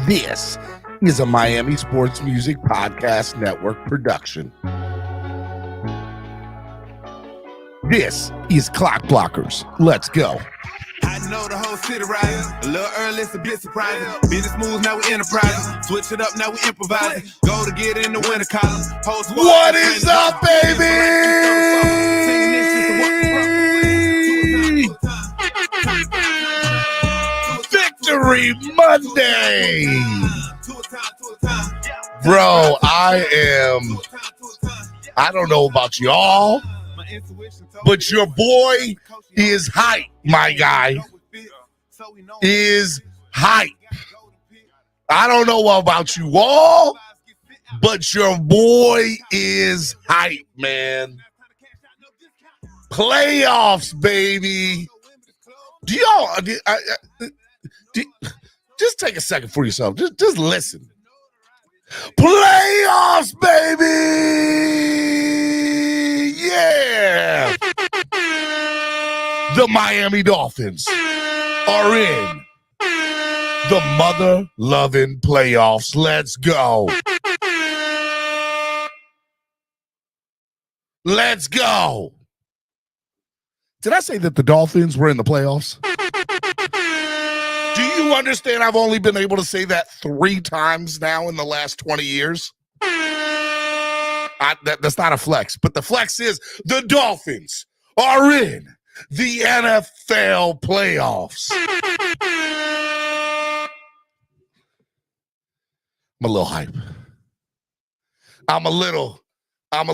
This is a Miami Sports Music Podcast Network production. This is Clock Blockers. Let's go. I know the whole city riding. A little early, it's a bit surprising. Business moves, now we enterprising. Switch it up, now we improvising. Go to get in the winter column. What is up, baby? Victory Monday. Bro, I don't know about y'all, but your boy is hype, my guy. Is hype. I don't know about you all, but your boy is hype, man. Playoffs, baby. Do y'all just take a second for yourself. Just listen. Playoffs, baby. Yeah. The Miami Dolphins are in the mother-loving playoffs. Let's go. Let's go. Did I say that the Dolphins were in the playoffs? Do you understand I've only been able to say that 3 times now in the last 20 years? That's not a flex, but the flex is the Dolphins are in the NFL playoffs. I'm a little hype. I'm a little hype. I'm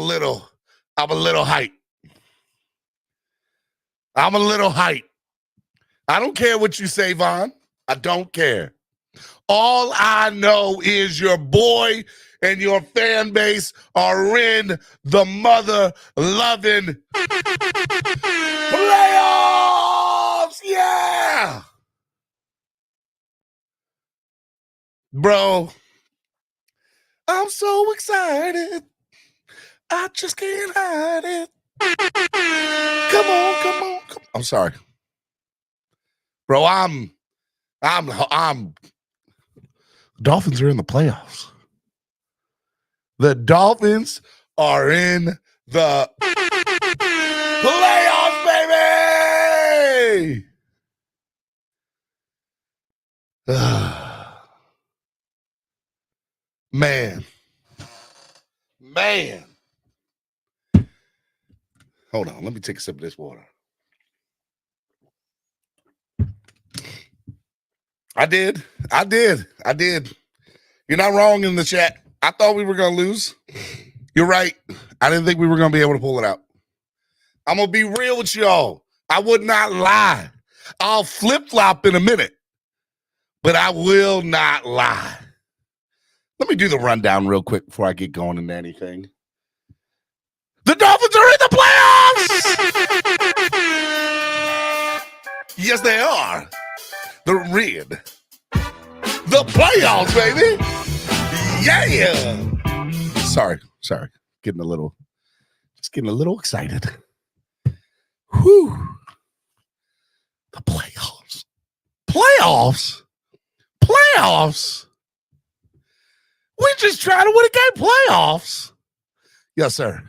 a little hype. I don't care what you say, Vaughn. I don't care. All I know is your boy and your fan base are in the mother-loving playoffs. Yeah. Bro, I'm so excited. I just can't hide it. Come on. I'm sorry. Bro, I'm Dolphins are in the playoffs. The Dolphins are in the playoffs, baby. Man. Hold on, let me take a sip of this water. I did. You're not wrong in the chat. I thought we were going to lose. You're right. I didn't think we were going to be able to pull it out. I'm going to be real with y'all. I would not lie. I'll flip-flop in a minute, but I will not lie. Let me do the rundown real quick before I get going into anything. The Dolphins are in the playoffs! Yes, they are. They're in the playoffs, baby. Yeah. Sorry. Getting a little excited. Whew. The playoffs. We just trying to win a game. Playoffs. Yes, sir.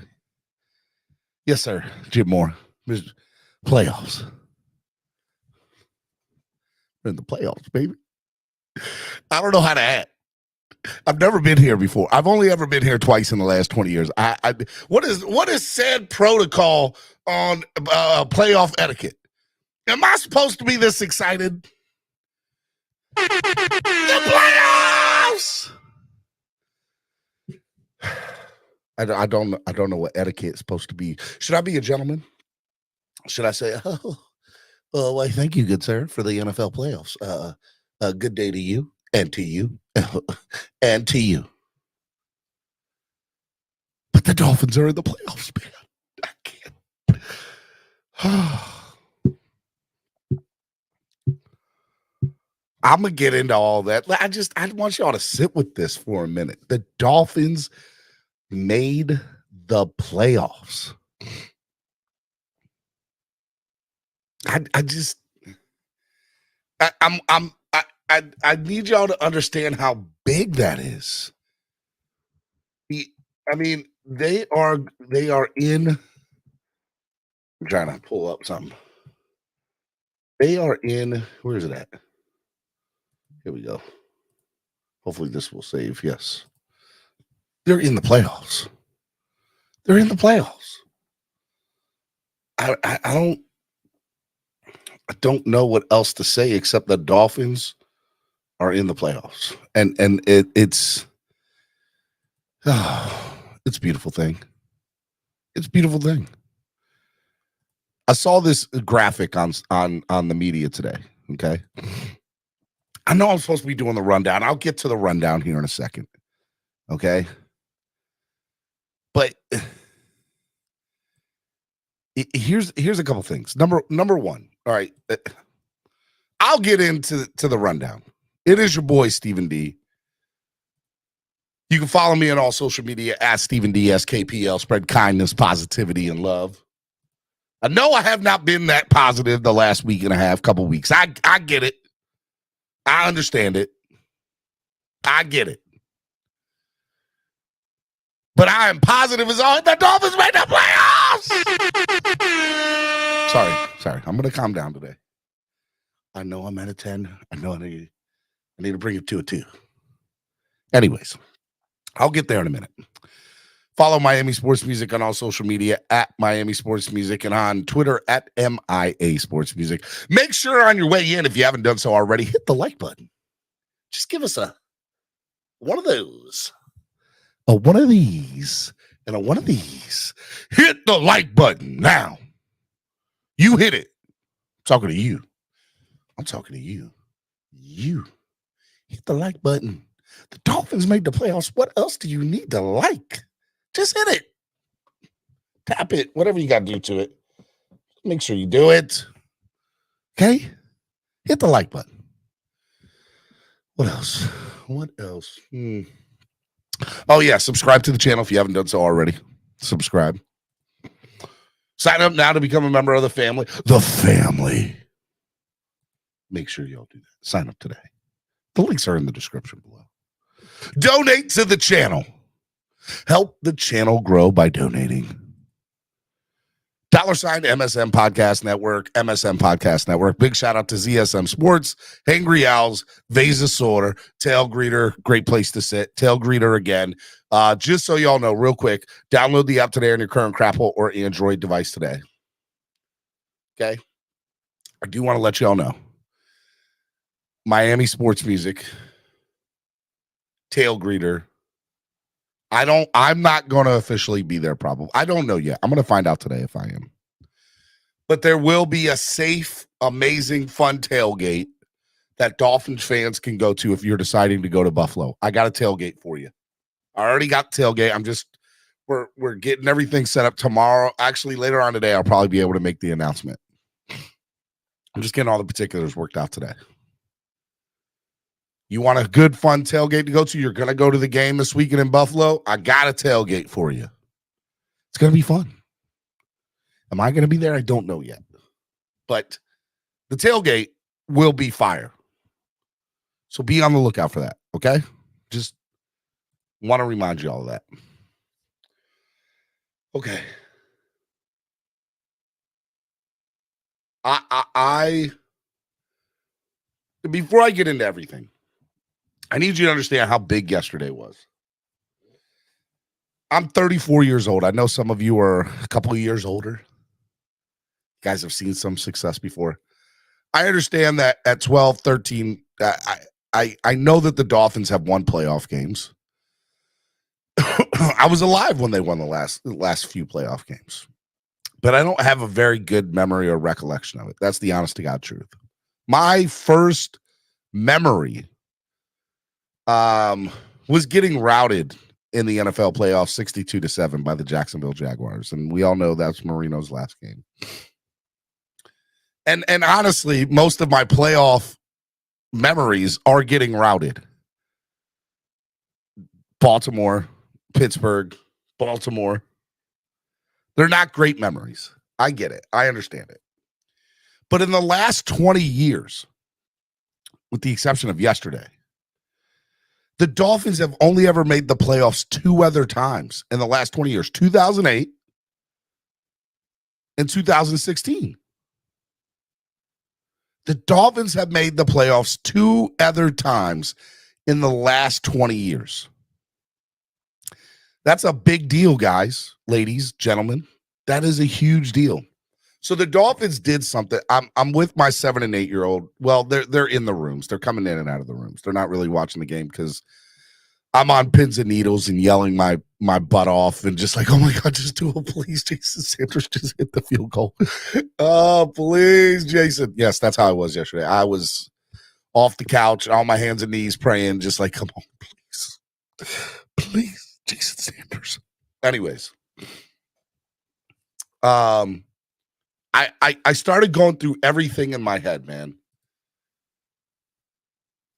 Jim Moore. Playoffs. We're in the playoffs, baby. I don't know how to act. I've never been here before. I've only ever been here twice in the last 20 years. What is said protocol on playoff etiquette? Am I supposed to be this excited? The playoffs! I don't know what etiquette is supposed to be. Should I be a gentleman? Should I say, why, thank you, good sir, for the NFL playoffs. A good day to you and to you and to you. But the Dolphins are in the playoffs, man. I can't. I'm going to get into all that. I want y'all to sit with this for a minute. The Dolphins made the playoffs. I need y'all to understand how big that is. I mean, they are in. I'm trying to pull up something. They are in. Where is it at? Here we go. Hopefully this will save. Yes. They're in the playoffs. They're in the playoffs. I don't know what else to say except the Dolphins are in the playoffs. And it's it's a beautiful thing. It's a beautiful thing. I saw this graphic on the media today. Okay. I know I'm supposed to be doing the rundown. I'll get to the rundown here in a second. Okay. But here's a couple things. Number one. All right. I'll get into the rundown. It is your boy, Stephen D. You can follow me on all social media at Stephen D. SKPL. Spread kindness, positivity, and love. I know I have not been that positive the last week and a half, couple weeks. I get it. I understand it. I get it. But I am positive as always. The Dolphins made the playoffs. Sorry. I'm going to calm down today. I know I'm at a 10. I know I need to bring it to a 2. Anyways, I'll get there in a minute. Follow Miami Sports Music on all social media at Miami Sports Music and on Twitter at MIA Sports Music. Make sure on your way in, if you haven't done so already, hit the like button. Just give us one of those, one of these, and a one of these. Hit the like button now. You hit it. I'm talking to you. You hit the like button. The Dolphins made the playoffs. What else do you need to like? Just hit it. Tap it. Whatever you got to do to it. Make sure you do it. Okay? Hit the like button. What else? Oh, yeah. Subscribe to the channel if you haven't done so already. Subscribe. Sign up now to become a member of the family. The family. Make sure y'all do that. Sign up today. The links are in the description below. Donate to the channel. Help the channel grow by donating. $ MSM Podcast Network, MSM Podcast Network. Big shout out to ZSM Sports, Hangry Owls, Vasa Sorter, Tail Greeter. Great place to sit. Tail Greeter again. Just so y'all know, real quick, download the app today on your current Crapple or Android device today. Okay? I do want to let y'all know. Miami Sports Music, Tail Greeter. I'm not going to officially be there probably. I don't know yet. I'm going to find out today if I am. But there will be a safe, amazing, fun tailgate that Dolphins fans can go to if you're deciding to go to Buffalo. I got a tailgate for you. I already got the tailgate. We're getting everything set up tomorrow. Actually, later on today, I'll probably be able to make the announcement. I'm just getting all the particulars worked out today. You want a good, fun tailgate to go to? You're going to go to the game this weekend in Buffalo? I got a tailgate for you. It's going to be fun. Am I going to be there? I don't know yet. But the tailgate will be fire. So be on the lookout for that, okay? Just want to remind you all of that. Okay. Before I get into everything, I need you to understand how big yesterday was. I'm 34 years old. I know some of you are a couple of years older. You guys have seen some success before. I understand that at 12, 13, I know that the Dolphins have won playoff games. I was alive when they won the last few playoff games. But I don't have a very good memory or recollection of it. That's the honest to God truth. My first memory was getting routed in the NFL playoffs 62-7 by the Jacksonville Jaguars. And we all know that's Marino's last game. And honestly, most of my playoff memories are getting routed. Baltimore, Pittsburgh, Baltimore. They're not great memories. I get it. I understand it. But in the last 20 years, with the exception of yesterday. The Dolphins have only ever made the playoffs 2 other times in the last 20 years, 2008 and 2016. The Dolphins have made the playoffs 2 other times in the last 20 years. That's a big deal, guys, ladies, gentlemen. That is a huge deal. So the Dolphins did something. I'm with my 7 and 8 year old. Well, they're in the rooms. They're coming in and out of the rooms. They're not really watching the game because I'm on pins and needles and yelling my butt off and just like, oh my God, just do it, please, Jason Sanders, just hit the field goal. Oh, please, Jason. Yes, that's how I was yesterday. I was off the couch, on my hands and knees, praying, just like, come on, please, Jason Sanders. Anyways, I started going through everything in my head, man.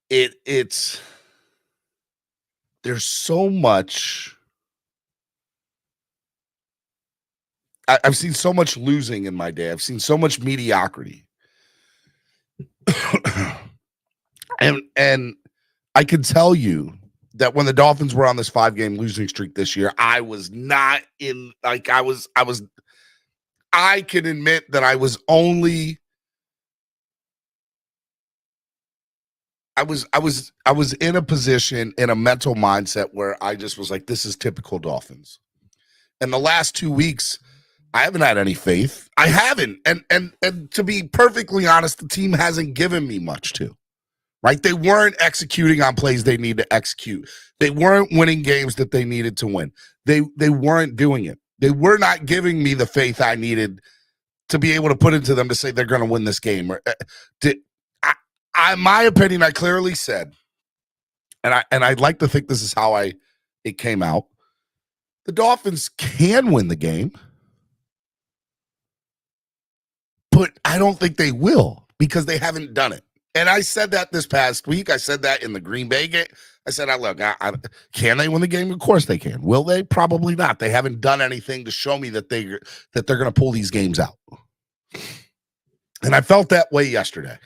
It's there's so much. I've seen so much losing in my day. I've seen so much mediocrity. and I can tell you that when the Dolphins were on this 5-game losing streak this year, I was not in, like, I can admit that I was in a position, in a mental mindset where I just was like, this is typical Dolphins. And the last 2 weeks, I haven't had any faith. I haven't. And to be perfectly honest, the team hasn't given me much to. Right? They weren't executing on plays they need to execute. They weren't winning games that they needed to win. They weren't doing it. They were not giving me the faith I needed to be able to put into them to say they're going to win this game. My opinion, I clearly said, and I'd like to think this is how it came out. The Dolphins can win the game, but I don't think they will because they haven't done it. And I said that this past week. I said that in the Green Bay game. I said, look, can they win the game? Of course they can. Will they? Probably not. They haven't done anything to show me that they're going to pull these games out. And I felt that way yesterday.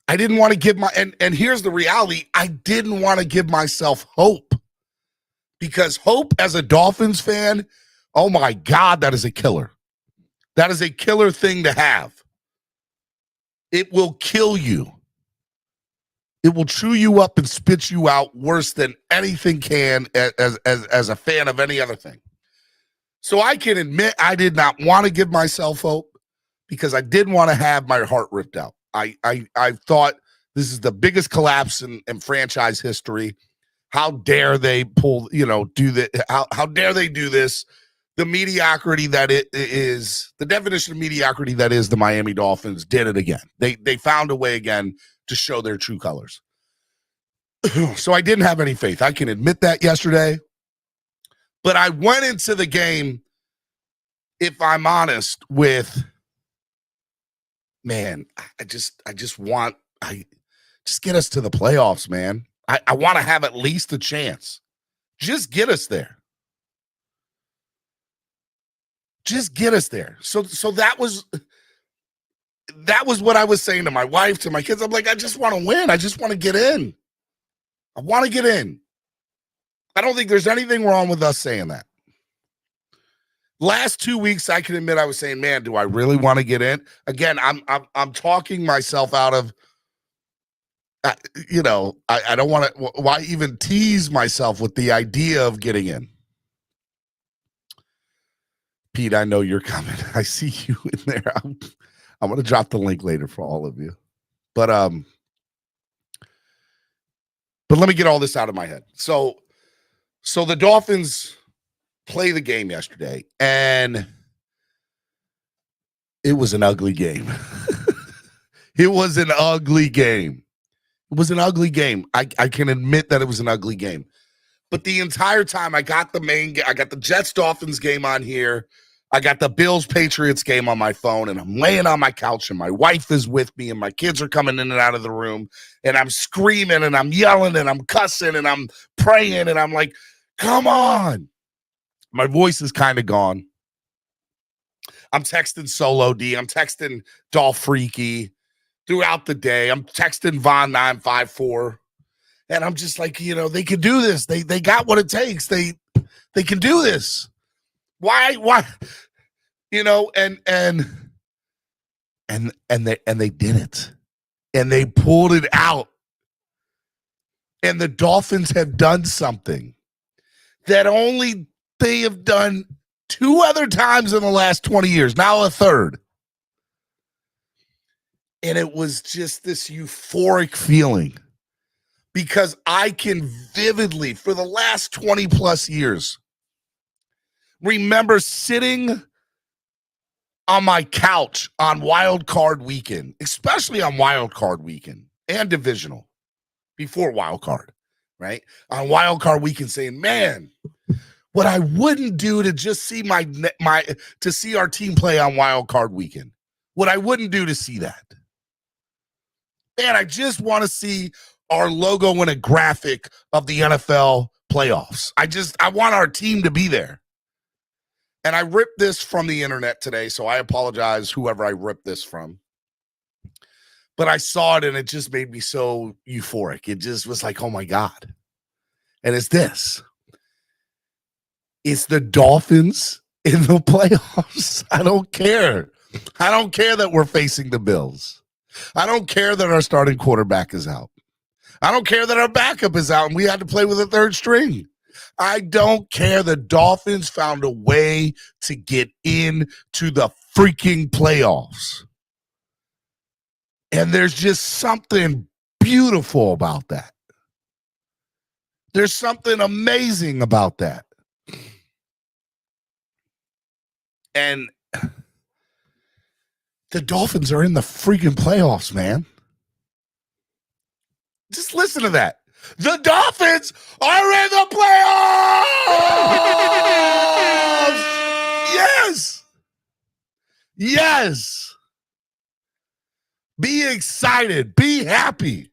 I didn't want to give and here's the reality. I didn't want to give myself hope, because hope as a Dolphins fan, oh my God, that is a killer. That is a killer thing to have. It will kill you. It will chew you up and spit you out worse than anything can as a fan of any other thing. So I can admit I did not want to give myself hope because I didn't want to have my heart ripped out. I thought this is the biggest collapse in franchise history. How dare they do that? How dare they do this? The mediocrity that it is, the definition of mediocrity that is the Miami Dolphins did it again. They found a way again to show their true colors. So I didn't have any faith. I can admit that yesterday. But I went into the game, if I'm honest, with, man, just get us to the playoffs, man. I want to have at least a chance. Just get us there. Just get us there. So that was what I was saying to my wife, to my kids. I'm like, I just want to win. I just want to get in. I want to get in. I don't think there's anything wrong with us saying that. Last 2 weeks, I can admit I was saying, man, do I really want to get in? Again, I'm talking myself out of, I don't want to, why even tease myself with the idea of getting in? Pete, I know you're coming. I see you in there. I'm going to drop the link later for all of you. But let me get all this out of my head. So the Dolphins play the game yesterday, and it was an ugly game. It was an ugly game. It was an ugly game. I can admit that it was an ugly game. But the entire time, I got the Jets-Dolphins game on here. I got the Bills-Patriots game on my phone, and I'm laying on my couch, and my wife is with me, and my kids are coming in and out of the room, and I'm screaming, and I'm yelling, and I'm cussing, and I'm praying, and I'm like, come on. My voice is kind of gone. I'm texting Solo D. I'm texting Dolph Freaky. throughout the day. I'm texting Von 954, and I'm just like, they can do this. They got what it takes. They can do this. Why? And they did it, and they pulled it out. And the Dolphins have done something that only they have done 2 other times in the last 20 years, now a third. And it was just this euphoric feeling because I can vividly, for the last 20 plus years, remember sitting on my couch on Wild Card Weekend, especially on Wild Card Weekend and divisional. Before wild card, right? On wild card weekend, saying, "Man, what I wouldn't do to just see to see our team play on wild card weekend, what I wouldn't do to see that. Man, I just want to see our logo in a graphic of the NFL playoffs. I want our team to be there." And I ripped this from the internet today, so I apologize whoever I ripped this from. But I saw it, and it just made me so euphoric. It just was like, oh, my God. And it's this. It's the Dolphins in the playoffs. I don't care. I don't care that we're facing the Bills. I don't care that our starting quarterback is out. I don't care that our backup is out, and we had to play with a third string. I don't care. The Dolphins found a way to get into the freaking playoffs. And there's just something beautiful about that. There's something amazing about that. And the Dolphins are in the freaking playoffs, man. Just listen to that. The Dolphins are in the playoffs! Yes! Yes! Be excited. Be happy.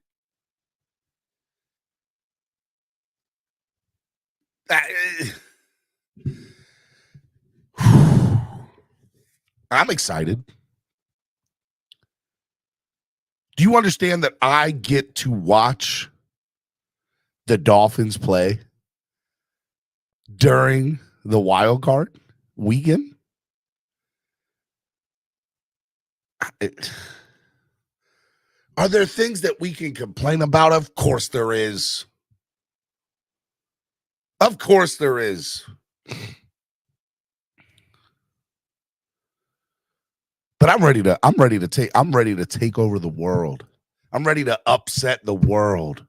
I'm excited. Do you understand that I get to watch the Dolphins play during the wild card weekend? Are there things that we can complain about? Of course there is. Of course there is. But I'm ready to take over the world. I'm ready to upset the world.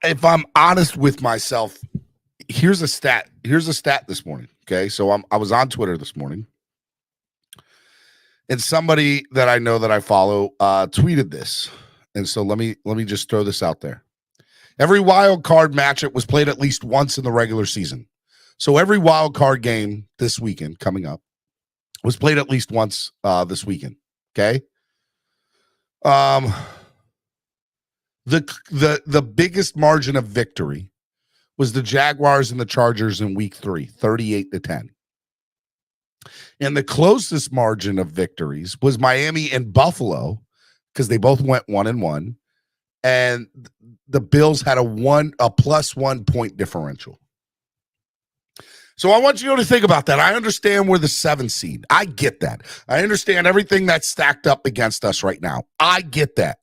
If I'm honest with myself, here's a stat this morning. Okay, so I was on Twitter this morning, and somebody that I know that I follow tweeted this, and so let me just throw this out there. Every wild card matchup was played at least once in the regular season, so every wild card game this weekend coming up was played at least once this weekend. Okay, the biggest margin of victory was the Jaguars and the Chargers in week 3, 38-10. And the closest margin of victories was Miami and Buffalo, because they both went 1-1, and the Bills had a +1 point differential. So I want you to think about that. I understand we're the 7th seed. I get that. I understand everything that's stacked up against us right now. I get that.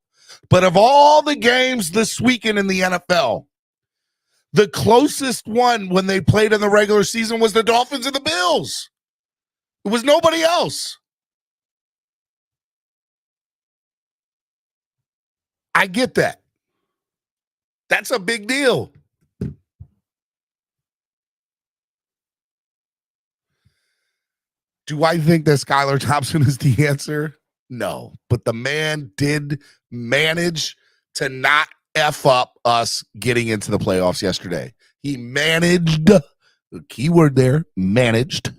But of all the games this weekend in the NFL, the closest one when they played in the regular season was the Dolphins and the Bills. It was nobody else. I get that. That's a big deal. Do I think that Skylar Thompson is the answer? No. But the man did manage to not F up us getting into the playoffs yesterday. He managed, the key word there, managed.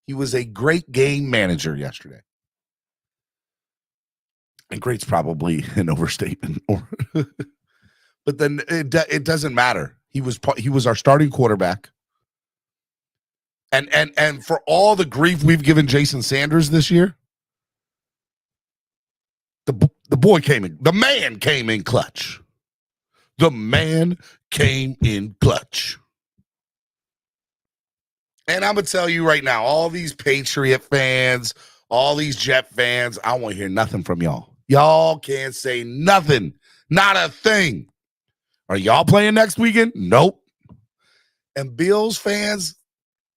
He was a great game manager yesterday. And great's probably an overstatement. But then it doesn't matter. He was our starting quarterback. And for all the grief we've given Jason Sanders this year, the boy came in. The man came in clutch. The man came in clutch. And I'm going to tell you right now, all these Patriot fans, all these Jet fans, I won't hear nothing from y'all. Y'all can't say nothing. Not a thing. Are y'all playing next weekend? Nope. And Bills fans,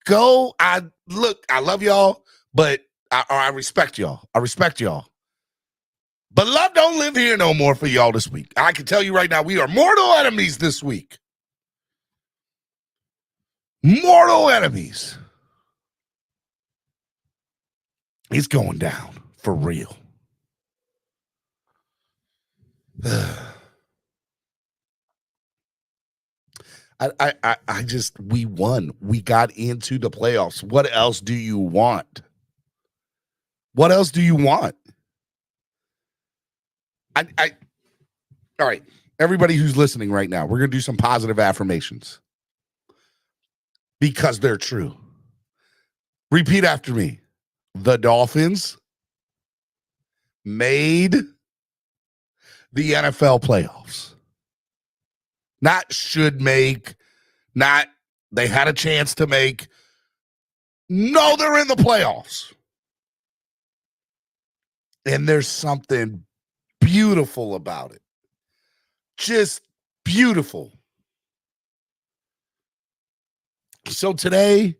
go. I love y'all, but I respect y'all. I respect y'all. But love don't live here no more for y'all this week. I can tell you right now, we are mortal enemies this week. Mortal enemies. It's going down for real. We won. We got into the playoffs. What else do you want? What else do you want? All right. Everybody who's listening right now, we're going to do some positive affirmations because they're true. Repeat after me. The Dolphins made the NFL playoffs. Not should make, not they had a chance to make. No, they're in the playoffs. And there's something beautiful about it. Just beautiful. So today,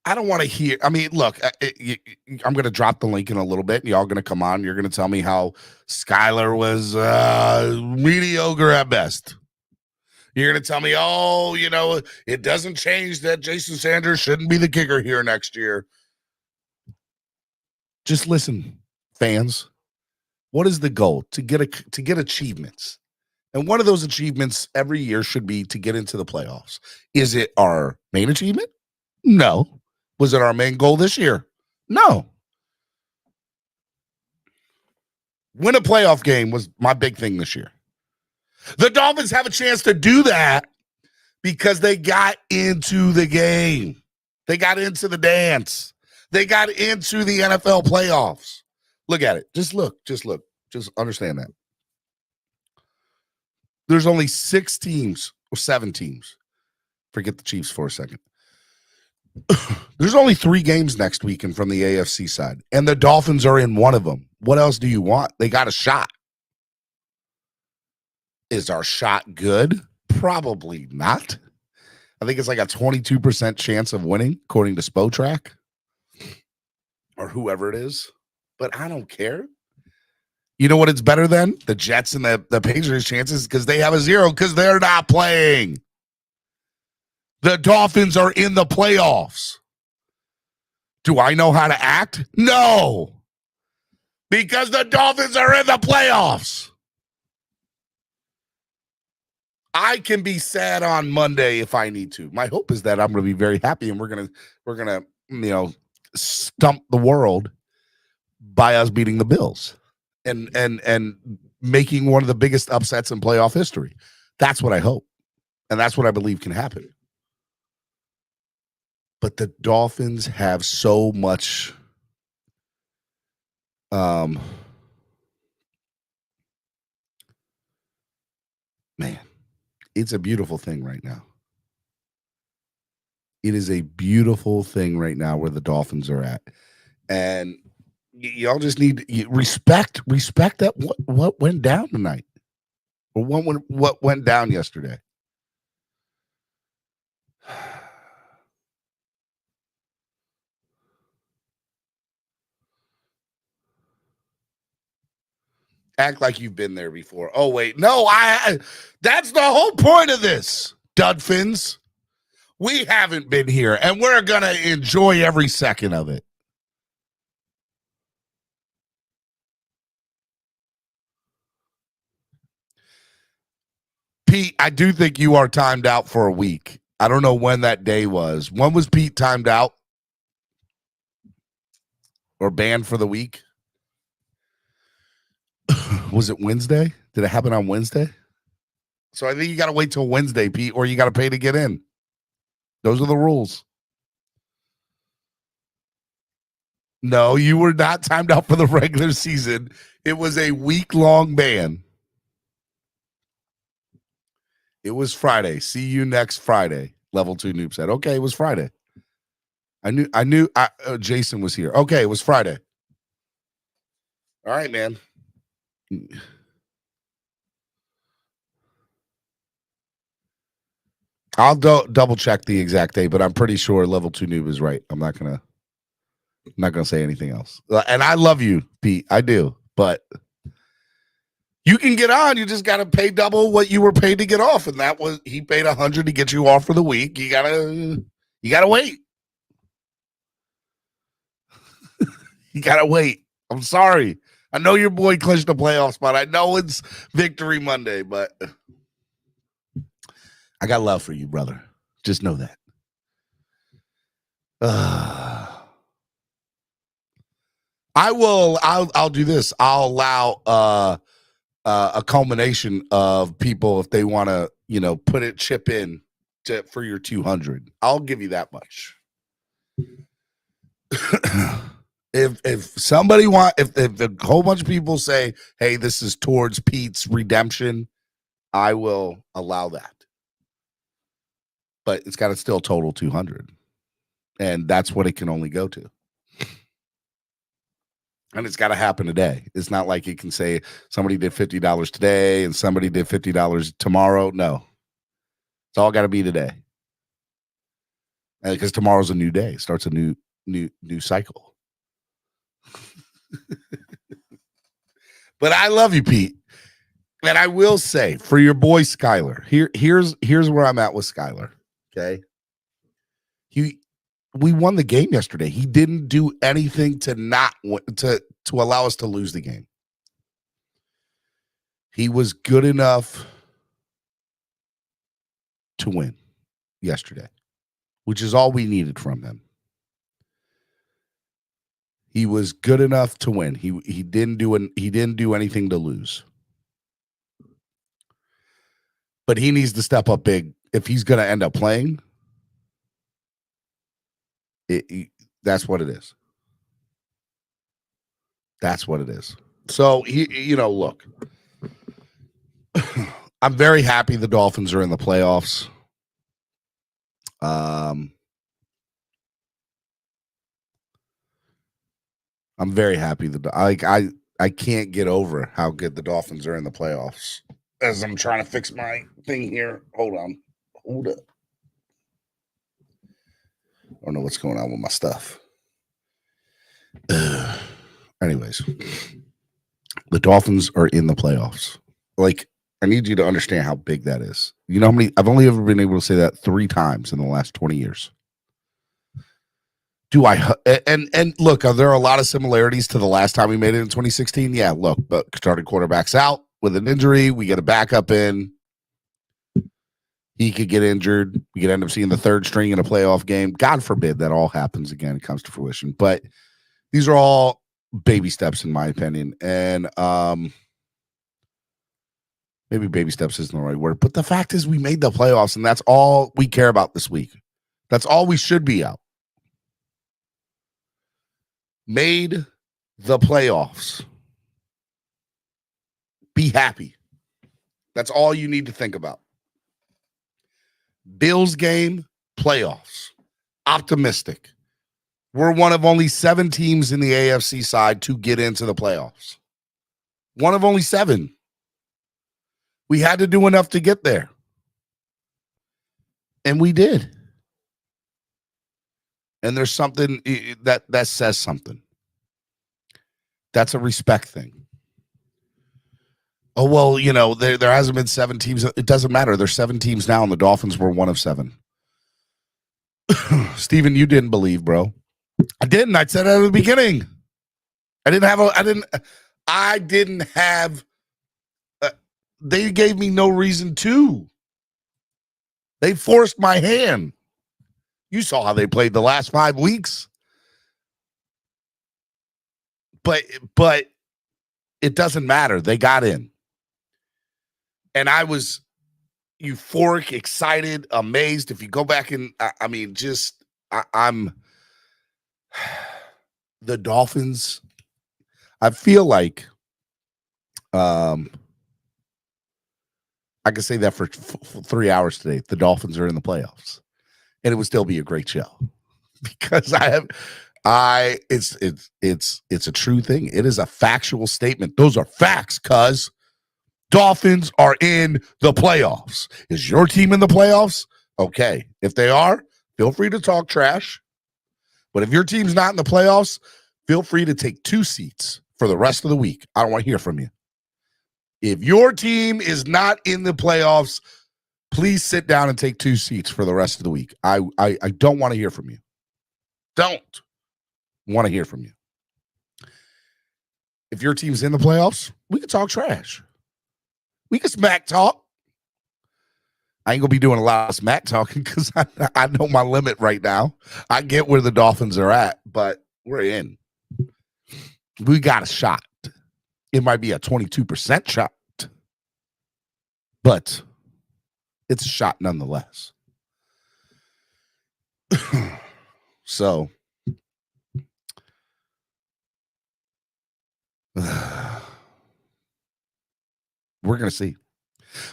I don't want to hear. I mean, look, I'm going to drop the link in a little bit, and y'all going to come on. You're going to tell me how Skyler was mediocre at best. You're going to tell me, oh, it doesn't change that Jason Sanders shouldn't be the kicker here next year. Just listen, fans. What is the goal? To get achievements. And one of those achievements every year should be to get into the playoffs. Is it our main achievement? No. Was it our main goal this year? No. Win a playoff game was my big thing this year. The Dolphins have a chance to do that because they got into the game. They got into the dance. They got into the NFL playoffs. Look at it. Just look. Just understand that. There's only 6 teams or 7 teams. Forget the Chiefs for a second. There's only 3 games next weekend from the AFC side, and the Dolphins are in one of them. What else do you want? They got a shot. Is our shot good? Probably not. I think it's like a 22% chance of winning, according to Spotrac or whoever it is. But I don't care. You know what it's better than? The Jets and the Patriots chances because they have a 0 because they're not playing. The Dolphins are in the playoffs. Do I know how to act? No. Because the Dolphins are in the playoffs. I can be sad on Monday if I need to. My hope is that I'm going to be very happy and we're going to stump the world by us beating the Bills and making one of the biggest upsets in playoff history. That's what I hope. And that's what I believe can happen. But the Dolphins have so much man, it's a beautiful thing right now. It is a beautiful thing right now where the Dolphins are at. And y'all just need respect that what went down tonight. Or what went down yesterday. Act like you've been there before. Oh, wait. No, that's the whole point of this, Dudfins. We haven't been here, and we're going to enjoy every second of it. Pete, I do think you are timed out for a week. I don't know when that day was. When was Pete timed out? Or banned for the week? Was it Wednesday? Did it happen on Wednesday? So I think you got to wait till Wednesday, Pete, or you got to pay to get in. Those are the rules. No, you were not timed out for the regular season. It was a week-long ban. It was Friday. See you next Friday. Level 2 noob said, okay, it was Friday. I knew Jason was here. Okay, it was Friday. All right, man. I'll double check the exact day, but I'm pretty sure level 2 noob is right. I'm not gonna say anything else. And I love you, Pete. I do, but you can get on. You just gotta pay double what you were paid to get off, and that was he paid $100 to get you off for the week. You gotta wait. You gotta wait. I'm sorry. I know your boy clinched the playoff spot. I know it's Victory Monday, but I got love for you, brother. Just know that. I'll do this. I'll allow a culmination of people if they want to, chip in for your 200. I'll give you that much. If somebody if a whole bunch of people say, hey, this is towards Pete's redemption, I will allow that. But it's got to still total 200. And that's what it can only go to. And it's got to happen today. It's not like it can say somebody did $50 today and somebody did $50 tomorrow. No. It's all got to be today. Because tomorrow's a new day. It starts a new cycle. But I love you, Pete. And I will say, for your boy Skyler, here's where I'm at with Skyler. Okay. We won the game yesterday. He didn't do anything to allow us to lose the game. He was good enough to win yesterday, which is all we needed from him. He was good enough to win. He didn't do anything to lose. But he needs to step up big if he's going to end up playing. That's what it is. That's what it is. So look, I'm very happy the Dolphins are in the playoffs. I'm very happy that I can't get over how good the Dolphins are in the playoffs. As I'm trying to fix my thing here. Hold up. I don't know what's going on with my stuff. Anyways, the Dolphins are in the playoffs. Like, I need you to understand how big that is. You know how many? I've only ever been able to say that 3 times in the last 20 years. And look, there are a lot of similarities to the last time we made it in 2016. Yeah, look, but starting quarterback's out with an injury. We get a backup in. He could get injured. We could end up seeing the third string in a playoff game. God forbid that all happens again. It comes to fruition. But these are all baby steps, in my opinion. And maybe baby steps isn't the right word. But the fact is we made the playoffs, and that's all we care about this week. That's all we should be out. Made the playoffs. Be happy. That's all you need to think about. Bills game, playoffs. Optimistic. We're one of only 7 teams in the AFC side to get into the playoffs. One of only 7. We had to do enough to get there. And we did. And there's something that says something. That's a respect thing. Oh, well, there hasn't been 7 teams. It doesn't matter. There's 7 teams now, and the Dolphins were one of 7. Steven, you didn't believe, bro. I didn't. I said it at the beginning. They gave me no reason to. They forced my hand. You saw how they played the last 5 weeks. But it doesn't matter. They got in. And I was euphoric, excited, amazed. If you go back and, the Dolphins, I feel like I can say that for 3 hours today. The Dolphins are in the playoffs, and it would still be a great show because it's a true thing. It is a factual statement. Those are facts, cuz Dolphins are in the playoffs. Is your team in the playoffs? Okay. If they are, feel free to talk trash. But if your team's not in the playoffs, feel free to take 2 seats for the rest of the week. I don't want to hear from you. If your team is not in the playoffs, please sit down and take 2 seats for the rest of the week. I don't want to hear from you. Don't want to hear from you. If your team's in the playoffs, we can talk trash. We can smack talk. I ain't going to be doing a lot of smack talking because I know my limit right now. I get where the Dolphins are at, but we're in. We got a shot. It might be a 22% shot, but it's a shot nonetheless. So, we're going to see.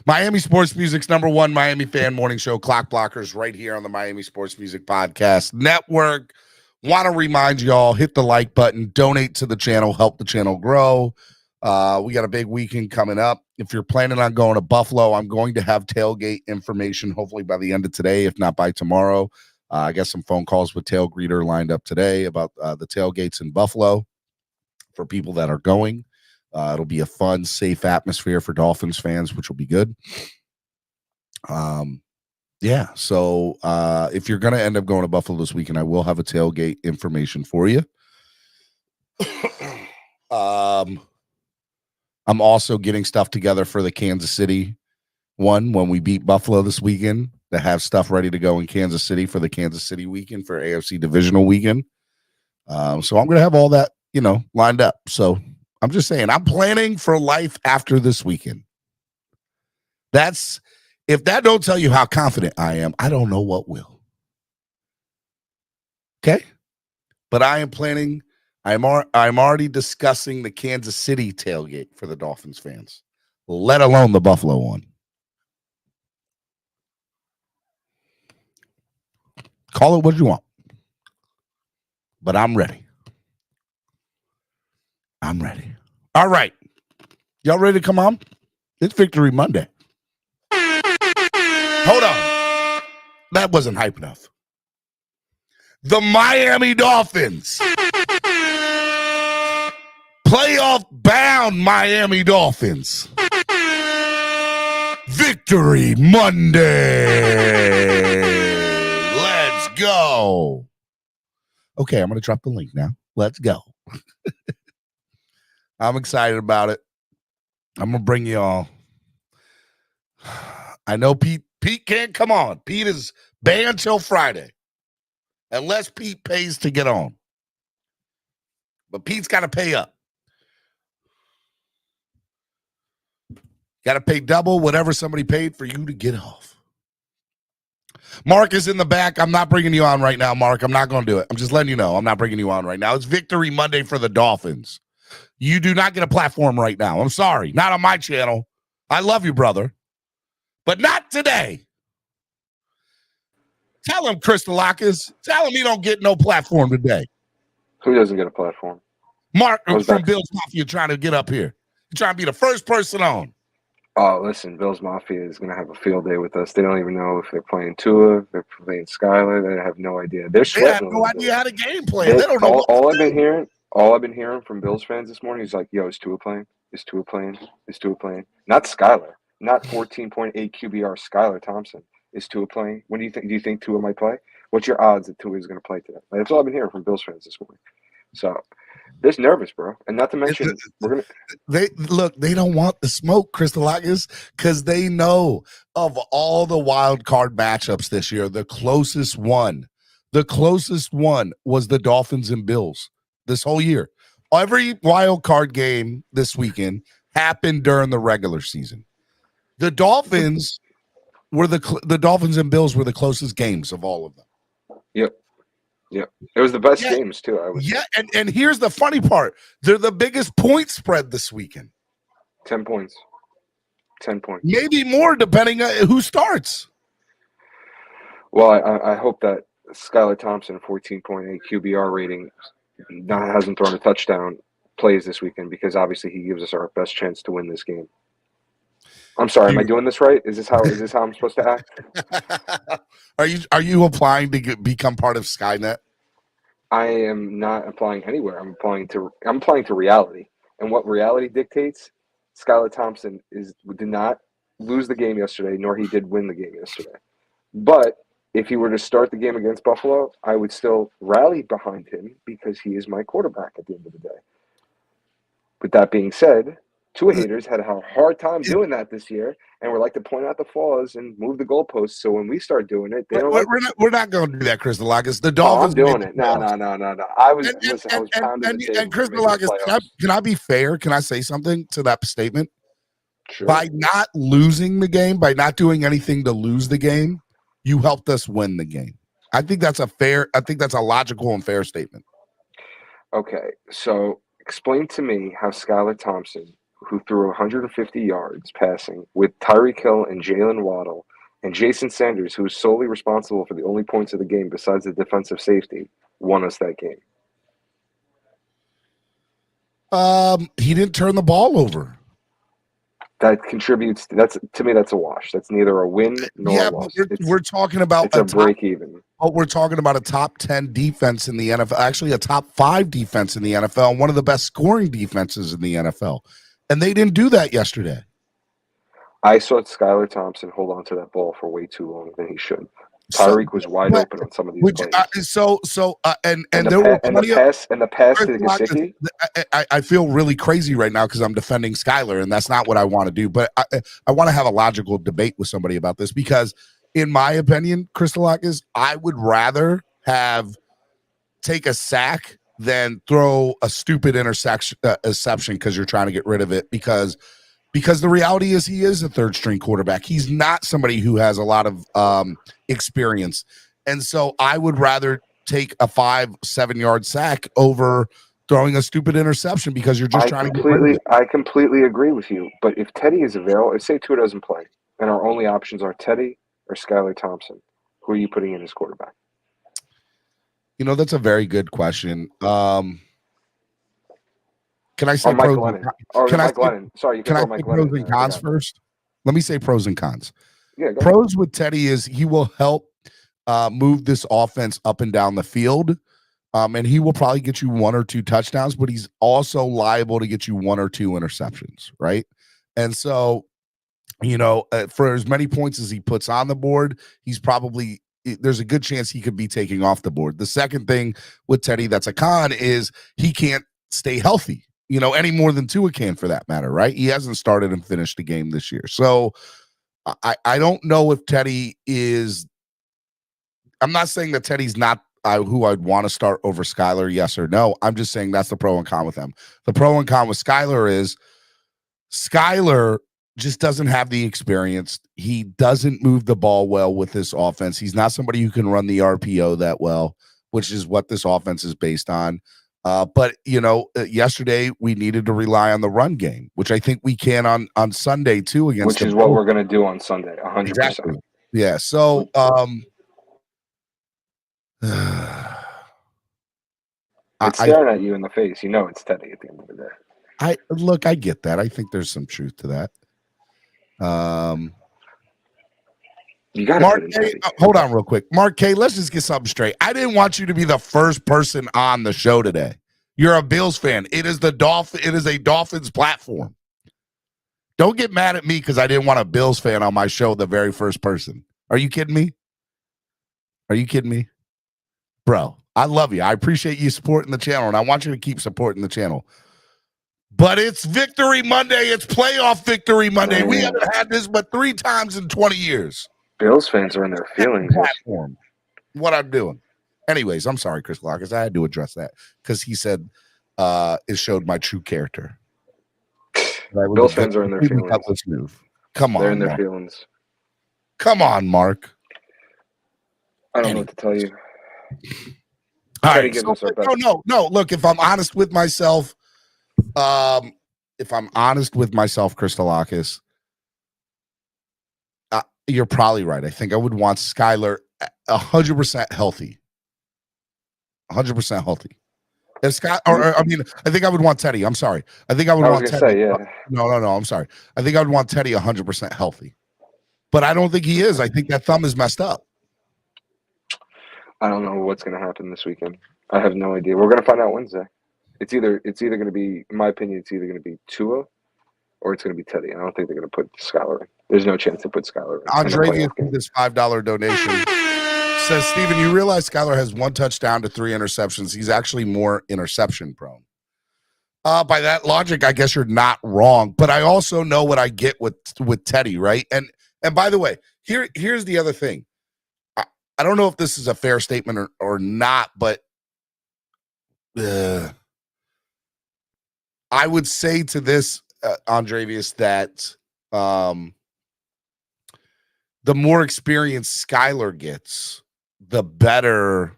Miami Sports Music's #1 Miami fan morning show, Clock Blockers, right here on the Miami Sports Music Podcast Network. Want to remind y'all, hit the like button, donate to the channel, help the channel grow. We got a big weekend coming up. If you're planning on going to Buffalo, I'm going to have tailgate information hopefully by the end of today, if not by tomorrow. I got some phone calls with Tail Greeter lined up today about the tailgates in Buffalo for people that are going. It'll be a fun, safe atmosphere for Dolphins fans, which will be good. Yeah, so if you're going to end up going to Buffalo this weekend, I will have a tailgate information for you. I'm also getting stuff together for the Kansas City one when we beat Buffalo this weekend to have stuff ready to go in Kansas City for the Kansas City weekend for AFC divisional weekend. So I'm going to have all that, lined up. So I'm just saying, I'm planning for life after this weekend. If that don't tell you how confident I am, I don't know what will. Okay? But I am planning. I'm already discussing the Kansas City tailgate for the Dolphins fans, let alone the Buffalo one. Call it what you want. But I'm ready. I'm ready. All right. Y'all ready to come on? It's Victory Monday. Hold on. That wasn't hype enough. The Miami Dolphins. Playoff bound Miami Dolphins. Victory Monday. Let's go. Okay, I'm going to drop the link now. Let's go. I'm excited about it. I'm going to bring you all. I know Pete can't come on. Pete is banned till Friday. Unless Pete pays to get on. But Pete's got to pay up. Got to pay double whatever somebody paid for you to get off. Mark is in the back. I'm not bringing you on right now, Mark. I'm not going to do it. I'm just letting you know. I'm not bringing you on right now. It's Victory Monday for the Dolphins. You do not get a platform right now. I'm sorry. Not on my channel. I love you, brother. But not today. Tell him, CLOCKBLOCKERS. Tell him he don't get no platform today. Who doesn't get a platform? Mark from Bill's Mafia trying to get up here. You're trying to be the first person on. Oh, listen, Bill's Mafia is going to have a field day with us. They don't even know if they're playing Tua, if they're playing Skyler. They have no idea. They have no idea how the game plays. They don't know all I've been hearing from Bills fans this morning is like, yo, is Tua playing? Is Tua playing? Is Tua playing? Not Skyler. Not 14.8 QBR Skyler Thompson. Is Tua playing? When do you think? Do you think Tua might play? What's your odds that Tua is going to play today? That's all I've been hearing from Bills fans this morning. So they're nervous, bro. And not to mention, they don't want the smoke, CLOCKBLOCKERS, because they know of all the wild card matchups this year, the closest one was the Dolphins and Bills this whole year. Every wild card game this weekend happened during the regular season. The Dolphins were the Dolphins and Bills were the closest games of all of them. Yep. Yeah, it was the best Yeah, games too. I would say yeah, and here's the funny part: they're the biggest point spread this weekend. 10 points. 10 points. Maybe more depending on who starts. Well, I hope that Skylar Thompson, 14.8 QBR rating, hasn't thrown a touchdown, plays this weekend because obviously he gives us our best chance to win this game. I'm sorry, am I doing this right? Is this how I'm supposed to act? Are you applying to become part of Skynet? I am not applying anywhere. I'm applying to reality. And what reality dictates, Skylar Thompson did not lose the game yesterday, nor he did win the game yesterday. But if he were to start the game against Buffalo, I would still rally behind him because he is my quarterback at the end of the day. With that being said, Tua haters had a hard time doing that this year, and we like to point out the flaws and move the goalposts. So when we start doing it, we're not going to do that, Chris Delacus. The Dolphins. Dolphins. I'm doing it. No. I was pounding the table. And Chris Delacus, can I be fair? Can I say something to that statement? Sure. By not losing the game, by not doing anything to lose the game, you helped us win the game. I think that's a logical and fair statement. Okay, so explain to me how Skylar Thompson, who threw 150 yards passing with Tyreek Hill and Jalen Waddle and Jason Sanders, who was solely responsible for the only points of the game besides the defensive safety, won us that game. He didn't turn the ball over. That contributes. To me, that's a wash. That's neither a win nor a loss. We're talking about it's a break even. But we're talking about a top 10 defense in the NFL, actually a top 5 defense in the NFL, and one of the best scoring defenses in the NFL. And they didn't do that yesterday. I saw Skylar Thompson hold on to that ball for way too long than he should. Tyreek was wide open on some of these plays. And there were plenty of the pass to Gesicki. I feel really crazy right now because I'm defending Skylar, and that's not what I want to do. But I want to have a logical debate with somebody about this because, in my opinion, Chris Delacus, I would rather take a sack than throw a stupid interception because you're trying to get rid of it because the reality is he is a third string quarterback. He's not somebody who has a lot of experience. And so I would rather take a 5-7 yard sack over throwing a stupid interception because you're just trying to get rid of it. I completely agree with you. But if Teddy is available, say Tua doesn't play, and our only options are Teddy or Skylar Thompson, who are you putting in as quarterback? You know, that's a very good question. Can I say Mike Glennon? Sorry, you can throw Mike Glennon. Pros and cons first? Let me say pros and cons. Yeah, pros with Teddy is he will help move this offense up and down the field, and he will probably get you 1 or 2 touchdowns, but he's also liable to get you 1 or 2 interceptions, right? And so, you know, for as many points as he puts on the board, there's a good chance he could be taking off the board. The second thing with Teddy that's a con is he can't stay healthy, you know, any more than Tua can for that matter, right? He hasn't started and finished the game this year. So I don't know if Teddy is – I'm not saying that Teddy's not who I'd want to start over Skylar, yes or no. I'm just saying that's the pro and con with him. The pro and con with Skylar is Skylar just doesn't have the experience. He doesn't move the ball well with this offense. He's not somebody who can run the RPO that well, which is what this offense is based on. But, you know, yesterday we needed to rely on the run game, which I think we can on Sunday too. Which is what we're going to do on Sunday, 100%. Exactly. Yeah. So, it's staring at you in the face. You know it's Teddy at the end of the day. I get that. I think there's some truth to that. You got Mark K, hold on real quick. Mark K, let's just get something straight. I didn't want you to be the first person on the show today. You're a Bills fan. It is a Dolphins platform. Don't get mad at me because I didn't want a Bills fan on my show, the very first person. Are you kidding me? Bro, I love you. I appreciate you supporting the channel, and I want you to keep supporting the channel. But it's Victory Monday. It's playoff Victory Monday. Man. We haven't had this but 3 times in 20 years. Bills fans are in their feelings. Platform. What I'm doing. Anyways, I'm sorry, Chris Lockers. I had to address that because he said it showed my true character. Bills fans are in their feelings. Move. Come on. They're in their feelings. Come on, Mark. I don't know what to tell you. All Teddy right. gives So, us our best. no. Look, if I'm honest with myself, Christolakis, you're probably right. I think I would want Skylar 100% healthy. 100% healthy. If Scott, I mean, I think I would want Teddy. I'm sorry. I think I would want Teddy. No. I'm sorry. I think I would want Teddy 100% healthy. But I don't think he is. I think that thumb is messed up. I don't know what's going to happen this weekend. I have no idea. We're going to find out Wednesday. It's either going to be, in my opinion, it's either going to be Tua or it's going to be Teddy. I don't think they're going to put Skylar in. There's no chance to put Skylar in. Andre, this $5 donation says, Steven, you realize Skylar has 1 touchdown to 3 interceptions. He's actually more interception prone. By that logic, I guess you're not wrong. But I also know what I get with Teddy, right? And by the way, here's the other thing. I don't know if this is a fair statement or not, but I would say to this, Andrevius, that the more experience Skylar gets, the better,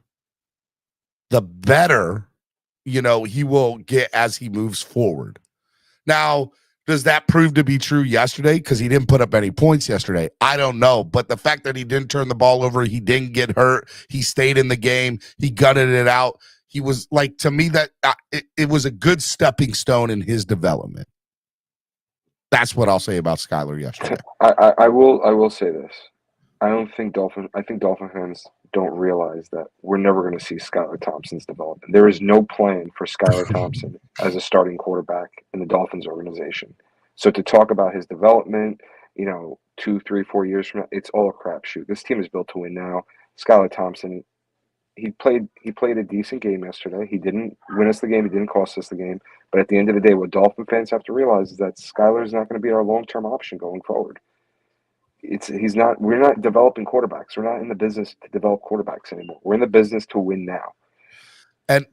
he will get as he moves forward. Now, does that prove to be true yesterday? Because he didn't put up any points yesterday. I don't know. But the fact that he didn't turn the ball over, he didn't get hurt, he stayed in the game, he gutted it out. He was like, to me, that it was a good stepping stone in his development. That's what I'll say about Skylar yesterday. I will say this. I think Dolphin fans don't realize that we're never going to see Skylar Thompson's development. There is no plan for Skylar Thompson as a starting quarterback in the Dolphins organization. So to talk about his development, 2, 3, 4 years from now, it's all a crapshoot. This team is built to win now. Skylar Thompson, he played a decent game yesterday. He didn't win us the game. He didn't cost us the game. But at the end of the day, what Dolphin fans have to realize is that Skylar is not going to be our long-term option going forward. We're not developing quarterbacks. We're not in the business to develop quarterbacks anymore. We're in the business to win now. And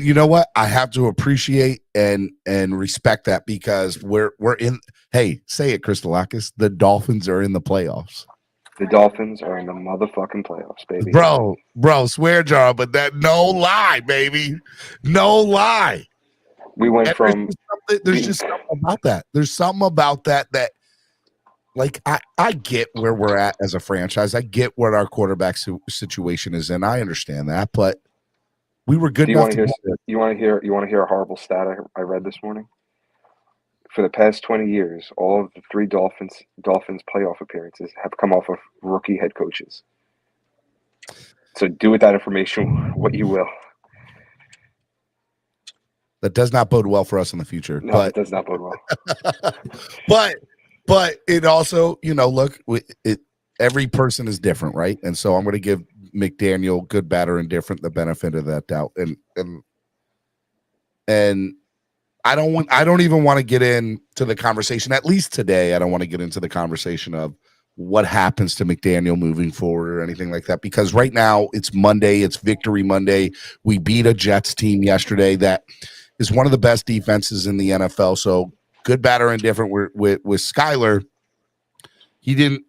you know what? I have to appreciate and respect that, because we're in, hey, say it, Christolakis, the Dolphins are in the playoffs. The Dolphins are in the motherfucking playoffs, baby. Bro, swear jar, but that no lie, baby. No lie. We went from there's just something about that. There's something about that like, I get where we're at as a franchise. I get what our quarterback situation is in. I understand that, but we were good enough to you want to hear a horrible stat I read this morning? For the past 20 years, all of the 3 Dolphins playoff appearances have come off of rookie head coaches. So do with that information what you will. That does not bode well for us in the future. No, it does not bode well. But it also, look, every person is different, right? And so I'm going to give McDaniel, good, bad, or indifferent, the benefit of that doubt. And I don't even want to get into the conversation, at least today. I don't want to get into the conversation of what happens to McDaniel moving forward or anything like that, because right now it's Monday, it's Victory Monday. We beat a Jets team yesterday that is one of the best defenses in the NFL. So good, bad, or indifferent with Skylar. He didn't,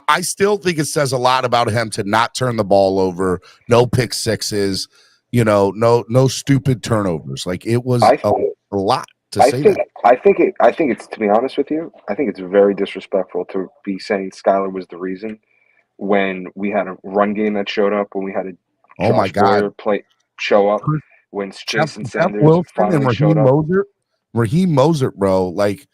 I still think it says a lot about him to not turn the ball over, no pick sixes, no stupid turnovers. Like, it was a lot to say that. I think it's, to be honest with you, I think it's very disrespectful to be saying Skylar was the reason when we had a run game that showed up, when we had a Josh Boyer show up, when Jason Sanders Wilson finally and showed up. Raheem Mostert, bro, like,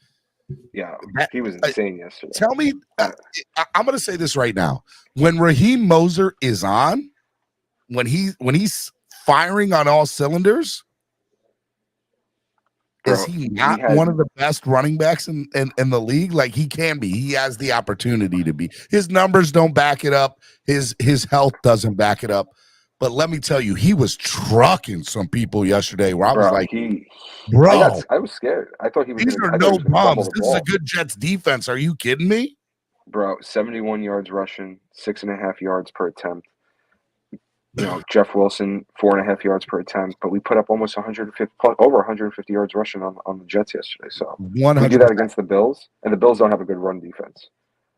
yeah, he was insane yesterday. Tell me, I'm going to say this right now. When Raheem Mostert is on, when he's firing on all cylinders, bro, is he not one of the best running backs in the league? Like, he can be. He has the opportunity to be. His numbers don't back it up. His health doesn't back it up. But let me tell you, he was trucking some people yesterday where I was like, I was scared. I thought he was. These are no bombs. This is a good Jets defense. Are you kidding me? Bro, 71 yards rushing, 6.5 yards per attempt. Jeff Wilson, 4.5 yards per attempt. But we put up almost over 150 yards rushing on the Jets yesterday. So 100%. We do that against the Bills, and the Bills don't have a good run defense.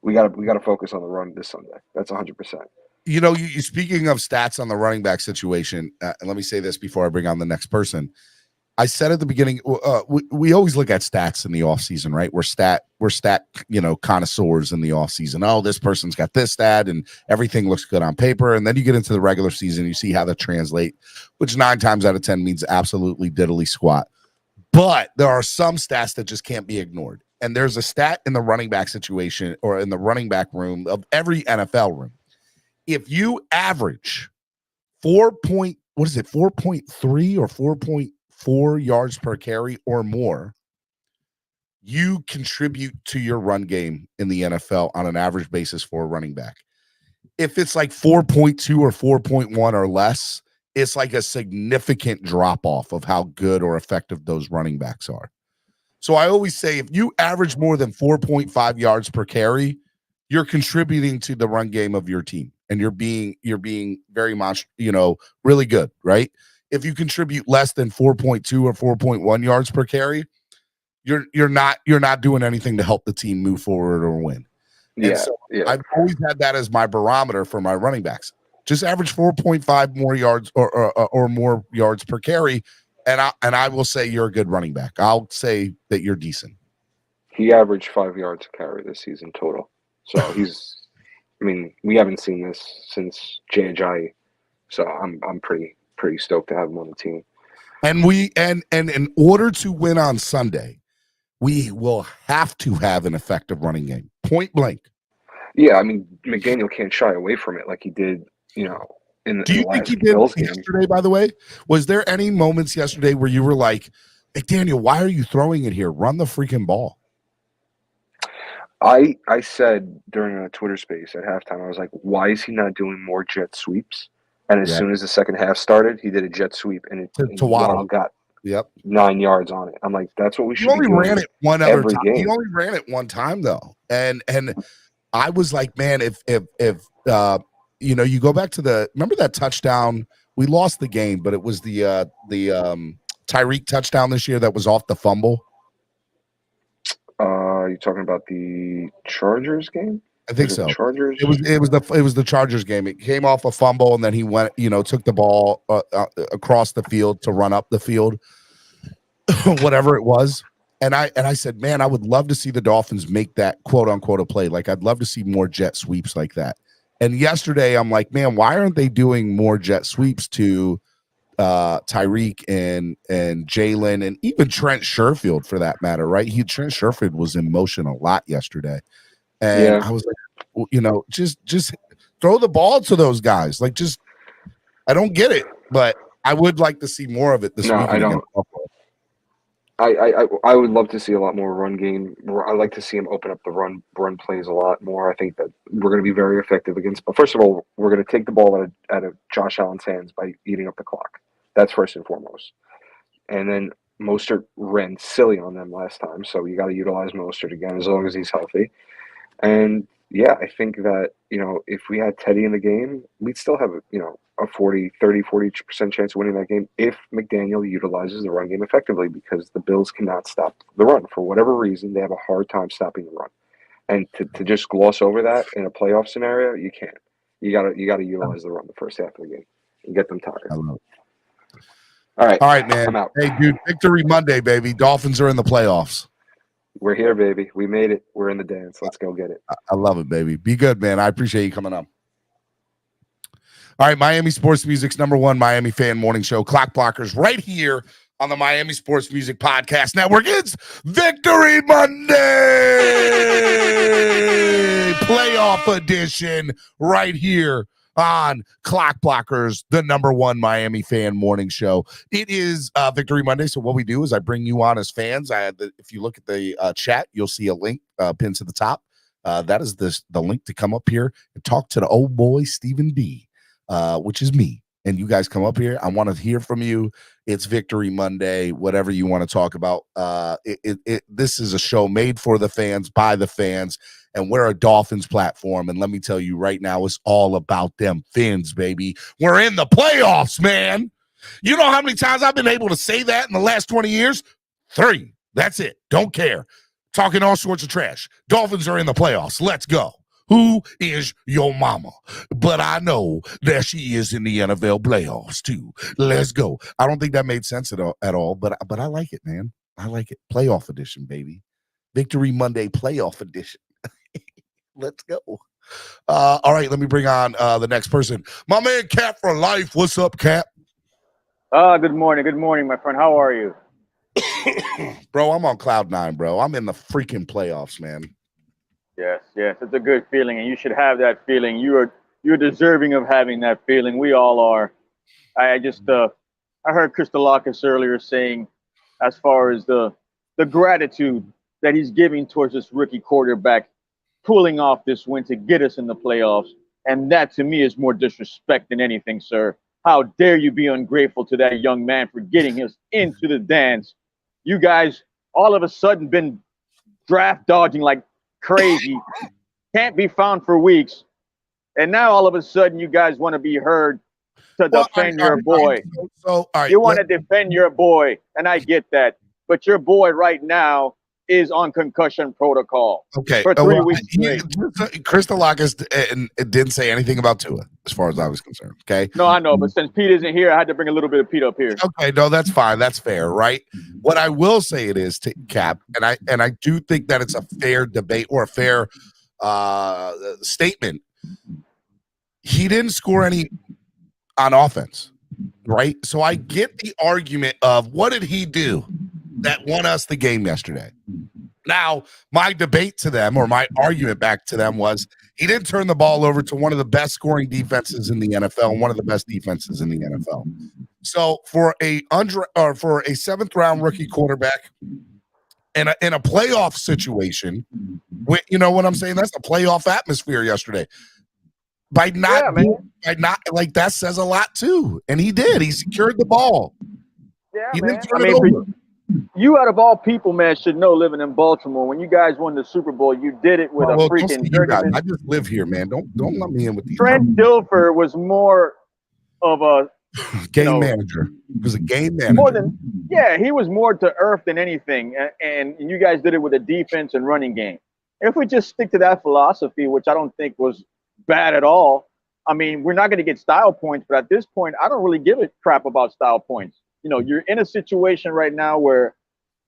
We got to focus on the run this Sunday. That's 100%. You speaking of stats on the running back situation, and let me say this before I bring on the next person. I said at the beginning, we always look at stats in the offseason, right? We're stat, connoisseurs in the offseason. Oh, this person's got this stat and everything looks good on paper. And then you get into the regular season, you see how that translate, which 9 times out of 10 means absolutely diddly squat. But there are some stats that just can't be ignored. And there's a stat in the running back situation or in the running back room of every NFL room. If you average 4.3 or 4.4 yards per carry or more, you contribute to your run game in the NFL on an average basis for a running back. If it's like 4.2 or 4.1 or less, it's like a significant drop off of how good or effective those running backs are. So I always say if you average more than 4.5 yards per carry, you're contributing to the run game of your team, and you're being very much, really good, right? If you contribute less than 4.2 or 4.1 yards per carry, you're not doing anything to help the team move forward or win. I've always had that as my barometer for my running backs. Just average 4.5 more yards or more yards per carry, and I will say you're a good running back. I'll say that you're decent. He averaged 5 yards a carry this season total. So we haven't seen this since Jay. So I'm pretty stoked to have him on the team. And in order to win on Sunday, we will have to have an effective running game. Point blank. Yeah, McDaniel can't shy away from it like he did, in Do you think he did yesterday, by the way? Was there any moments yesterday where you were like, McDaniel, why are you throwing it here? Run the freaking ball. I said during a Twitter space at halftime, I was like, why is he not doing more jet sweeps? And as soon as the second half started, he did a jet sweep, and Waddle got 9 yards on it. I'm like, that's what we should be doing. He only ran it one other time. Game. He only ran it one time, though. And I was like, man, if you go back to remember that touchdown? We lost the game, but it was the Tyreek touchdown this year that was off the fumble. You talking about the Chargers game? I think so. Chargers. It was the Chargers game. It came off a fumble, and then he went, took the ball across the field to run up the field, whatever it was. And I said, man, I would love to see the Dolphins make that quote unquote a play. Like I'd love to see more jet sweeps like that. And yesterday, I'm like, man, why aren't they doing more jet sweeps to Tyreek and Jalen and even Trent Sherfield for that matter, right? Trent Sherfield was in motion a lot yesterday. And I was like, just throw the ball to those guys. Like, I don't get it, but I would like to see more of it this week. I don't. I would love to see a lot more run game. I like to see him open up the run plays a lot more. I think that we're going to be very effective against. But first of all, we're going to take the ball out of Josh Allen's hands by eating up the clock. That's first and foremost. And then Mostert ran silly on them last time, so you got to utilize Mostert again as long as he's healthy. And I think that, if we had Teddy in the game, we'd still have, a 40% chance of winning that game if McDaniel utilizes the run game effectively, because the Bills cannot stop the run. For whatever reason, they have a hard time stopping the run. And to just gloss over that in a playoff scenario, you can't. You gotta utilize the run the first half of the game and get them tired. All right, man. I'm out. Hey, dude, victory Monday, baby. Dolphins are in the playoffs. We're here, baby. We made it. We're in the dance. Let's go get it. I love it, baby. Be good, man. I appreciate you coming on. All right, Miami Sports Music's #1 Miami fan morning show, Clock Blockers, right here on the Miami Sports Music Podcast Network. It's Victory Monday, playoff edition, right here on Clock Blockers, the #1 Miami fan morning show. It is Victory Monday, so what we do is I bring you on as fans. If you look at the chat, you'll see a link pinned to the top. That is the link to come up here and talk to the old boy Stephen B, which is me. And you guys come up here. I want to hear from you. It's Victory Monday, whatever you want to talk about. This is a show made for the fans, by the fans, and we're a Dolphins platform. And let me tell you right now, it's all about them Fins, baby. We're in the playoffs, man. You know how many times I've been able to say that in the last 20 years? 3. That's it. Don't care. Talking all sorts of trash. Dolphins are in the playoffs. Let's go. Who is your mama? But I know that she is in the NFL playoffs too. Let's go. I don't think that made sense at all, but I like it, man. I like it. Playoff edition, baby. Victory Monday playoff edition. Let's go. All right, let me bring on the next person. My man Cap for life. What's up, Cap? Good morning. Good morning, my friend. How are you? Bro, I'm on cloud nine, bro. I'm in the freaking playoffs, man. Yes, it's a good feeling, and you should have that feeling. You're deserving of having that feeling. We all are. I heard CLOCKBLOCKERS earlier saying, as far as the gratitude that he's giving towards this rookie quarterback pulling off this win to get us in the playoffs, and that to me is more disrespect than anything, sir. How dare you be ungrateful to that young man for getting us into the dance? You guys all of a sudden been draft dodging like crazy, can't be found for weeks, and now all of a sudden you guys want to be heard to defend your boy. So, all right, you want to defend your boy, and I get that, but your boy right now is on concussion protocol. Okay, for 3 weeks straight. CLOCKBLOCKERS didn't say anything about Tua, as far as I was concerned. Okay. No, I know, but since Pete isn't here, I had to bring a little bit of Pete up here. Okay, no, that's fine. That's fair, right? What I will say it is to Cap, and I do think that it's a fair debate or a fair statement. He didn't score any on offense, right? So I get the argument of what did he do that won us the game yesterday? Now, my debate to them, or my argument back to them, was he didn't turn the ball over to one of the best scoring defenses in the NFL and one of the best defenses in the NFL. So for a seventh round rookie quarterback in a playoff situation, you know what I'm saying? That's a playoff atmosphere yesterday. By not like that says a lot too, and he did. He secured the ball. Yeah, he man. didn't turn it over. You out of all people, man, should know living in Baltimore. When you guys won the Super Bowl, you did it with a freaking journeyman. I just live here, man. Don't let me in with these. Trent Dilfer was more of a game manager. He was a game manager. He was more to earth than anything. And you guys did it with a defense and running game. If we just stick to that philosophy, which I don't think was bad at all, I mean, we're not going to get style points, but at this point, I don't really give a crap about style points. You know, you're in a situation right now where,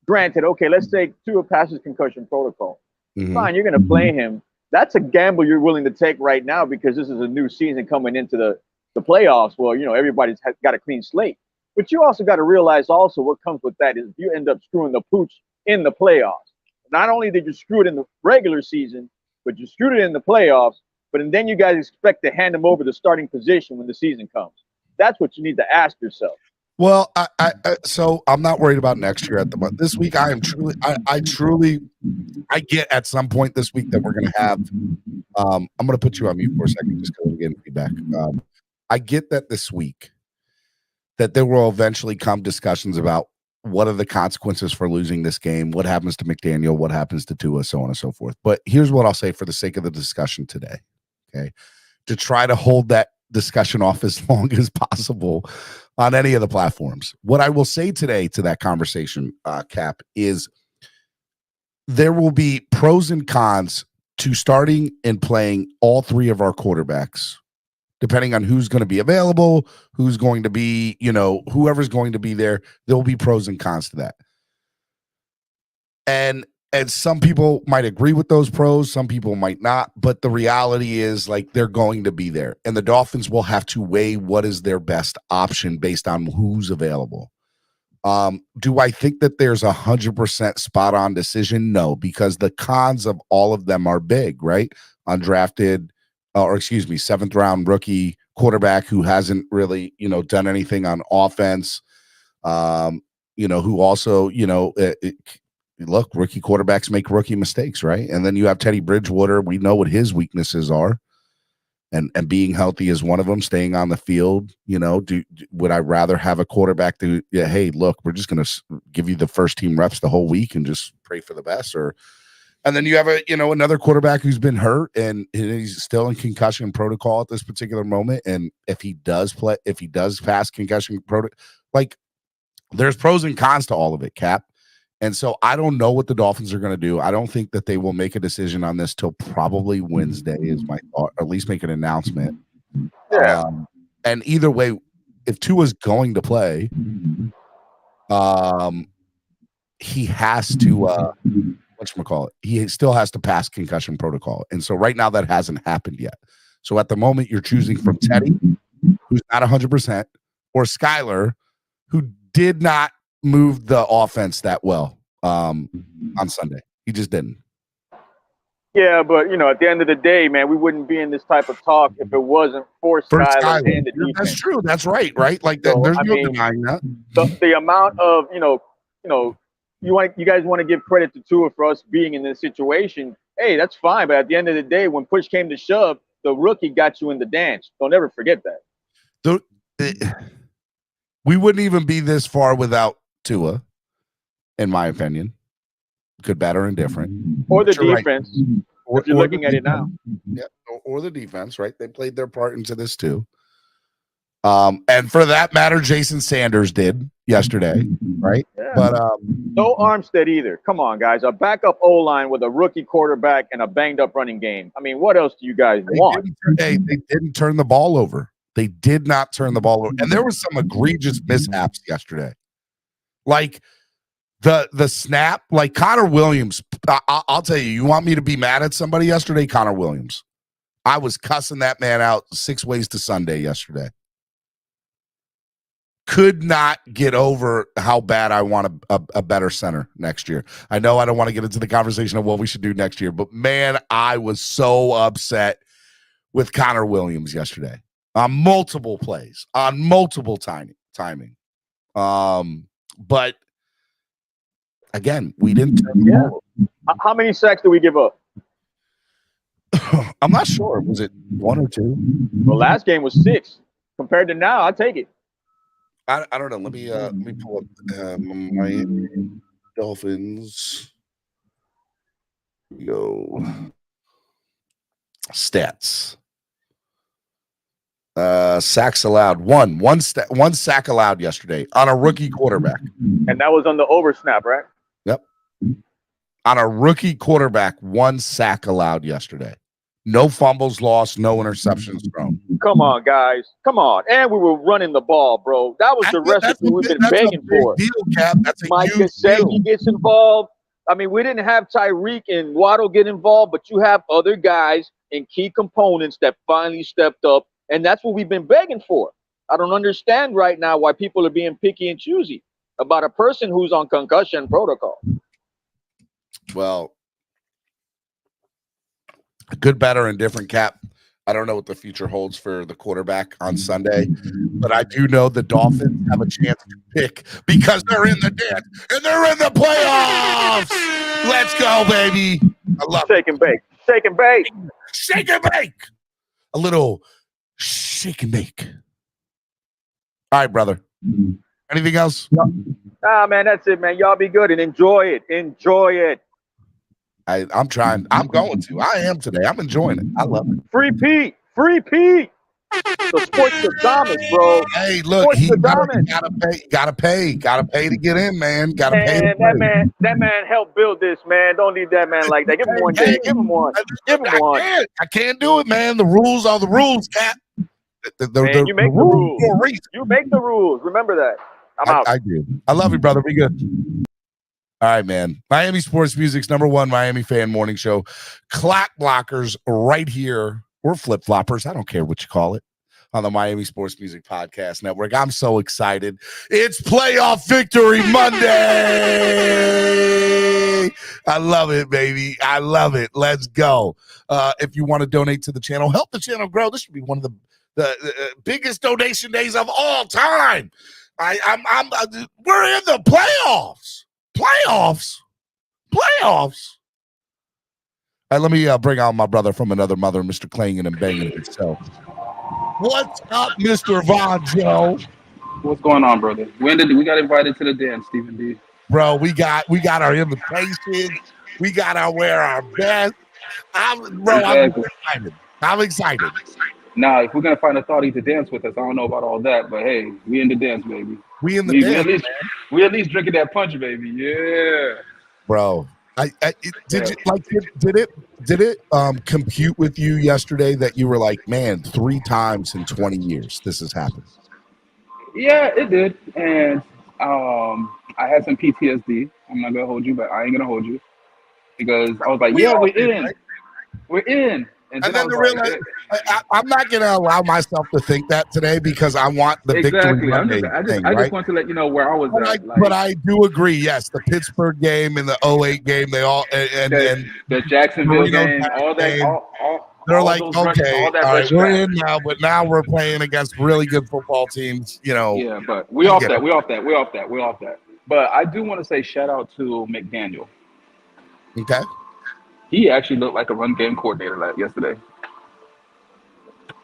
granted, okay, let's say Tua passes concussion protocol. Mm-hmm. Fine, you're going to play him. That's a gamble you're willing to take right now because this is a new season coming into the playoffs. Well, you know, everybody's got a clean slate. But you also got to realize also what comes with that is you end up screwing the pooch in the playoffs. Not only did you screw it in the regular season, but you screwed it in the playoffs. But then you guys expect to hand him over the starting position when the season comes. That's what you need to ask yourself. Well, so I'm not worried about next year at the moment. This week, I get at some point this week that we're going to have. I'm going to put you on mute for a second just because I'm getting feedback. I get that this week that there will eventually come discussions about what are the consequences for losing this game, what happens to McDaniel, what happens to Tua, so on and so forth. But here's what I'll say for the sake of the discussion today, okay, to try to hold that discussion off as long as possible on any of the platforms. What I will say today to that conversation, Cap, is there will be pros and cons to starting and playing all three of our quarterbacks, depending on who's going to be available, who's going to be, you know, whoever's going to be there. There will be pros and cons to that. And some people might agree with those pros, some people might not, but the reality is like they're going to be there. And the Dolphins will have to weigh what is their best option based on who's available. Do I think that there's 100% spot on decision? No, because the cons of all of them are big, right? Undrafted, seventh round rookie quarterback who hasn't really, you know, done anything on offense. Who also, look, rookie quarterbacks make rookie mistakes, right? And then you have Teddy Bridgewater. We know what his weaknesses are. And being healthy is one of them, staying on the field. You know, would I rather have a quarterback hey, look, we're just going to give you the first team reps the whole week and just pray for the best? And then you have another quarterback who's been hurt and he's still in concussion protocol at this particular moment. And if he does pass concussion protocol, like there's pros and cons to all of it, Cap. And so I don't know what the Dolphins are going to do. I don't think that they will make a decision on this till probably Wednesday is my thought, or at least make an announcement. Yeah. And either way, if Tua's going to play, he has to whatchamacallit, he still has to pass concussion protocol. And so right now that hasn't happened yet. So at the moment you're choosing from Teddy, who's not 100%, or Skyler, who did not move the offense that well on Sunday. He just didn't. Yeah, but at the end of the day, man, we wouldn't be in this type of talk if it wasn't for Skyler and the defense. That's true. That's right. Like so, there's no denying that. The amount of you guys want to give credit to Tua for us being in this situation. Hey, that's fine. But at the end of the day, when push came to shove, the rookie got you in the dance. Don't ever forget that. We wouldn't even be this far without Tua, in my opinion. Good, bad, or indifferent. Or the defense. Right. If you're looking at it now. Yeah, or the defense, right? They played their part into this too. And for that matter, Jason Sanders did yesterday, right? Yeah. But no Armstead either. Come on, guys. A backup O-line with a rookie quarterback and a banged-up running game. I mean, what else do you guys want? They didn't turn the ball over. They did not turn the ball over. And there was some egregious mishaps yesterday. Like the snap, like Connor Williams. I'll tell you, you want me to be mad at somebody yesterday? Connor Williams. I was cussing that man out 6 ways to Sunday yesterday. Could not get over how bad I want a better center next year. I know I don't want to get into the conversation of what we should do next year, but man, I was so upset with Connor Williams yesterday on multiple plays, on multiple timing. But again, we didn't turn the ball over. How many sacks did we give up? I'm not sure. Was it 1 or 2? Well, last game was 6. Compared to now, I'll take it. I don't know. Let me pull up my Dolphins. Go stats. Sacks allowed. One sack allowed yesterday on a rookie quarterback, and that was on the over snap, right? Yep. On a rookie quarterback, 1 sack allowed yesterday. No fumbles lost, no interceptions thrown. Come on, guys. Come on. And we were running the ball, bro. That was the recipe we've been begging for. Deal, Cap. That's a Mike Gesicki gets involved. I mean, we didn't have Tyreek and Waddle get involved, but you have other guys in key components that finally stepped up, and that's what we've been begging for. I don't understand right now why people are being picky and choosy about a person who's on concussion protocol. Well, good, bad, or indifferent, Cap. I don't know what the future holds for the quarterback on Sunday, but I do know the Dolphins have a chance to pick because they're in the dance and they're in the playoffs. Let's go, baby. I love shake and bake. Shake and bake. Shake and bake. A little shake and bake. All right, brother. Anything else? Nah, man, that's it, man. Y'all be good and enjoy it. Enjoy it. I'm trying. I'm going to. I am today. I'm enjoying it. I love it. Free Pete. Free Pete. The sports Adamas, bro. Hey, look, he gotta pay to get in, man. Gotta pay. That man helped build this, man. Don't leave that man like that. Give him one day. Give him one. Give him one. I can't do it, man. The rules are the rules, Cap. Man, you make the rules. You make the rules. Remember that. I'm out. I do. I love you, brother. Be good. All right, man. Miami Sports Music's #1 Miami fan morning show. Clock blockers right here. We're flip floppers. I don't care what you call it. On the Miami Sports Music Podcast Network. I'm so excited. It's Playoff Victory Monday. I love it, baby. I love it. Let's go. If you want to donate to the channel, help the channel grow. This should be one of the biggest donation days of all time. We're in the playoffs. Playoffs. All right, let me bring out my brother from another mother, Mr. Clanging and Banging himself. What's up, Mr. Von Joe? What's going on, brother? We got invited to the dance, Stephen D. Bro, we got our invitation. We got to wear our best. I'm excited. Nah, if we're gonna find a thotty to dance with us, I don't know about all that, but hey, we in the dance, baby. We in the dance, man. We at least drinking that punch, baby. Yeah. Bro. Did it compute with you yesterday that you were like, man, 3 times in 20 years this has happened? Yeah, it did. And I had some PTSD. I'm not gonna hold you, but I ain't gonna hold you because I was like, We yeah, all we're did, in. right? We're in. And And then I then was to like, realize I'm not going to allow myself to think that today because I want the victory exactly. Monday thing, I just right? want to let you know where I was at. But Like I do agree. Yes, the Pittsburgh game and the '08 game, they all and the Jacksonville Marino game, all that, game. They're all like, those rush, okay, all that all right, rush we're back. in now, but now we're playing against really good football teams. You know, Yeah, but we I off get that. it. We off that. We off that. We off that. But I do want to say shout out to McDaniel. Okay, He actually looked like a run game coordinator yesterday.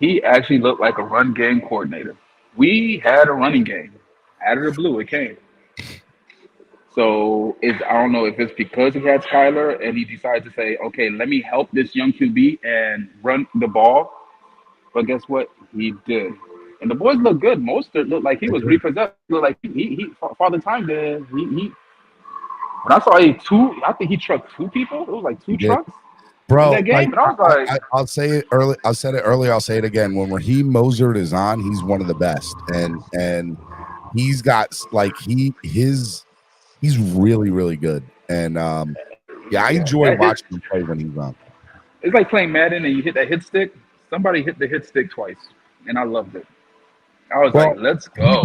He actually looked like a run game coordinator. We had a running game. Out of the blue, it came. So I don't know if it's because he had Skyler and he decided to say, okay, let me help this young QB and run the ball. But guess what? He did. And the boys look good. Mostert looked like he was repossessed. Looked like he Father Time did. He when I saw I think he trucked 2 people. It was like 2 he did, trucks in bro. that game. Like And I was like, I'll say it early. I said it earlier. I'll say it again. When Raheem Mostert is on, he's one of the best, and he's got like he's really really good. And yeah, I yeah, enjoy that hit. watching him play when he's on. It's like playing Madden and you hit that hit stick. Somebody hit the hit stick twice, and I loved it. I was Well, like, let's go.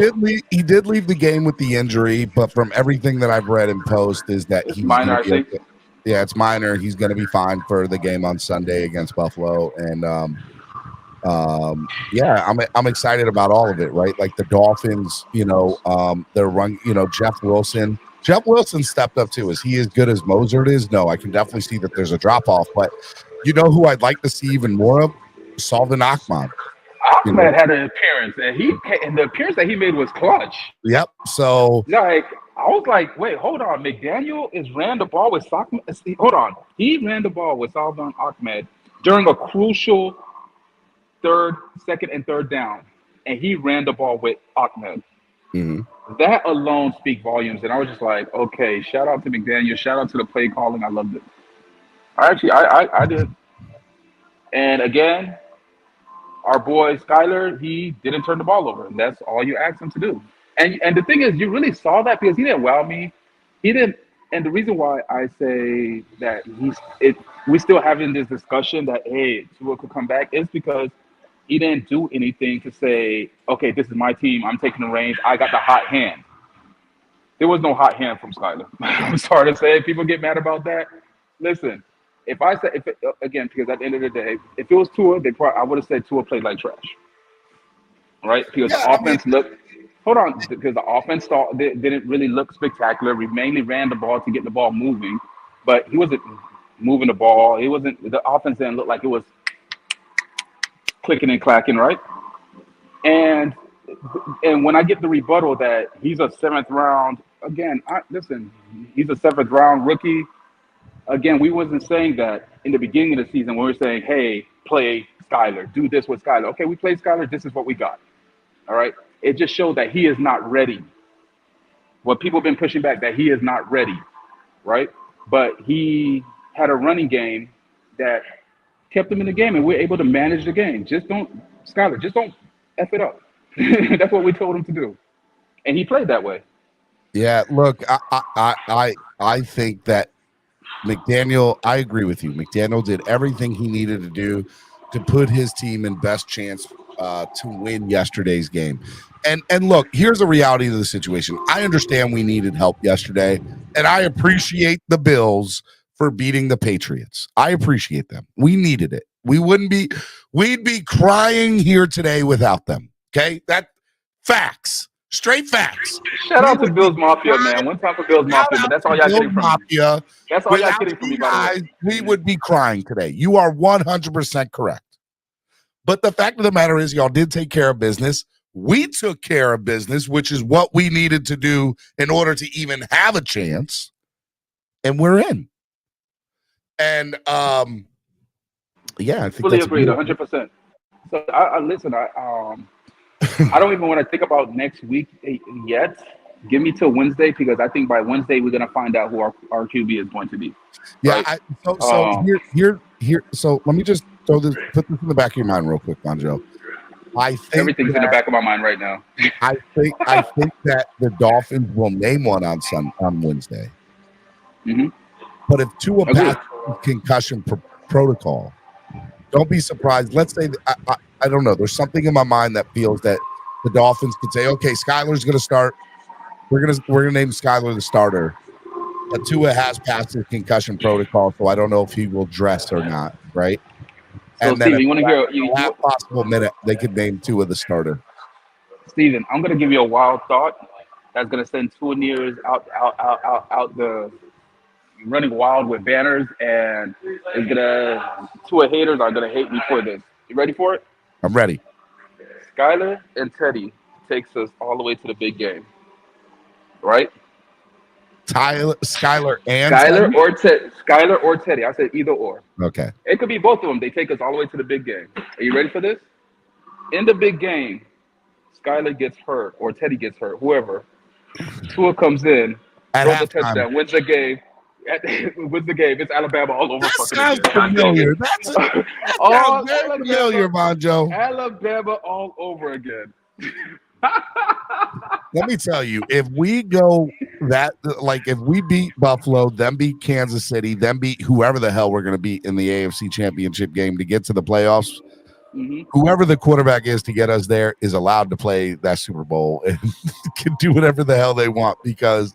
he did leave the game with the injury, but from everything that I've read in post is that It's he's minor, going I to be think. okay. Yeah, it's minor. He's going to be fine for the game on Sunday against Buffalo, and yeah, I'm excited about all of it. Right, like the Dolphins, their run. Jeff Wilson. Jeff Wilson stepped up too. Is he as good as Mozart is? No, I can definitely see that there's a drop off. But you know who I'd like to see even more of? Salvin Ahmad. Ahmed had an appearance, and the appearance that he made was clutch. Yep. So Like I was like, wait, hold on. McDaniel ran the ball with Hold on, he ran the ball with Salvin Ahmed during a crucial second and third down, and he ran the ball with Ahmed. mhm. That alone speaks volumes. And I was just like, okay, shout out to McDaniel, shout out to the play calling. I loved it. I did. And again, our boy Skyler, he didn't turn the ball over. And that's all you asked him to do. And the thing is, you really saw that because he didn't wow me. He didn't. And the reason why I say that we still having this discussion that hey, Tua could come back is because he didn't do anything to say, okay, this is my team. I'm taking the reins. I got the hot hand. There was no hot hand from Skyler. I'm sorry to say, people get mad about that. Listen, again, because at the end of the day, if it was Tua, I would have said Tua played like trash, right? Because Yeah, the offense looked. Hold on, because the offense didn't really look spectacular. We mainly ran the ball to get the ball moving, but he wasn't moving the ball. It wasn't. The offense didn't look like it was clicking and clacking, right? And when I get the rebuttal that he's a 7th round, again, listen, he's a 7th round rookie. Again, we wasn't saying that in the beginning of the season when we were saying, hey, play Skyler, do this with Skyler. Okay, we played Skyler, this is what we got. All right. It just showed that he is not ready. What people have been pushing back that he is not ready, right? But he had a running game that kept him in the game, and we're able to manage the game. Just don't F it up. That's what we told him to do, and he played that way. Yeah, look, I think that McDaniel. I agree with you. McDaniel did everything he needed to do to put his team in best chance to win yesterday's game. And look, here's the reality of the situation. I understand we needed help yesterday, and I appreciate the Bills for beating the Patriots. I appreciate them. We needed it. We'd be crying here today without them. Okay? That facts. Straight facts. Shout out to Bills Mafia, man. One time for Bills Mafia, but that's all y'all getting from Mafia. me. That's all y'all getting from me, by the way. We would be crying today. You are 100% correct. But the fact of the matter is, y'all did take care of business. We took care of business, which is what we needed to do in order to even have a chance. And we're in. And yeah, I think Fully that's agreed, 100%. So I listen. I don't even want to think about next week yet. Give me till Wednesday because I think by Wednesday we're gonna find out who our QB is going to be. Yeah. Right? So here. So let me just put this in the back of your mind real quick, Bonjo. I think Everything's in the back of my mind right now. I think that the Dolphins will name one on Wednesday. Mhm. But if Tua Agreed. passes concussion protocol, don't be surprised. Let's say that, I don't know. There's something in my mind that feels that the Dolphins could say, okay, Skyler's going to start. We're gonna name Skyler the starter. But Tua has passed his concussion protocol, so I don't know if he will dress or not. Right? So, And then Steven, you want to hear the last possible minute, they could name Tua the starter. Steven, I'm gonna give you a wild thought that's gonna send Tuaneers out the running wild with banners, and it's gonna Tua haters are gonna hate me for this. You ready for it? I'm ready. Skyler and Teddy takes us all the way to the big game, right? Skyler and Skyler or Teddy. I said either or. Okay. It could be both of them. They take us all the way to the big game. Are you ready for this? In the big game, Skyler gets hurt or Teddy gets hurt, whoever. Tua comes in, throws a touchdown, wins the game. Wins the game. It's Alabama all over. That sounds familiar. That sounds very familiar, Bonjo. Alabama all over again. Let me tell you, if we go if we beat Buffalo, then beat Kansas City, then beat whoever the hell we're going to beat in the AFC Championship game to get to the playoffs, whoever the quarterback is to get us there is allowed to play that Super Bowl and can do whatever the hell they want because,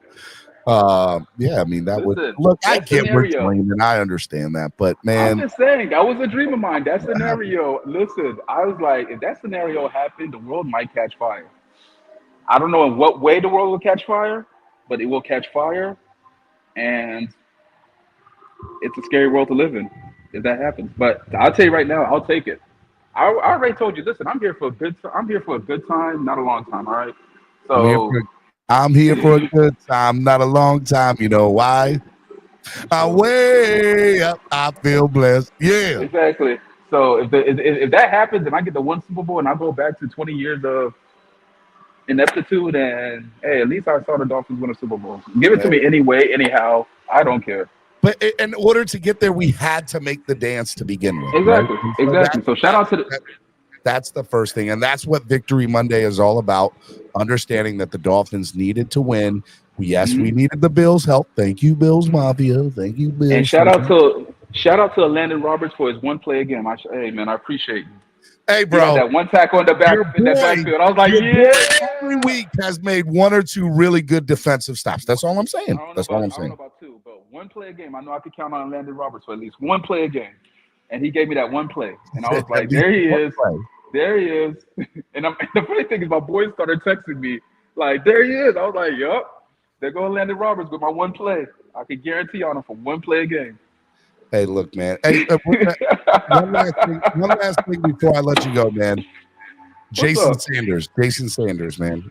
I mean, that would look. I get we're dreaming, I understand that, but man, I'm just saying that was a dream of mine. That scenario. Listen, I was like, if that scenario happened, the world might catch fire. I don't know in what way the world will catch fire, but it will catch fire, and it's a scary world to live in if that happens. But I'll tell you right now, I'll take it. I already told you. Listen, I'm here for a good time, not a long time. All right. So I'm here for a good time, not a long time. You know why? I'm way up. I feel blessed. Yeah. Exactly. So if that happens and I get the one Super Bowl and I go back to 20 years of ineptitude, and hey, at least I saw the Dolphins win a Super Bowl. Give it to me anyway, anyhow. I don't care. But in order to get there, we had to make the dance to begin with. Exactly. Right? Exactly. So shout out to that's the first thing. And that's what Victory Monday is all about. Understanding that the Dolphins needed to win. We needed the Bills' help. Thank you, Bills Mafia. Thank you, Bills. And shout out to Landon Roberts for his one play again. Hey man, I appreciate you. Hey, bro. That one tackle in the backfield. I was like, yeah. Every week has made one or two really good defensive stops. That's all I'm saying. That's all I'm saying. I don't know about two, but one play a game. I know I could count on Landon Roberts for at least one play a game. And he gave me that one play. And I was like, there he is. There he is. And the funny thing is my boys started texting me, like, there he is. I was like, yup. There goes Landon Roberts with my one play. I can guarantee on him for one play a game. Hey, look, man. Hey, one last thing before I let you go, man. Jason Sanders, man.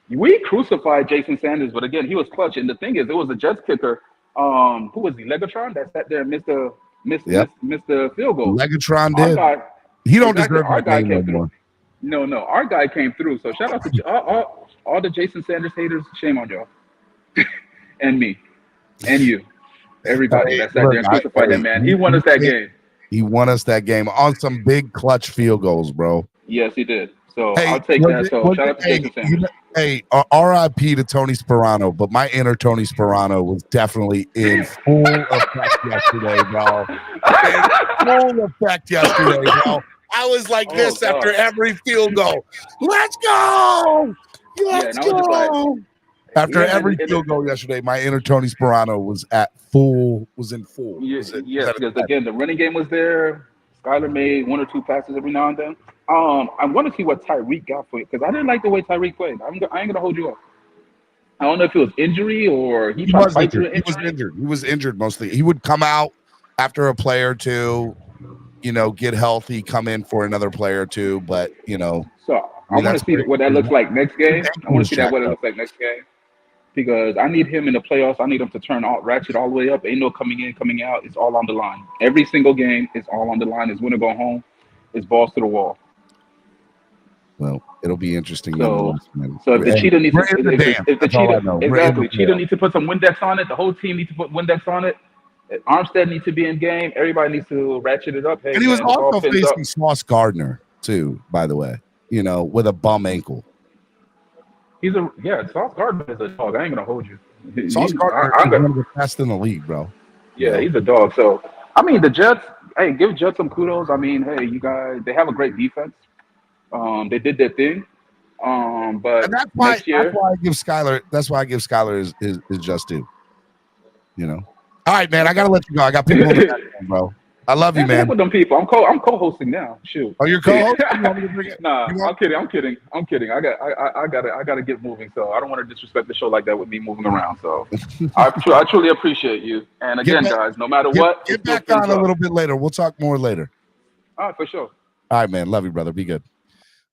We crucified Jason Sanders, but again, he was clutch. And the thing is, it was a Jets kicker. Who was he? Legatron that sat there and missed the field goal. Legatron did. He don't deserve our that guy name came anymore. through. No, our guy came through. So shout out to all the Jason Sanders haters. Shame on y'all. And me. And you. Everybody that sat there and crucified that man. He won us that game. He won us that game on some big clutch field goals, bro. Yes, he did. So I'll take that. So shout out to Jason Sanders. R.I.P. to Tony Sperano, but my inner Tony Sperano was definitely in full effect yesterday, bro. Full effect yesterday, bro. I was like this after every field goal. Let's go! Let's go! After every field goal yesterday, my inner Tony Sperano was in full. Yes, because again, the running game was there. Skyler made one or two passes every now and then. I want to see what Tyreek got for it because I didn't like the way Tyreek played. I ain't gonna hold you up. I don't know if it was injury or he tried to fight through injury. He was injured. He was injured mostly. He would come out after a play or two, get healthy, come in for another play or two, but So I want to see what that looks like next game. I want to see what it looks like next game. Because I need him in the playoffs. I need him to turn ratchet all the way up. Ain't no coming in, coming out. It's all on the line. Every single game is all on the line. It's win or go home. It's balls to the wall. Well, It'll be interesting So, nonetheless, man. so if the Hey, cheetah needs we're to, in the dance. if the That's all I cheetah, know. We're in exactly, the cheetah dance. needs to put some Windex on it. The whole team needs to put Windex on it. Armstead needs to be in game. Everybody needs to ratchet it up. Hey, And he was man, it's all also pins up. facing Sauce Gardner too, by the way. With a bum ankle. Sauce Gardner is a dog. I ain't gonna hold you. Sauce Gardner is one of the best in the league, bro. Yeah, he's a dog. So, I mean, the Jets. Hey, give Jets some kudos. I mean, hey, you guys, they have a great defense. They did their thing. But And that's why next year, that's why I give Skyler his just due. All right, man. I gotta let you go. I got people in the background, bro. I love you, man. With them people, I'm co-hosting now. Shoot. Oh, you're co-host? Nah, I'm kidding. I gotta get moving. So I don't want to disrespect the show like that with me moving around. So I truly appreciate you. And again, guys, no matter what, get back on a little bit later. We'll talk more later. All right, for sure. All right, man. Love you, brother. Be good.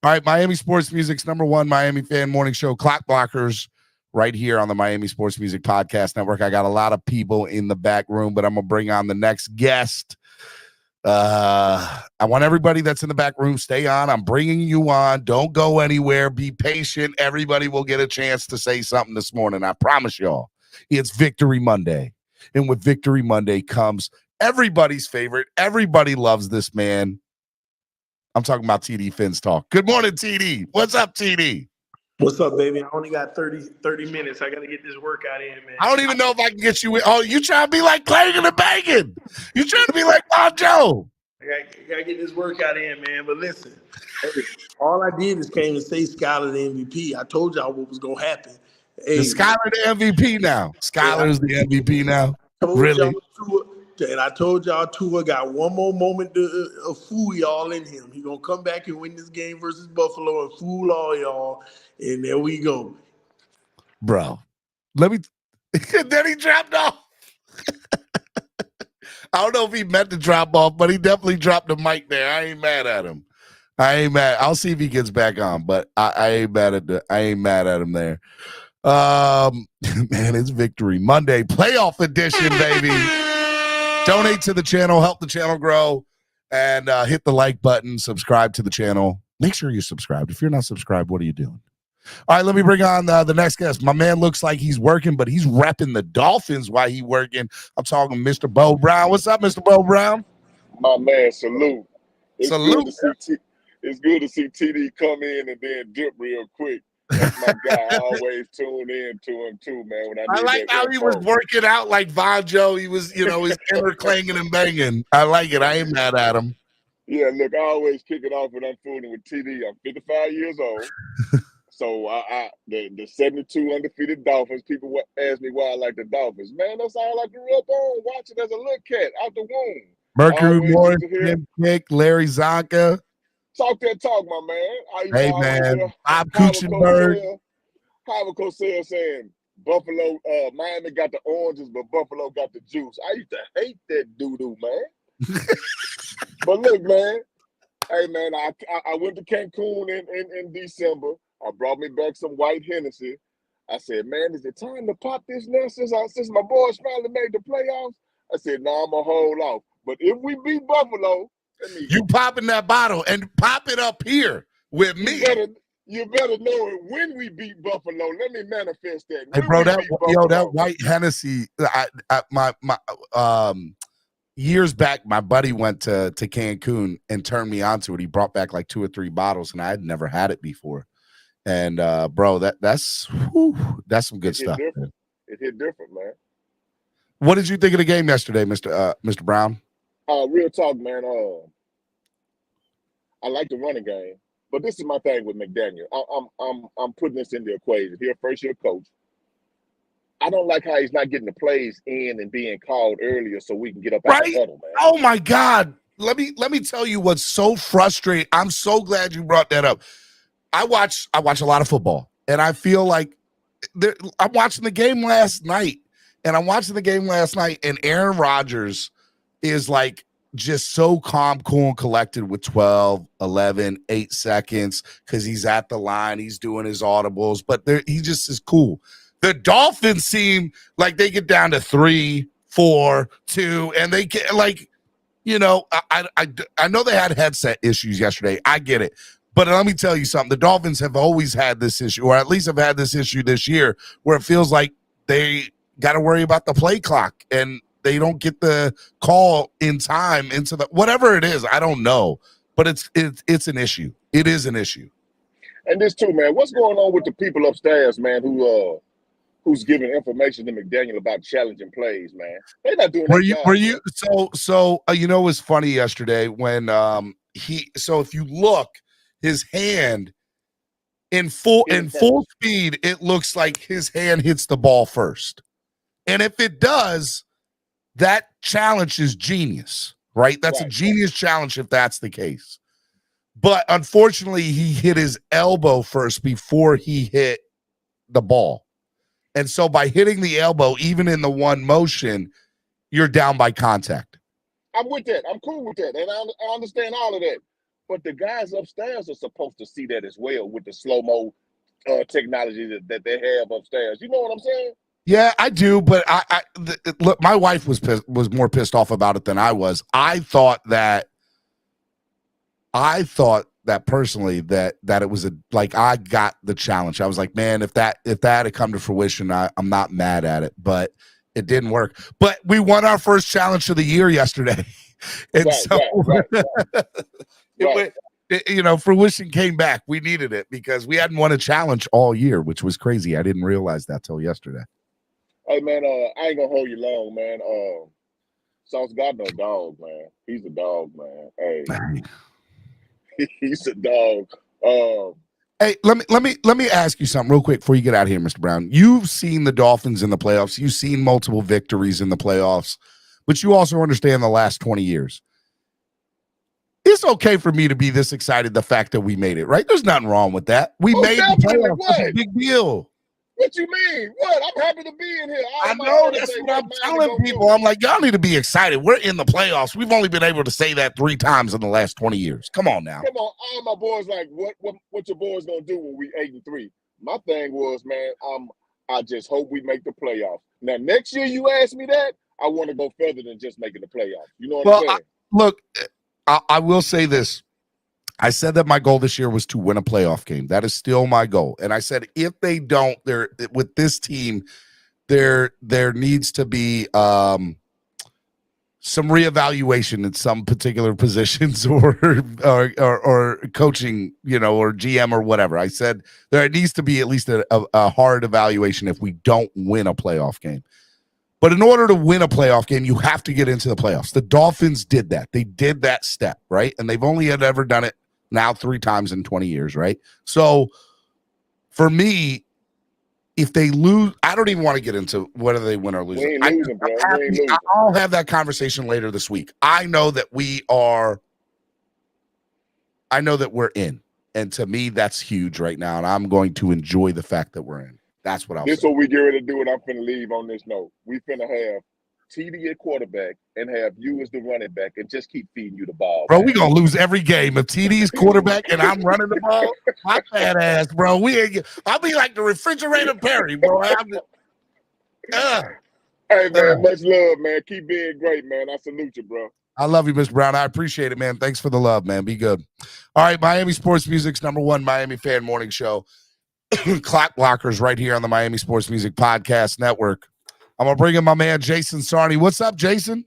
All right, Miami Sports Music's #1 Miami fan morning show, Clock Blockers, right here on the Miami Sports Music Podcast Network. I got a lot of people in the back room, but I'm gonna bring on the next guest. I want everybody that's in the back room, stay on. I'm bringing you on. Don't go anywhere. Be patient. Everybody will get a chance to say something this morning. I promise y'all. It's Victory Monday. And with Victory Monday comes everybody's favorite. Everybody loves this man. I'm talking about TD Finn's Talk. Good morning, TD. What's up, TD? What's up, baby? I only got 30 minutes. I got to get this workout in, man. I don't even know if I can get you in. Oh, you trying to be like clanging and banging. You trying to be like Bon Joe. I got to get this workout in, man. But listen, all I did is came and say Skyler the MVP. I told y'all what was going to happen. Hey, Is Skyler the MVP now? Skyler's the MVP now? Really? And I told y'all Tua got one more moment to fool y'all in him. He's going to come back and win this game versus Buffalo and fool all y'all. And there we go. Bro, let me. Then he dropped off. I don't know if he meant to drop off, but he definitely dropped the mic there. I ain't mad at him. I'll see if he gets back on, but I ain't mad at him there. Man, it's Victory Monday, playoff edition, baby. Donate to the channel, help the channel grow, and hit the like button, subscribe to the channel. Make sure you're subscribed. If you're not subscribed, what are you doing? All right, let me bring on the next guest. My man looks like he's working, but he's repping the Dolphins while he's working. I'm talking Mr. Bo Brown. What's up, Mr. Bo Brown? My man, salute. Salute. It's good to see TD come in and then dip real quick. That's my guy. I always tune in to him too, man. When I like how he was working out like Von Joe. He was, he's inner clanging and banging. I like it. I ain't mad at him. Yeah, look, I always kick it off when I'm fooling with TD. I'm 55 years old. So the 72 undefeated Dolphins, people ask me why I like the Dolphins. Man, that's all I grew up on, watching as a little cat out the womb. Mercury Morris, Tim Kick, Larry Zonka. Talk that talk, my man. Hey, man. Bob Kuchenberg. Howard Cosell saying Buffalo, Miami got the oranges, but Buffalo got the juice. I used to hate that doo-doo, man. But look, man. Hey, man, I went to Cancun in December. I brought me back some white Hennessy. I said, man, is it time to pop this now since my boys finally made the playoffs? I said, no, I'm going to hold off. But if we beat Buffalo, you popping that bottle and pop it up here with me. You better know it when we beat Buffalo. Let me manifest that. Hey, bro, that white Hennessy, years back, my buddy went to Cancun and turned me onto it. He brought back like 2 or 3 bottles, and I had never had it before. And bro, that's some good stuff. It hit different, man. What did you think of the game yesterday, Mr. Brown? Real talk, man. I like the running game, but this is my thing with McDaniel. I'm putting this in the equation. He's a first-year coach. I don't like how he's not getting the plays in and being called earlier so we can get up out the huddle, man. Oh my God. Let me tell you what's so frustrating. I'm so glad you brought that up. I watch a lot of football, and I feel like I'm watching the game last night, and Aaron Rodgers is like just so calm, cool, and collected with 12, 11, 8 seconds because he's at the line, he's doing his audibles, but he just is cool. The Dolphins seem like they get down to 3, 4, 2, and they get like, I know they had headset issues yesterday. I get it. But let me tell you something. The Dolphins have always had this issue, or at least have had this issue this year, where it feels like they got to worry about the play clock and they don't get the call in time into the whatever it is. I don't know, but it's an issue. It is an issue. And this too, man. What's going on with the people upstairs, man, who's giving information to McDaniel about challenging plays, man? They're not doing that. Were you so you know, it was funny yesterday when if you look, his hand in full speed, it looks like his hand hits the ball first. And if it does, that challenge is genius, right? That's a genius challenge if that's the case. But unfortunately, he hit his elbow first before he hit the ball. And so by hitting the elbow, even in the one motion, you're down by contact. I'm with that. I'm cool with that. And I understand all of that. But the guys upstairs are supposed to see that as well with the slow-mo technology that they have upstairs. You know what I'm saying? Yeah, I do. But look, my wife was more pissed off about it than I was. I thought that personally that it was I got the challenge. I was like, man, if that had come to fruition, I'm not mad at it, but it didn't work. But we won our first challenge of the year yesterday. And fruition came back. We needed it because we hadn't won a challenge all year, which was crazy. I didn't realize that till yesterday. Hey man, I ain't gonna hold you long, man. Sauce got no dog, man. He's a dog, man. Hey. He's a dog. Hey, let me ask you something real quick before you get out of here, Mr. Brown. You've seen the Dolphins in the playoffs. You've seen multiple victories in the playoffs, but you also understand the last 20 years. It's okay for me to be this excited the fact that we made it, right? There's nothing wrong with that. We made the playoffs. That's a big deal. What you mean? What? I'm happy to be in here. I know that's what I'm telling people. I'm like, y'all need to be excited. We're in the playoffs. We've only been able to say that 3 times in the last 20 years. Come on now. Come on, all my boys like, what your boys gonna do when we 8-3? My thing was, man, I just hope we make the playoffs. Now next year, you ask me that, I want to go further than just making the playoffs. You know what I'm saying? Look, I will say this. I said that my goal this year was to win a playoff game. That is still my goal. And I said, if they don't, with this team, there needs to be some reevaluation in some particular positions or coaching, or GM or whatever. I said there needs to be at least a hard evaluation if we don't win a playoff game. But in order to win a playoff game, you have to get into the playoffs. The Dolphins did that. They did that step, right? And they've only ever done it now 3 times in 20 years, right? So for me, if they lose, I don't even want to get into whether they win or lose. We ain't losing, bro. We ain't losing. I'll have that conversation later this week. I know that we're in. And to me, that's huge right now. And I'm going to enjoy the fact that we're in. That's what I'll say. This is what we get ready to do, and I'm finna leave on this note. We finna have TD at quarterback and have you as the running back and just keep feeding you the ball. Bro, we going to lose every game. If TD's quarterback and I'm running the ball, my fat ass, bro. I'll be like the refrigerator Perry, bro. Hey, man, much love, man. Keep being great, man. I salute you, bro. I love you, Mr. Brown. I appreciate it, man. Thanks for the love, man. Be good. All right, Miami Sports Music's #1 Miami fan morning show. Clock Blockers right here on the Miami Sports Music Podcast Network. I'm going to bring in my man, Jason Sarney. What's up, Jason?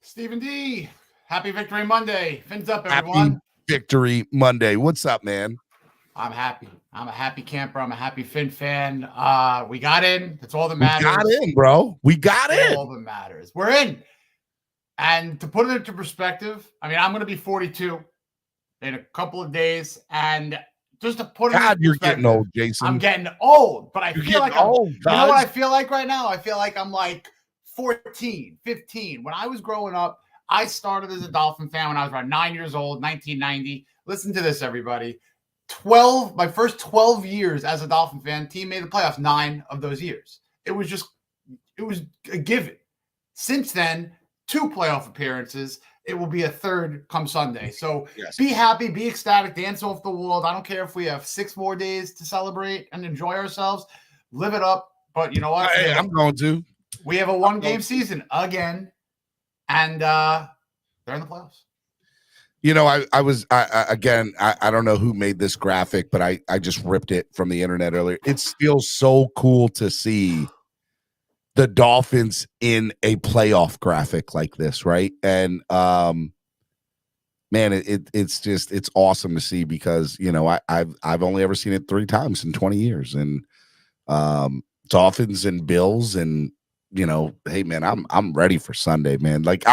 Stephen D. Happy Victory Monday. Fins up, everyone. Happy Victory Monday. What's up, man? I'm happy. I'm a happy camper. I'm a happy Fin fan. We got in. That's all that matters. We got in, bro. We got in. All that matters. We're in. And to put it into perspective, I mean, I'm going to be 42 in a couple of days. And just to put it in you're getting old, Jason. I'm getting old, but I feel like old. You know what I feel like right now? I feel like I'm like 14, 15. When I was growing up, I started as a Dolphin fan when I was around 9 years old, 1990. Listen to this, everybody. My first 12 years as a Dolphin fan, team made the playoffs 9 of those years. It was a given. Since then, 2 playoff appearances. It will be a 3rd come Sunday. So Be happy, be ecstatic, dance off the wall. I don't care if we have 6 more days to celebrate and enjoy ourselves. Live it up. But you know what? I'm going to. We have a 1-game season again, and they're in the playoffs. You know, I don't know who made this graphic, but I just ripped it from the internet earlier. It's still so cool to see the Dolphins in a playoff graphic like this, right? And man, it's awesome to see because you know I've only ever seen it 3 times in 20 years, and Dolphins and Bills, and you know, hey man, I'm ready for Sunday, man. Like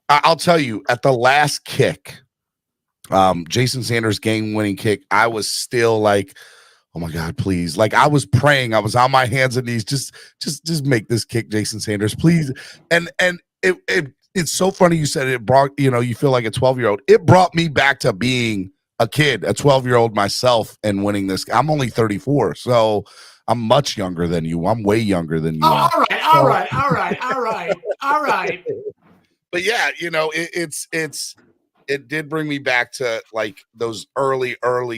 I'll tell you, at the last kick, Jason Sanders game-winning kick, I was still like, oh my God, please. Like I was praying, I was on my hands and knees, just make this kick, Jason Sanders, please. And it's so funny you said it brought, you know, you feel like a 12-year-old. It brought me back to being a kid, a 12-year-old myself, and winning this. I'm only 34, so I'm much younger than you. I'm way younger than you. Oh, all right. But yeah, you know, it did bring me back to like those early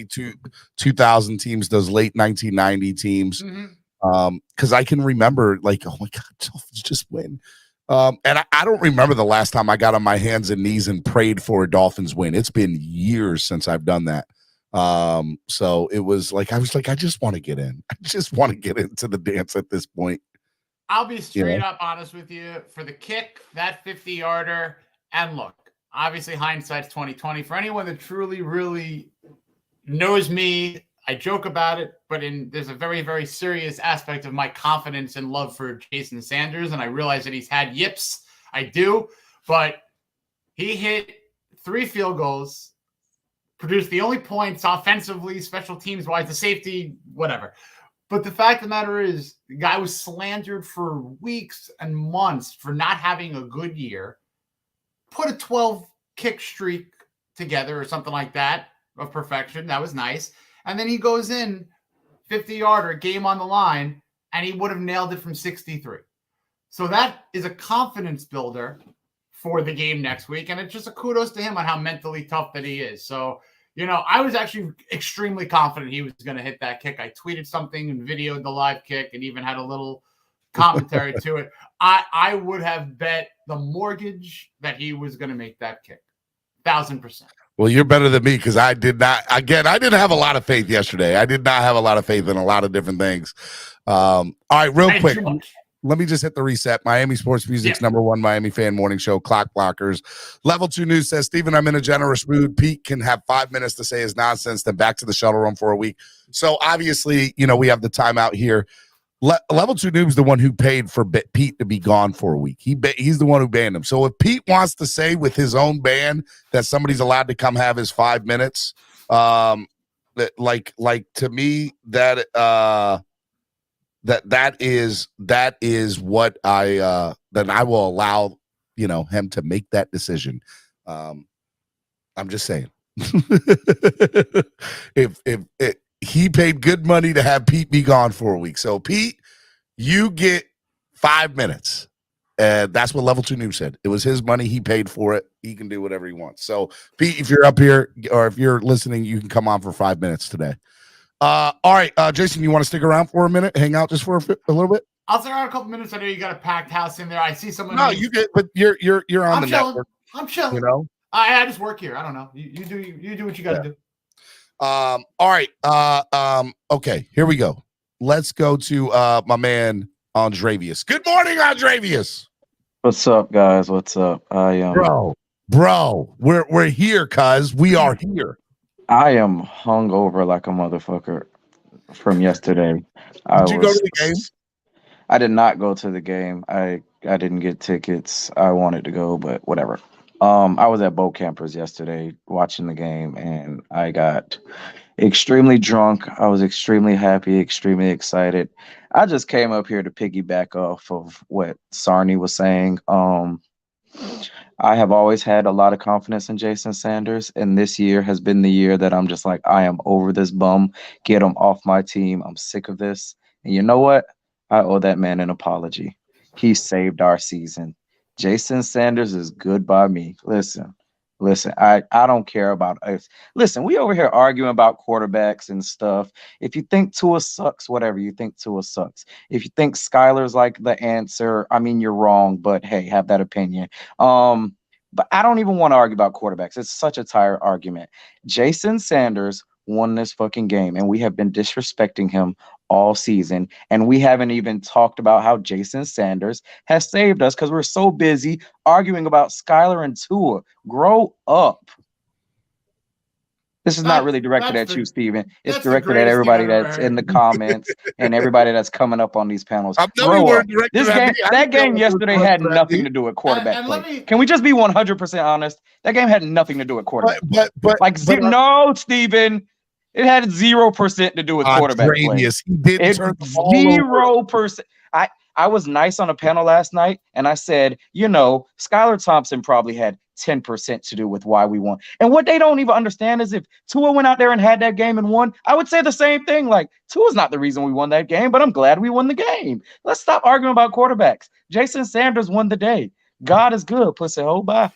2000 teams, those late 1990 teams. Because I can remember like, oh my God, Dolphins just win. And I don't remember the last time I got on my hands and knees and prayed for a Dolphins win. It's been years since I've done that. So it was like, I was like, I just want to get in. I just want to get into the dance at this point. I'll be straight up honest with you. For the kick, that 50-yarder, and look, obviously hindsight's 2020. For anyone that truly, really knows me, I joke about it, but there's a very, very serious aspect of my confidence and love for Jason Sanders, and I realize that he's had yips. I do, but he hit 3 field goals, produced the only points offensively, special teams-wise, the safety, whatever. But the fact of the matter is, the guy was slandered for weeks and months for not having a good year, put a 12-kick streak together or something like that of perfection. That was nice. And then he goes in 50-yarder, game on the line, and he would have nailed it from 63. So that is a confidence builder for the game next week. And it's just a kudos to him on how mentally tough that he is. So, you know, I was actually extremely confident he was going to hit that kick. I tweeted something and videoed the live kick and even had a little commentary to it. I would have bet the mortgage that he was going to make that kick. 1,000%. Well, you're better than me because I didn't have a lot of faith yesterday. I did not have a lot of faith in a lot of different things. All right, real quick. Let me just hit the reset. Miami Sports Music's #1 Miami fan morning show, Clock Blockers. Level 2 News says, Steven, I'm in a generous mood. Pete can have 5 minutes to say his nonsense, then back to the shuttle room for a week. So obviously, you know, we have the timeout here. Level 2 Noob's the one who paid for Pete to be gone for a week. He's the one who banned him. So if Pete wants to say with his own ban that somebody's allowed to come have his 5 minutes, that to me that is what then I will allow, you know, him to make that decision. I'm just saying. if he paid good money to have Pete be gone for a week. So Pete, you get 5 minutes. And that's what Level 2 Noob said. It was his money. He paid for it. He can do whatever he wants. So Pete, if you're up here or if you're listening, you can come on for 5 minutes today. All right, Jason, you want to stick around for a minute? Hang out just for a little bit? I'll stick around a couple minutes. I know you got a packed house in there. I see someone. No, you get, but you're on the chilling. network. I'm chilling. You know, I just work here. I don't know. You do what you got to do. All right. Okay, here we go. Let's go to my man Andrevius. Good morning, Andrevius. What's up, guys? What's up? Bro, we're here, cuz we are here. I am hungover like a motherfucker from yesterday. Did you go to the game? I did not go to the game. I didn't get tickets. I wanted to go, but whatever. I was at Boat Campers yesterday watching the game, and I got extremely drunk. I was extremely happy, extremely excited. I just came up here to piggyback off of what Sarni was saying. I have always had a lot of confidence in Jason Sanders, and this year has been the year that I'm just like, I am over this bum. Get him off my team. I'm sick of this. And you know what? I owe that man an apology. He saved our season. Jason Sanders is good by me. Listen, I don't care about us. Listen, we over here arguing about quarterbacks and stuff. If you think Tua sucks, whatever, you think Tua sucks. If you think Skylar's like the answer, I mean, you're wrong, but hey, have that opinion. but I don't even want to argue about quarterbacks. It's such a tired argument. Jason Sanders won this fucking game, and we have been disrespecting him all season. And we haven't even talked about how Jason Sanders has saved us because we're so busy arguing about Skylar and Tua. Grow up. This is not really directed at you, Steven. It's directed at everybody that's in the comments and everybody that's coming up on these panels. Grow up. This game, that game yesterday had nothing to do with quarterback play. Can we just be 100% honest? That game had nothing to do with quarterback play. No, Steven. It had 0% to do with quarterback play. It's 0%. I was nice on a panel last night, and I said, Skylar Thompson probably had 10% to do with why we won. And what they don't even understand is if Tua went out there and had that game and won, I would say the same thing. Like, Tua's not the reason we won that game, but I'm glad we won the game. Let's stop arguing about quarterbacks. Jason Sanders won the day. God is good, pussy hole. Bye.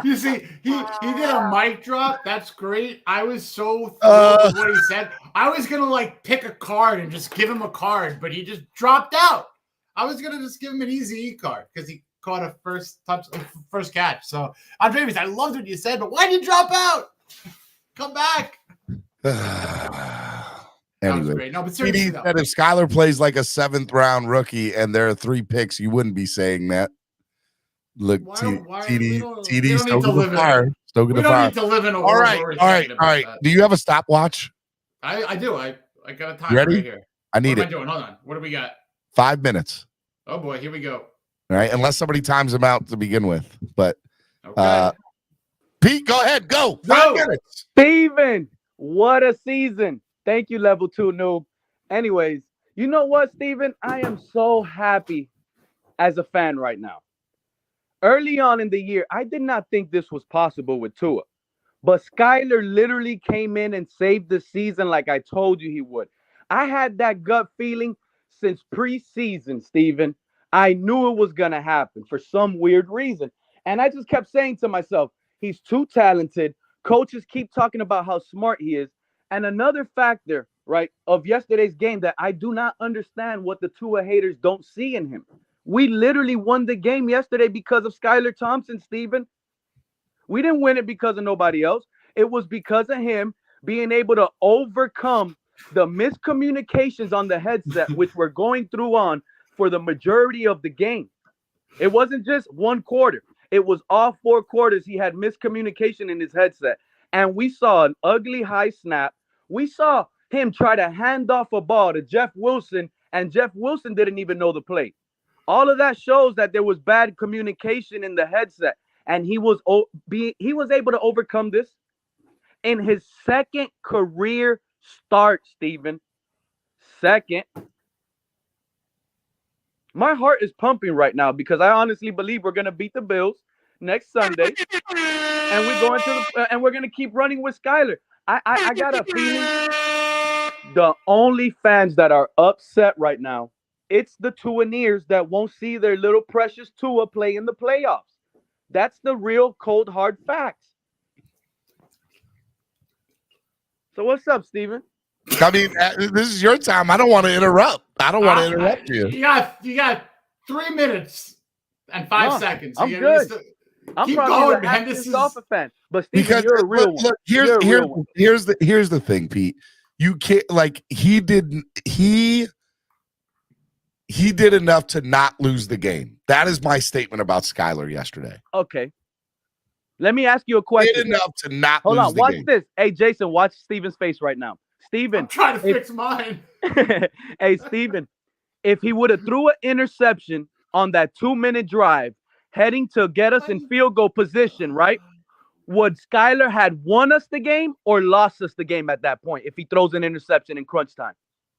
You see, he did a mic drop. That's great. I was so thrilled with what he said. I was gonna pick a card and just give him a card, but he just dropped out. I was gonna just give him an easy E card because he caught a first catch. So Andreas, I loved what you said, but why did you drop out? Come back. Anyway, no, but seriously, said if Skylar plays like a 7th round rookie and there are 3 picks, you wouldn't be saying that. Look, TD, stoking the fire. Stoking the fire. Need to live in a all right. Do you have a stopwatch? I do. I got a time ready? right here. I need what am I doing? Hold on. What do we got? 5 minutes. Oh boy, here we go. All right, unless somebody times them out to begin with. But Pete, go ahead. Go. 5 minutes. Steven, what a season. Thank you, Level 2 Noob. Anyways, you know what, Steven? I am so happy as a fan right now. Early on in the year, I did not think this was possible with Tua. But Skylar literally came in and saved the season like I told you he would. I had that gut feeling since preseason, Steven. I knew it was going to happen for some weird reason. And I just kept saying to myself, he's too talented. Coaches keep talking about how smart he is. And another factor, right, of yesterday's game that I do not understand what the Tua haters don't see in him. We literally won the game yesterday because of Skylar Thompson, Steven. We didn't win it because of nobody else. It was because of him being able to overcome the miscommunications on the headset, which we're going through on for the majority of the game. It wasn't just one quarter. It was all 4 quarters. He had miscommunication in his headset. And we saw an ugly high snap. We saw him try to hand off a ball to Jeff Wilson, and Jeff Wilson didn't even know the play. All of that shows that there was bad communication in the headset, and he was able to overcome this in his 2nd career start, Steven. 2nd. My heart is pumping right now because I honestly believe we're going to beat the Bills next Sunday, and we're going to keep running with Skylar. I got a feeling the only fans that are upset right now, it's the Tuaneers that won't see their little precious Tua play in the playoffs. That's the real cold, hard facts. So what's up, Steven? I mean, this is your time. I don't want to interrupt. I don't want to interrupt you. You got 3 minutes and 5 seconds. I'm good. I'm keep probably going, the man. This is Dolphin fan. But Steven, you're a real one. Look, here's the thing, Pete. You can't he did enough to not lose the game. That is my statement about Skylar yesterday. Okay. Let me ask you a question. Did enough to not Hold lose on, the watch game. this. Hey, Jason, watch Steven's face right now. Steven. I'm trying to fix mine. Hey, Steven, if he would have threw an interception on that 2-minute drive heading to get us in field goal position, right? Would Skylar had won us the game or lost us the game at that point if he throws an interception in crunch time?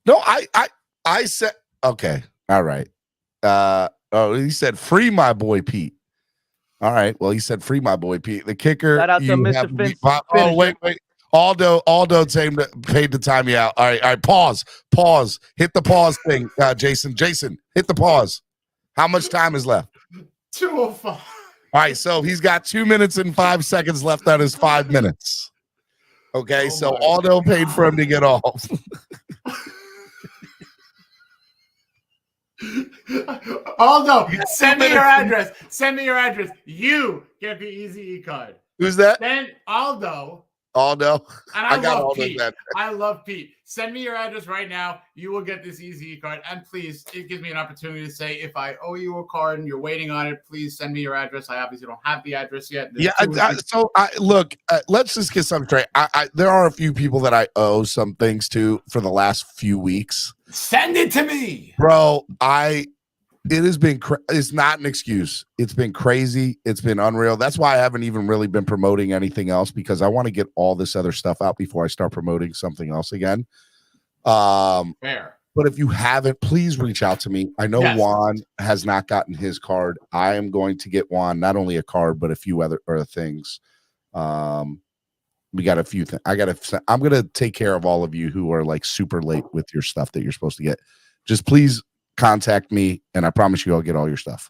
No, I said okay. All right. He said free my boy Pete. All right. Well, he said free my boy Pete. The kicker. Shout out to Mr. Finch. Oh, wait. Aldo paid to time you out. All right. Pause. Hit the pause thing, Jason. Jason, hit the pause. How much time is left? 2:05. All right. So he's got 2 minutes and 5 seconds left on his 5 minutes. Okay. So Aldo paid for him to get off. Aldo, send me your address. Send me your address. You get the Easy E card. Who's that? Then Aldo. Aldo. And I got love Aldo's Pete. address. I love Pete. Send me your address right now. You will get this Easy E card. And please, it gives me an opportunity to say, if I owe you a card and you're waiting on it, please send me your address. I obviously don't have the address yet. Look, let's just get something straight. There are a few people that I owe some things to for the last few weeks. Send it to me, bro. It has been. It's not an excuse. It's been crazy. It's been unreal. That's why I haven't even really been promoting anything else, because I want to get all this other stuff out before I start promoting something else again. Fair. But if you haven't, please reach out to me. I know Juan has not gotten his card. I am going to get Juan not only a card but a few other things. We got a few things. I'm gonna take care of all of you who are like super late with your stuff that you're supposed to get. Just please contact me, and I promise you I'll get all your stuff.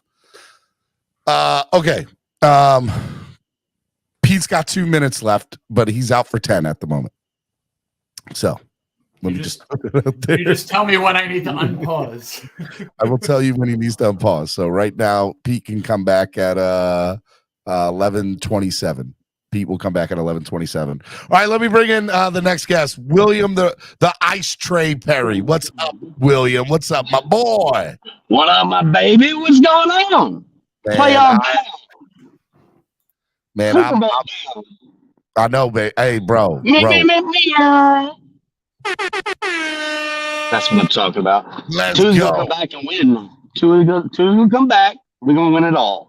Okay. Pete's got 2 minutes left, but he's out for 10 at the moment. So let me just you just tell me when I need to unpause. I will tell you when he needs to unpause. So right now, Pete can come back at 11:27. Pete will come back at 11:27. All right, let me bring in the next guest, William, the Ice Tray Perry. What's up, William? What's up, my boy? What up, my baby? What's going on? Playoff down. Man, I know, babe. Hey, bro. That's what I'm talking about. Let's Two's go. gonna come back and win. Two's gonna come back. We're gonna win it all.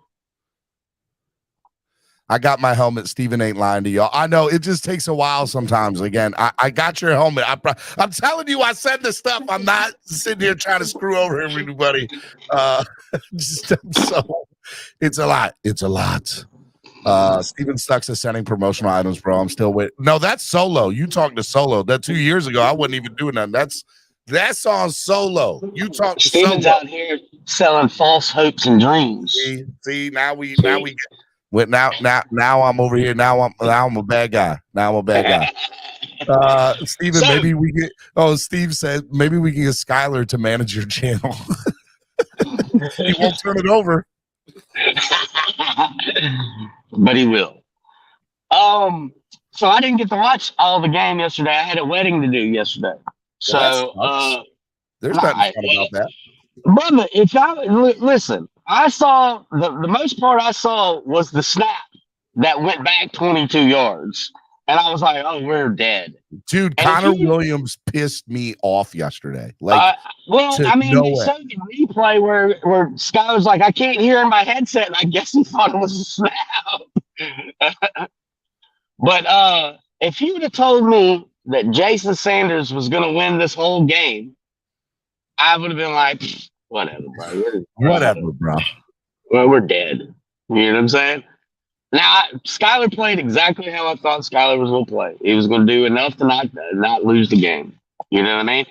I got my helmet. Steven ain't lying to y'all. I know it just takes a while sometimes. Again, I got your helmet. I'm telling you, I said this stuff. I'm not sitting here trying to screw over everybody. It's a lot. It's a lot. Steven sucks at sending promotional items, bro. I'm still waiting. No, that's Solo. You talked to Solo. That 2 years ago, I wasn't even doing nothing. That's on Solo. You talked to Steven's Solo. out here selling false hopes and dreams. See, now I'm over here. Now I'm a bad guy. Steven, maybe we get. Oh, Steve said maybe we can get Skylar to manage your channel. He won't turn it over, but he will. So I didn't get to watch all the game yesterday. I had a wedding to do yesterday. So there's nothing fun about that, brother. If y'all listen, I saw the most part I saw was the snap that went back 22 yards. And I was like, oh, we're dead. Dude, and Connor Williams pissed me off yesterday. Like, they showed the replay where Skylar's like, I can't hear in my headset. And I guess he thought it was a snap. But if you would have told me that Jason Sanders was going to win this whole game, I would have been like, whatever, bro. Whatever, bro. Well, we're dead. You know what I'm saying? Now, Skylar played exactly how I thought Skylar was going to play. He was going to do enough to not lose the game. You know what I mean?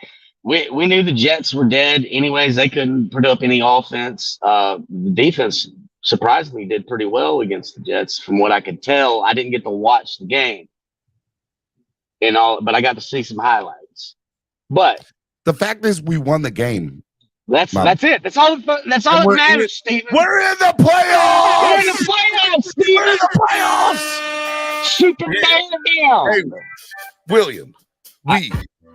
We knew the Jets were dead. Anyways, they couldn't put up any offense. The defense surprisingly did pretty well against the Jets, from what I could tell. I didn't get to watch the game, but I got to see some highlights. But the fact is, we won the game. That's it. That's all that matters, Steven. We're in the playoffs. We're in the playoffs, Steven. We're in the playoffs. Super down. Hey, William, we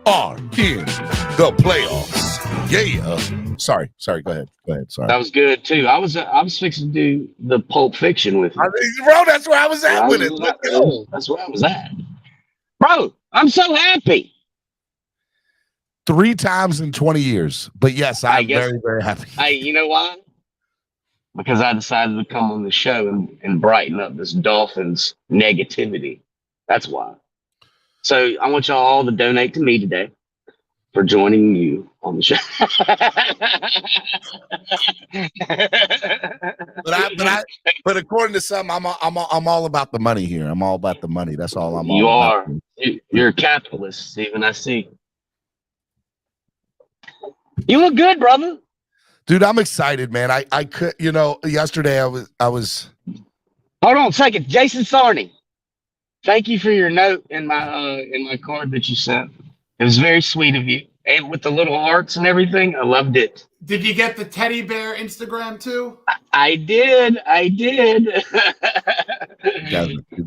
are in the playoffs. Yeah. Sorry. Go ahead. Sorry. That was good too. I was fixing to do the Pulp Fiction with you. Bro, that's where I was at with it. Let's go. That's where I was at. Bro, I'm so happy. 3 times in 20 years. But yes, I'm very, very happy. Hey, you know why? Because I decided to come on the show and brighten up this Dolphins negativity. That's why. So I want y'all all to donate to me today for joining you on the show. but according to some, I'm all about the money here. I'm all about the money. That's all I'm you all are. about. You're a capitalist, Steven. I see. You look good, brother. Dude, I'm excited, man. I could, yesterday I was. Hold on a second, Jason Sarney. Thank you for your note in my card that you sent. It was very sweet of you, and with the little hearts and everything. I loved it. Did you get the teddy bear Instagram too? I did.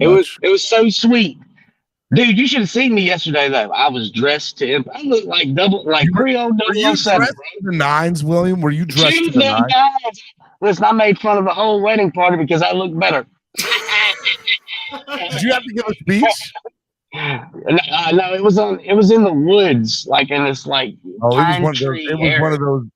It was so sweet. Dude, you should have seen me yesterday though. I was dressed to I looked like Creole Were you 007. dressed to the nines, William? Were you dressed to the nines? Guys. Listen, I made fun of the whole wedding party because I looked better. Did you have to give a speech? No, it was in the woods, like in this like pine tree area.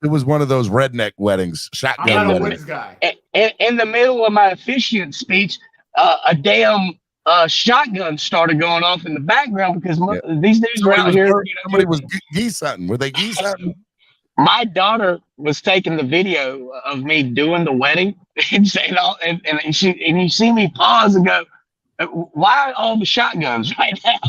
It was one of those redneck weddings. Shotgun I'm not a weddings. woods guy. In the middle of my officiant speech, a damn shotgun started going off in the background because these dudes were out here. Somebody was geese hunting. Were they geese hunting? My daughter was taking the video of me doing the wedding and you see me pause and go, why all the shotguns right now?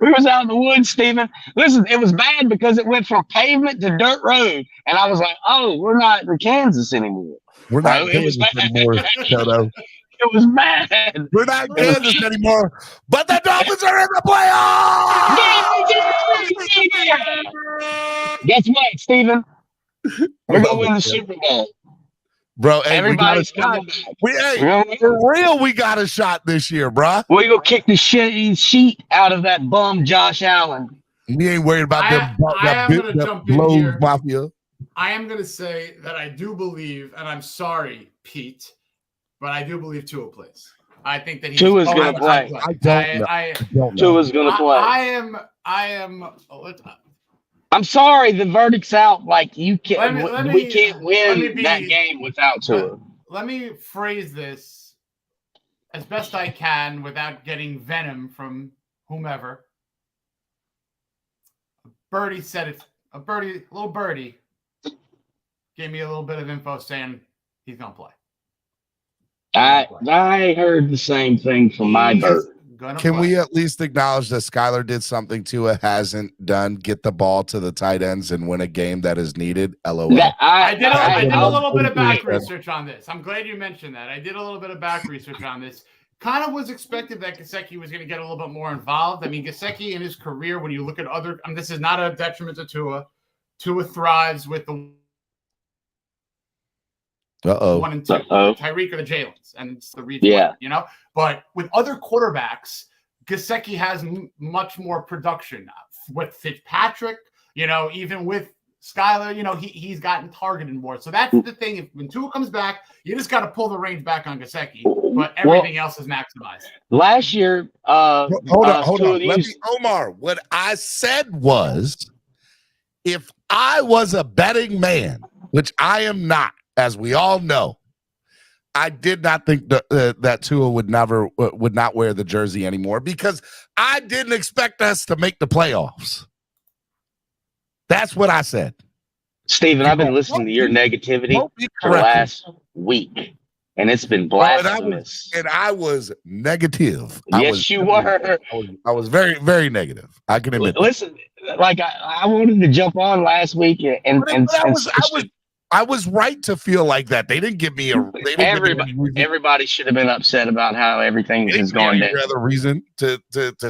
We was out in the woods, Stephen. Listen, it was bad because it went from pavement to dirt road. And I was like, oh, we're not in Kansas anymore. We're not in Kansas anymore, Shoto. It was bad. We're not in Kansas anymore, but the Dolphins are in the playoffs! Guess what, Stephen? We're going to win the Super Bowl. Bro, hey, everybody's coming back. For real, we got a shot this year, bro. We're going to kick the sheet out of that bum Josh Allen. We ain't worried about that blow mafia. I am going to say that I do believe, and I'm sorry, Pete, but I do believe Tua plays. I think that Tua's going to play. I don't know. Tua's going to play. I am. I'm sorry, the verdict's out. Like we can't win that game without Tua. Let me phrase this as best I can without getting venom from whomever. Birdie said it. Little birdie gave me a little bit of info saying he's gonna play. I heard the same thing from my bird. Can we at least acknowledge that Skylar did something Tua hasn't done? Get the ball to the tight ends and win a game that is needed. LOL. I did a little bit of back research on this. I'm glad you mentioned that. I did a little bit of back research on this. Kind of was expected that Gesicki was going to get a little bit more involved. I mean, Gesicki in his career, when you look at other, this is not a detriment to Tua. Tua thrives with the 1 and 2, Tyreek or the Jalen's, and it's the reason. Yeah, you know. But with other quarterbacks, Gesicki has much more production. With Fitzpatrick, you know, even with Skylar, you know, he's gotten targeted more. So that's the thing. If when Tua comes back, you just got to pull the reins back on Gesicki, but everything else is maximized. Last year, hold on. Omar, what I said was, if I was a betting man, which I am not, as we all know, I did not think that Tua would not wear the jersey anymore because I didn't expect us to make the playoffs. That's what I said. Stephen, I've been listening to your negativity for the last week, and it's been blasphemous. And I was negative. Yes, you were. I was very, very negative. I can admit. Listen, like I wanted to jump on last week, I was right to feel like that. They didn't give me everybody should have been upset about how everything is going down. Any other reason to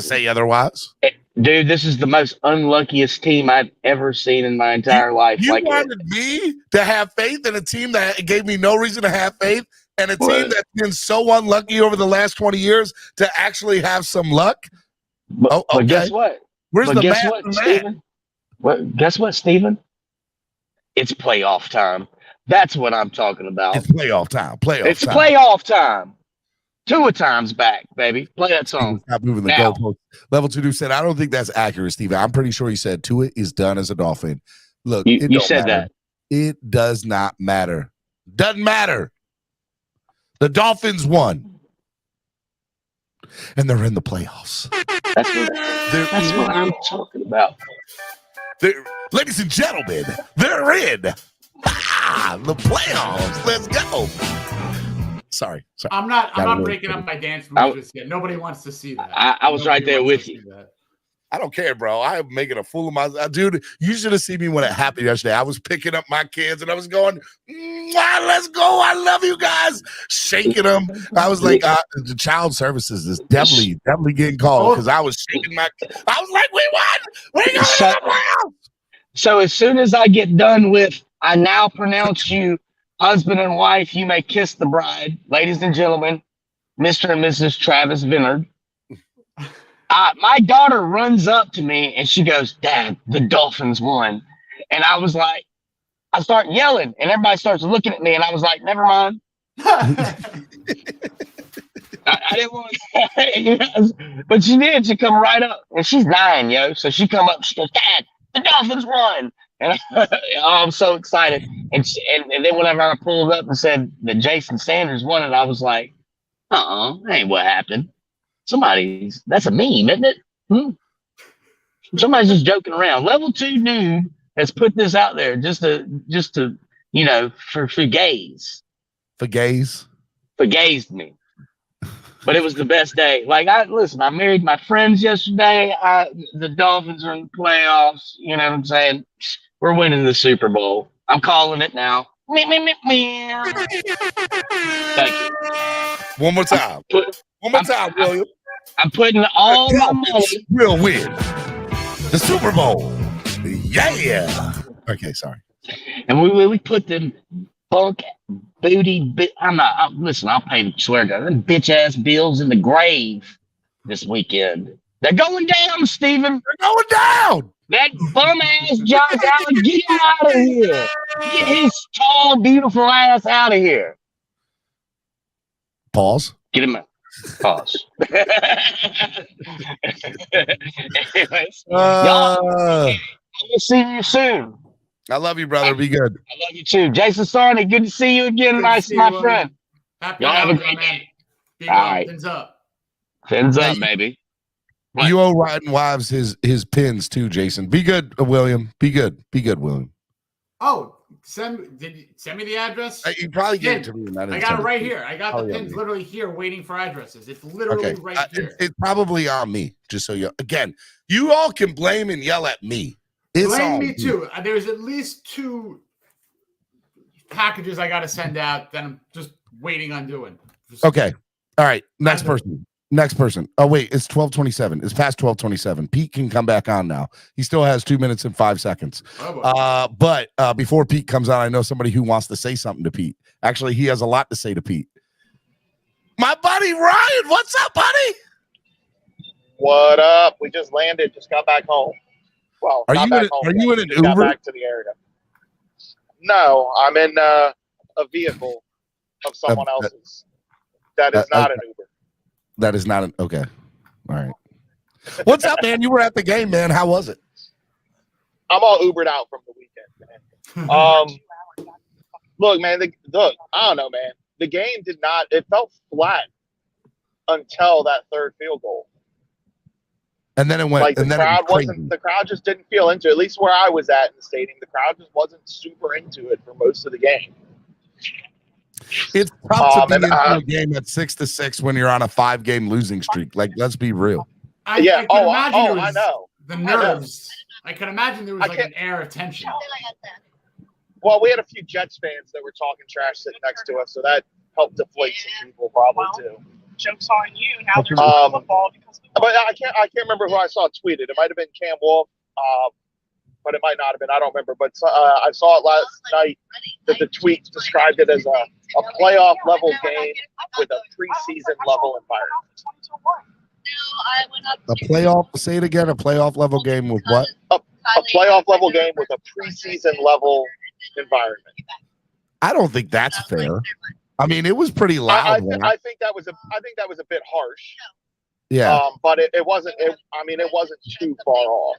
say otherwise? Dude, this is the most unluckiest team I've ever seen in my entire life. You wanted me to have faith in a team that gave me no reason to have faith, and a team that's been so unlucky over the last 20 years to actually have some luck. But guess what? Where's the guess what, Stephen? Guess what, Stephen? It's playoff time. That's what I'm talking about. It's playoff time. Playoff time. Tua time's back, baby. Play that song. Stop moving the goalpost. Level 2 dude said, I don't think that's accurate, Steve. I'm pretty sure he said Tua is done as a Dolphin. Look, you said that. It does not matter. Doesn't matter. The Dolphins won. And they're in the playoffs. That's what I'm talking about. Ladies and gentlemen, they're in the playoffs. Let's go. Sorry. I'm not breaking up my dance moves just yet. Nobody wants to see that. I was right there with you. I don't care, bro. I am making a fool of myself. Dude, you should have seen me when it happened yesterday. I was picking up my kids and I was going, let's go. I love you guys. Shaking them. I was like, the child services is definitely getting called because I was shaking my. I was like, we won. We got it. So as soon as I get done with, I now pronounce you husband and wife, you may kiss the bride. Ladies and gentlemen, Mr. and Mrs. Travis Vinard. My daughter runs up to me and she goes, Dad, the Dolphins won. And I was like, I start yelling and everybody starts looking at me and I was like, never mind. I didn't want to, but she did. She come right up and she's 9, yo. So she come up, she goes, Dad, the Dolphins won. And I'm so excited. And then whenever I pulled up and said that Jason Sanders won it, I was like, that ain't what happened. That's a meme, isn't it? Somebody's just joking around. Level 2 dude has put this out there just to for gays. For gays? For gays me. But it was the best day. Like I married my friends yesterday. The Dolphins are in the playoffs. You know what I'm saying? We're winning the Super Bowl. I'm calling it now. Thank you. One more time. William. I'm putting all my money. Will win the Super Bowl. Yeah. Okay, sorry. And we put them punk booty. I'll pay. Swear to God, them bitch ass Bills in the grave this weekend. They're going down, Steven. They're going down. That bum ass Josh Allen, get him out of here. Get his tall, beautiful ass out of here. Pause. Get him out. Pause. Anyways, y'all, I will see you soon. I love you, brother. Be good. I love you too. Jason Sarney, good to see you again. Nice, my friend. Y'all have a great day. All right. Fins up. Fins up, baby. You owe Riding Wives his pins too, Jason. Be good, William. Be good. Be good, William. Oh, did you send me the address? You probably gave it to me. I got it right here. I got the pins literally here waiting for addresses. It's literally right here. It's probably on me, just so you all can blame and yell at me. Blame me too. There's at least 2 packages I got to send out that I'm just waiting on doing. Okay. All right. Next person. Oh, wait. It's 12:27. It's past 12:27. Pete can come back on now. He still has 2 minutes and 5 seconds. But before Pete comes on, I know somebody who wants to say something to Pete. Actually, he has a lot to say to Pete. My buddy Ryan. What's up, buddy? What up? We just landed. Just got back home. Well, are you in an Uber? Got back to the area. No, I'm in a vehicle of someone else's. That is not an Uber. That is not an okay. All right. What's up, man? You were at the game, man. How was it? I'm all Ubered out from the weekend, man. Look, man. I don't know, man. The game did not. It felt flat until that third field goal. And then it went. Like the crowd just didn't feel into it. At least where I was at in the stadium, the crowd just wasn't super into it for most of the game. It's tough to be into a game at 6-6 when you're on a 5-game losing streak. Like, let's be real. I know. The nerves. I can imagine there was like an air of tension. Well, we had a few Jets fans that were talking trash sitting next to us, so that helped deflate some people probably too. Jokes on you. Now there's football because. But I can't remember who I saw tweeted. It might have been Cam Wolf, but it might not have been. I don't remember. But I saw it last night that the tweet described it as a playoff level game with a preseason level environment. A playoff? Say it again. A playoff level game with what? A playoff level game with a preseason level environment. I don't think that's fair. I mean, it was pretty loud. I think that was a bit harsh. Yeah. But it wasn't. It wasn't too far off.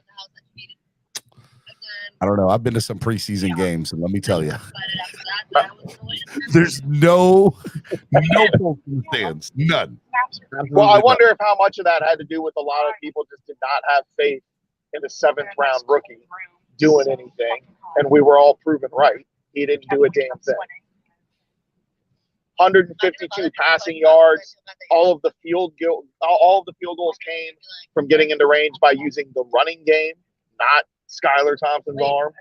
I don't know. I've been to some preseason games, and let me tell you, there's no folks in the stands, none. Well, I wonder if how much of that had to do with a lot of people just did not have faith in the 7th round rookie doing anything, and we were all proven right. He didn't do a damn thing. 152 passing yards. All of the field goals came from getting into range by using the running game, not Skylar Thompson's arm.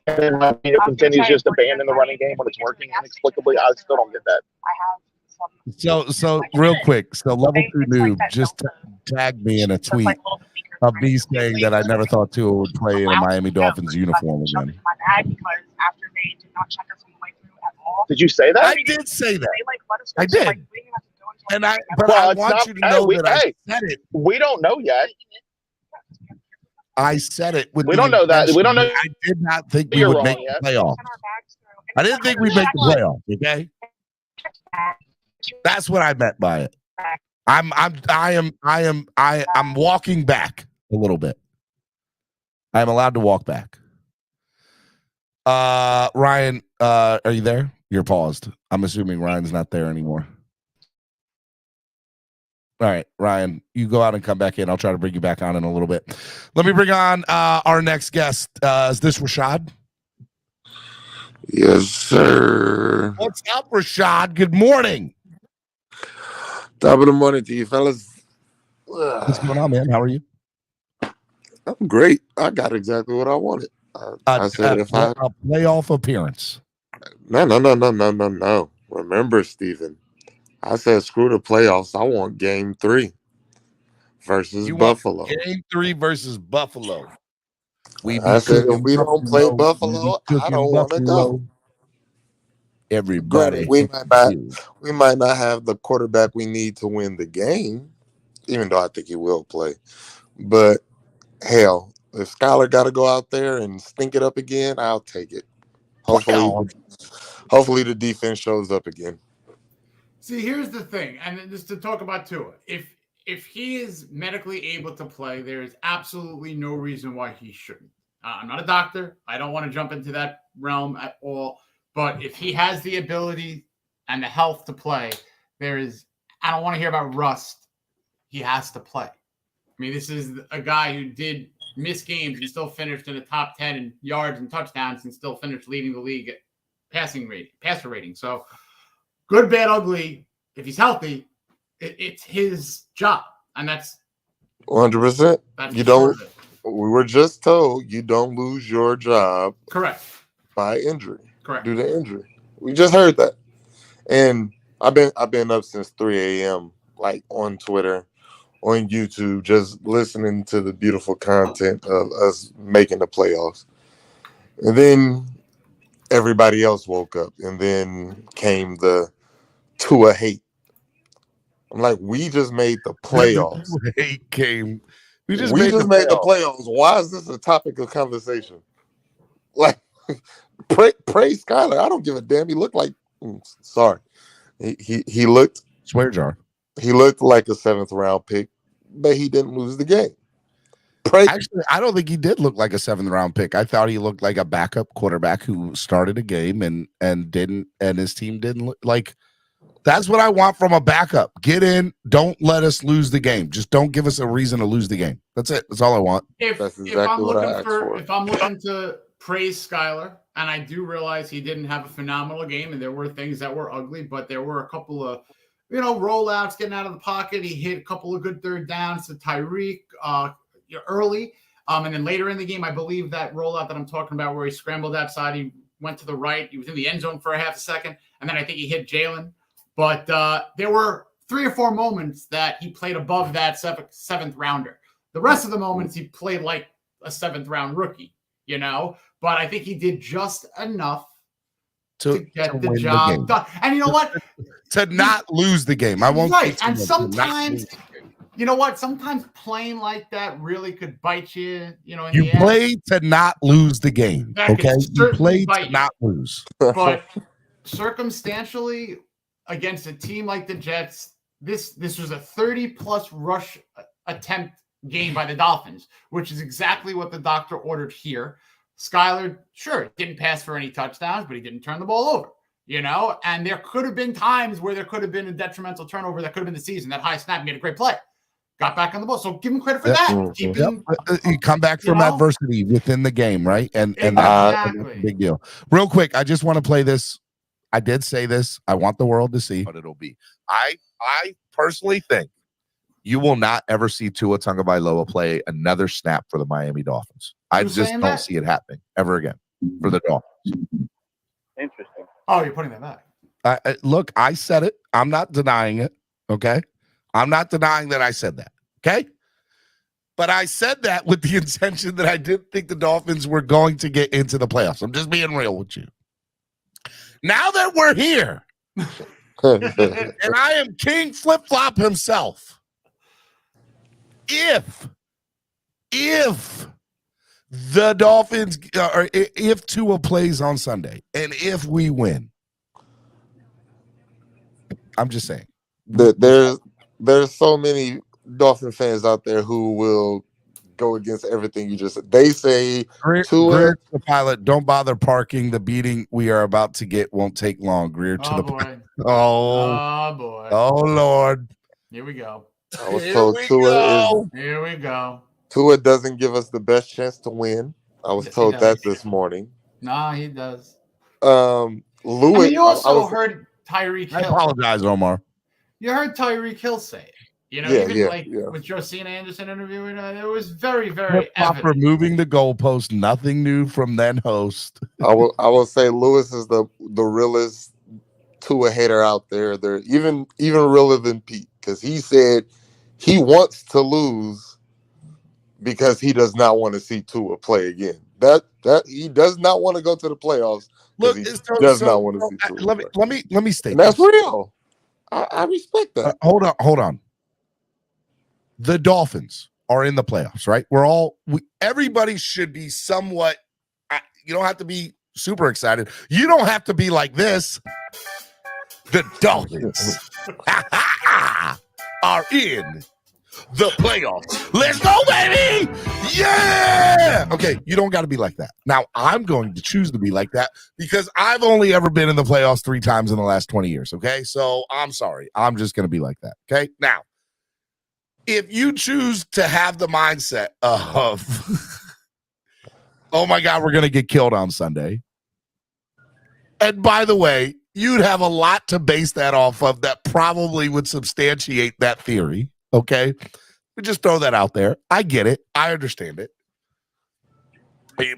And then it continues just to abandon the running game when it's working inexplicably. I still don't get that. So real quick. So level 2 noob just tagged me in a tweet of me saying that I never thought Tua would play in a Miami Dolphins uniform again. My bag because after they did not check us on the way through at all. Did you say that? I did say that. They like let us I know, so, did. like, we didn't have to go into And but Well, I it's want not- you to hey, know we- that I hey. said it. We don't know yet. I said it with We the don't know that. We don't know. intention. I did not think we You're would wrong make yet. the playoffs. I didn't think we'd make the playoffs. Okay, that's what I meant by it. I'm walking back a little bit. I'm allowed to walk back. Ryan, are you there? You're paused. I'm assuming Ryan's not there anymore. All right, Ryan, you go out and come back in. I'll try to bring you back on in a little bit. Let me bring on our next guest. Is this Rashad? Yes, sir. What's up, Rashad? Good morning. Top of the morning to you, fellas. What's going on, man? How are you? I'm great. I got exactly what I wanted. I said if I a playoff appearance. No. Remember, Steven, I said screw the playoffs. I want game 3 versus Buffalo. Game 3 versus Buffalo. I said if we don't play Buffalo, I don't want to go. Everybody, Granted, we might not have the quarterback we need to win the game, even though I think he will play. But hell, if Skyler got to go out there and stink it up again, I'll take it. Hopefully the defense shows up again. See, here's the thing, and just to talk about Tua, if he is medically able to play, there is absolutely no reason why he shouldn't. I'm not a doctor. I don't want to jump into that realm at all. But if he has the ability and the health to play, I don't want to hear about rust. He has to play. I mean, this is a guy who did miss games and still finished in the top 10 in yards and touchdowns and still finished leading the league at passer rating. So good, bad, ugly. If he's healthy, it's his job. And that's 100%. You don't. It. We were just told you don't lose your job. Correct. By injury. Correct. Due to injury. We just heard that. And I've been up since 3 a.m. like on Twitter, on YouTube, just listening to the beautiful content of us making the playoffs. And then everybody else woke up, and then came the Tua hate. I'm like, we just made the playoffs. Hate came. We just made the the playoffs. Why is this a topic of conversation? Like, praise Skyler. I don't give a damn. He looked like. Sorry, he looked. Swear jar. He looked like a 7th round pick, but he didn't lose the game. Actually, I don't think he did look like a 7th round pick. I thought he looked like a backup quarterback who started a game and his team didn't look like. That's what I want from a backup. Get in. Don't let us lose the game. Just don't give us a reason to lose the game. That's it. That's all I want. If I'm looking to praise Skyler, and I do realize he didn't have a phenomenal game, and there were things that were ugly, but there were a couple of, rollouts, getting out of the pocket. He hit a couple of good third downs to Tyreek early. And then later in the game, I believe that rollout that I'm talking about where he scrambled outside, he went to the right. He was in the end zone for a half a second, and then I think he hit Jalen. But there were 3 or 4 moments that he played above that 7th rounder. The rest of the moments he played like a 7th round rookie, But I think he did just enough to get the job done. And you know what? To not lose the game. I won't. Right. And sometimes, you know what? Sometimes playing like that really could bite you, You play to not lose the game. Okay? You play to not lose. But circumstantially, against a team like the Jets, this was a 30-plus rush attempt game by the Dolphins, which is exactly what the doctor ordered here. Skyler, sure, didn't pass for any touchdowns, but he didn't turn the ball over, and there could have been times where there could have been a detrimental turnover that could have been the season. That high snap made a great play. Got back on the ball. So give him credit for that. You come back from adversity within the game, right? And that's a big deal. Real quick, I just want to play this. I did say this. I want the world to see what it'll be. I personally think you will not ever see Tua Tagovailoa play another snap for the Miami Dolphins. I just don't see it happening ever again for the Dolphins. Interesting. Oh, you're putting that back. Look, I said it. I'm not denying it. Okay. I'm not denying that I said that. Okay. But I said that with the intention that I didn't think the Dolphins were going to get into the playoffs. I'm just being real with you. Now that we're here, and I am King Flip Flop himself, if the Dolphins, or if Tua plays on Sunday, and if we win, I'm just saying. There's so many Dolphin fans out there who will go against everything you just said. They say Greer to the pilot, don't bother parking. The beating we are about to get won't take long. Greer to Oh the boy. pilot. Oh boy. Oh Lord. Here we go. I was told Here we go. Tua doesn't give us the best chance to win. I was Yes, told that this morning. Nah, he does. Lewis. I mean, you also heard Tyreek Hill. I apologize, Omar. You heard Tyreek Hill say it. You know, with Josina Anderson interviewing, it was very, very evident. Removing the goalpost, nothing new from then host. I will say Lewis is the realest Tua hater out there. They're even realer than Pete, because he said he wants to lose because he does not want to see Tua play again. That he does not want to go to the playoffs. Look, he does not want to see Tua. Let me state. And that's real. I respect that. Hold on. The Dolphins are in the playoffs, right? Everybody should be somewhat. You don't have to be super excited. You don't have to be like this. The Dolphins are in the playoffs. Let's go, baby! Yeah! Okay, you don't got to be like that. Now, I'm going to choose to be like that because I've only ever been in the playoffs 3 times in the last 20 years, okay? So I'm sorry. I'm just going to be like that, okay? Now, if you choose to have the mindset of, oh my God, we're going to get killed on Sunday. And by the way, you'd have a lot to base that off of that probably would substantiate that theory. Okay. We just throw that out there. I get it. I understand it.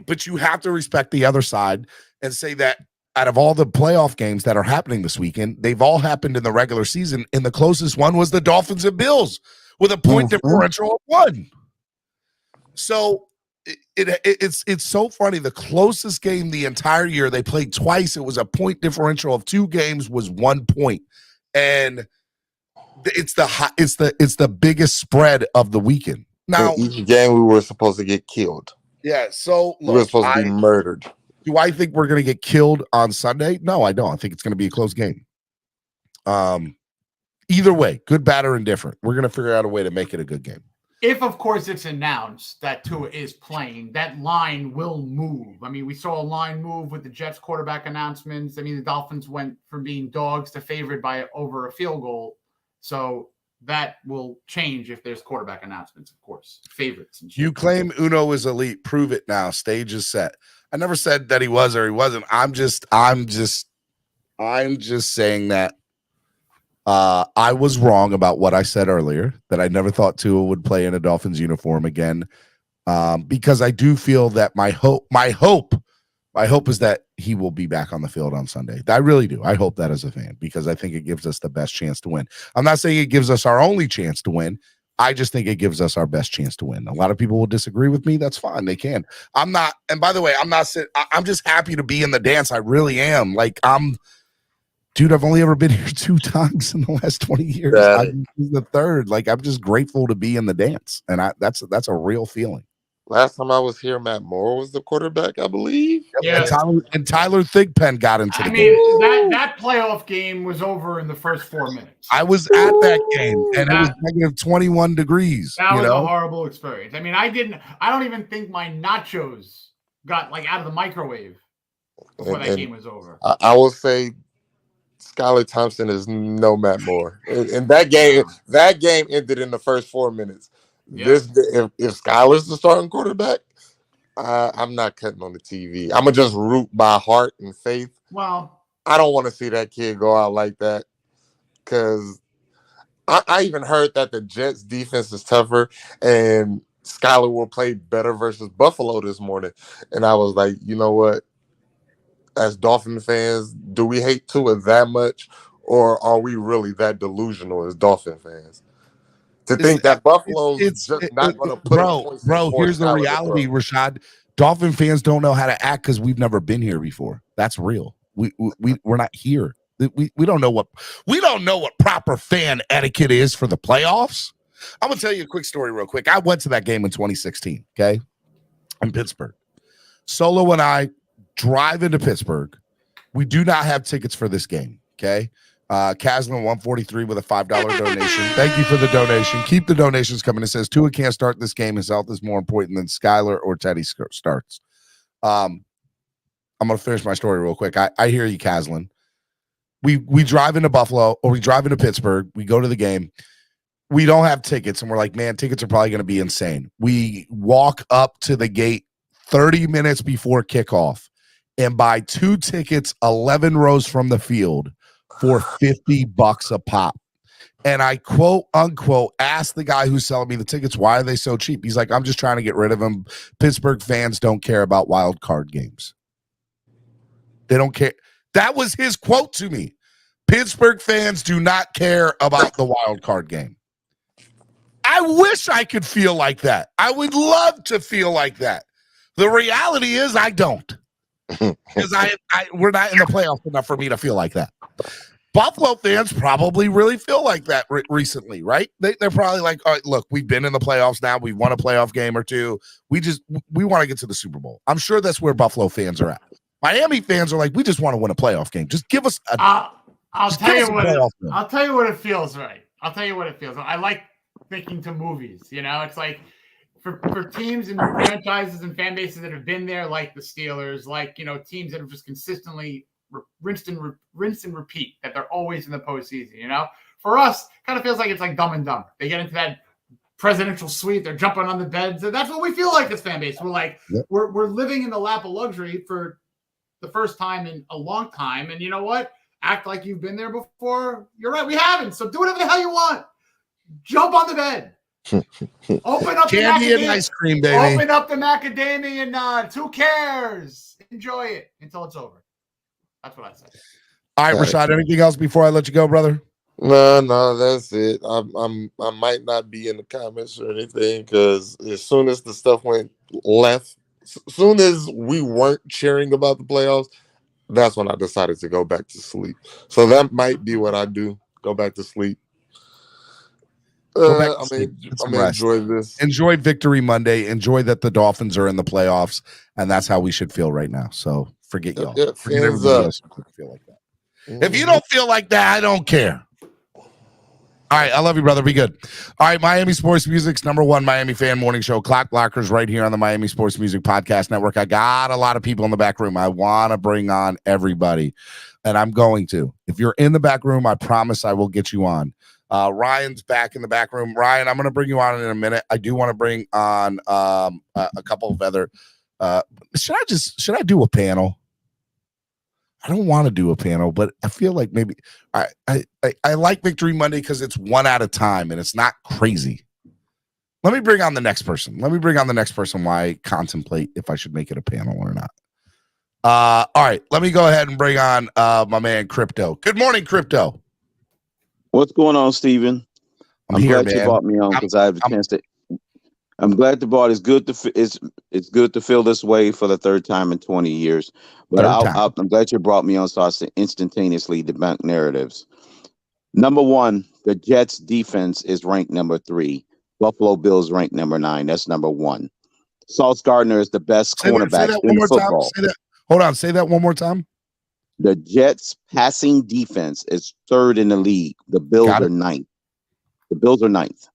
But you have to respect the other side and say that out of all the playoff games that are happening this weekend, they've all happened in the regular season. And the closest one was the Dolphins and Bills with a point differential of 1. So it's so funny. The closest game the entire year they played twice. It was a point differential of 2 games was 1 point, and it's the biggest spread of the weekend. Now, in each game we were supposed to get killed. Yeah. So we were supposed to be murdered. Do I think we're going to get killed on Sunday? No, I don't. I think it's going to be a close game. Either way, good, bad, or indifferent, we're going to figure out a way to make it a good game. If, of course, it's announced that Tua is playing, that line will move. I mean, we saw a line move with the Jets quarterback announcements. I mean, the Dolphins went from being dogs to favored by over a field goal. So that will change if there's quarterback announcements, of course. Favorites. And you claim Uno is elite. Prove it now. Stage is set. I never said that he was or he wasn't. I'm just saying that I was wrong about what I said earlier, that I never thought Tua would play in a Dolphins uniform again, because I do feel that my hope is that he will be back on the field on Sunday. I really do. I hope that as a fan, because I think it gives us the best chance to win. I'm not saying it gives us our only chance to win. I just think it gives us our best chance to win. A lot of people will disagree with me. That's fine. They can. I'm not. And by the way, I'm just happy to be in the dance. I really am. Dude, I've only ever been here 2 times in the last 20 years. I'm the 3rd. I'm just grateful to be in the dance, and that's a real feeling. Last time I was here, Matt Moore was the quarterback, I believe. Yeah. And Tyler Thigpen got into the game. I mean, that playoff game was over in the first 4 minutes. I was at that game, and it was negative 21 degrees. That was a horrible experience. I mean, I don't even think my nachos got out of the microwave before that game was over. I will say Skylar Thompson is no Matt Moore. And that game ended in the first 4 minutes. Yeah. If Skylar's the starting quarterback, I'm not cutting on the TV. I'm gonna just root by heart and faith. Well, I don't want to see that kid go out like that, because I even heard that the Jets defense is tougher and Skylar will play better versus Buffalo this morning. And I was like, you know what? As Dolphin fans, do we hate Tua that much, or are we really that delusional as Dolphin fans? To think that Buffalo's it's just not going to put bro, points bro. before Here's the Skylar to reality, throw. Rashad. Dolphin fans don't know how to act because we've never been here before. That's real. We're not here. We don't know what proper fan etiquette is for the playoffs. I'm gonna tell you a quick story real quick. I went to that game in 2016, okay, in Pittsburgh. Solo and I drive into Pittsburgh. We do not have tickets for this game, okay? Caslin 143 with a $5 donation. Thank you for the donation. Keep the donations coming. It says Tua can't start this game. His health is more important than Skylar or Teddy starts. I'm gonna finish my story real quick. I hear you, Caslin. We drive into Buffalo, or we drive into Pittsburgh. We go to the game. We don't have tickets, and we're like, man, tickets are probably going to be insane. We walk up to the gate 30 minutes before kickoff and buy 2 tickets 11 rows from the field for $50 a pop. And I quote unquote asked the guy who's selling me the tickets, why are they so cheap? He's like, I'm just trying to get rid of them. Pittsburgh fans don't care about wild card games. They don't care. That was his quote to me. Pittsburgh fans do not care about the wild card game. I wish I could feel like that. I would love to feel like that. The reality is I don't. Because we're not in the playoffs enough for me to feel like that. Buffalo fans probably really feel like that recently, right? They're probably like, all right, look, we've been in the playoffs now. We've won a playoff game or two. We want to get to the Super Bowl. I'm sure that's where Buffalo fans are at. Miami fans are like, we just want to win a playoff game. Just give us a I'll tell you what it feels right. I'll tell you what it feels. I like thinking to movies, it's like for teams and franchises and fan bases that have been there, like the Steelers, like teams that have just consistently rinse and repeat, that they're always in the postseason. For us, kind of feels like it's like Dumb and Dumber. They get into that presidential suite, they're jumping on the beds, and that's what we feel like as fan base. We're like, we're living in the lap of luxury for the first time in a long time, and you know what? Act like you've been there before. You're right, we haven't. So do whatever the hell you want. Jump on the bed. Open up candy and ice cream, baby. Open up the macadamia nuts. Who cares? Enjoy it until it's over. That's what I say. All right, Rashad. Anything else before I let you go, brother? No, that's it. I might not be in the comments or anything because as soon as the stuff went left, as soon as we weren't cheering about the playoffs, that's when I decided to go back to sleep. So that might be what I do. Go back to sleep. Go back to sleep. I'm gonna enjoy this. Enjoy Victory Monday. Enjoy that the Dolphins are in the playoffs, and that's how we should feel right now. So forget y'all. Yeah, forget everybody else who feel like that. If you don't feel like that, I don't care. All right, I love you, brother. Be good. All right, Miami Sports Music's #1 Miami fan morning show, Clock Blockers, right here on the Miami Sports Music Podcast Network. I got a lot of people in the back room. I want to bring on everybody, and I'm going to. If you're in the back room, I promise I will get you on. Ryan's back in the back room. Ryan, I'm going to bring you on in a minute. I do want to bring on a couple of other. Should I do a panel? I don't want to do a panel, but I feel like maybe I like Victory Monday because it's one at a time and it's not crazy. Let me bring on the next person. While I contemplate if I should make it a panel or not. All right, let me go ahead and bring on my man Crypto. Good morning, Crypto. What's going on, Steven? I'm here, glad you brought me on because I have a chance to. I'm glad you brought. It's good to feel this way for the third time in 20 years. But I'm glad you brought me on so I can instantaneously debunk narratives. Number one, the Jets defense is ranked number 3. Buffalo Bills ranked number 9. That's number 1. Sauce Gardner is the best cornerback in football. Hold on. Say that one more time. The Jets passing defense is 3rd in the league. The Bills are 9th. The Bills are 9th.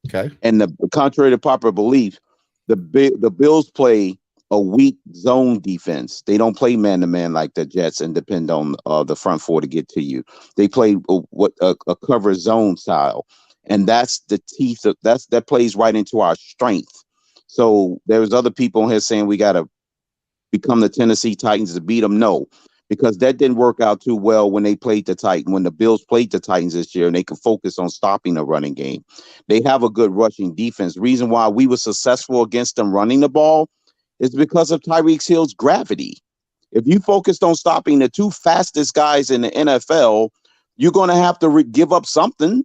Okay. And contrary to popular belief, the Bills play a weak zone defense. They don't play man-to-man like the Jets and depend on the front four to get to you. They play a cover zone style, and that's the teeth. That plays right into our strength. So there's other people here saying we got to become the Tennessee Titans to beat them. No, because that didn't work out too well when they played the Titans. When the Bills played the Titans this year, and they could focus on stopping the running game. They have a good rushing defense. Reason why we were successful against them running the ball is because of Tyreek Hill's gravity. If you focused on stopping the 2 fastest guys in the NFL, you're going to have to give up something.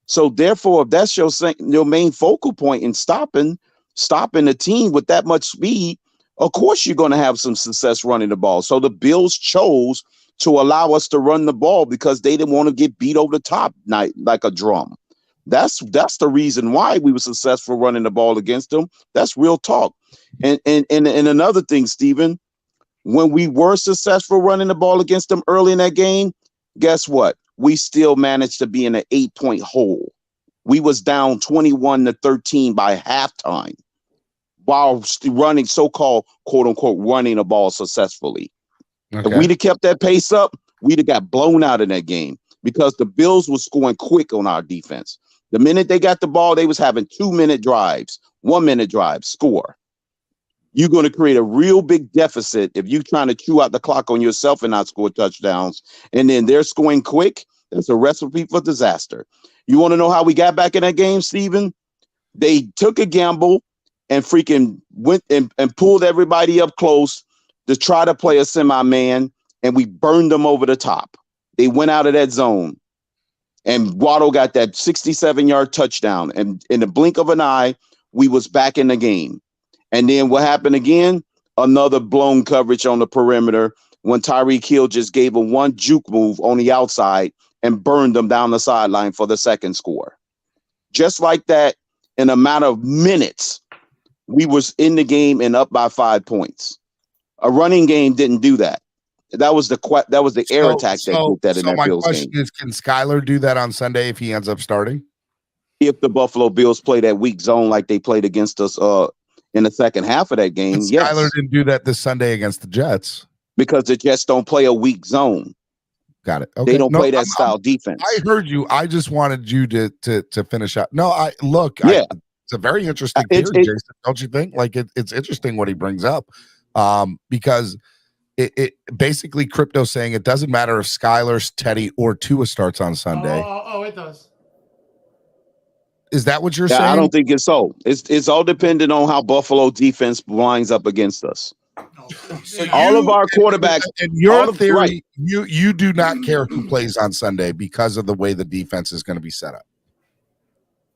So therefore, if that's your main focal point in stopping the team with that much speed, of course you're going to have some success running the ball. So the Bills chose to allow us to run the ball because they didn't want to get beat over the top like a drum. That's the reason why we were successful running the ball against them. That's real talk. And another thing, Steven, when we were successful running the ball against them early in that game, guess what? We still managed to be in an 8-point hole. We was down 21-13 by halftime while running so-called, quote-unquote, running the ball successfully. Okay. If we'd have kept that pace up, we'd have got blown out in that game because the Bills was scoring quick on our defense. The minute they got the ball, they was having 2-minute drives, 1-minute drives, score. You're going to create a real big deficit if you're trying to chew out the clock on yourself and not score touchdowns. And then they're scoring quick. That's a recipe for disaster. You want to know how we got back in that game, Steven? They took a gamble and freaking went and pulled everybody up close to try to play a semi-man, and we burned them over the top. They went out of that zone. And Waddle got that 67-yard touchdown. And in the blink of an eye, we was back in the game. And then what happened again? Another blown coverage on the perimeter when Tyreek Hill just gave him one juke move on the outside and burned them down the sideline for the second score. Just like that, in a matter of minutes, we was in the game and up by 5 points. A running game didn't do that. That was the air attack that did that in that Bills game. So my question is, can Skyler do that on Sunday if he ends up starting? If the Buffalo Bills play that weak zone like they played against us in the second half of that game, yes. Skyler didn't do that this Sunday against the Jets. Because the Jets don't play a weak zone. Got it. Okay. They don't play that style defense. I heard you. I just wanted you to finish up. No, it's a very interesting theory, Jason. Don't you think? Like it's interesting what he brings up, because it basically Crypto saying it doesn't matter if Skyler, Teddy, or Tua starts on Sunday. Oh, it does. Is that what you're saying? I don't think it's so. It's all dependent on how Buffalo defense lines up against us. So all of our quarterbacks. In your theory, you do not care who plays on Sunday because of the way the defense is going to be set up.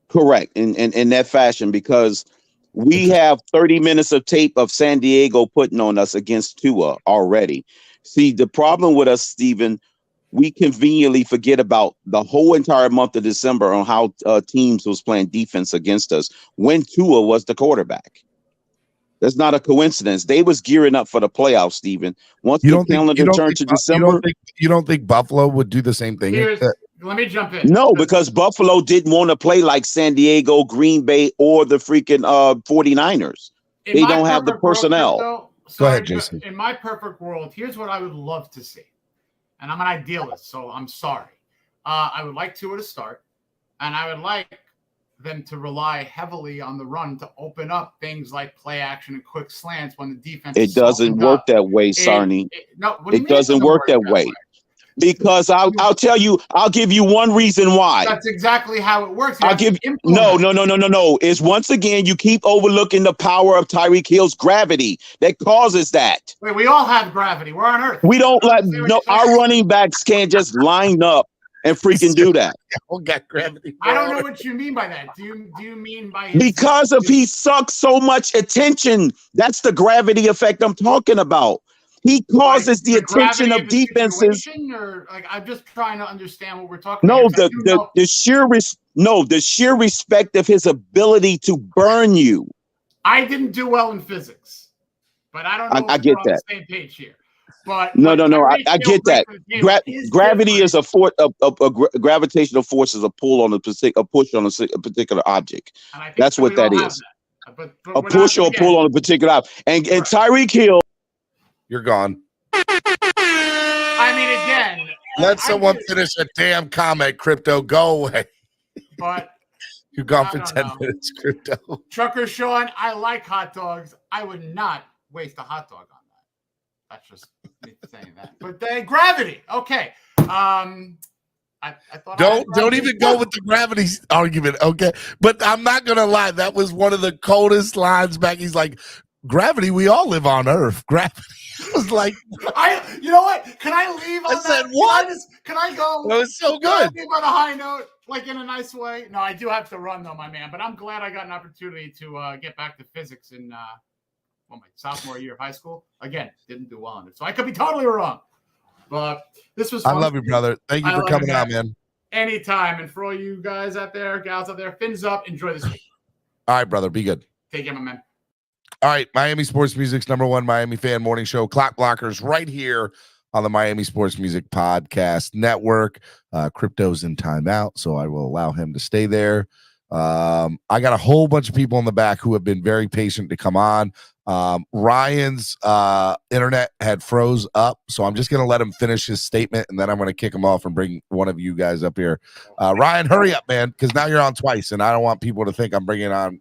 Correct. In that fashion, because we have 30 minutes of tape of San Diego putting on us against Tua already. See, the problem with us, Steven, we conveniently forget about the whole entire month of December on how teams was playing defense against us when Tua was the quarterback. That's not a coincidence. They was gearing up for the playoffs, Steven. Once the calendar turned to December. You don't think Buffalo would do the same thing? Let me jump in. No, because Buffalo didn't want to play like San Diego, Green Bay, or the freaking 49ers. They don't have the personnel. Go ahead, Jason. In my perfect world, here's what I would love to see. And I'm an idealist, so I'm sorry. I would like Tua to start, and I would like them to rely heavily on the run to open up things like play action and quick slants when the defense. It doesn't work that way, Sarny. It doesn't work that way. Because I'll tell you, I'll give you one reason why. That's exactly how it works. No. It's once again you keep overlooking the power of Tyreek Hill's gravity that causes that. Wait, we all have gravity. We're on Earth. We don't our running backs can't just line up and freaking do that. Got gravity. I don't know what you mean by that. Do you mean by because of he sucks so much attention? That's the gravity effect I'm talking about. He causes the attention of defenses. Or like I'm just trying to understand what we're talking about. The sheer respect of his ability to burn you. I didn't do well in physics, but I don't know. I get we're that. On the same page here. But no. I get that. Gravity is a force. A gravitational force is a pull on a push on a particular object. That's what that is. But a push or a pull on a particular object. And Tyreek Hill. You're gone. I mean, again. Let someone finish a damn comment, Crypto. Go away. But you're gone for 10 minutes, Crypto. Trucker Sean, I like hot dogs. I would not waste a hot dog on that. That's just me saying that. But gravity. Okay. I thought don't even go with the gravity argument, okay? But I'm not gonna lie, that was one of the coldest lines back. He's like, gravity. We all live on Earth. Gravity was like, you know what? Can I leave on I said, that? what? Can I go? That was so Can I good. leave on a high note, like in a nice way? No, I do have to run though, my man. But I'm glad I got an opportunity to get back to physics in my sophomore year of high school. Again, didn't do well on it, so I could be totally wrong. But this was fun. I love you, brother. Thank you for coming out, man. Anytime. And for all you guys out there, gals out there, fins up. Enjoy this week. All right, brother. Be good. Take care, my man. All right, Miami Sports Music's #1 Miami fan morning show, Clock Blockers, right here on the Miami Sports Music Podcast Network. Crypto's in timeout, so I will allow him to stay there. I got a whole bunch of people in the back who have been very patient to come on. Ryan's internet had froze up, so I'm just going to let him finish his statement, and then I'm going to kick him off and bring one of you guys up here. Ryan, hurry up, man, because now you're on twice, and I don't want people to think I'm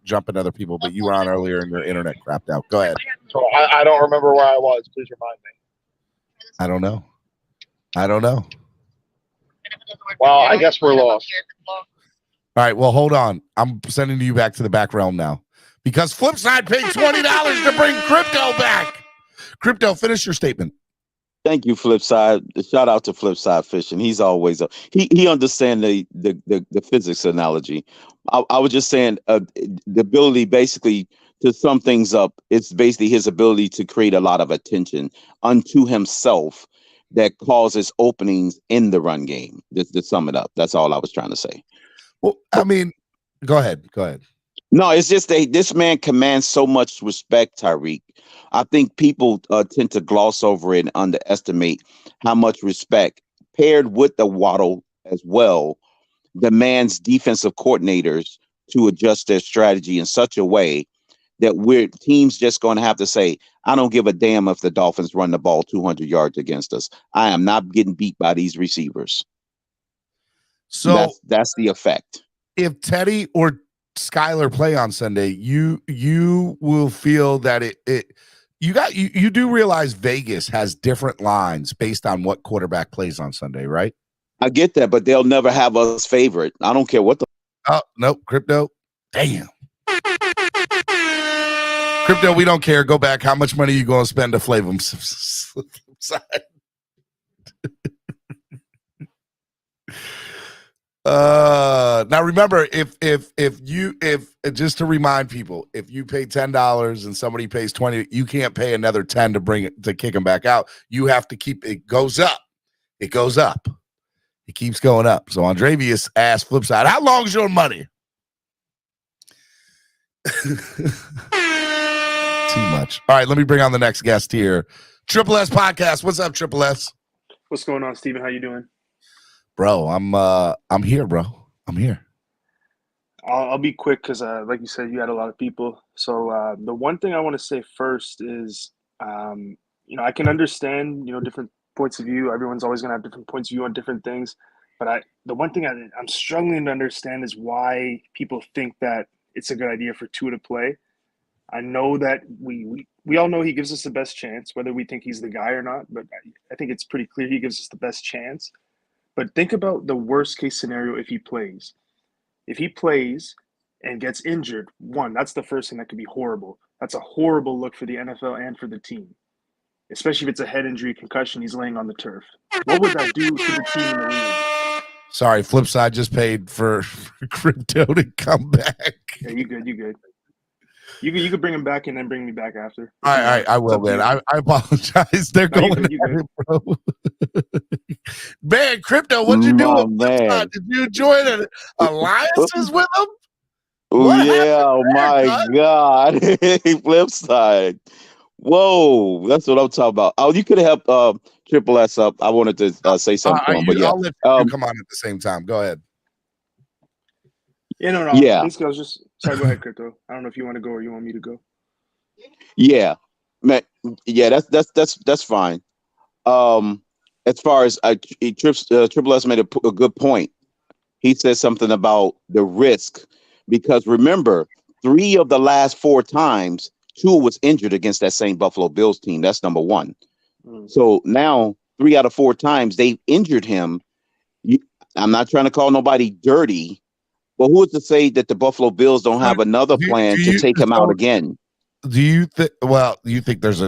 jumping other people, but you were on earlier and your internet crapped out. Go ahead. So I don't remember where I was. Please remind me. I don't know. Well, I guess we're lost. All right, well, hold on. I'm sending you back to the back realm now. Because Flipside paid $20 to bring Crypto back. Crypto, finish your statement. Thank you, Flipside. Shout out to Flipside Fishing. He's always he understands the physics analogy. I was just saying the ability basically to sum things up. It's basically his ability to create a lot of attention unto himself that causes openings in the run game. Just to sum it up, that's all I was trying to say. Well, I mean, go ahead. No, it's just this man commands so much respect, Tyreek. I think people tend to gloss over it and underestimate how much respect, paired with the Waddle as well, demands defensive coordinators to adjust their strategy in such a way that teams just going to have to say, I don't give a damn if the Dolphins run the ball 200 yards against us. I am not getting beat by these receivers. So that's the effect. If Teddy or Skyler play on Sunday, you will feel that you do realize Vegas has different lines based on what quarterback plays on Sunday, right? I get that, but they'll never have us favorite. I don't care what the. Oh, nope, Crypto. Damn. Crypto, we don't care. Go back. How much money are you going to spend to flave them? Now remember, if just to remind people, if you pay $10 and somebody pays $20, you can't pay another $10 to kick them back out. You have to keep it goes up. It goes up. It keeps going up. So Andrevius asked Flipside, how long's your money? Too much. All right, let me bring on the next guest here. Triple S Podcast. What's up, Triple S? What's going on, Steven? How you doing? Bro, I'm here, bro. I'm here. I'll be quick because, like you said, you had a lot of people. So the one thing I want to say first is, I can understand, different points of view. Everyone's always going to have different points of view on different things. But the one thing I'm struggling to understand is why people think that it's a good idea for Tua to play. I know that we all know he gives us the best chance, whether we think he's the guy or not. But I think it's pretty clear he gives us the best chance. But think about the worst case scenario if he plays. If he plays and gets injured, that's the first thing that could be horrible. That's a horrible look for the NFL and for the team, especially if it's a head injury, concussion, he's laying on the turf. What would that do to the team in the league? Sorry, Flipside just paid for Crypto to come back. Yeah, you good. You could bring him back and then bring me back after. All right, I will, man. I apologize. They're going at it, bro. Man, Crypto, what'd you do? Man. Did you join alliances with them? Oh, yeah. Oh, my God. Flipside. Whoa. That's what I'm talking about. Oh, you could have helped Triple S up. I wanted to say something to him, but yeah. I'll let you come on at the same time. Go ahead. Yeah, no. Yeah. Basically, I was just sorry. Go ahead, Crypto. I don't know if you want to go or you want me to go. Yeah, man. Yeah, that's fine. As far as Triple S made a good point. He said something about the risk because remember, 3 of the last 4 times Tua was injured against that same Buffalo Bills team. That's number 1. So now 3 out of 4 times they've injured him. I'm not trying to call nobody dirty. But who is to say that the Buffalo Bills don't have another plan to take him out again? do you think? Well, you think there's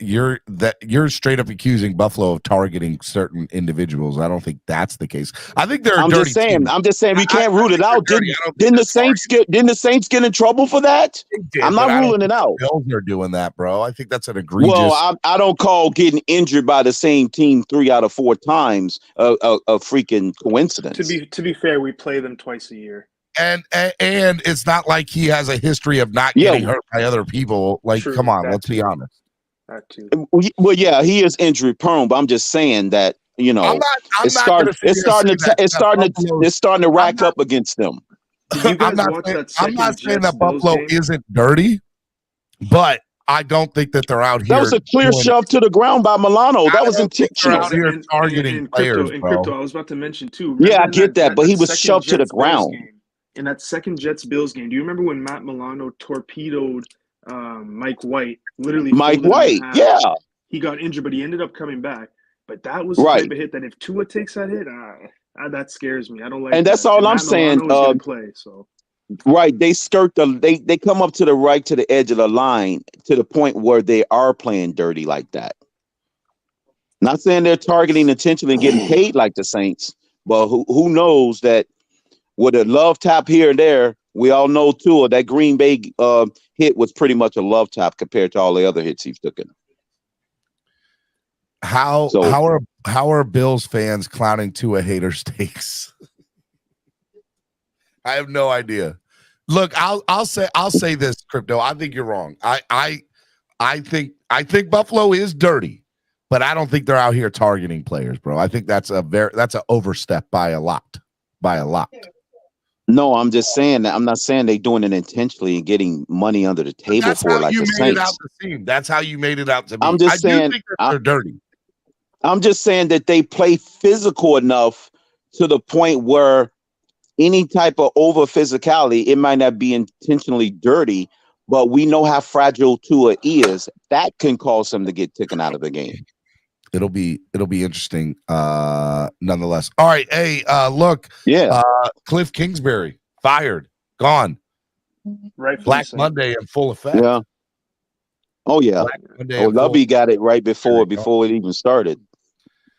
you're straight up accusing Buffalo of targeting certain individuals. I don't think that's the case. I think they're a I'm dirty just saying. team. I'm just saying we can't rule it think out. they're dirty. I don't think Didn't the they're Saints get in trouble for that? They I'm did, but not I don't ruling think it out. the Bills are doing that, bro. I think that's an Well, egregious. I don't call getting injured by the same team 3 out of 4 times a freaking coincidence. To be fair, we play them twice a year. And it's not like he has a history of not Yeah. getting hurt by other people. Like, True, come on, that let's be too. honest. That too. Well, yeah, he is injury prone, but I'm just saying that I'm it's not gonna sit here and say it's starting to rack up against them. Did you guys I'm not watch saying, that I'm not saying Jets that Bills Buffalo game? isn't dirty, but I don't think that they're out here. That was a clear shove to the ground by Milano. That was intentional. Out here targeting players, bro. Crypto, I was about to mention too. Yeah, I Remember get that, but he was second shoved to the Jets Bills ground. game? In that second Jets Bills game, do you remember when Matt Milano torpedoed Mike White? Literally, Mike folded him in White, half. yeah. He got injured, but he ended up coming back. But that was the type of hit that if Tua takes that hit, that scares me. I don't like. And that's that. all And I'm Matt saying. Milano is gonna play, so. Right, they skirt they come up to the right to the edge of the line to the point where they are playing dirty like that. Not saying they're targeting intentionally and getting paid like the Saints, but who knows that with a love tap here and there, we all know too that Green Bay hit was pretty much a love tap compared to all the other hits he's taken. How are Bills fans clowning Tua hater stakes? I have no idea. Look, I'll say this, Crypto. I think you're wrong. I think Buffalo is dirty, but I don't think they're out here targeting players, bro. I think that's an overstep by a lot. No, I'm just saying that. I'm not saying they're doing it intentionally and getting money under the table for it like the Saints. That's how you made it out to be. I'm just saying think they're dirty. I'm just saying that they play physical enough to the point where any type of over physicality, it might not be intentionally dirty, but we know how fragile Tua is. That can cause him to get taken out of the game. It'll be interesting, nonetheless. All right, hey, look, Cliff Kingsbury fired, gone. Right, Black Monday in full effect. Yeah. Oh yeah. Lovey got it right before it even started.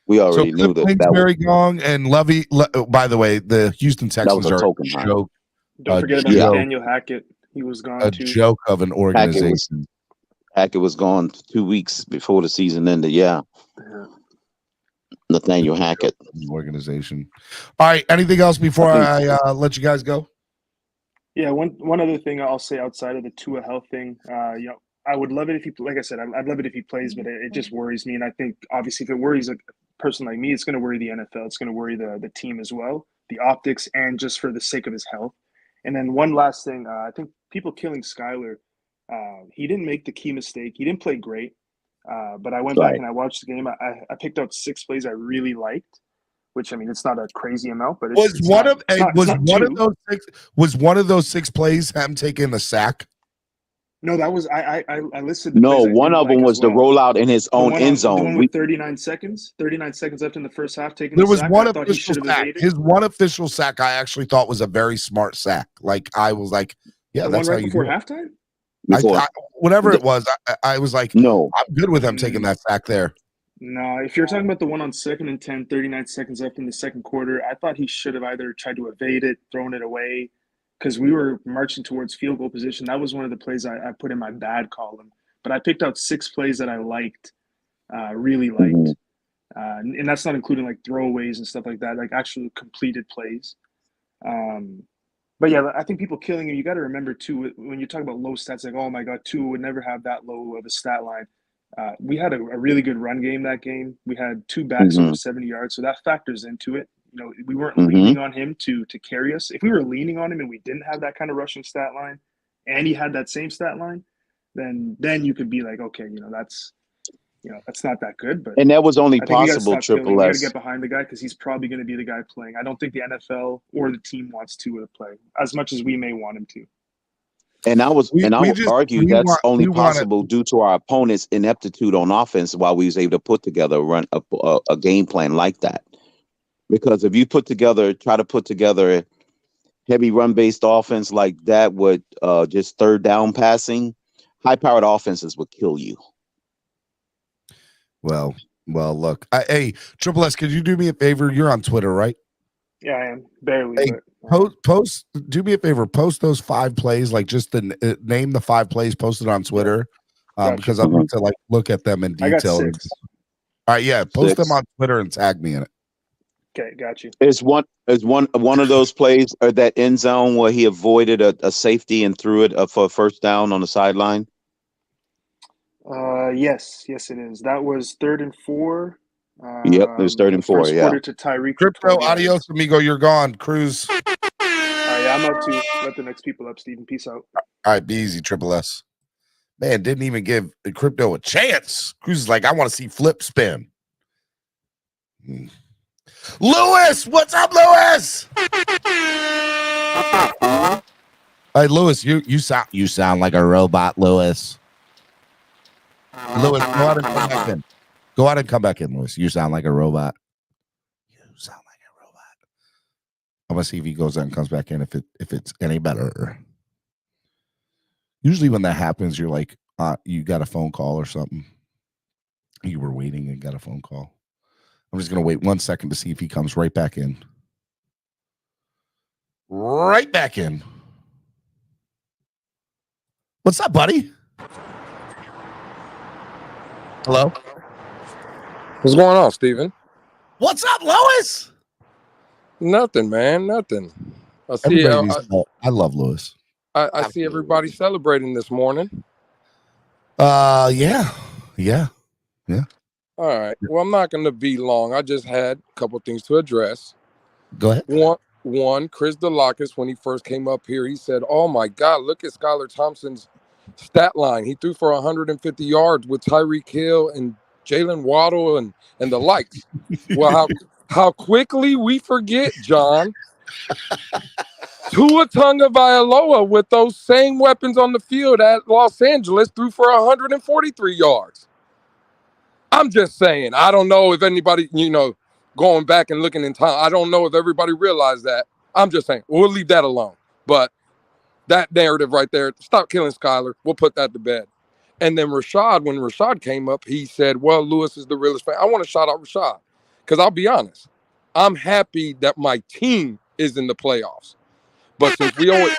We already knew that. Kingsbury gone and Lovey. By the way, the Houston Texans are a joke. Don't forget about Daniel Hackett. He was gone too. A joke of an organization. Hackett was gone 2 weeks before the season ended. Yeah. Nathaniel Hackett. Organization. All right. Anything else before I let you guys go? Yeah. One other thing I'll say outside of the Tua health thing, I would love it if he, like I said, I'd love it if he plays, but it just worries me. And I think obviously if it worries a person like me, it's going to worry the NFL. It's going to worry the team as well, the optics, and just for the sake of his health. And then one last thing, I think people killing Skyler, he didn't make the key mistake. He didn't play great, but I went back and I watched the game. I picked out 6 plays I really liked, which I mean it's not a crazy amount, but was one of those 6 plays him taking the sack? No, that was I listed. No, one of them was the rollout in his own end zone. The one with 39 seconds left in the first half. Taking there the was sack. one official sack. His one official sack I actually thought was a very smart sack. Like I was like, yeah, the that's one how right you before do it. halftime. Whatever it was, I was like, no, I'm good with him taking that sack there. No, if you're talking about the one on 2nd and 10, 39 seconds left in the second quarter, I thought he should have either tried to evade it, thrown it away, because we were marching towards field goal position. That was one of the plays I put in my bad column. But I picked out 6 plays that I liked, really liked. And that's not including like throwaways and stuff like that, like actual completed plays. But yeah, I think people killing him, you got to remember too, when you talk about low stats, like, oh my God, Tua would never have that low of a stat line. We had a really good run game that game. We had 2 backs over 70 yards, so that factors into it. You know, we weren't leaning on him to carry us. If we were leaning on him and we didn't have that kind of rushing stat line, and he had that same stat line, then you could be like, okay, that's not that good. But and that was only possible. We got to get behind the guy because he's probably going to be the guy playing. I don't think the NFL or the team wants to play as much as we may want him to. And I would argue that's only possible due to our opponent's ineptitude on offense while we was able to put together a game plan like that. Because if you try to put together heavy run-based offense like that with just third down passing, high-powered offenses will kill you. Well, look. Hey, Triple S, could you do me a favor? You're on Twitter, right? Yeah, I am barely. Hey, post. Do me a favor. Post those 5 plays. Like just name the 5 plays posted on Twitter, because I'd like to like look at them in I got detail. 6. All right, yeah. Post 6. them on Twitter and tag me in it. Okay, got you. Is one of those plays or that end zone where he avoided a safety and threw it for a first down on the sideline? Yes, it is. That was 3rd and 4. Yep, it was 3rd and 4. First Yeah. quarter to Tyreek. Crypto, adios, amigo. You're gone. Cruz. All right, yeah, I'm out too. Let the next people up, Steven. Peace out. All right, be easy, Triple S. Man, didn't even give Crypto a chance. Cruz is like, I want to see flip spin. Lewis, what's up, Lewis? Hey, Lewis, you sound like a robot, Lewis. Lewis, go out and come back in. Go out and come back in, Lewis. You sound like a robot. You sound like a robot. I'm gonna see if he goes out and comes back in if it's any better. Usually when that happens, you're like, you got a phone call or something. You were waiting and got a phone call. I'm just gonna wait 1 second to see if he comes right back in. Right back in. What's up, buddy? Hello? What's going on, Steven? What's up, Lois? Nothing, man. Nothing. I love Lewis. I see everybody celebrating this morning. Yeah. All right. Well, I'm not going to be long. I just had a couple things to address. Go ahead. One, Chris DeLockus, when he first came up here, he said, "Oh my God, look at Skylar Thompson's stat line. He threw for 150 yards with Tyreek Hill and Jalen Waddle and the likes." Well, how quickly we forget, John. Tua Tagovailoa with those same weapons on the field at Los Angeles threw for 143 yards. I'm just saying, I don't know if anybody, going back and looking in time, I don't know if everybody realized that. I'm just saying, we'll leave that alone. But that narrative right there, stop killing Skylar. We'll put that to bed. And then when Rashad came up, he said, well, Lewis is the realest fan. I want to shout out Rashad because I'll be honest. I'm happy that my team is in the playoffs. But since we always...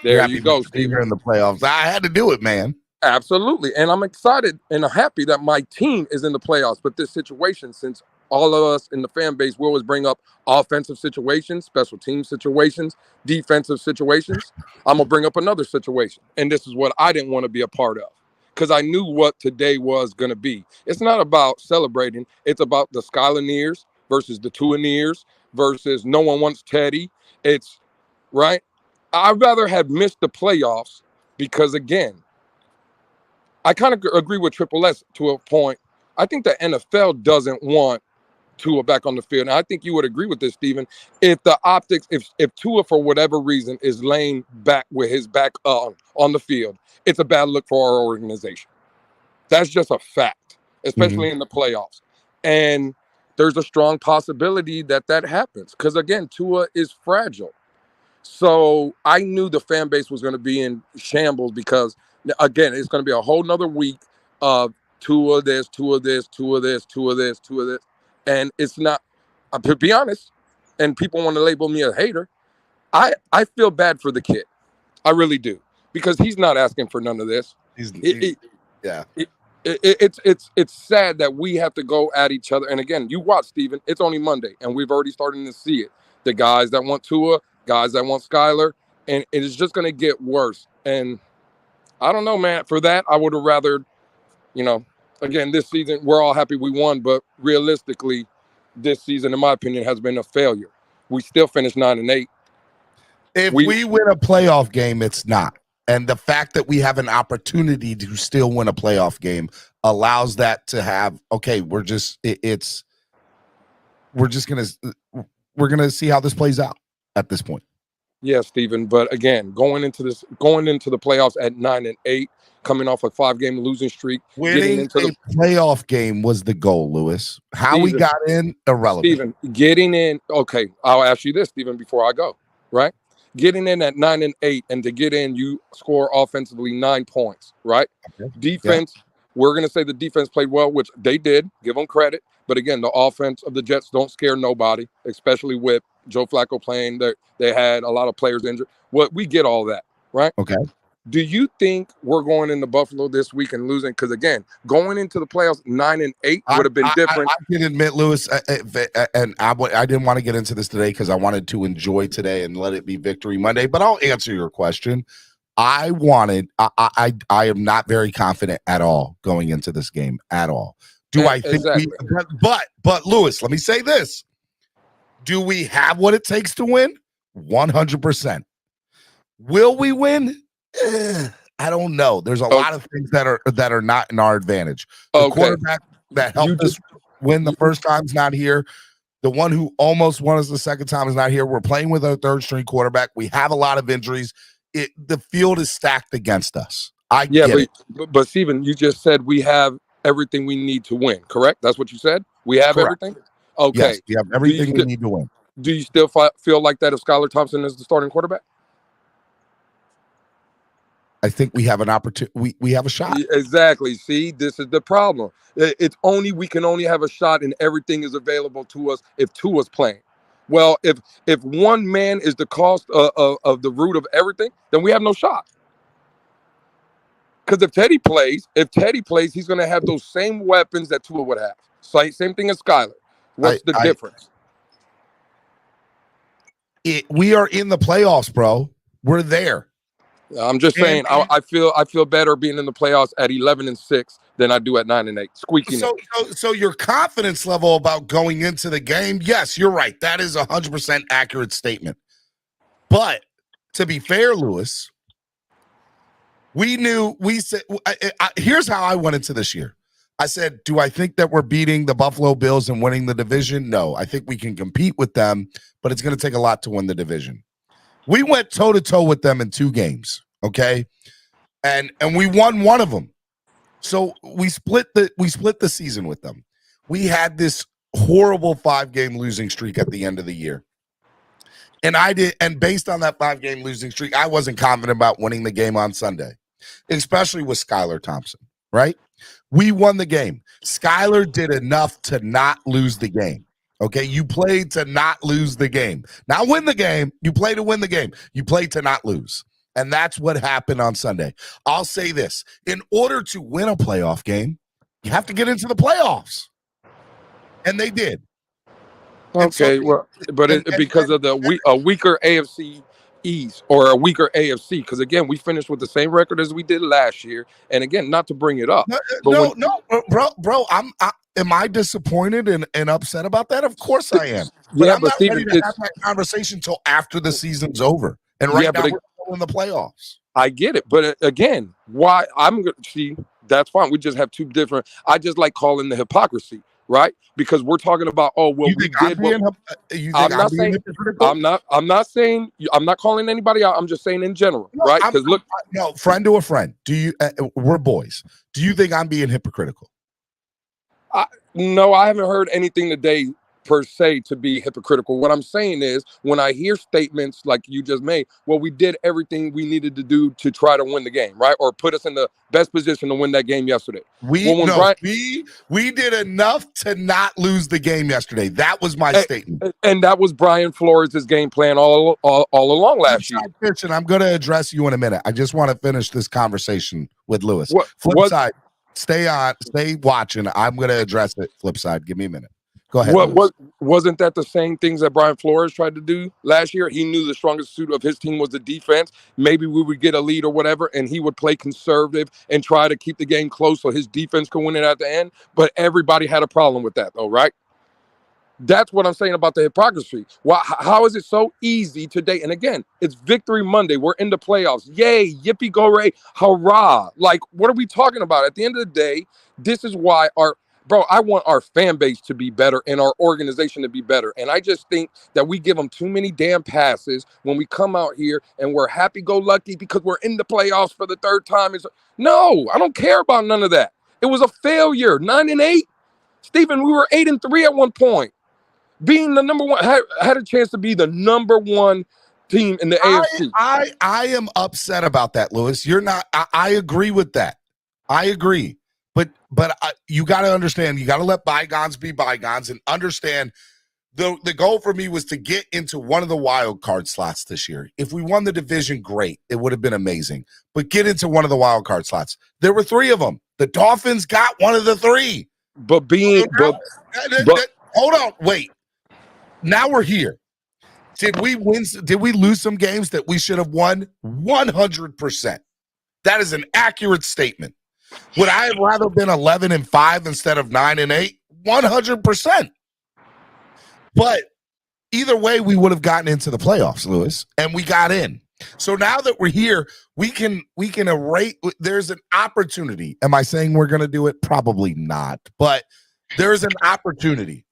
There you go, Steve. You're in the playoffs. I had to do it, man. Absolutely. And I'm excited and I'm happy that my team is in the playoffs. But this situation, since all of us in the fan base, we always bring up offensive situations, special team situations, defensive situations. I'm going to bring up another situation. And this is what I didn't want to be a part of because I knew what today was going to be. It's not about celebrating. It's about the Skylineers versus the Tuaneers versus no one wants Teddy. It's right. I'd rather have missed the playoffs because, again, I kind of agree with Triple S to a point. I think the NFL doesn't want Tua back on the field. And I think you would agree with this, Steven. If the optics, if Tua, for whatever reason, is laying back with his back on the field, it's a bad look for our organization. That's just a fact, especially in the playoffs. And there's a strong possibility that happens because, again, Tua is fragile. So I knew the fan base was going to be in shambles because, again, it's going to be a whole nother week of Tua this, Tua this, Tua this, Tua this, Tua this. And it's not, to be honest, and people want to label me a hater, I feel bad for the kid. I really do. Because he's not asking for none of this. It's sad that we have to go at each other. And again, you watch, Steven, it's only Monday, and we've already started to see it. The guys that want Tua, guys that want Skylar, and it is just going to get worse. And I don't know, man. For that, I would have rather, again, this season, we're all happy we won, but realistically, this season, in my opinion, has been a failure. We still finished 9-8. If we win a playoff game, it's not. And the fact that we have an opportunity to still win a playoff game allows that to have, okay, we're gonna see how this plays out at this point. Yeah, Steven. But again, going into the playoffs at 9-8, coming off a 5-game losing streak, winning into the playoff game was the goal, Lewis. How Steven, we got in, irrelevant. Steven, getting in. Okay, I'll ask you this, Steven, before I go. Right, getting in at 9-8, and to get in, you score offensively 9 points, right? Okay. Defense, we're going to say the defense played well, which they did. Give them credit. But again, the offense of the Jets don't scare nobody, especially with Joe Flacco playing. They had a lot of players injured. Well, we get all that, right? Okay. Do you think we're going into Buffalo this week and losing? Because again, going into the playoffs 9-8 would have been different. I can admit, Lewis, and I didn't want to get into this today because I wanted to enjoy today and let it be Victory Monday. But I'll answer your question. I am not very confident at all going into this game at all. Do I think exactly. But Lewis, let me say this. Do we have what it takes to win? 100%. Will we win? I don't know. There's a lot of things that are not in our advantage. The quarterback that helped us win the first time is not here. The one who almost won us the second time is not here. We're playing with our third string quarterback. We have a lot of injuries. The field is stacked against us. But Steven, you just said we have everything we need to win, correct? That's what you said? We have everything? Okay. Yes, we have everything we need to win. Do you still feel like that if Skylar Thompson is the starting quarterback? I think we have an opportunity. We have a shot. Exactly. See, this is the problem. We can only have a shot, and everything is available to us if Tua's playing. Well, if one man is the cost of the root of everything, then we have no shot. Because if Teddy plays, he's going to have those same weapons that Tua would have. Same thing as Skylar. What's the difference? We are in the playoffs, bro. We're there. I'm just saying. I feel better being in the playoffs at 11-6 than I do at 9-8. Squeaking. So your confidence level about going into the game, yes, you're right. That is 100% accurate statement. But to be fair, Lewis, here's how I went into this year. I said, do I think that we're beating the Buffalo Bills and winning the division? No, I think we can compete with them, but it's going to take a lot to win the division. We went toe-to-toe with them in 2 games, okay? And we won one of them. So we split the season with them. We had this horrible 5-game losing streak at the end of the year. And based on that 5-game losing streak, I wasn't confident about winning the game on Sunday, especially with Skylar Thompson, right? We won the game. Skylar did enough to not lose the game. Okay, you played to not lose the game. Not win the game. You play to win the game. You play to not lose. And that's what happened on Sunday. I'll say this. In order to win a playoff game, you have to get into the playoffs. And they did. Okay, because of a weaker AFC East or a weaker AFC, because again, we finished with the same record as we did last year. And again, not to bring it up. Bro, am I disappointed and upset about that? Of course I am. But I'm not ready to have that conversation until after the season's over. And now we're still in the playoffs. I get it. But again, why I'm going to see, that's fine. We just have 2 different. I just like calling the hypocrisy, right? Because we're talking about, I'm not saying, I'm not calling anybody out. I'm just saying in general, right? Because friend to a friend. We're boys. Do you think I'm being hypocritical? No, I haven't heard anything today per se to be hypocritical. What I'm saying is when I hear statements like you just made, well, we did everything we needed to do to try to win the game, right? Or put us in the best position to win that game yesterday. We did enough to not lose the game yesterday. That was my statement. And that was Brian Flores' game plan all along last year. And I'm going to address you in a minute. I just want to finish this conversation with Lewis. Flip side. Stay watching. I'm going to address it. Flip side. Give me a minute. Go ahead. Wasn't that the same things that Brian Flores tried to do last year? He knew the strongest suit of his team was the defense. Maybe we would get a lead or whatever, and he would play conservative and try to keep the game close so his defense could win it at the end. But everybody had a problem with that, though, right? That's what I'm saying about the hypocrisy. How is it so easy today? And again, it's Victory Monday. We're in the playoffs. Yay, yippee, go, ray, hurrah. Like, what are we talking about? At the end of the day, this is why I want our fan base to be better and our organization to be better. And I just think that we give them too many damn passes when we come out here and we're happy-go-lucky because we're in the playoffs for the 3rd time. No, I don't care about none of that. It was a failure, 9-8. Stephen, we were 8-3 at one point. Being the number one, had a chance to be the number one team in the AFC. I am upset about that, Lewis. You're not. I agree with that. I agree. But you got to understand. You got to let bygones be bygones and understand. The goal for me was to get into one of the wild card slots this year. If we won the division, great. It would have been amazing. But get into one of the wild card slots. There were 3 of them. The Dolphins got one of the 3. But hold on, wait. Now we're here. Did we win? Did we lose some games that we should have won? 100%. That is an accurate statement. Would I have rather been 11-5 instead of 9-8? 100%. But either way, we would have gotten into the playoffs, Lewis, and we got in. So now that we're here, we can erase. There's an opportunity. Am I saying we're going to do it? Probably not. But there's an opportunity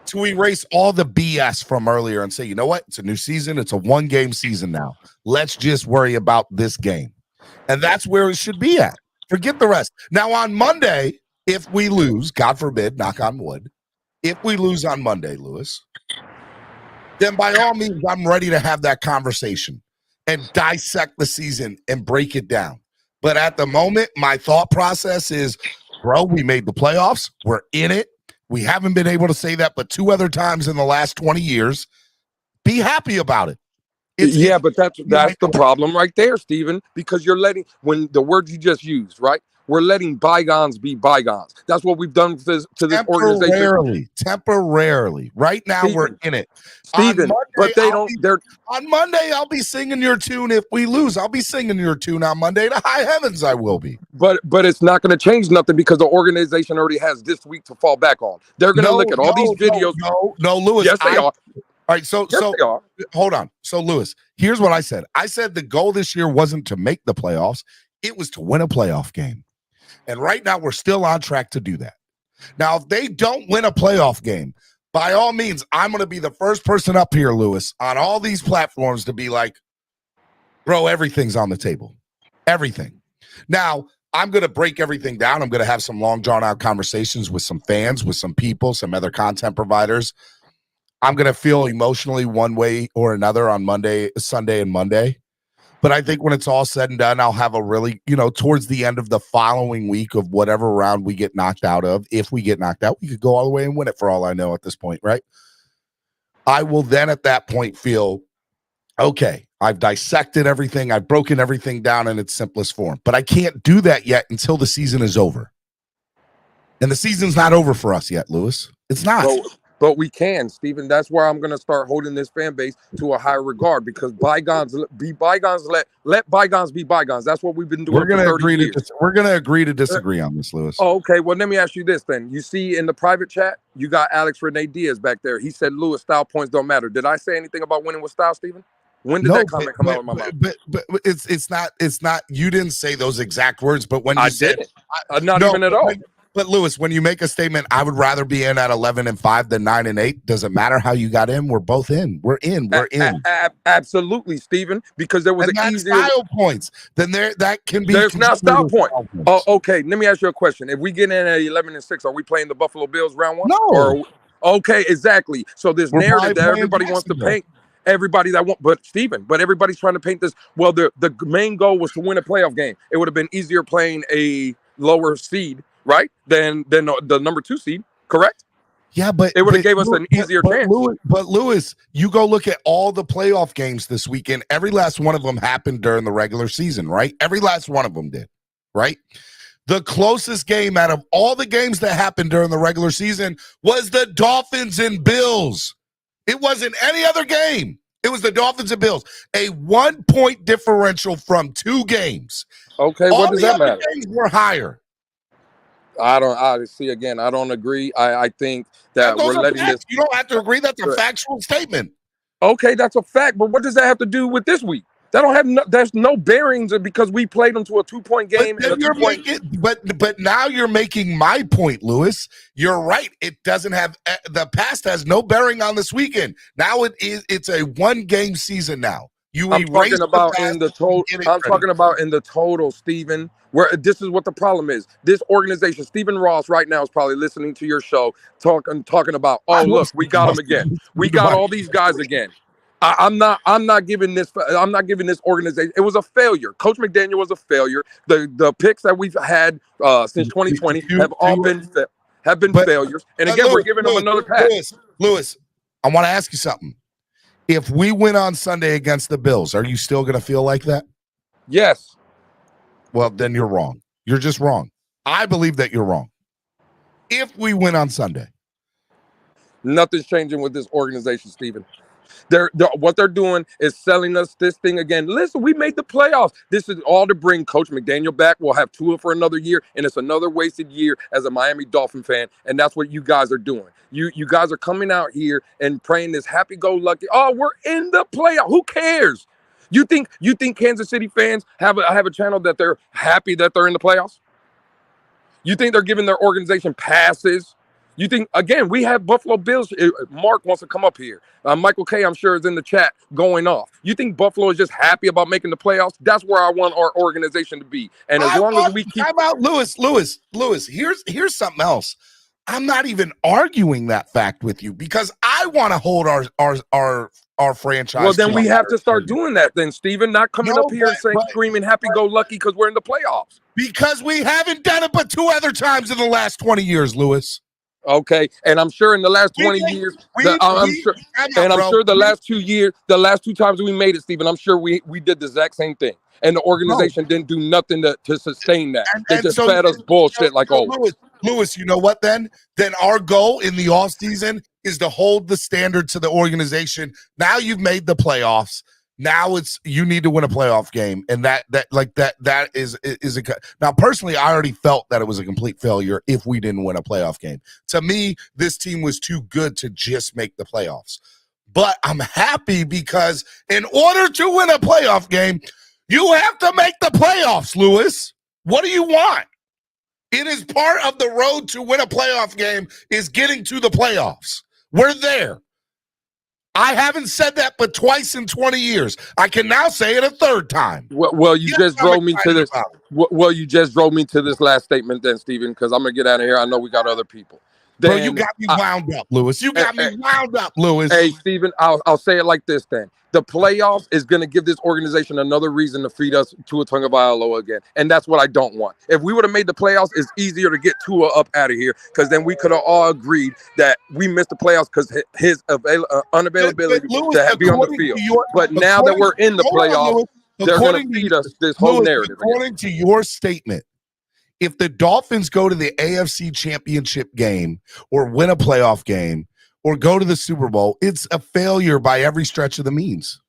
to erase all the BS from earlier and say, you know what? It's a new season. It's a 1-game season now. Let's just worry about this game. And that's where it should be at. Forget the rest. Now on Monday, if we lose, God forbid, knock on wood, if we lose on Monday, Lewis, then by all means, I'm ready to have that conversation and dissect the season and break it down. But at the moment, my thought process is, bro, we made the playoffs. We're in it. We haven't been able to say that but 2 other times in the last 20 years. Be happy about it. But that's the problem right there, Steven, because you're letting, when the word you just used, right? We're letting bygones be bygones. That's what we've done to this organization. Temporarily. Right now, Steven, we're in it. Steven, but they don't. On Monday, I'll be singing your tune. If we lose, I'll be singing your tune on Monday. To high heavens, I will be. But it's not going to change nothing because the organization already has this week to fall back on. They're going to look at all these videos. No, Lewis. Yes, they are. All right, so hold on. So, Lewis, here's what I said. I said the goal this year wasn't to make the playoffs. It was to win a playoff game. And right now, we're still on track to do that. Now, if they don't win a playoff game, by all means, I'm going to be the first person up here, Lewis, on all these platforms to be like, bro, everything's on the table. Everything. Now, I'm going to break everything down. I'm going to have some long, drawn-out conversations with some fans, with some people, some other content providers. I'm going to feel emotionally one way or another on Sunday and Monday. But I think when it's all said and done, I'll have a really, towards the end of the following week of whatever round we get knocked out of, if we get knocked out, we could go all the way and win it for all I know at this point, right? I will then at that point feel, okay, I've dissected everything. I've broken everything down in its simplest form. But I can't do that yet until the season is over. And the season's not over for us yet, Lewis. It's not. But we can, Stephen. That's where I'm going to start holding this fan base to a higher regard because bygones be bygones. Let bygones be bygones. That's what we've been doing. We're going to agree to disagree on this, Lewis. Oh, okay. Well, let me ask you this then. You see in the private chat, you got Alex Renee Diaz back there. He said, Lewis, style points don't matter. Did I say anything about winning with style, Stephen? When did that comment come out of my mouth? But it's not. You didn't say those exact words. But when you said, not even at all. But Lewis, when you make a statement, I would rather be in at 11-5 than 9-8. Doesn't matter how you got in. We're both in. We're in. Absolutely, Stephen. Because there was an easier style points. Then that can be. There's not style point. Oh, okay. Let me ask you a question. If we get in at 11-6, are we playing the Buffalo Bills round 1? No. Okay, exactly. So this narrative that everybody wants to paint. Everybody that want, but Stephen, everybody's trying to paint this. Well, the main goal was to win a playoff game. It would have been easier playing a lower seed, right? Than the number 2 seed, correct? Yeah, but it would have gave us an easier chance. Lewis, you go look at all the playoff games this weekend. Every last one of them happened during the regular season, right? Every last one of them did, right? The closest game out of all the games that happened during the regular season was the Dolphins and Bills. It wasn't any other game. It was the Dolphins and Bills. A 1-point differential from 2 games. Okay, what does that matter? Games were higher. I don't agree. I think that we're letting this. You don't have to agree. That's a factual statement. Okay, that's a fact. But what does that have to do with this week? That don't have there's no bearings because we played them to a 2-point game. But now you're making my point, Lewis. You're right. It doesn't have the past has no bearing on this weekend. Now it's a 1-game season now. I'm talking about in the total. I'm talking about in the total, Stephen. Where this is what the problem is. This organization, Stephen Ross, right now is probably listening to your show, talking about. Oh, look, we got them again. We got all these guys again. I'm not giving this organization. It was a failure. Coach McDaniel was a failure. The picks that we've had since 2020 have all been failures. And again, we're giving them another pass. Lewis, I want to ask you something. If we win on Sunday against the Bills, are you still going to feel like that? Yes. Well, then you're wrong. You're just wrong. I believe that you're wrong. If we win on Sunday. Nothing's changing with this organization, Stephen. What they're doing is selling us this thing again. Listen, we made the playoffs. This is all to bring Coach McDaniel back. We'll have Tua for another year, and it's another wasted year as a Miami Dolphin fan, and that's what you guys are doing. You guys are coming out here and praying this happy-go-lucky, oh, we're in the playoff. Who cares? You think Kansas City fans have a channel that they're happy that they're in the playoffs? You think they're giving their organization passes? You think, again, we have Buffalo Bills. Mark wants to come up here. Michael K, I'm sure, is in the chat going off. You think Buffalo is just happy about making the playoffs? That's where I want our organization to be. And as long as we keep... Time out, Lewis. Here's something else. I'm not even arguing that fact with you because I want to hold our franchise. Well, then we have to start doing that then, Stephen. Not coming up here and saying, screaming happy-go-lucky because we're in the playoffs. Because we haven't done it but 2 other times in the last 20 years, Lewis. Okay, and I'm sure in the last 20 years, I'm sure the last 2 times we made it, Stephen, I'm sure we did the exact same thing. And the organization didn't do nothing to sustain that. They just fed us bullshit like always. Lewis, you know what then? Then our goal in the offseason is to hold the standard to the organization. Now you've made the playoffs. Now you need to win a playoff game, and that is a now. Personally, I already felt that it was a complete failure if we didn't win a playoff game. To me, this team was too good to just make the playoffs. But I'm happy because in order to win a playoff game, you have to make the playoffs, Lewis. What do you want? It is part of the road to win a playoff game is getting to the playoffs. We're there. I haven't said that but twice in 20 years. I can now say it a third time. Well, you just drove me to this. Well, you just drove me to this last statement then, Stephen, because I'm going to get out of here. I know we got other people. Bro, you got me wound up, Lewis. You got me wound up, Lewis. Hey, Stephen, I'll say it like this then. The playoffs is going to give this organization another reason to feed us Tua Tagovailoa again. And that's what I don't want. If we would have made the playoffs, it's easier to get Tua up out of here because then we could have all agreed that we missed the playoffs because his unavailability to be on the field. But now that we're in the playoffs, they're going to feed us this whole narrative. According to your statement, if the Dolphins go to the AFC Championship game or win a playoff game or go to the Super Bowl, it's a failure by every stretch of the means.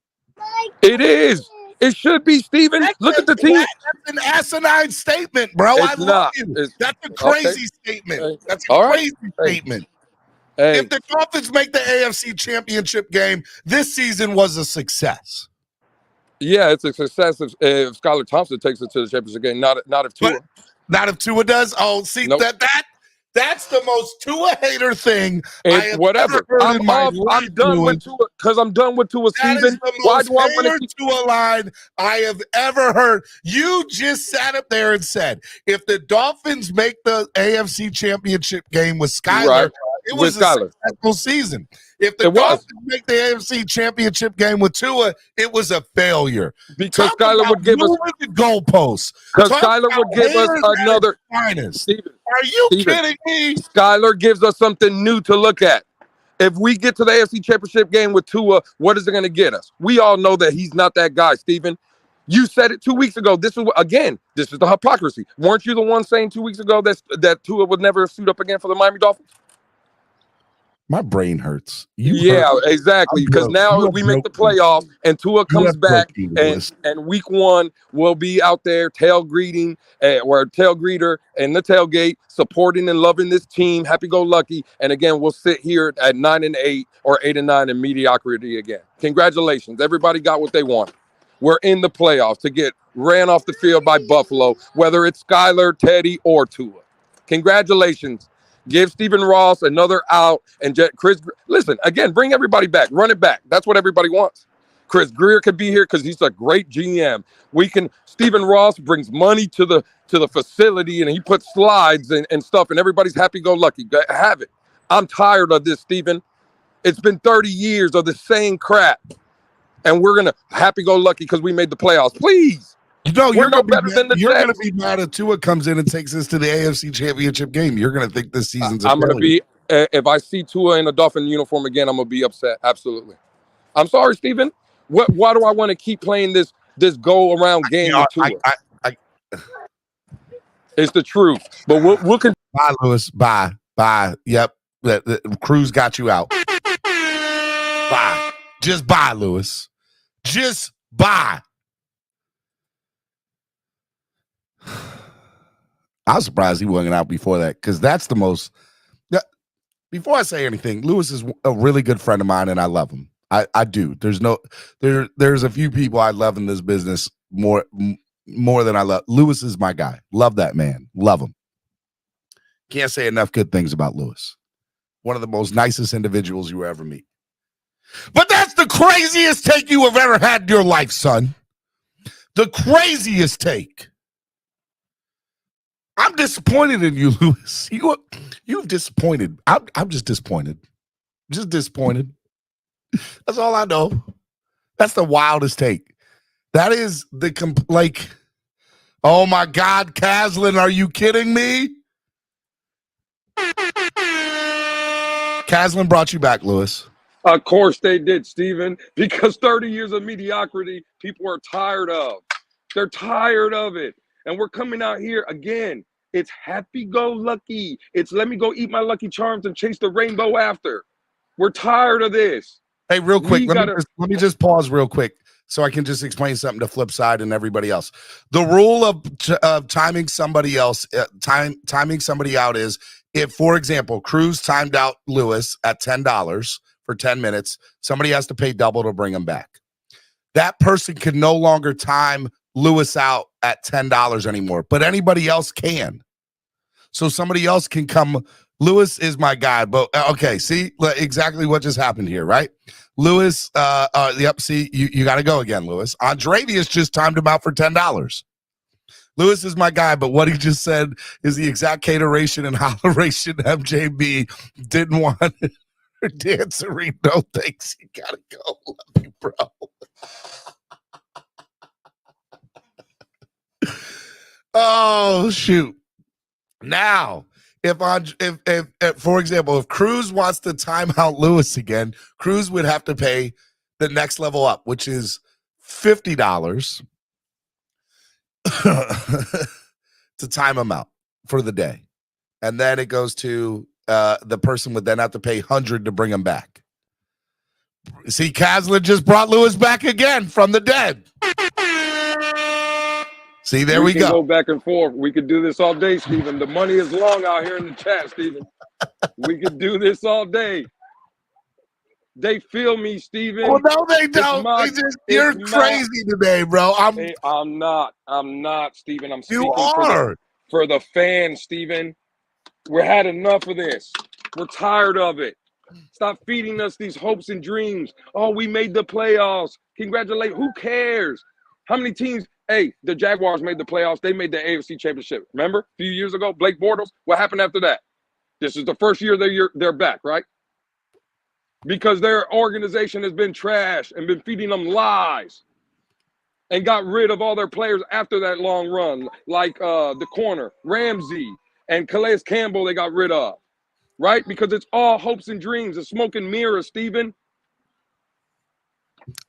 It is. It should be, Stephen. Look at the team. That's an asinine statement, bro. It's I love you. That's a crazy statement. That's a crazy statement. Hey. If the Dolphins make the AFC Championship game, this season was a success. Yeah, it's a success if Skylar Thompson takes it to the championship game, not if Tua. Not if Tua does. Oh, see, nope. That's the most Tua hater thing I have whatever. ever heard in my life. I'm done with Tua because I'm done with Tua, Stephen. Why do I want to Tua line I have ever heard? You just sat up there and said, if the Dolphins make the AFC Championship game with Skylar, it was a successful season. If the Dolphins make the AFC Championship game with Tua, it was a failure. Because Skylar would give us the goalposts. Because Skylar would give us another. Stephen, are you kidding me? Skylar gives us something new to look at. If we get to the AFC Championship game with Tua, what is it going to get us? We all know that he's not that guy, Stephen. You said it 2 weeks ago. This is the hypocrisy. Weren't you the one saying 2 weeks ago that Tua would never suit up again for the Miami Dolphins? My brain hurts. Exactly. Because now we make the playoffs and Tua comes back and week 1 will be out there tail greeting or tail greeter and the tailgate supporting and loving this team. Happy go lucky. And again, we'll sit here at 9-8 or 8-9 in mediocrity again. Congratulations. Everybody got what they wanted. We're in the playoffs to get ran off the field by Buffalo, whether it's Skylar, Teddy, or Tua. Congratulations. Give Stephen Ross another out and Chris. Listen, again, bring everybody back. Run it back. That's what everybody wants. Chris Greer could be here because he's a great GM. Stephen Ross brings money to the facility and he puts slides and stuff and everybody's happy-go-lucky. Have it. I'm tired of this, Stephen. It's been 30 years of the same crap. and we're gonna happy-go-lucky because we made the playoffs. Please. No, We're no better than the you're gonna Jets. be mad if Tua comes in and takes us to the AFC Championship game. You're gonna think this season's a I'm gonna failure. be if I see Tua in a Dolphin uniform again, I'm gonna be upset. Absolutely. I'm sorry, Steven. Why do I want to keep playing this go-around game with Tua? It's the truth. But we'll Bye, Lewis. Bye. Yep. Cruz got you out. Bye. Just bye, Lewis. Just bye. I was surprised he wasn't out before that, because that's the most. Before I say anything, Lewis is a really good friend of mine, and I love him. I do. There's a few people I love in this business more than I love. Lewis is my guy. Love that man. Love him. Can't say enough good things about Lewis. One of the most nicest individuals you will ever meet. But that's the craziest take you have ever had in your life, son. The craziest take. I'm disappointed in you, Lewis. You've disappointed. I'm just disappointed. Just disappointed. That's all I know. That's the wildest take. That is oh my God, Caslin, are you kidding me? Caslin brought you back, Lewis. Of course they did, Steven, because 30 years of mediocrity, people are tired of. They're tired of it. And we're coming out here again. It's happy-go-lucky. It's let me go eat my Lucky Charms and chase the rainbow after. We're tired of this. Hey, real quick, let me just pause real quick so I can just explain something to Flipside and everybody else. The rule of timing somebody else, timing somebody out is if, for example, Cruz timed out Lewis at $10 for 10 minutes, somebody has to pay double to bring him back. That person can no longer time Lewis out at $10 anymore, but anybody else can. So somebody else can come. Lewis is my guy, but okay, see exactly what just happened here, right? Lewis, yep, see, you got to go again, Lewis. Andrevius just timed him out for $10. Lewis is my guy, but what he just said is the exact cateration and holleration MJB didn't want her dancery. No thanks, you got to go. Love you, bro. Oh, shoot. Now, if for example, if Cruz wants to time out Lewis again, Cruz would have to pay the next level up, which is $50 to time him out for the day. And then it goes to the person would then have to pay $100 to bring him back. See, Caslin just brought Lewis back again from the dead. See, there we can go. Go back and forth. We could do this all day, Steven. The money is long out here in the chat, Steven. We could do this all day. They feel me, Steven. Well, no, they don't. You're crazy today, bro. I'm not, Steven. I'm speaking for the fans, Steven. We had enough of this. We're tired of it. Stop feeding us these hopes and dreams. Oh, we made the playoffs. Congratulate. Who cares? How many teams? Hey, the Jaguars made the playoffs. They made the AFC Championship. Remember a few years ago, Blake Bortles? What happened after that? This is the first year they're back, right? Because their organization has been trash and been feeding them lies and got rid of all their players after that long run, like the corner, Ramsey, and Calais Campbell they got rid of, right? Because it's all hopes and dreams. It's smoke and mirrors, Steven.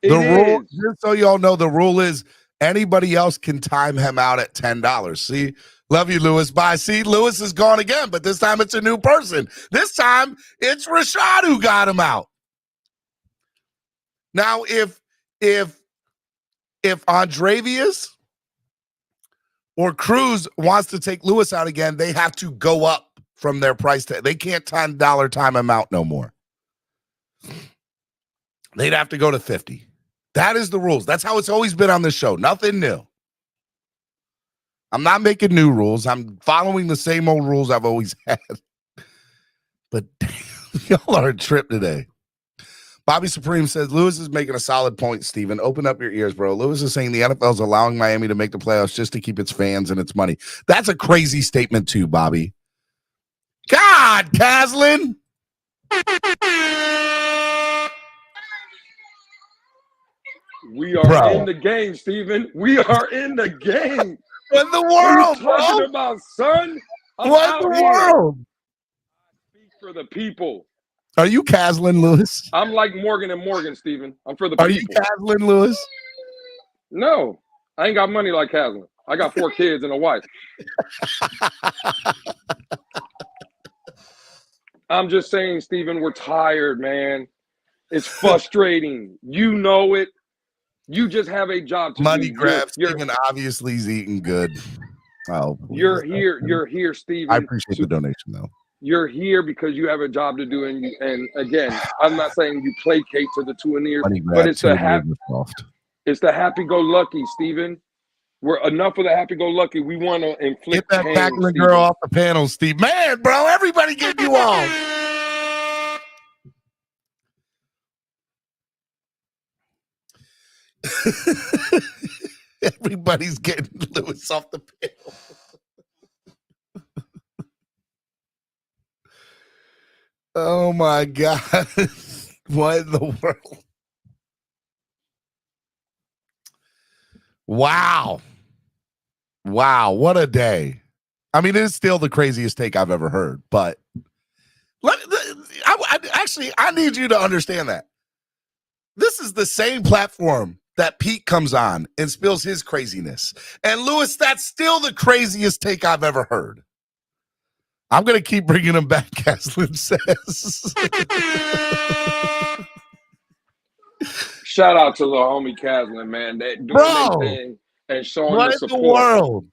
The rule, just so y'all know, the rule is anybody else can time him out at $10. See, love you, Lewis. Bye. See, Lewis is gone again, but this time it's a new person. This time it's Rashad who got him out. Now, if Andrevius or Cruz wants to take Lewis out again, they have to go up from their price tag. They can't $10 time him out no more. They'd have to go to 50. That is the rules. That's how it's always been on this show. Nothing new. I'm not making new rules. I'm following the same old rules I've always had. But damn, y'all are a trip today. Bobby Supreme says, Lewis is making a solid point, Steven. Open up your ears, bro. Lewis is saying the NFL is allowing Miami to make the playoffs just to keep its fans and its money. That's a crazy statement too, Bobby. God, Caslin. We are Bro. in the game, Steven. We are in the game. What in the What are world, you talking bro? about, son? I'm What out in the here. world? Speak for the people. Are you Caslin Lewis? I'm like Morgan and Morgan, Steven. I'm for the Are you people. Caslin Lewis? No, I ain't got money like Caslin. I got 4 kids and a wife. I'm just saying, Steven, we're tired, man. It's frustrating. You know it. You just have a job to Money do. grab. Steven obviously is eating good. Oh, You're here, I Steven. appreciate the donation, though. You're here because you have a job to do, and again, I'm not saying you placate to the two ears, Money but grab. it's the Soft. it's the happy-go-lucky, Steven. We're enough of the happy-go-lucky. We want to inflict Get that pain, tackling Steven. girl off the panel, Steve. Man, bro, everybody getting you off. Everybody's getting Lewis off the panel. Oh my God. What in the world? Wow. Wow. What a day. I mean, it is still the craziest take I've ever heard, but I need you to understand that. This is the same platform that Pete comes on and spills his craziness. And Lewis, that's still the craziest take I've ever heard. I'm going to keep bringing him back, Caslin says. Shout out to the homie Caslin, man. That doing their thing and showing what the in support. the world?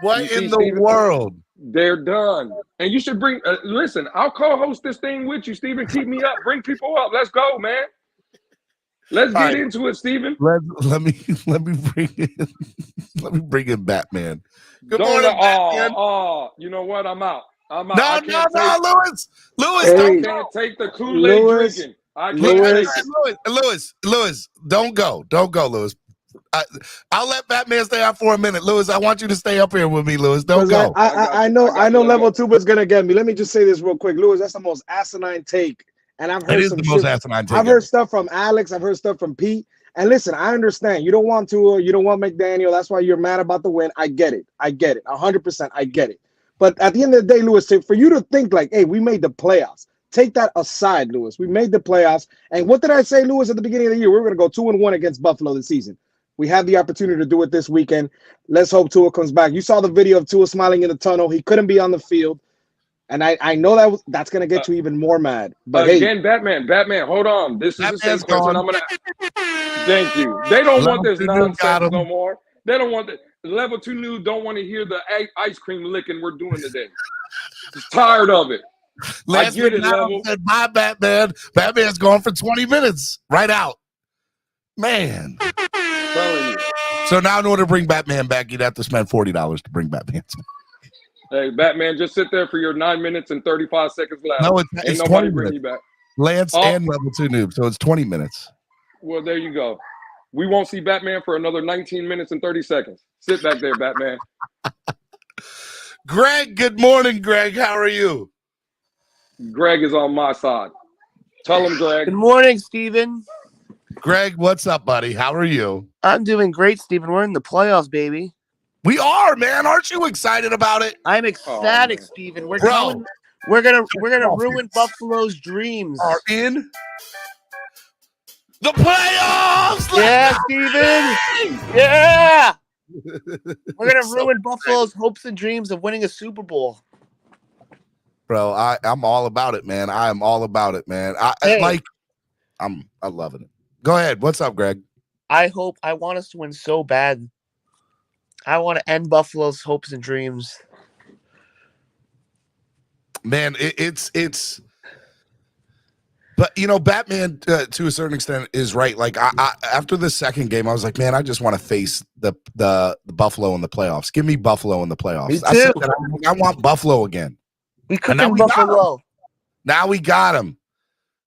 What You see, in the Steven? world? They're done. And you should bring, listen, I'll co-host this thing with you, Steven. Keep me up. Bring people up. Let's go, man. Let's get into it, Steven. Let me bring in Batman. Good Don't morning, Batman. you know what? I'm out. I'm out. No, Lewis. I can't take the Kool-Aid drinking. I can't take it. Lewis, don't go, Lewis. I'll let Batman stay out for a minute. Lewis, I want you to stay up here with me, Lewis. Don't go. I know level 2 is gonna get me. Let me just say this real quick, Lewis. That's the most asinine take, and I've heard most asinine take. I've heard stuff from Alex. I've heard stuff from Pete. And listen, I understand you don't want Tua, you don't want McDaniel. That's why you're mad about the win. I get it. 100%. I get it. But at the end of the day, Lewis, for you to think like, hey, we made the playoffs. Take that aside, Lewis. We made the playoffs. And what did I say, Lewis, at the beginning of the year? We were going to go 2-1 against Buffalo this season. We had the opportunity to do it this weekend. Let's hope Tua comes back. You saw the video of Tua smiling in the tunnel. He couldn't be on the field. And I know that's going to get you even more mad. But again, Batman, hold on. This is the same question I'm going to. Thank you. They don't want this nonsense no more. They don't want the level 2 new. Don't want to hear the ice cream licking we're doing today. Just tired of it. I get it, level. Said, bye, Batman. Batman's gone for 20 minutes. Right out. Man. So now in order to bring Batman back, you'd have to spend $40 to bring Batman. Hey, Batman, just sit there for your 9 minutes and 35 seconds left. No, Ain't it's nobody 20 bring minutes. you back. Lance and level 2 noob, so it's 20 minutes. Well, there you go. We won't see Batman for another 19 minutes and 30 seconds. Sit back there, Batman. Greg, good morning, Greg. How are you? Greg is on my side. Tell him, Greg. Good morning, Steven. Greg, what's up, buddy? How are you? I'm doing great, Steven. We're in the playoffs, baby. We are, man. Aren't you excited about it? I'm ecstatic, Steven. We're gonna ruin Buffalo's dreams. Are in the playoffs. Yeah, Steven. Yeah. We're gonna ruin Buffalo's hopes and dreams of winning a Super Bowl. Bro, I'm all about it, man. I am all about it, man. I'm loving it. Go ahead. What's up, Greg? I want us to win so bad. I want to end Buffalo's hopes and dreams. Man, it's but you know, Batman to a certain extent is right. Like I after the second game, I was like, man, I just want to face the Buffalo in the playoffs. Give me Buffalo in the playoffs. Me too. I said that I want Buffalo again. We could win Buffalo. Now we got him.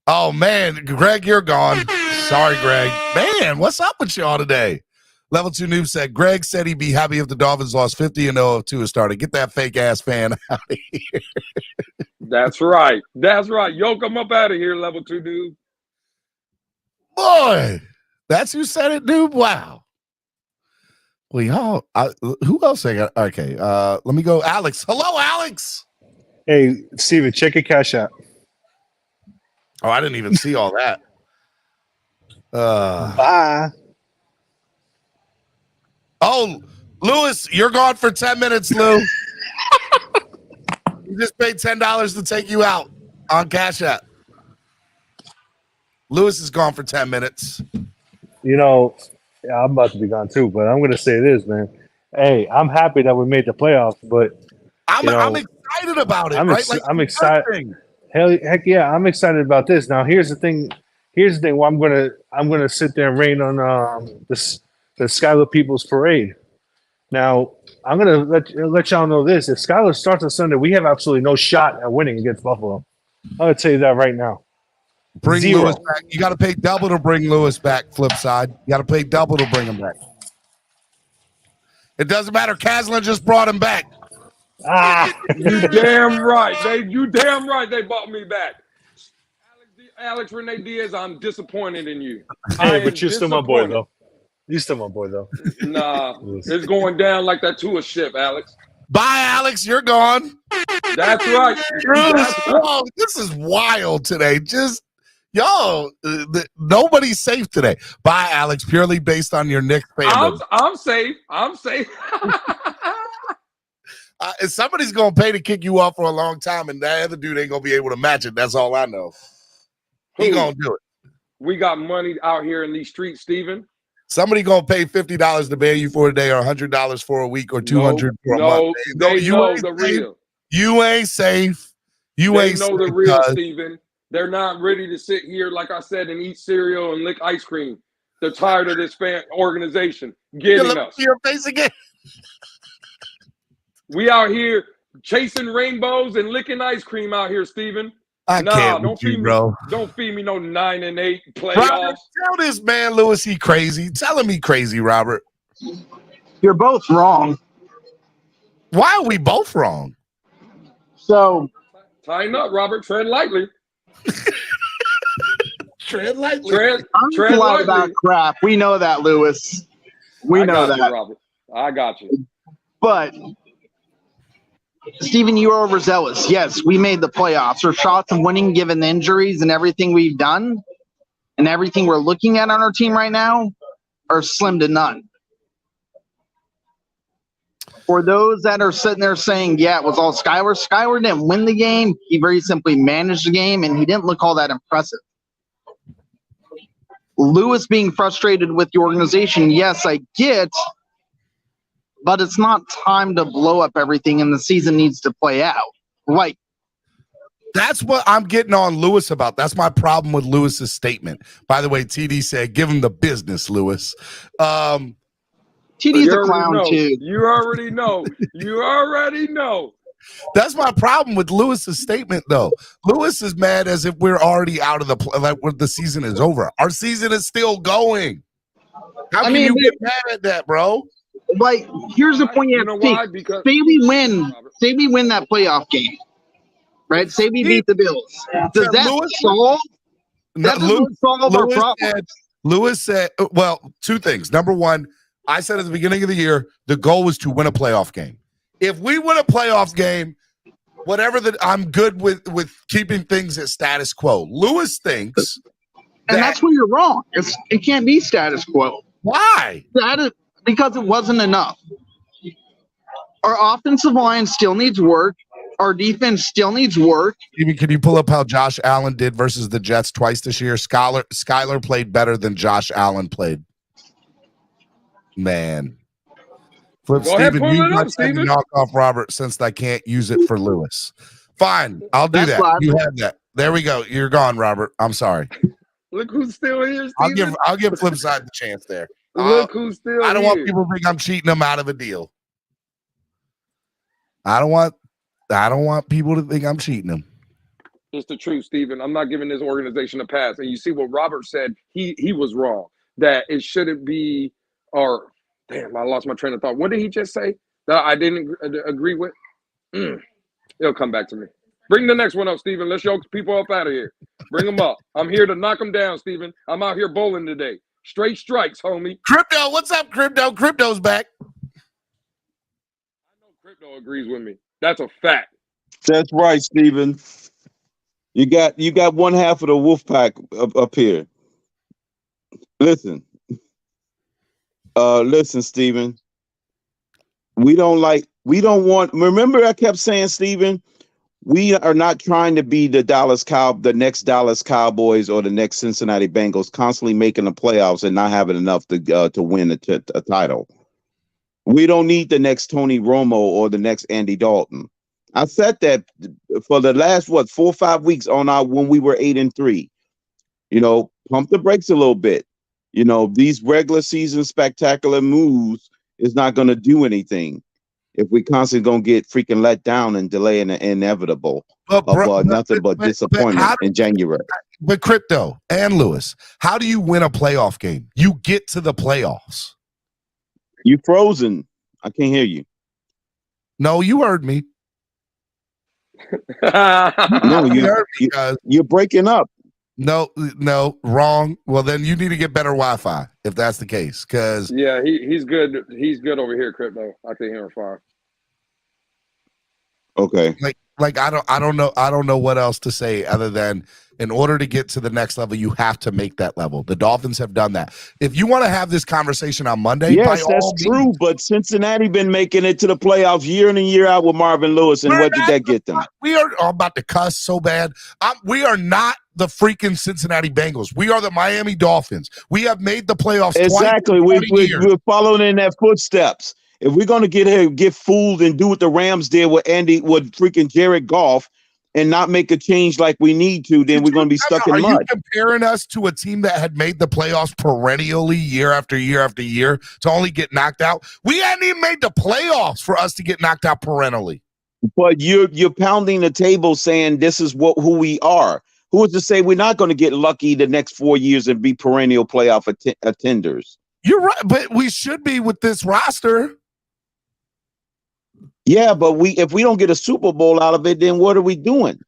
Oh man, Greg, you're gone. Sorry, Greg. Man, what's up with y'all today? Level 2 noob said, Greg said he'd be happy if the Dolphins lost 50-0 if Tua started. Get that fake ass fan out of here. That's right. That's right. Yoke him up out of here, level 2 dude. Boy, That's who said it, dude. Wow. Well, y'all. Who else I got? Okay. Let me go. Alex. Hello, Alex. Hey, Steven, check your cash out. Oh, I didn't even see all that. Bye. Oh, Lewis, you're gone for 10 minutes, Lou. You just paid $10 to take you out on Cash App. Lewis is gone for 10 minutes. You know, yeah, I'm about to be gone too, but I'm going to say this, man. Hey, I'm happy that we made the playoffs, but I'm excited about it, right? Like I'm excited. Heck yeah, I'm excited about this. Now, here's the thing. Well, I'm gonna sit there and rain on the Skylar People's Parade. Now, I'm gonna let y'all know this: if Skylar starts on Sunday, we have absolutely no shot at winning against Buffalo. I'm gonna tell you that right now. Bring Zero. Lewis back. You got to pay double to bring Lewis back. Flip side, you got to pay double to bring him back. It doesn't matter. Caslin just brought him back. You damn right. You damn right. They bought me back. Alex Renee Diaz, I'm disappointed in you. Hey, but you're still my boy, though. You're still my boy, though. Nah, it's going down like that Tua ship, Alex. Bye, Alex. You're gone. That's right. Whoa, this is wild today. Just y'all, nobody's safe today. Bye, Alex. Purely based on your Knicks fandom. I'm safe. I'm safe. Somebody's gonna pay to kick you off for a long time, and that other dude ain't gonna be able to match it. That's all I know. He gonna do it. We got money out here in these streets, Steven. Somebody gonna pay $50 to bail you for a day, or $100 for a week, or $200 for a month. They know the real. You ain't safe. You they ain't know safe, the real, cuz. Steven. They're not ready to sit here, like I said, and eat cereal and lick ice cream. They're tired of this organization getting us. Your face again. We out here chasing rainbows and licking ice cream out here, Steven. I can't with you, bro. Don't feed me no 9-8 playoffs. Robert, tell this man Lewis he crazy. Tell him he crazy, Robert. You're both wrong. Why are we both wrong? So tighten up, Robert. Tread lightly. Tread lightly. Tread I'm lightly. about crap. We know that, Lewis. We know that. You, Robert. I got you. But Steven, you are overzealous. Yes, we made the playoffs. Our shots of winning, given the injuries and everything we've done and everything we're looking at on our team right now, are slim to none. For those that are sitting there saying, yeah, it was all Skylar, Skylar didn't win the game. He very simply managed the game, and he didn't look all that impressive. Lewis being frustrated with the organization, yes, I get, but it's not time to blow up everything, and the season needs to play out. Like, that's what I'm getting on Lewis about. That's my problem with Lewis's statement. By the way, TD said, give him the business, Lewis. TD's a clown, too. You already know. You already know. That's my problem with Lewis's statement, though. Lewis is mad as if we're already out of the season is over. Our season is still going. How can you get mad at that, bro? Like, here's the point you have to take. Say we win that playoff game, right? Say we beat the Bills. Does that solve? That doesn't solve our problem. Lewis said, well, two things. Number one, I said at the beginning of the year, the goal was to win a playoff game. If we win a playoff game, whatever I'm good with keeping things at status quo. Lewis thinks that's where you're wrong. It can't be status quo. Why? Because it wasn't enough. Our offensive line still needs work. Our defense still needs work. Even can you pull up how Josh Allen did versus the Jets twice this year? Skylar played better than Josh Allen played. Man. Flip Steven, you must have to knock off Robert since I can't use it for Lewis. Fine, I'll do that. You have that. There we go. You're gone, Robert. I'm sorry. Look who's still here, Steven. I'll give Flipside the chance there. Look who's still here. I don't want people to think I'm cheating them out of a deal. I don't want people to think I'm cheating them. It's the truth, Steven. I'm not giving this organization a pass. And you see what Robert said, he was wrong. That it shouldn't be damn, I lost my train of thought. What did he just say that I didn't agree with? It'll come back to me. Bring the next one up, Steven. Let's yoke people up out of here. Bring them up. I'm here to knock them down, Steven. I'm out here bowling today. Straight strikes, homie. Crypto, what's up, Crypto? Crypto's back. I know Crypto agrees with me. That's a fact. That's right, Steven. You got one half of the wolf pack up here. Listen. Listen, Steven. We don't want. Remember, I kept saying, Steven, we are not trying to be the next Dallas Cowboys or the next Cincinnati Bengals, constantly making the playoffs and not having enough to win a title. We don't need the next Tony Romo or the next Andy Dalton. I said that for the last 4 or 5 weeks when we were 8-3. Pump the brakes a little bit. These regular season spectacular moves is not going to do anything if we constantly going to get freaking let down and delay the inevitable of nothing but disappointment in January. But Crypto and Lewis, how do you win a playoff game? You get to the playoffs. You frozen. I can't hear you. No, you heard me. No, you're breaking up. No, wrong. Well, then you need to get better Wi-Fi if that's the case. Because yeah, he's good. He's good over here, Crypto. I can hear him fine. Okay. Like I don't know what else to say other than in order to get to the next level, you have to make that level. The Dolphins have done that. If you want to have this conversation on Monday, yes, that's true. But Cincinnati been making it to the playoffs year in and year out with Marvin Lewis, and what did that get them? We are about to cuss so bad. We are not the freaking Cincinnati Bengals. We are the Miami Dolphins. We have made the playoffs. Exactly. We're following in their footsteps. If we're going to get fooled and do what the Rams did with freaking Jared Goff and not make a change like we need to, then we're going to be stuck in mud. Are you comparing us to a team that had made the playoffs perennially year after year after year to only get knocked out? We hadn't even made the playoffs for us to get knocked out perennially. But you're pounding the table saying this is who we are. Who is to say we're not going to get lucky the next 4 years and be perennial playoff attenders? You're right, but we should be with this roster. Yeah, but if we don't get a Super Bowl out of it, then what are we doing?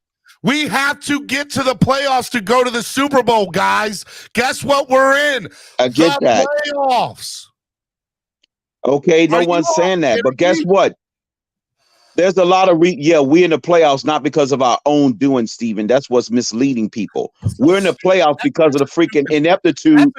We have to get to the playoffs to go to the Super Bowl, guys. Guess what we're in? I get that. Playoffs. Okay, no one's saying that. But guess what? There's a lot of we're in the playoffs not because of our own doing, Steven. That's what's misleading people. We're in the playoffs because of the freaking ineptitude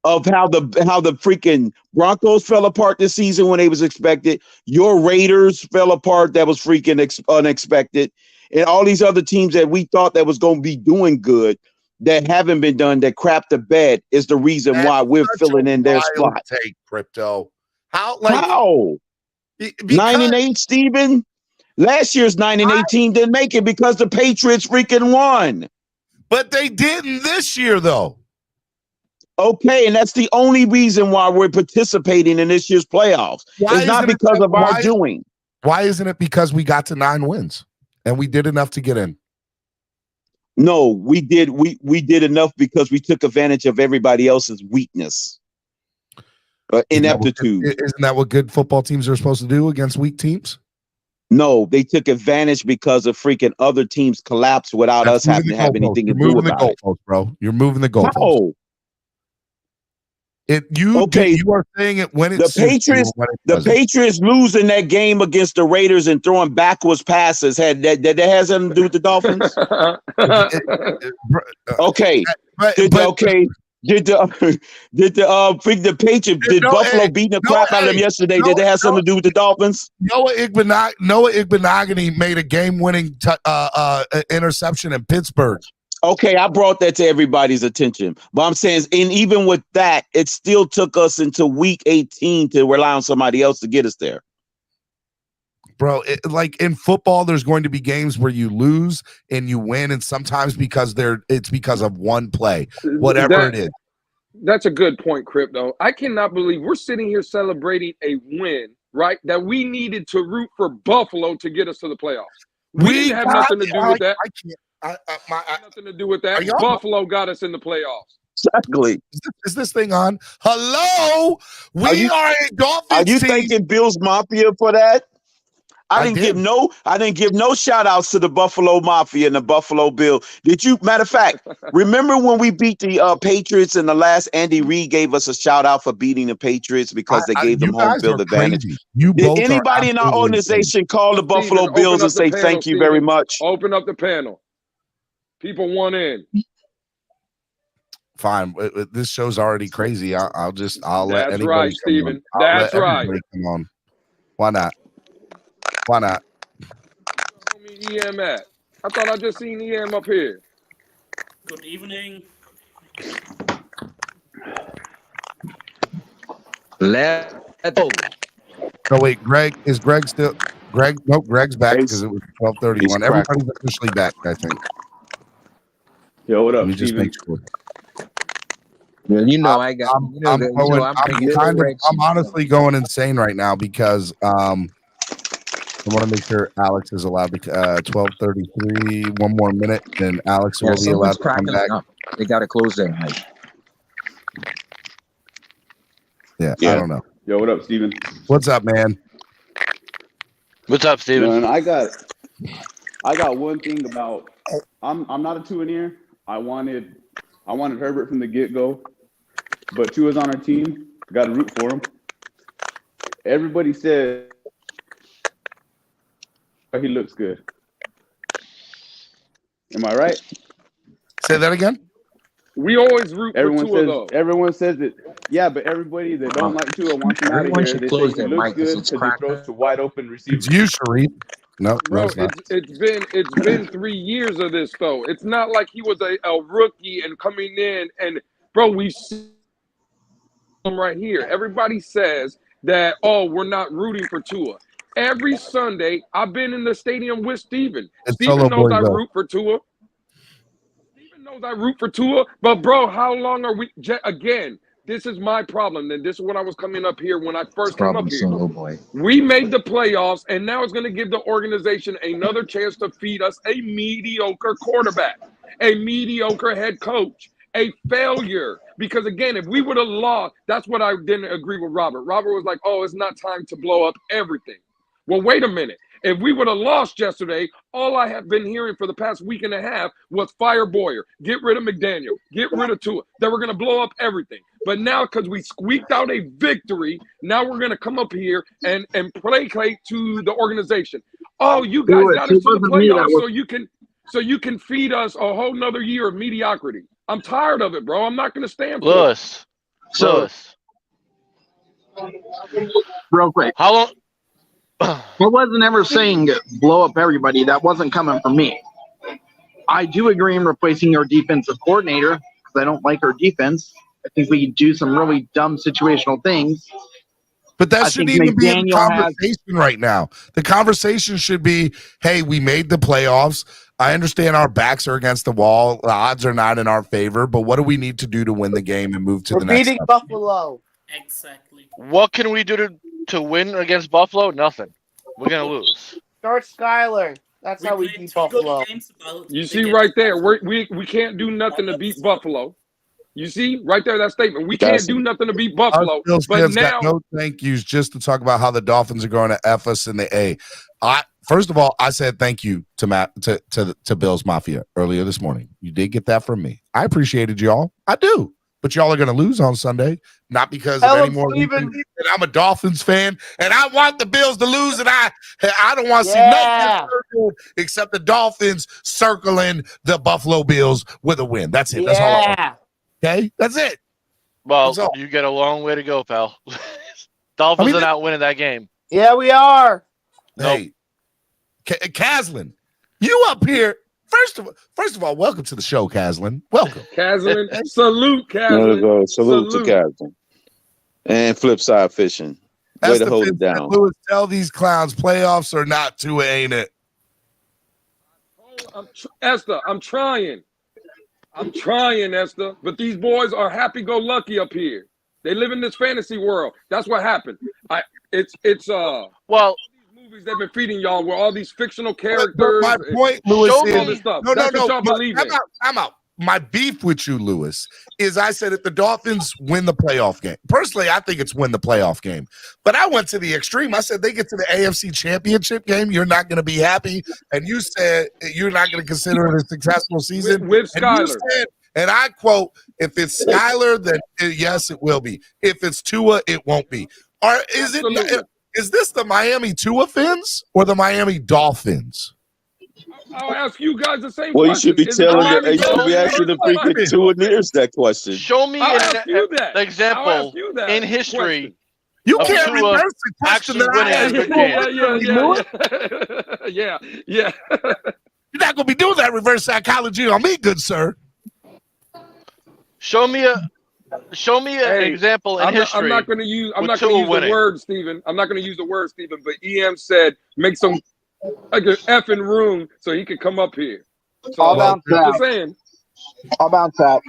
of how the freaking Broncos fell apart this season when they was expected. Your Raiders fell apart. That was freaking unexpected. And all these other teams that we thought that was going to be doing good that haven't been done, that crap the bed is the reason why we're filling in their spot. Take Crypto. How? 9-8, Steven? Last year's 9-8 team didn't make it because the Patriots freaking won. But they didn't this year, though. Okay, and that's the only reason why we're participating in this year's playoffs. It's not because of our doing. Why isn't it because we got to 9 wins and we did enough to get in? No, we did. We did enough because we took advantage of everybody else's weakness. Ineptitude. Isn't that what good football teams are supposed to do against weak teams? No, they took advantage because of freaking other teams collapsed without us having to have anything to do about it. Bro. You're moving the goalposts. No. You are saying it when it's the Patriots losing that game against the Raiders and throwing backwards passes that has something to do with the Dolphins. Okay. Did the Patriots Buffalo beating the crap out of them yesterday? Did they have something to do with the Dolphins? Noah Igbenogany made a game-winning interception in Pittsburgh. Okay, I brought that to everybody's attention. But I'm saying, and even with that, it still took us into week 18 to rely on somebody else to get us there. Bro, like in football, there's going to be games where you lose and you win, and sometimes it's because of one play, whatever it is. That's a good point, Crypto. I cannot believe we're sitting here celebrating a win, right? That we needed to root for Buffalo to get us to the playoffs. We didn't have nothing to do with that. Nothing to do with that. Buffalo got us in the playoffs. Exactly. Is this thing on? Hello, we are a Dolphins. Are you thanking Bills Mafia for that? I didn't give no shout outs to the Buffalo Mafia and the Buffalo Bill. Did you? Matter of fact, remember when we beat the Patriots in the last? Andy Reid gave us a shout out for beating the Patriots because they gave them home field advantage. Did anybody in our organization call the Buffalo Bills and say thank you very much? Open up the panel. People want in. Fine. This show's already crazy. I'll let That's anybody right, come Steven. on. I'll That's let right. everybody come on. Why not? Why not? Show me EM at. I thought I just seen EM up here. Good evening. Let's go. No, wait, is Greg still? Nope, Greg's back because it was 12:31. Everybody's officially back, I think. Yo, what up, Let me just Steven? make sure. Well, you know, I'm honestly going insane right now because I want to make sure Alex is allowed to 12:33. One more minute, then Alex will be allowed to come back. They got to close their night. Yeah, I don't know. Yo, what up, Steven? What's up, man? What's up, Steven? Man, I got one thing about. I'm not a Tuanier. I wanted Herbert from the get-go, but Tua's on our team. Got to root for him. Everybody said he looks good. Am I right? Say that again. We always root for Tua, though. Everyone says it. Yeah, but everybody that don't like Tua wants him out of here. They say he looks good because he throws to wide open receivers. It's you, Sharif. No, Bro, it's not. it's been 3 years of this though. It's not like he was a rookie and coming in and bro, we see him right here. Everybody says that we're not rooting for Tua. Every Sunday, I've been in the stadium with Steven. Steven knows I root for Tua. Steven knows I root for Tua. But bro, how long are we again? This is my problem, and this is what I was coming up here when I first came up here. Boy. We made the playoffs, and now it's going to give the organization another chance to feed us a mediocre quarterback, a mediocre head coach, a failure. Because, again, if we would have lost, that's what I didn't agree with Robert. Robert was like, it's not time to blow up everything. Well, wait a minute. If we would have lost yesterday, all I have been hearing for the past week and a half was fire Boyer, get rid of McDaniel, get rid of Tua. That we're going to blow up everything. But now, because we squeaked out a victory, now we're going to come up here and placate to the organization. Oh, you guys got us to the playoffs so you can feed us a whole nother year of mediocrity. I'm tired of it, bro. I'm not going to stand for it. Lewis. Real quick. How long? I wasn't ever saying blow up everybody. That wasn't coming from me. I do agree in replacing your defensive coordinator because I don't like our defense. I think we do some really dumb situational things. But that shouldn't even be in the conversation right now. The conversation should be, hey, we made the playoffs. I understand our backs are against the wall. The odds are not in our favor, but what do we need to do to win the game and move to the next beating step? Buffalo. Exactly. What can we do to win against Buffalo? Nothing. We're going to lose. Start Skyler. That's how we beat Buffalo. You see right there, we can't do nothing to beat Buffalo. You see right there, that statement. We can't do nothing to beat Buffalo. But now, got no thank yous just to talk about how the Dolphins are going to F us in the A. First of all, I said thank you to Bills Mafia earlier this morning. You did get that from me. I appreciated y'all. I do. But y'all are going to lose on Sunday, not because of any more reason. And I'm a Dolphins fan, and I want the Bills to lose, and I don't want to see nothing except the Dolphins circling the Buffalo Bills with a win. That's it. That's all I want. Okay? That's it. Well, you got a long way to go, pal. Dolphins are not winning that game. Yeah, we are. Hey, Caslin, you up here. First of all, welcome to the show, Caslin. Welcome. Caslin, salute, Caslin. Salute to Caslin. And Flipside Fishing. Way to hold it down. Lewis, tell these clowns playoffs are not Tua, ain't it? Esther, I'm trying, Esther. But these boys are happy-go-lucky up here. They live in this fantasy world. That's what happened. Well, movies they've been feeding y'all with all these fictional characters. My point, Lewis, all this stuff. That's what y'all believe in. I'm out. my beef with you, Lewis, is I said if the Dolphins win the playoff game, personally, I think it's win the playoff game. But I went to the extreme. I said they get to the AFC Championship game, you're not going to be happy. And you said you're not going to consider it a successful season. With and you Skyler. said, and I quote, if it's Skyler, then yes, it will be. If it's Tua, it won't be. Or is this the Miami Tua Fins or the Miami Dolphins? I'll ask you guys the same Well, question. you should be you should be asking the freaking two nears that question. Show me an example in history. You of can't Tua reverse the question actually that I winning a asked. good game. Yeah. You're not going to be doing that reverse psychology on me, good sir. Show me an example in history. I'm not going to use Tua the winning. word, Stephen. I'm not going to use the word, Stephen. But EM said make some like an effing room so he could come up here. So I'll bounce just that. saying. I'll bounce that.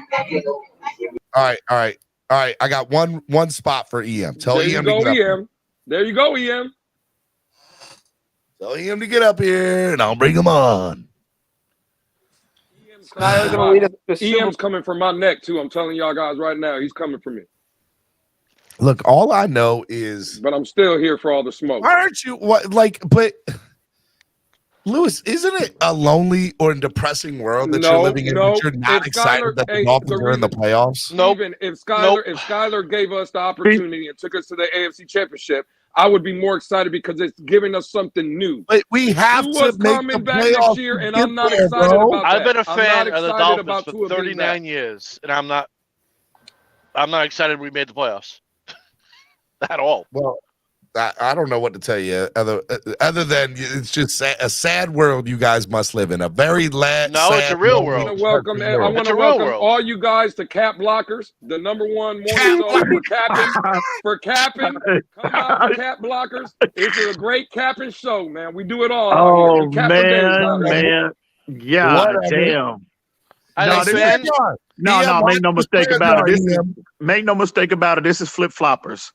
All right. I got one spot for EM. Tell There you EM go, to get up. EM. There you go, EM. Tell EM to get up here, and I'll bring him on. EM's coming for my neck too. I'm telling y'all guys right now, he's coming for me. Look, all I know is, but I'm still here for all the smoke. Why aren't you but Lewis, isn't it a lonely or depressing world that you're living in? That you're not excited that the Dolphins are in the playoffs? Even if Skyler gave us the opportunity and took us to the AFC Championship, I would be more excited because it's giving us something new. But we have to make coming the back playoffs next year, and to I'm not get there, excited bro. about that. I've been a fan of the Dolphins for Tua being 39 years, and I'm not excited we made the playoffs at all. Well, I don't know what to tell you other than it's just a sad world you guys must live in. A very it's a real world. I want to welcome all you guys to Cap Blockers, the #1 morning show for capping. Come out to Cap Blockers. It's a great capping show, man. We do it all. Oh, We cap the days, man. God damn. No, make no mistake about it. Make no mistake about it. This is flip floppers.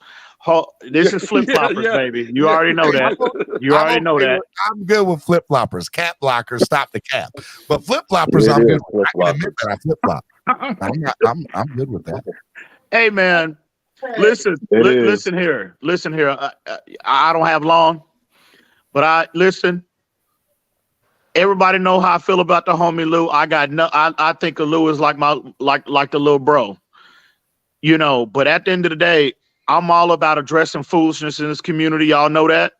This is flip floppers, baby. You already know that. You already know that. I'm good with flip floppers. Cap blockers, stop the cap. But flip floppers, I'm good with. I can admit that I flip flop. I'm good with that. Hey, man. Listen here. I don't have long, but listen. Everybody know how I feel about the homie Lou. I think of Lou as like the little bro, But at the end of the day, I'm all about addressing foolishness in this community. Y'all know that.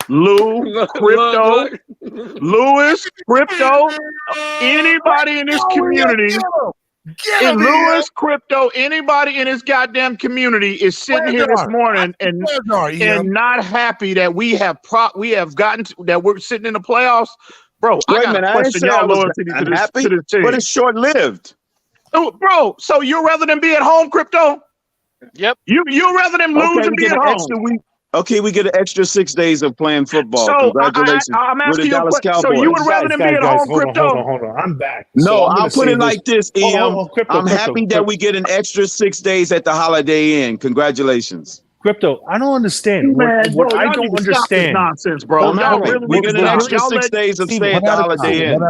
Lou, Crypto, Lewis, Crypto, anybody in this community. And Lewis, Crypto, anybody in this goddamn community is sitting here this morning and not happy that we have gotten that we're sitting in the playoffs. Bro, I gotta question y'all loyalty to this team. But it's short-lived. Oh, bro, so you'd rather than be at home, Crypto? Yep. You rather than lose and be at home. We get an extra 6 days of playing football. So Congratulations. I'm with the asking Dallas you, Cowboys. so you would rather than be at home, Crypto? Hold on. I'm back. No, So I'll put it like this, EM. I'm happy Crypto. that we get an extra 6 days at the Holiday Inn. Congratulations. Crypto, I don't understand. What I don't understand. Nonsense, bro. We get an extra 6 days of stay at the Holiday Inn.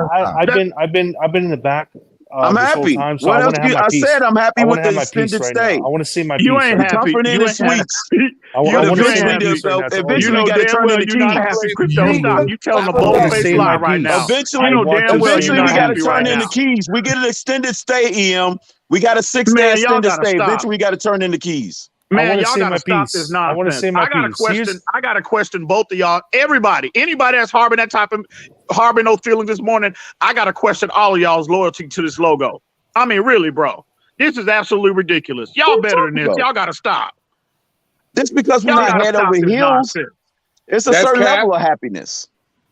I've been in the back. I'm happy. Time, so what else? I said I'm happy with the extended stay. I want to see my You piece. ain't happy. Comfort in the suites. Eventually, you got to turn in the keys. Crypto, stop. You telling a bold-faced lie right now. Eventually, you know damn well you're we not got to happy turn right in now. the keys. We get an extended stay, EM. We got a 6-day extended stay. Eventually, we got to turn in the keys. Man, y'all gotta stop this nonsense. I want to say my piece. I got to question both of y'all. Everybody, anybody that's harboring those feelings this morning, I got to question all of y'all's loyalty to this logo. I mean, really, bro. This is absolutely ridiculous. Y'all better than this. Y'all got to stop. Just because we're not head over heels, it's a certain level of happiness.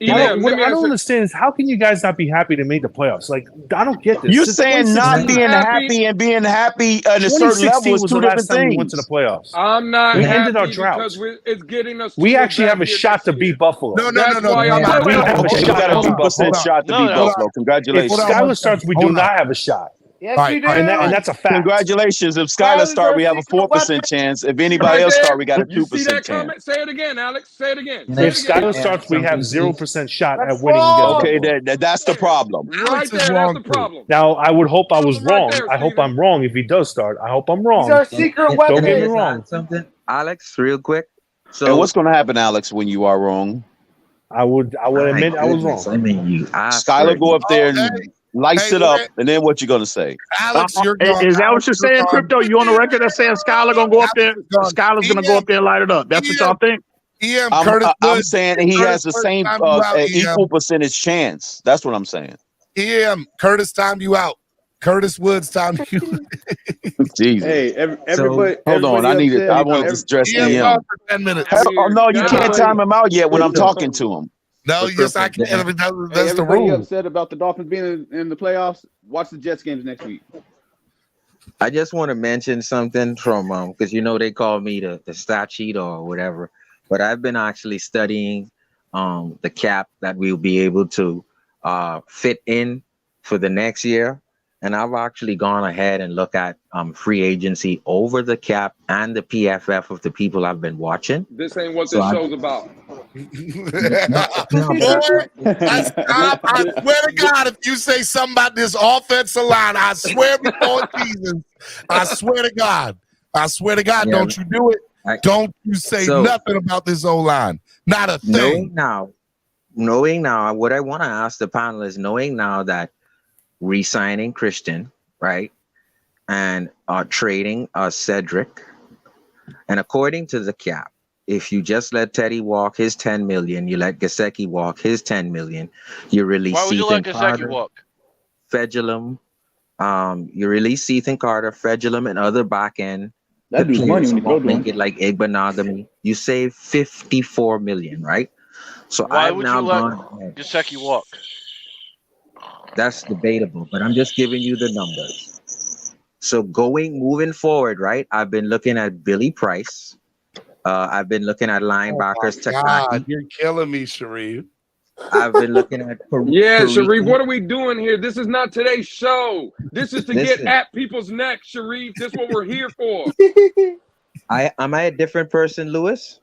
What I don't understand is how can you guys not be happy to make the playoffs? Like, I don't get this. You're saying not being happy and being happy at a certain level is two different things. We went to the playoffs. I'm not We happy ended our drought. because it's getting us. We actually have a shot to beat Buffalo. No. We got a 2% shot to beat Buffalo. Congratulations. If Skyler starts, we do not have a shot. Yes, All right, you do. and that's a fact. Congratulations. If Skylar Alex, start, our we have a secret 4% weapon. chance. If Right anybody else there. start, we got a You see 2% that chance. comment? Say it again, Alex. Say it again. If Say it again. Skylar starts, we have 0% shot That's at winning against false. Okay, Buffalo. that's the problem. Right Alex is there. That's wrong the too. problem. Now, I would hope I was Problem right wrong. there, I hope Steven. I'm wrong if he does start. I hope I'm He's wrong. our secret Don't get me weapon. wrong. Something, Alex, real quick. So, And what's going to happen, Alex, when you are wrong? I would my admit I was goodness, wrong. I mean, you asked for Skylar it. go up there Oh, and lights hey, it up, wait. and then what you going to say? Alex, you're gone. Is that what Alex, you're saying, Crypto? You on the record that's saying Skylar gonna go up there? Skylar's gonna go up there and light it up. That's what y'all think? Curtis I'm Woods. saying that he Curtis has the Woods same timed you out, equal percentage chance. That's what I'm saying. Curtis timed you out. Curtis Woods timed you. Jesus. Hey, everybody. Hold on. I upset wanted to stress EM EM. gone for 10 minutes. Oh no, you can't time him out yet when I'm talking to him. No, yes, I can. That's the everybody rule. upset about the Dolphins being in the playoffs. Watch the Jets games next week. I just want to mention something from because they call me the stat sheet or whatever, but I've been actually studying the cap that we'll be able to fit in for the next year, and I've actually gone ahead and looked at free agency over the cap and the PFF of the people I've been watching. This ain't what So this I- show's about. Boy, I swear to God, if you say something about this offensive line, I swear before Jesus, I swear to God, Yeah. don't you do it. Don't you say So- nothing about this O-line. Not a thing. Knowing now, what I want to ask the panelists, knowing now that re-signing Christian, right, and trading Cedric, and according to the cap, if you just let Teddy walk his 10 million, you let Gesicki walk his 10 million, you release Why would you let Ethan Gesicki Carter, walk? Fedulum, you release Ethan Carter, Fedulum, and other back end. That dude's money when you go to make him. it like Igbenogamy. You save 54 million, right? So Why I've would now you let gone ahead. Gesicki walk? That's debatable, but I'm just giving you the numbers. So moving forward, right? I've been looking at Billy Price. I've been looking at linebackers. God, you're killing me, Sharif. I've been looking at Yeah, Sharif, what are we doing here? This is not today's show. This is to Listen. get at people's necks, Sharif. This is what we're here for. Am I a different person, Lewis?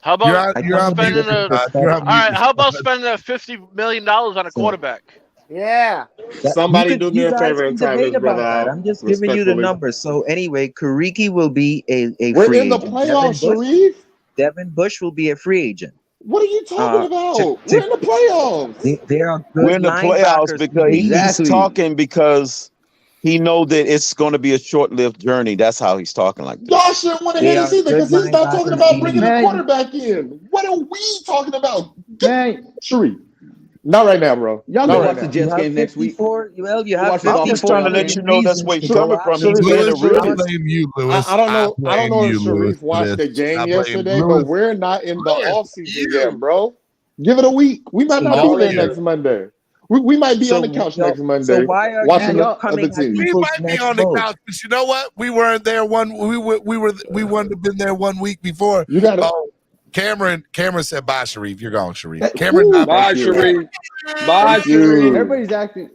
How about You're on spending mute. all right? How about spending $50 million on a quarterback? Yeah. Somebody do me a favor and time this brother out. I'm just giving you the numbers. So anyway, Kariki will be a We're free in the agent. playoffs, Sharif. Devin Bush will be a free agent. What are you talking about? We're in the playoffs. There are good We're in the playoffs linebackers. because he's talking because he know that it's going to be a short-lived journey. That's how he's talking like that. Y'all shouldn't want to They hear are this either because good he's not talking linebackers about in bringing the a league. quarterback in. What are we talking about? Sharif. Not right now, bro. Y'all Not go right watch now. the Jets game next week. Well, you have Watch the I'm just Dolphins trying to playoff let game. you know that's where he's coming from. He's being a Lewis, realist. I blame you, Lewis. I don't know. I don't know if you, Sharif Lewis, for watched the this. game I blame yesterday, Lewis. but we're not in the Lewis, offseason yet, bro. Give it a week. We might not Oh, be there yeah. next Monday. We might be on the couch next Monday. why are watching you the coming other teams. We might be on the couch, but you know what? We weren't there we wouldn't have been there 1 week before. You got to. Cameron said bye, Sharif. You're gone, Sharif. Cameron, Bye, Sharif. Bye, Thank you. Sharif. Everybody's acting.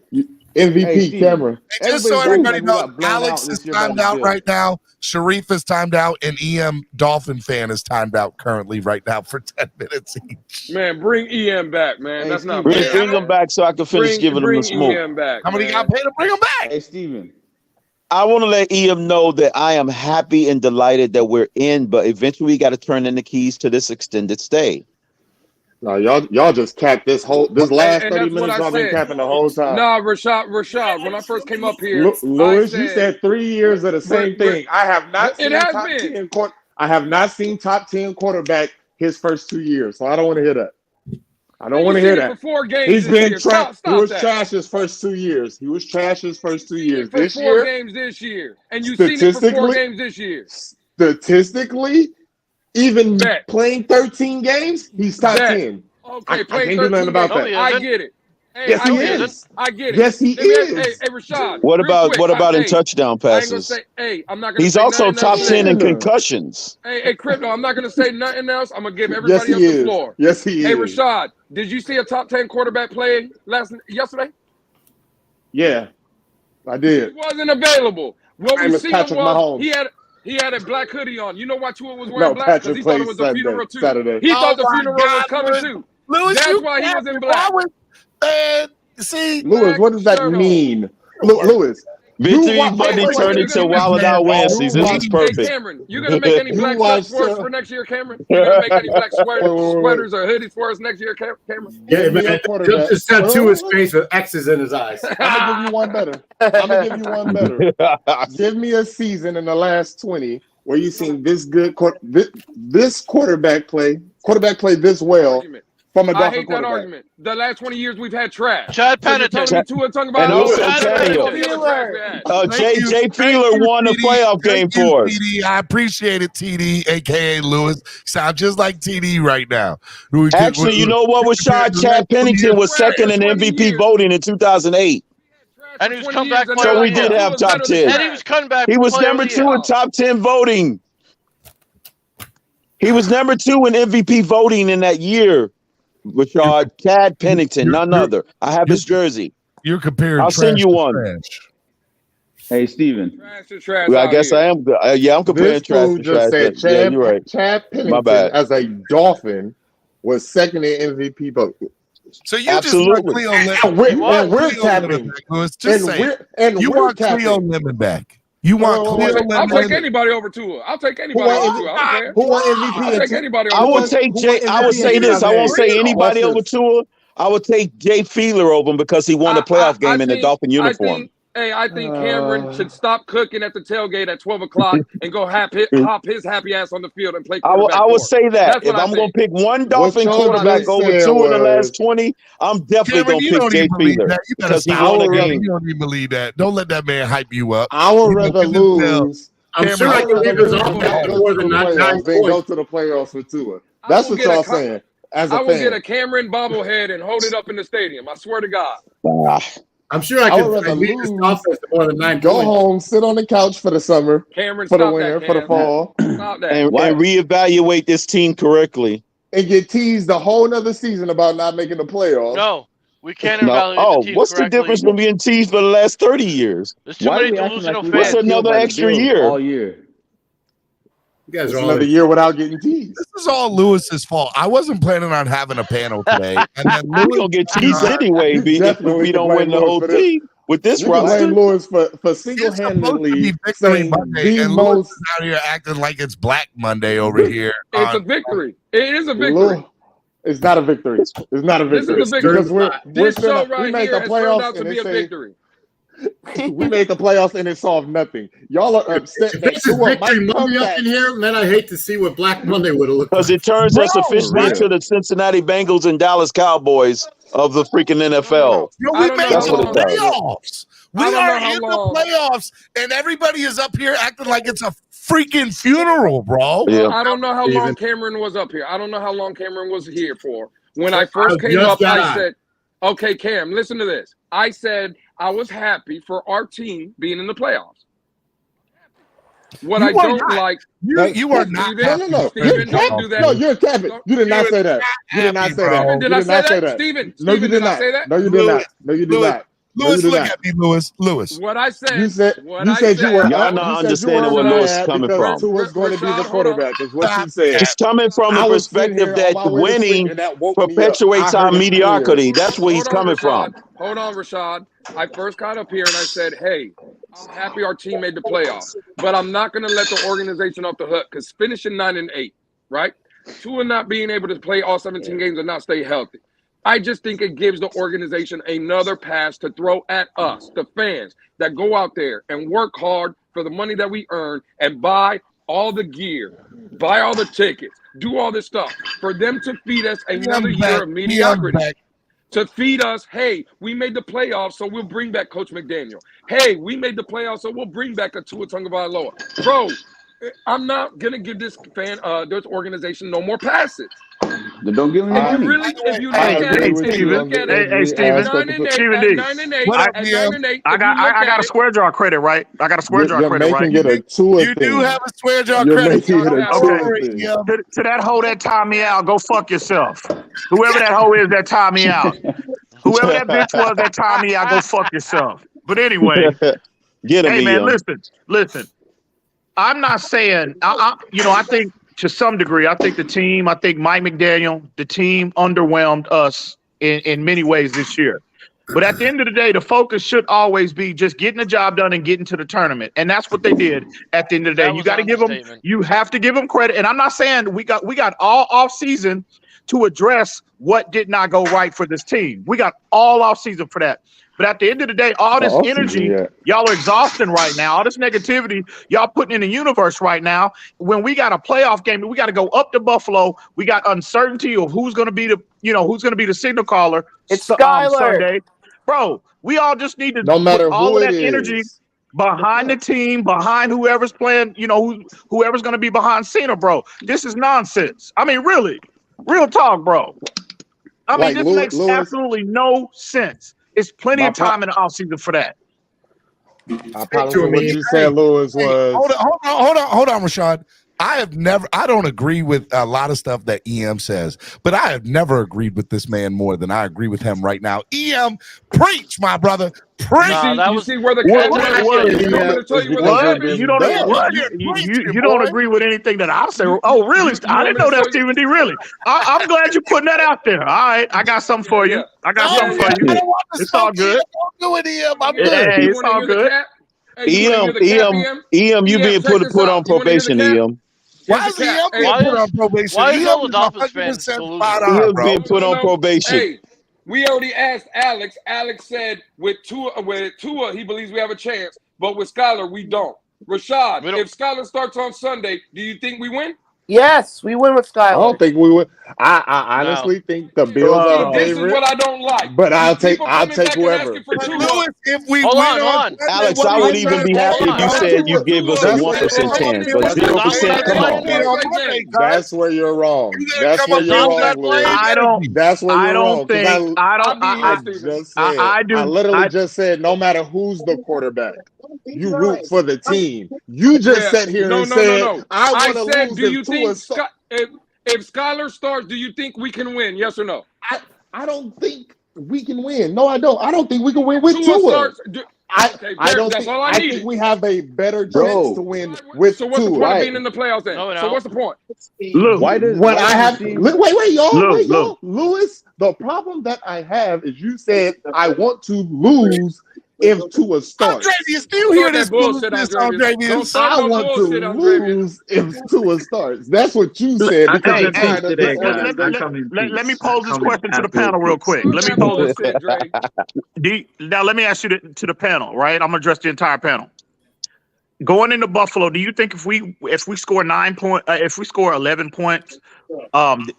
MVP Hey, Steven, Cameron. And just so everybody acting like we knows, got blown Alex out is this year by timed the out Bills. right now. Sharif is timed out, and EM Dolphin fan is timed out currently right now for 10 minutes each. Man, bring EM back, man. Hey, That's not Steven. fair. Bring him back so I can finish giving him the smoke. EM back. How many man. got paid to bring him back? Hey, Steven. I want to let EM know that I am happy and delighted that we're in, but eventually we got to turn in the keys to this extended stay. No, y'all just capped this last And 30 that's what minutes. I Y'all been said. capping the whole time. Nah, Rashad, when I first came up here, Lewis, I you said 3 years of the same thing. I have not it seen has top been. 10 I have not seen top 10 quarterback his first 2 years, so I don't want to hear that. I don't want to hear that. For 4 games He's this been year. trash. Stop He was that. trash his first 2 years. He was trash his first 2 years. For This 4 year, games this year. And you've seen it for 4 games this year. statistically, even Bet. playing 13 games, he's top Bet. 10. Okay, I playing can't do 13 nothing about games. that. I get it. Hey, Yes, I he get is. it. I get it. Yes, he Let me ask, is. hey, Rashad. What real about quick, in touchdown I ain't gonna passes? say, hey, I'm not gonna He's say also nothing top else. 10 in concussions. Hey, Crypto, I'm not gonna say nothing else. I'm gonna give Yes, everybody he else the is. floor. Yes, he Hey, is. I did. He wasn't available. What we Famous seen Patrick was Mahomes. he had a black hoodie on. You know why Tua was wearing No, black? Because Patrick he thought it plays was a funeral too. Saturday. He thought the my funeral was God, coming Lewis. too. Lewis, That's you why he was in capping. black. See, Lewis, what does that shirt on. mean? Lewis, Victory Monday turned into Wild and Out Wednesdays. This is Hey, perfect. Cameron, you gonna make any black sweaters for next year, Cameron? You gonna make any black sweaters or hoodies for us next year, Cameron? Yeah, man. Just tattoo his face with X's in his eyes. I'm gonna give you one better. I'm gonna give you one better. Give me a season in the last 20 where you've seen this good this quarterback play this well from a I Dolphin hate that quarterback. argument. The last 20 years we've had trash. Chad So you're Pennington. telling me Tua Tagovailoa And also is better than Daniel. the other trash we had. Jay Feeler won the playoff game for us. TD. I appreciate it, TD, aka Lewis. Sound just like TD right now. Actually, you know what, Rashad? Chad Pennington was second in MVP voting in 2008. And he was coming back. So we did have top 10. And he was coming back. He was player number of the 2 year. in top 10 voting. He was number 2 in MVP voting in that year. Rashad, Chad Pennington, none other. I have his jersey. You're comparing. I'll send you one. Trash. Hey, Steven. Well, I guess I am. Yeah, I'm comparing This trash fool to just trash. said Yeah, you're right. Chad My Pennington bad. as a Dolphin was second in MVP vote. So you Absolutely. just And we're tapping. Just And say we're and you we're want Cleo tapping. Lemon back. You want Cleo I'll Lemon. take anybody over Tua. I'll take anybody won over Tua. I don't care. Who won MVP? I'll take anybody I over would Tua. take Jay. I would say this. I won't say anybody over Tua. I would take Jay Feeler over him because he won a playoff game in the Dolphin uniform. I think Cameron should stop cooking at the tailgate at 12 o'clock and go hop his happy ass on the field and play quarterback. I would for say him. that. That's If what I I'm going to think. pick one Dolphin y'all quarterback just over said 2 in the was- last 20, I'm definitely Cameron, going to you pick don't Jay even believe Feeler that. You better because he stop. won a You game. don't even believe that. Don't let that man hype you up. I would rather You can tell. lose. I'm Cameron, sure I can leave his offense more than 9 Then go points. to the playoffs with Tua. I That's will what get a y'all co- saying. As I a will get a fan, Cameron bobblehead and hold it up in the stadium. I swear to God. I'm sure I I would can rather lead this lose. offense to more than 9 Go points. home, sit on the couch for the summer, Cameron, for the stop winter, that, for the Cam. fall, Stop that. And reevaluate this team correctly. and get teased the whole nother season about not making the playoffs. No, we can't No. evaluate Oh, the team what's the correctly. difference from being teased for the last 30 years? There's too Why many are we acting delusional like we What's fans. got killed another by the extra Bills year? all year? You guys It's are all another year without getting teased. This is all Lewis's fault. I wasn't planning on having a panel today, and then We're Lewis going to get teased anyway You if definitely we can don't blame win the Lewis whole for this. team with this You can roster. blame Lewis for It's supposed to single-handedly be Victory saying Monday, the and Lewis most. is out here acting like it's Black Monday over here. It's a victory. It is a victory. Lewis, it's not a victory. It's not a This victory. is a victory. Because we're This still show not, we right made here the has turned playoffs out to and be it a say victory. we made the playoffs and it solved nothing. Y'all are upset If that this is Tua Victory might come Monday up back. in here, then I hate to see what Black Monday would have looked Because like. it turns us Bro, officially right? to the Cincinnati Bengals and Dallas Cowboys of the freaking NFL. Yo, I we don't made know That's how what the it long. does. playoffs. We I don't are know how in long. the playoffs, and everybody is up here acting like it's a freaking funeral, bro. Yeah. I don't know how Steven. long Cameron was up here. I don't know how long Cameron was here for. When I first I came just up, got I on. said, okay, Cam, listen to this. I said I was happy for our team being in the playoffs. What You I are don't not. like, You are not. Steven, No. Steven, don't do that. No, you're capping. You did not say that. You did not happy, say bro. that. Steven, did You I did say not say that? that. Steven, No, you Steven, did did I not. say that? No, you did Lewis, not. No, you did Lewis, not. No, Lewis, you did look not. at me, Lewis. What I said. You said What you I said you were said. Y'all not understanding where Lewis is mad coming because from. Tua's going to be the Rashad, hold on. quarterback. Is what you Stop said. It's coming from I the was sitting perspective here on that my way to sleep, winning and that woke me up. I perpetuates our heard it clear. mediocrity. That's where he's Hold on, coming Rashad. from. Hold on, Rashad. I first got up here and I said, hey, I'm happy our team made the playoffs, but I'm not going to let the organization off the hook because finishing 9-8, right? Tua not being able to play all 17 games and not stay healthy. I just think it gives the organization another pass to throw at us, the fans that go out there and work hard for the money that we earn and buy all the gear, buy all the tickets, do all this stuff for them to feed us another year of mediocrity. To feed us, hey, we made the playoffs, so we'll bring back Coach McDaniel. Hey, we made the playoffs, so we'll bring back a Tua Tagovailoa. Bro, I'm not gonna give this this organization no more passes. Then don't give him the money. If you look I at agree it, with if you you on look at the- it, Hey, Steven. 9-8, Steven at D. 9-8, What up, at DM? 9-8. I got a square jaw credit, right? I got a square jaw You're credit, right? making it a Tua You thing. do have a square jaw You're credit. making it a Okay. Tua Okay. thing. Yeah. To that hoe that tied me out, go fuck yourself. Whoever that hoe is that tied me out. Whoever that bitch was that tied me out, go fuck yourself. But anyway, Get him, hey man, EM. listen. I'm not saying I think to some degree, I think Mike McDaniel, the team underwhelmed us in many ways this year. But at the end of the day, the focus should always be just getting the job done and getting to the tournament. And that's what they did at the end of the day. You got to give them, you have to give them credit. And I'm not saying we got all off season to address what did not go right for this team. We got all off season for that. But at the end of the day, all this energy, y'all are exhausting right now. All this negativity, y'all putting in the universe right now. When we got a playoff game, we got to go up to Buffalo. We got uncertainty of who's going to be the signal caller. It's Skyler. Sunday. Bro, we all just need to No matter put all who of it that energy is. behind the team, behind whoever's playing, whoever's going to be behind Cena, bro. This is nonsense. I mean, really, real talk, bro. I mean, this makes absolutely no sense. It's plenty of time in the offseason for that. I probably what you said, Lewis, was Hold on, Rashad. I don't agree with a lot of stuff that EM says, but I have never agreed with this man more than I agree with him right now. EM, preach, my brother. Preach. You see where the cat You don't agree with anything that I say. Oh, really? I didn't know that, Stephen D. Really? I'm glad you're putting that out there. All right, I got something for you. It's all good. Do it, EM. I'm good. good. It's all good. EM, you being put on probation, EM. Why is EM being put on probation? Why is EM all the is Dolphins fans 100% spot on, bro. Being put on probation. Hey, we already asked Alex. Alex said with Tua, he believes we have a chance, but with Skyler, we don't. Rashad, if Skyler starts on Sunday, do you think we win? Yes, we win with Skyler. I don't think we would. I honestly think the Bills are This is favorite. what I don't like. But I'll take whoever. Lewis, if we Hold win on. Alex, I would even be happy if you said you give us a 1% chance, but 0%. Come on. That's where you're wrong. That's where you're wrong, Lewis. That's where you're wrong. I literally just said no matter who's the quarterback, you root for the team. You just sat here and said, I want to lose. Do you think if Skyler starts, do you think we can win? Yes or no? I don't think we can win. No, I don't. I don't think we can win with Tua Tua. starts, I don't think. I think we have a better chance to win with Tua. So what's the point of being in the playoffs then? So what's the point? Look, wait, y'all. Lewis, the problem that I have is you said I want to lose if Tua starts. Andrevius, do you hear this bullshit, Andrevius? I want to lose if Tua starts. That's what you said. Let me pose this question to the panel real quick. Let me pose this. Now, let me ask you to the panel, right? I'm gonna address the entire panel. Going into Buffalo, do you think if we score 9 points, if we score 11 points,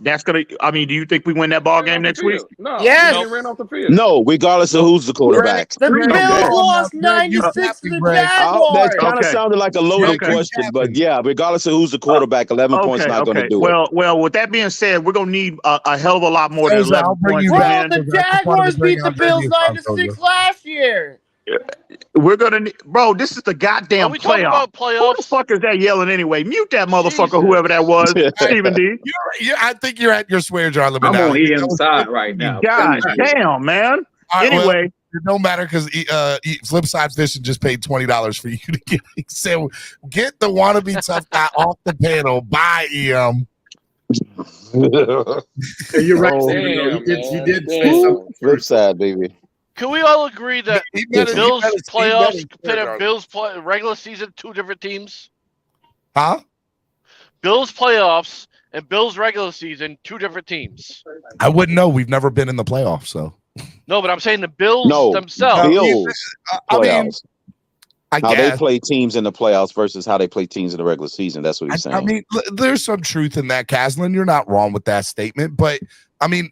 that's gonna? I mean, do you think we win that ball game next week? No. Yes. Ran off the field. No, regardless of who's the quarterback. The Bills lost 96 to the Jaguars. That kind of sounded like a loaded question, but yeah, regardless of who's the quarterback, 11 points not going to do it. Well, with that being said, we're gonna need a hell of a lot more than 11 points. Bro, the Jaguars beat the Bills 9-6 last year. We're gonna need, bro. This is the goddamn playoff. Who the fuck is that yelling anyway? Mute that motherfucker, whoever that was. Stephen D. I think you're at your swear jar limit. I'm now. on EM's side right now. God damn, man. Right, anyway, it don't matter because Flipside Fishing just paid $20 for you to get. He said, "Get the wannabe tough guy off the panel." Bye, EM. You're right. You did say something. Flipside, baby. Can we all agree that Bills playoffs and Bills regular season, two different teams? Huh? Bills playoffs and Bills regular season, two different teams. I wouldn't know. We've never been in the playoffs, so. No, but I'm saying the Bills themselves. Bills playoffs. I how guess. they play teams in the playoffs versus how they play teams in the regular season. That's what he's saying. I mean, there's some truth in that, Caslin. You're not wrong with that statement, but I mean,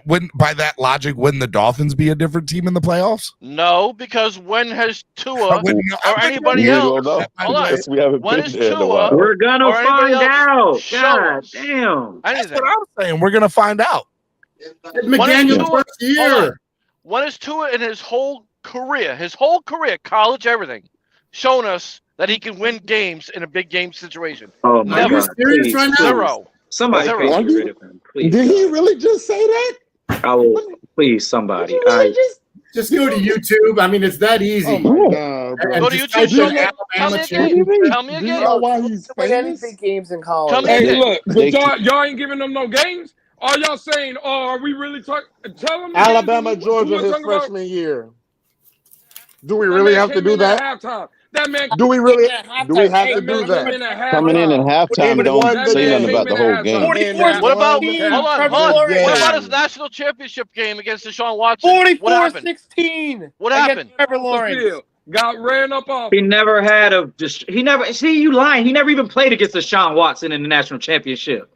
wouldn't by that logic, wouldn't the Dolphins be a different team in the playoffs? No, because when has Tua or anybody else? Hold on. When is Tua? We're gonna find out. God damn. That's what I'm saying. We're gonna find out. McDaniel's first year. When is Tua in his whole career, college, everything, shown us that he can win games in a big game situation? Oh my Never. God! Please, right now? Zero. Somebody Zero. please get rid of him. Please. Did he really just say that? I will. Please, somebody. Just go to YouTube. I mean, it's that easy. Oh my God, bro. Go to YouTube. Show me. Tell me again. Tell me Do you again. know why he's famous? Anything games in college. Tell me Hey, again. look, but y'all ain't giving them no games. All y'all saying, "Oh, are we really talking?" Tell them. Alabama, Who Georgia, am I his talking about? freshman year. Do we That really man have to came do in that? at halftime. That man. Do we really? Do we have That to man do came that? in at Coming in at halftime. halftime don't won say the nothing game. about the whole game. 44 What about? team. Hold on. What about his national championship game against Deshaun Watson? What happened? 44-16. What happened? Trevor The Lawrence. field. Got ran up off. He never had a. He never. See, you lying. He never even played against Deshaun Watson in the national championship.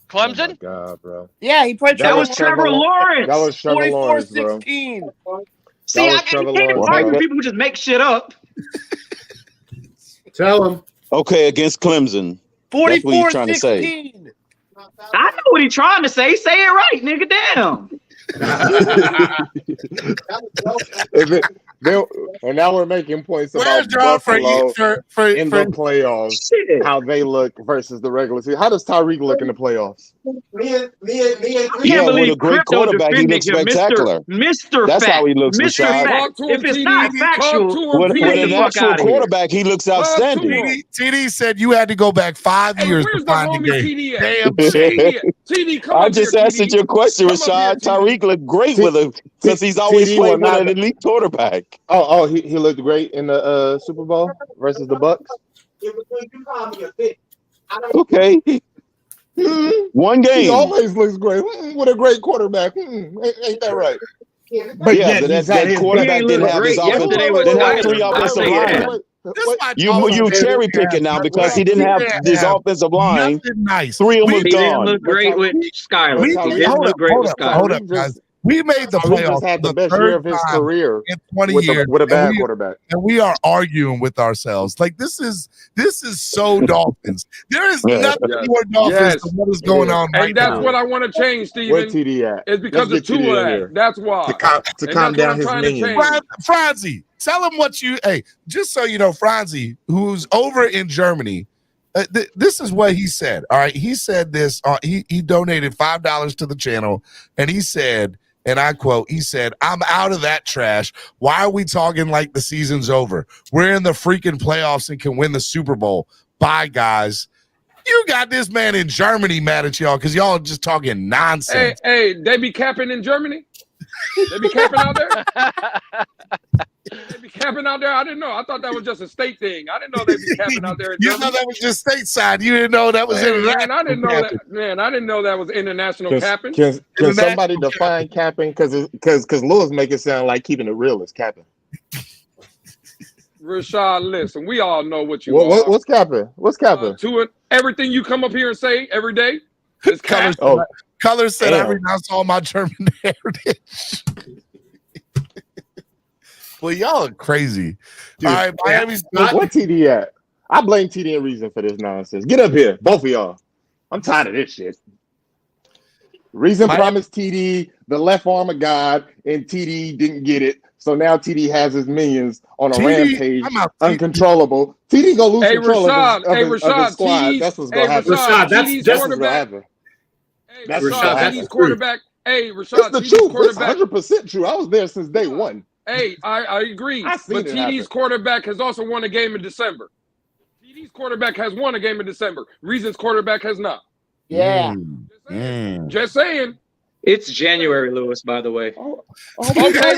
Clemson? Oh my God, bro. Yeah, he played That was Trevor Lawrence. That was Trevor Lawrence, bro. 44-16. See, was I Trevor can't Lawrence, argue bro. people who just make shit up. Tell him. Okay, against Clemson. That's what he's trying to say. 44-16. I know what he's trying to say. Say it right, nigga. Damn. And now we're making points Where's about John Buffalo in the playoffs, how they look versus the regular season. How does Tyreek look in the playoffs? Yeah, Can't with believe a great Crypto quarterback, he defending looks him, spectacular. Mr. That's Fact. how he looks, Mr. Rashad. Fact. If it's not factual, With get an the fuck actual out of here. quarterback, he looks outstanding. TD said you had to go back 5 years to Where's the find the homie game. TD at? Damn TD, TD, come I up just here, answered TD. your question, Come up Rashad. here, TD. Tyreek looked great with him because he's always TD played will with not- an elite quarterback. He looked great in the Super Bowl versus the Bucks. Okay. One He game. always looks great with a great quarterback. Ain't that right? But yeah, but that quarterback didn't have his offense. Didn't have three offensive linemen. You cherry picking now because he didn't have this offensive line. Nice. Three of them He are didn't gone. look great with Skyler. He didn't look great with Skyler. Hold up, guys. We made the Tyreek playoffs just had for the best year of his third time career in 20 with years a and bad quarterback. And we are arguing with ourselves. Like this is so Dolphins. There is nothing more Dolphins than what is going on right And that's now. what I want to change, Where Steven. TD at? It's because Let's of get TD in Tua. here. That's why. To calm down his minions. Franzi, tell him what you. Hey, just so you know, Franzi, who's over in Germany. This is what he said. All right, he said this. He donated $5 to the channel, and he said, and I quote, he said, "I'm out of that trash. Why are we talking like the season's over? We're in the freaking playoffs and can win the Super Bowl. Bye, guys." You got this man in Germany mad at y'all because y'all just talking nonsense. Hey, they be capping in Germany? They be capping out there? They be capping out there? I didn't know. I thought that was just a state thing. I didn't know they be capping out there in You Germany. thought that was just stateside. You didn't know that was international. Man, I didn't know that. Man, I didn't know that was international capping. Can somebody define capping? Because Lewis make it sound like keeping it real is capping. Rashad, listen, we all know what you are. What's capping? What's capping? To it, everything you come up here and say every day is cap. Color said I Damn. renounce all my German heritage. Well, y'all are crazy. Dude, all right, Miami's what TD at? I blame TD and Reason for this nonsense. Get up here, both of y'all. I'm tired of this shit. Reason promised TD the left arm of God, and TD didn't get it. So now TD has his minions on a rampage, uncontrollable. TD go lose control of his squad. TD's, that's what's gonna happen. Rashad, That's TD's what's gonna quarterback. happen. That's Rashad, Rashad, that's TD's the quarterback. Hey, Rashad, It's the TD's truth. It's quarterback. 100% true. I was there since day one. Hey, I agree. I seen But it TD's happen. quarterback has also won a game in December. TD's quarterback has won a game in December. Reason's quarterback has not. Yeah. Just saying. It's January, Lewis, by the way. Okay,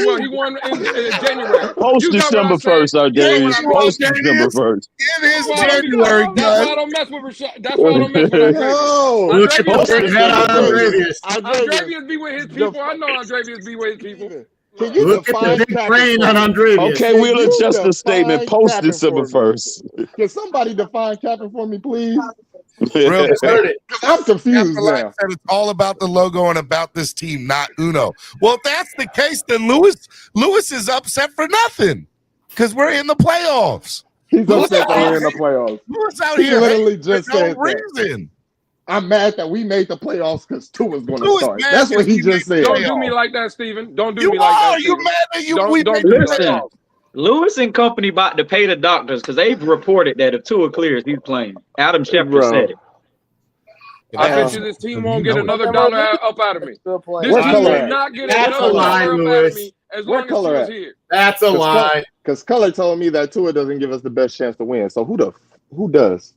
well, he won in January. Post You got what December I'm saying? 1st, Arjarius. Post December 1st. It is That's January, why I don't mess with Rashad. That's why I don't mess with Andrevius. Andrevius be with his people. I know Andrevius be with his people. Can you Look at the big brain on Andrevius. Okay, we'll adjust the statement post December 1st. Can somebody define capping for me, please? Real quick. I'm confused Captain Light now. said it's all about the logo and about this team, not Uno. Well, if that's the case, then Lewis is upset for nothing because we're in the playoffs. He's upset that we're in the playoffs. Lewis out He here literally for just no said that. reason. I'm mad that we made the playoffs because Tua's going to Tua's start. mad That's what he because just said. Don't do me like that, Steven. Don't do You me like that. are. You Steven. mad that we Don't made do the me Listen, like that. Lewis and company about to pay the doctors because they've reported that if Tua clears, he's playing. Adam Schefter said it. I bet you this team won't get another dollar up out of me. This What team color? will not get That's another a lie, dollar up out of Lewis. me as Where long as Color Tua's at? here. That's a lie. Because Color telling me that Tua doesn't give us the best chance to win. So who does?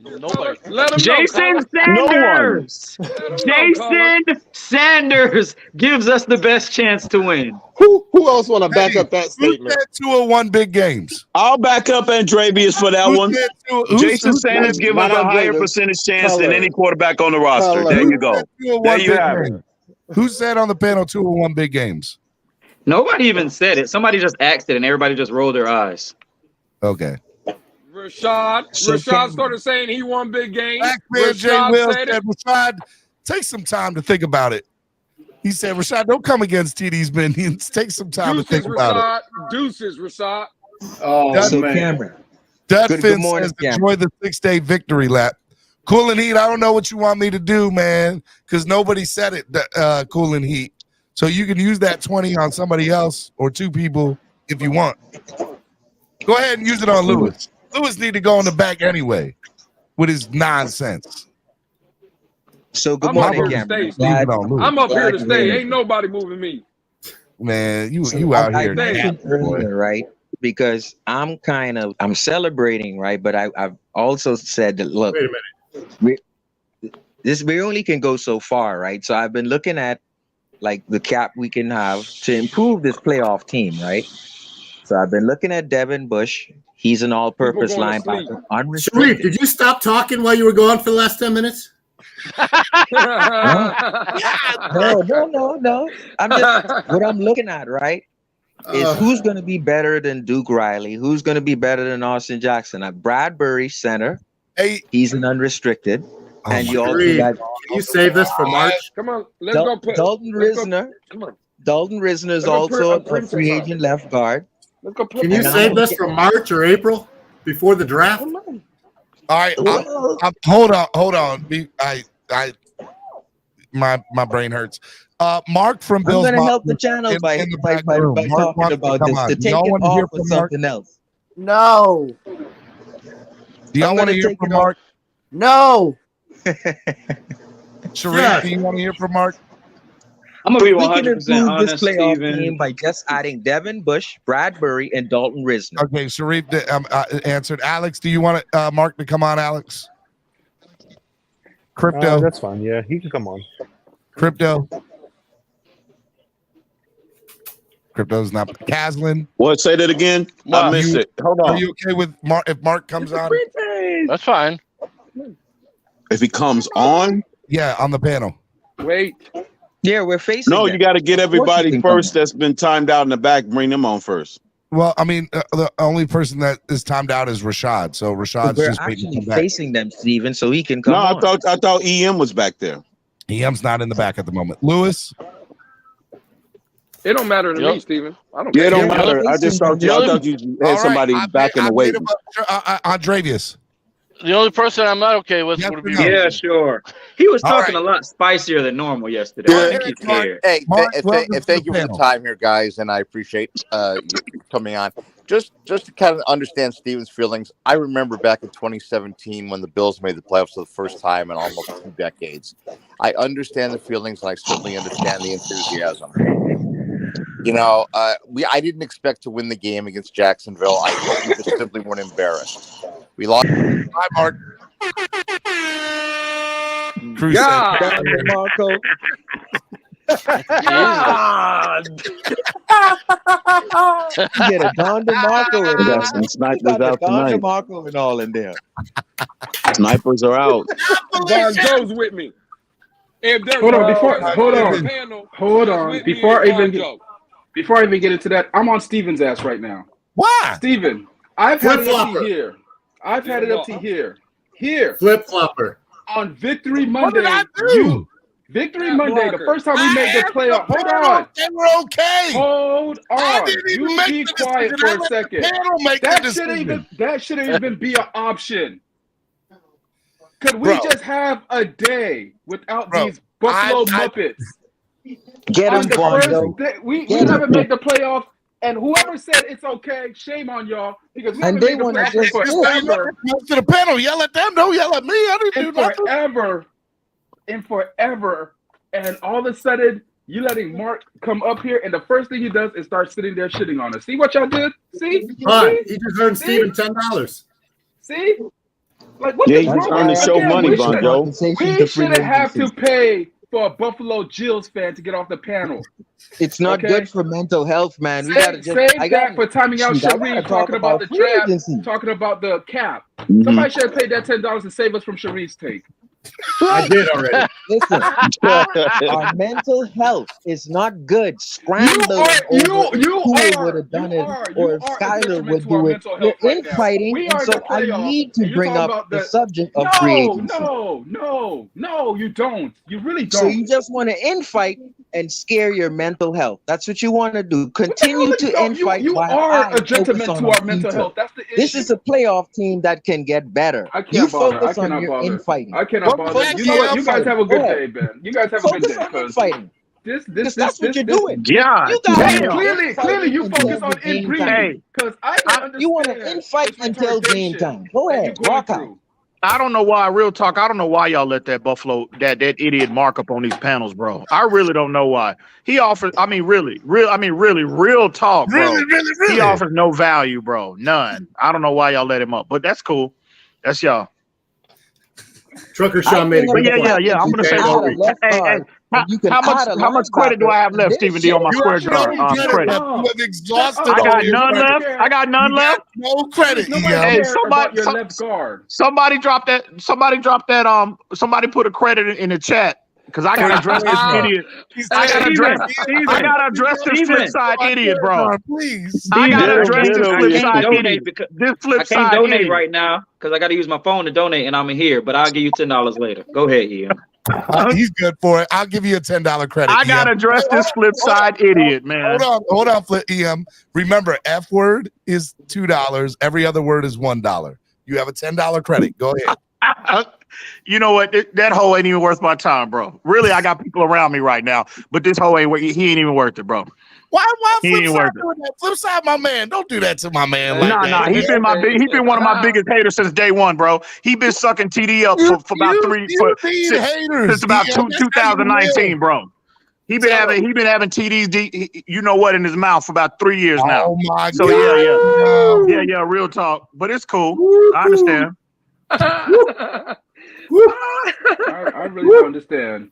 Nobody. Let him know, Jason Colin. No one. Sanders. Let him know, Colin. Jason Sanders gives us the best chance to win. Who else want to back up that Who statement? said Tua won big games? I'll back up Andrevius for that Who one. said Tua? Jason Sanders give us not a higher Andrevius. percentage chance than Color. any quarterback on the roster. Color. There Who you go. said Tua There won you big have it. games? Who said on the panel Tua won big games? Nobody even said it. Somebody just asked it, and everybody just rolled their eyes. Okay. Rashad started saying he won big games. Black man Jay Rashad Will said said, it. Rashad, take some time to think about it. He said, Rashad, don't come against TD's minions. Take some time to think about it. Deuces, Rashad. Oh, So man. Cameron. Dudfin Good morning, says, Cameron. enjoy the 6-day victory lap. Cool and Heat, I don't know what you want me to do, man, because nobody said it, Cool and Heat. So you can use that 20 on somebody else or two people if you want. Go ahead and use it on Lewis. Lewis need to go in the back anyway with his nonsense. So good I'm up morning, here to Cameron. stay. I'm up here to stay. Ain't nobody moving me. Man, you So out I here. mentioned earlier, right? Because I'm celebrating, right? But I've also said that look, Wait a minute. we only can go so far, right? So I've been looking at like the cap we can have to improve this playoff team, right? So I've been looking at Devin Bush. He's an all-purpose People going to sleep. linebacker, Sharif, unrestricted. did you stop talking while you were gone for the last 10 minutes? No. I'm just what I'm looking at, right? Is who's going to be better than Duke Riley? Who's going to be better than Austin Jackson? Bradbury, center. Hey, he's an unrestricted. And you also Sharif, got. can you save this for March? Come on, let's go. Dalton Risner. Come on. Dalton Risner is also a free agent left guard. Let's go. Can you save this for March or April before the draft? All right, hold on. My brain hurts. Mark from I'm Bill's going to Mom help the channel by Mark talking about come this on. to take Y'all it wanna hear off from of Mark? something else. No. Do y'all I'm want to gonna hear take from it off. Mark? No. Sharif, do you want to hear from Mark? I'm gonna be We can 100% improve honest, this playoff Steven. team by just adding Devin Bush, Bradbury, and Dalton Risner. Okay, Sharif answered. Alex, do you want Mark to come on, Alex? Crypto. That's fine. Yeah, he can come on. Crypto's not. Caslin. What? Say that again. I missed it. Hold on. Are you okay with Mark if Mark comes on? That's fine. If he comes on, yeah, on the panel. Wait. Yeah, we're facing. No, them. you got to get Of course you everybody can come first that's been timed out in the back. Bring them on first. Well, I mean, the only person that is timed out is Rashad. So Rashad's We're just waiting to actually come back. facing them, Steven, so he can come No, on. I thought EM was back there. EM's not in the back at the moment. Lewis. It don't matter to me, Steven. I don't Yeah, care. it don't matter. I just thought you had somebody back in the way. Andrevius. The only person I'm not okay with would be. Yeah, sure. He was All talking right. a lot spicier than normal yesterday. I think he's scared. Hey, Mark, thank you for the time here, guys, and I appreciate you coming on. Just to kind of understand Steven's feelings, I remember back in 2017 when the Bills made the playoffs for the first time in almost 2 decades. I understand the feelings, and I certainly understand the enthusiasm. You know, I didn't expect to win the game against Jacksonville. I thought we just simply weren't embarrassed. We lost. Hi, Mark. Cruz God, said, Marco. God. You get a Don DeMarco in We there. got some snipers You got out the Don tonight. DeMarco and all in there. Snipers are out. Von Joe's with me. If there's Hold on, one before person hold on on, the panel hold that's on. with me, Before I it's even Von get Joe. before I even get into that, I'm on Steven's ass right now. Why? Steven, I've had it up to Flip-flopper. here. I've had it up to here. Here Flip flopper. on Victory What did Monday. I do? Victory Cat Monday, blocker. the first time we made the playoff. Hold on. They were okay. Hold I on. didn't even You make be the quiet decision. for I a let the second. panel make the That decision. shouldn't even be an option. Could we Bro. just have a day without Bro, these Buffalo I- Muppets? Get On him, the Von first Joe. day, we Get haven't him. made the playoff, and whoever said it's okay, shame on y'all because we And haven't they made the wanna playoff just in sit. forever. To the panel, yell at them. Don't yell at me. I didn't do And nothing. forever, and all of a sudden, You letting Mark come up here, and the first thing he does is start sitting there shitting on us. See what y'all did? See? Fine. He just earned Steven $10. See? Like, what Yeah, is he's wrong trying with to show again, money, we Von should- Joe. We shouldn't have to pay for a Buffalo Bills fan to get off the panel. It's not Okay? good for mental health, man. We Save, gotta just. save I that gotta, for timing out shoot, I gotta Sharif, talk talking about the free draft, agency. talking about the cap. Mhm. Somebody should have paid that $10 to save us from Sharif's take. I did already. Listen, our mental health is not good. Scrambling over who would have done it, or if Skyler would do it. You're infighting, and so I need to bring up the subject of free agency. No, you don't. You really don't. So you just want to infight and scare your mental health. That's what you want to do. Continue to infight. You while are I a gentleman focus on to our the mental future. health. That's the issue. This is a playoff team that can get better. I can't You bother. focus I on cannot your bother. infighting. I cannot bother. You know what? You guys have a good day, Ben. You guys have a good day. Infighting. That's what you're doing. Yeah. You guys Clearly, you focus on inbreeding. Because I don't understand. You want to infight until game time. Go ahead, rock out. I don't know why, real talk. I don't know why y'all let that Buffalo, that idiot mark up on these panels, bro. I really don't know why. He offers, real talk, bro. Really. He offers no value, bro. None. I don't know why y'all let him up, but that's cool. That's y'all. Trucker Sean made a good point. Yeah. I'm gonna say, how much credit do I have left, Stephen D, on my square jar credit? Exhausted. I got none left. No credit. Hey, somebody dropped that. Somebody put a credit in the chat. Because I gotta address this idiot. I gotta address this flip side idiot, bro. Please. I gotta address this flip side donate idiot. because This flip I side can't donate idiot. right now because I got to use my phone to donate, and I'm in here. But I'll give you $10 later. Go ahead, Ian. He's good for it. I'll give you a $10 credit. I gotta address this flip side idiot, man. Hold on, Flip EM. Remember, F word is $2. Every other word is $1. You have a $10 credit. Go ahead. You know what? That hoe ain't even worth my time, bro. Really, I got people around me right now, but this hoe he ain't even worth it, bro. Why He flip ain't side worth it. doing that? Flip side, my man. Don't do that to my man like that. Nah. He been one of my biggest haters since day one, bro. He been sucking TD up for about since about 2019, bro. He been having TDs, you know what, in his mouth for about 3 years now. Oh my so God. yeah, real talk. But it's cool. I understand. I really don't understand.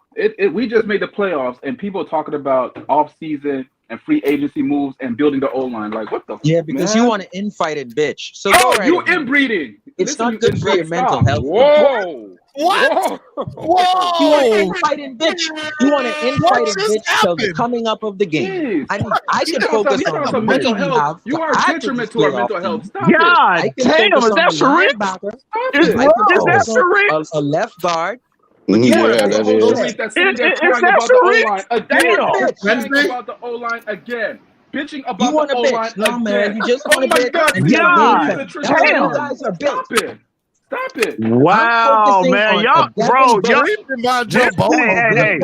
We just made the playoffs, and people talking about off-season and free agency moves and building the O-line. Like, what the? Yeah, because you want to infight it, bitch. So go right you ahead. inbreeding. It's not good for your mental health. Whoa. What? Whoa. You want to infight it, bitch. You want to infight it, bitch, till the coming up of the game. I can focus on the money we have. You are a detriment to our mental health. Stop God it. damn, is that Sharif? Is that Sharif? A left guard. Yeah, that is. That's sitting there Is crying that about the Sharif? O-line again. Crying about the O-line again. Bitching about You want the to O-line bitch. No, again. man. You just Oh want to my bitch. God. And God That's what damn. you guys are built. Stop it. Wow, man, y'all, bro, y'all. Hey.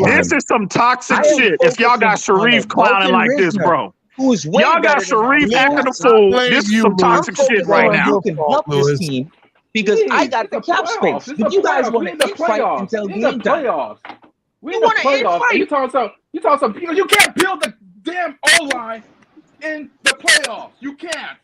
This is some toxic shit. If y'all got Sharif clowning like this, bro. Who's way Y'all got better than Sharif Lewis. acting a fool. This is some toxic shit right now. You can help this team because I got the cap space. But you guys want to infight until game time. We in the playoffs. And you talking some people. You can't build the damn O-line in the playoffs. You can't.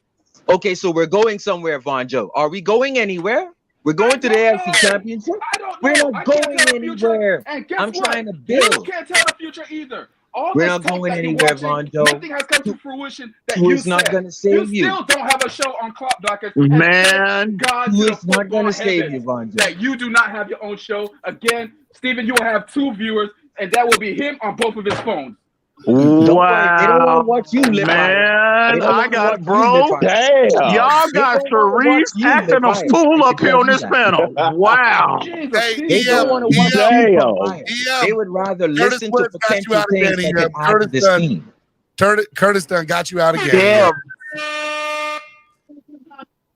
Okay, so we're going somewhere, Von Joe. Are we going anywhere? We're going to the AFC Championship? We're not going anywhere. I'm trying to build. You can't tell the future either. All We're this not talk going that you're anywhere, watching, Von Joe. Nothing has come to fruition that Who you is not said. going to save you? You still don't have a show on CLOCKBLOCKERS. Man. God Who to is the not going to football save heavens you, Von Joe? that you do not have your own show. Again, Steven, you will have 2 viewers, and that will be him on both of his phones. Don't worry, they don't want Wow, to watch you live man, I got it, bro. Damn. Y'all got Sharif acting a fool up here on this panel. Wow. They don't want to watch you combine. They would rather listen to potential things that can add to this team. Curtis done got you out again. Damn.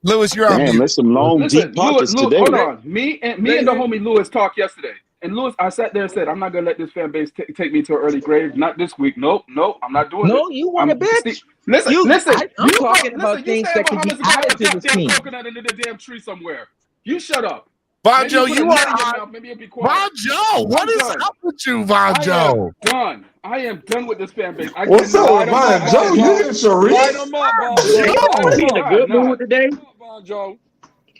Lewis, you're on Damn, mute. there's some long, deep pockets today. Hold on. Me and the homie Lewis talked yesterday. And Lewis, I sat there and said, I'm not going to let this fan base take me to an early grave. Not this week. Nope, I'm not doing it. No, you want a bitch. Listen. I'm talking about things that can be added to this team. Coconut into the damn tree somewhere. You shut up. Von Joe, you are mouth. Maybe you'll be quiet. Von Joe, what is up with you, Von Joe? I am done with this fan base. What's up with Von Joe? You and Sharice? Light 'em up, Von Are you in a good mood today? Von Joe.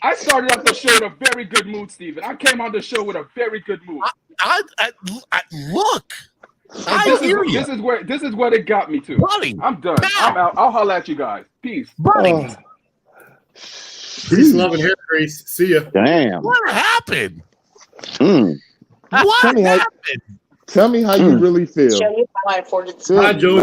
I started off the show in a very good mood, Steven. I came on the show with a very good mood. I look. This is where they got me to. Buddy, I'm done. I'm out. I'll holler at you guys. Peace. Buddy. Peace, love, and hair grease. See ya. Damn. What happened? What happened? Tell me how you really feel. Hi, Joe.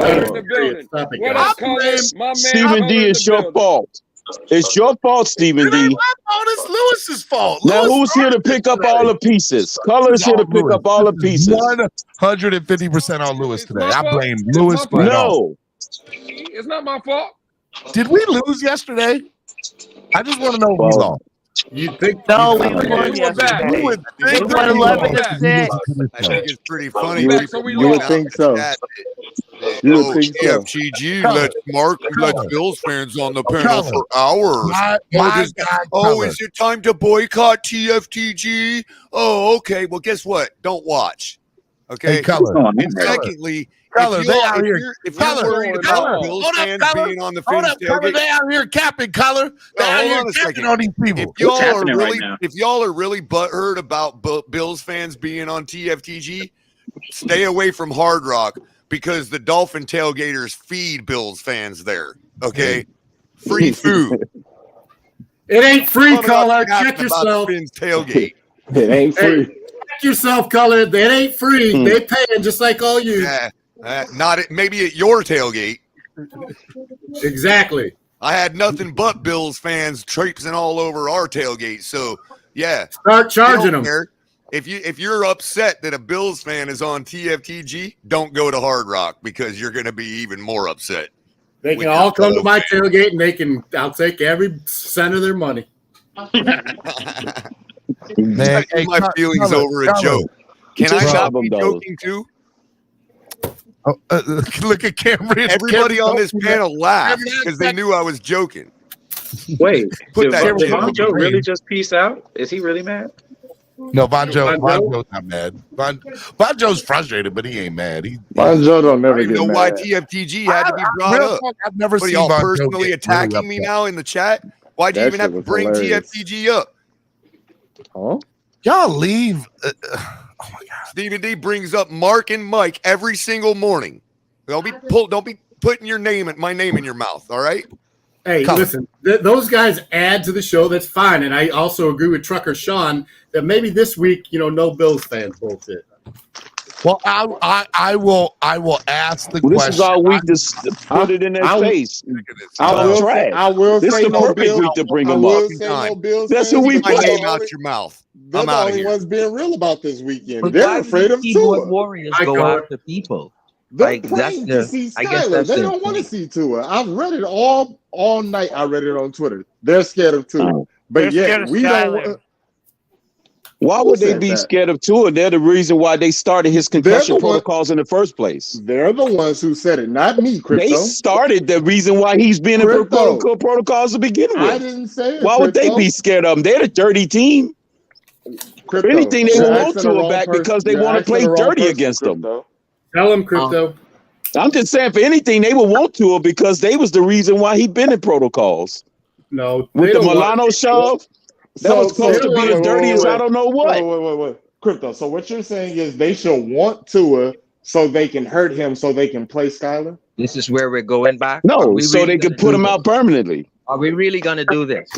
Stephen D, it's your fault. It's your fault, Stephen D. It's Lewis's fault. Now, who's here to pick up all the pieces? Color's here to pick up all the pieces. 150% on Lewis today. I blame Lewis for it all. No. It's not my fault. Did we lose yesterday? I just want to know if we lost. You think? No, we won yesterday. We won 11-6. I think it's pretty funny. You would think so. You would think so. TFTG, let's Bills fans on the panel for hours. Is it time to boycott TFTG? Oh, okay. Well, guess what? Don't watch. Okay. Hey, Color. And secondly, Color, they out here. If you're worried about Bills fans being on the fans tailgate, they out here capping, Color. They out here capping on these people. If y'all are really butthurt about Bills fans being on TFTG, stay away from Hard Rock because the Dolphin tailgaters feed Bills fans there. Okay, free food. It ain't free, Color. Check yourself. Tailgate. It ain't free. Check yourself, Color. It ain't free. They paying just like all you. Yeah. Maybe at your tailgate. Exactly. I had nothing but Bills fans traipsing all over our tailgate. So yeah, start charging them. If you're upset that a Bills fan is on TFTG, don't go to Hard Rock because you're going to be even more upset. They can all come to my tailgate and I'll take every cent of their money. Man, my feelings over a joke. Can I not be joking too? Look at Cameron. Everybody on this panel laughed because they knew I was joking. Wait, Put did Von Joe really just peace out? Is he really mad? No, Von Joe's not mad. Von Joe's frustrated, but he ain't mad. Von Joe don't never I don't get know mad. why TFTG had to be brought up. I've never seen y'all Von Joe personally get attacking really me upset. now in the chat. Why'd you That even have to shit was bring hilarious. TFTG up? Huh? Y'all leave. Oh my God. Stephen D brings up Mark and Mike every single morning. Don't be putting my name in your mouth. All right. Hey, listen, those guys add to the show. That's fine. And I also agree with Trucker Sean that maybe this week, no Bills fans bullshit. Well, I will ask the question. This is our week to put it in their face. I will this say is the no perfect Bills. week to bring I them will up. say no Bills That's fans who we because My put. name out your mouth. They're I'm the out of only here. ones being real about this weekend. But They're why afraid do of keyboard Tua. warriors go after people? They're Like that's praying to see I guess Skyler. that's They don't want to see Tua. I've read it all night. I read it on Twitter. They're scared of Tua. But yet we don't. Why would they be scared of Tua? They're the reason why they started his concussion protocols in the first place. They're the ones who said it, not me, Crypto. They started the reason why he's been in protocols to begin with. I didn't say it. Why would they be scared of him? They're the dirty team. Crypto, if anything, they you're will want asking the Tua wrong back person. because they You're want to asking play the wrong dirty person, against them. Tell them, Crypto. I'm just saying, for anything, they will want Tua because they was the reason why he been in protocols. No, With the Milano shove, that was supposed to be as dirty as I don't know what. Wait. Crypto. So what you're saying is they should want Tua so they can hurt him so they can play Skyler? This is where we're going back. No, so they could put him out permanently. Are we really gonna do this?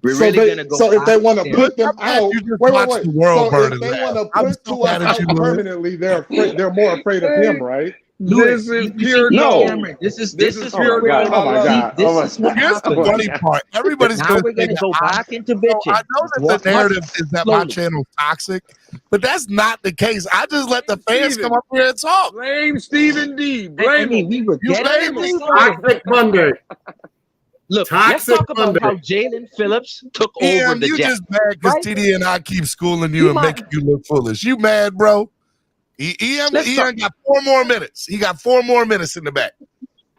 We're So really they, gonna go. so if they want to there. put them out, wait. watched the world So burn if they his want to ass. I'm put so Tua mad at out you, Louis. permanently, they're more afraid of him, right? Louis, This is you pure see, gold. Cameron, This is pure where gold. Oh my God. This Oh my is what Here's the happens. funny part. Everybody's Now going we're to gonna go back into bitching. I know that the narrative is that my channel's toxic, but that's not the case. I just let the fans come up here and talk. Blame Stephen D. I Blame mean, him. we were You getting blame me. Toxic Monday. Look, let's Toxic talk about Monday. how Jalen Phillips took over Ian, the you Jets. just mad because Right? TD and I keep schooling you He and might- making you look foolish. You mad, bro? Ian got 4 more minutes. He got 4 more minutes in the back.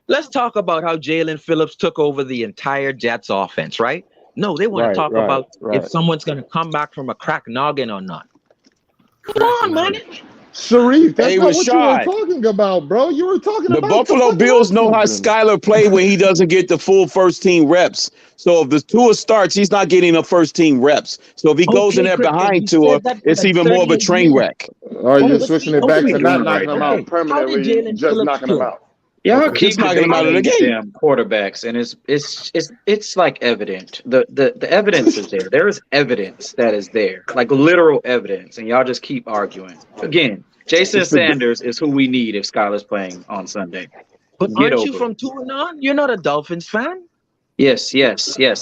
Let's talk about how Jalen Phillips took over the entire Jets offense, right? No, they want to talk about right. if someone's going to come back from a cracked noggin or not. Come on, man. Sharif, that's Hey, not what you were Rashad. talking about, bro. You were talking The about Buffalo Bills know how Skyler play when he doesn't get the full first team reps. So if the Tua starts, he's not getting the first team reps. So if he goes in there behind Tua, it's even more of a train wreck. Or you're switching it back to not knocking them out How did permanently, Jalen just Phillips knocking them play? out. Y'all Okay. keep knocking him out of the debating game. damn quarterbacks, and it's like evident. The evidence is there. There is evidence that is there, like literal evidence, and y'all just keep arguing. Again, Jason Sanders is who we need if Skyler's playing on Sunday. But Get aren't you over from it. Tuanon? You're not a Dolphins fan? Yes.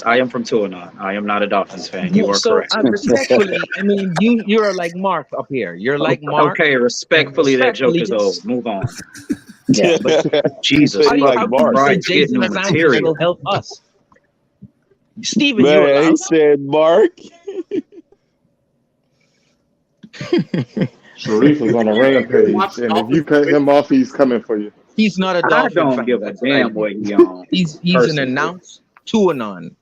I am from Tuanon. I am not a Dolphins fan. You are So correct. respectfully, I mean, you're like Mark up here. You're like Mark. Okay, respectfully, that joke is old. Move on. Yeah, but Jesus, How fucking can you say Christ, get Jason new Sanders material. will help us? Steven, you Man, allowed? he said, Mark. Sharif is on a rampage, and if you cut him off, he's coming for you. He's not a I Dolphin don't fan. give a That's what I damn mean. what he on. He's an personally. announced Tuanon.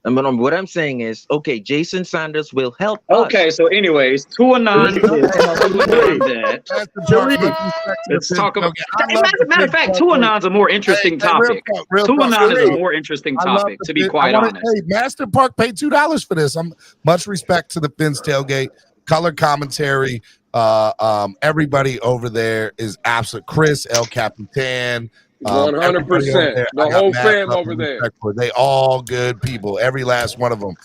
And what I'm saying is, okay, Jason Sanders will help us. Okay, so anyways, Tuanon is that. Let's talk about. Matter of fact, Tuanon's a more interesting topic. Tuanon is a more interesting topic, to be quite honest. Hey, Master Park paid $2 for this. I'm much respect to the Fins tailgate, color commentary. Everybody over there is absolute. Chris, El Capitan. 100%. The whole fam over there. They all good people. Every last one of them.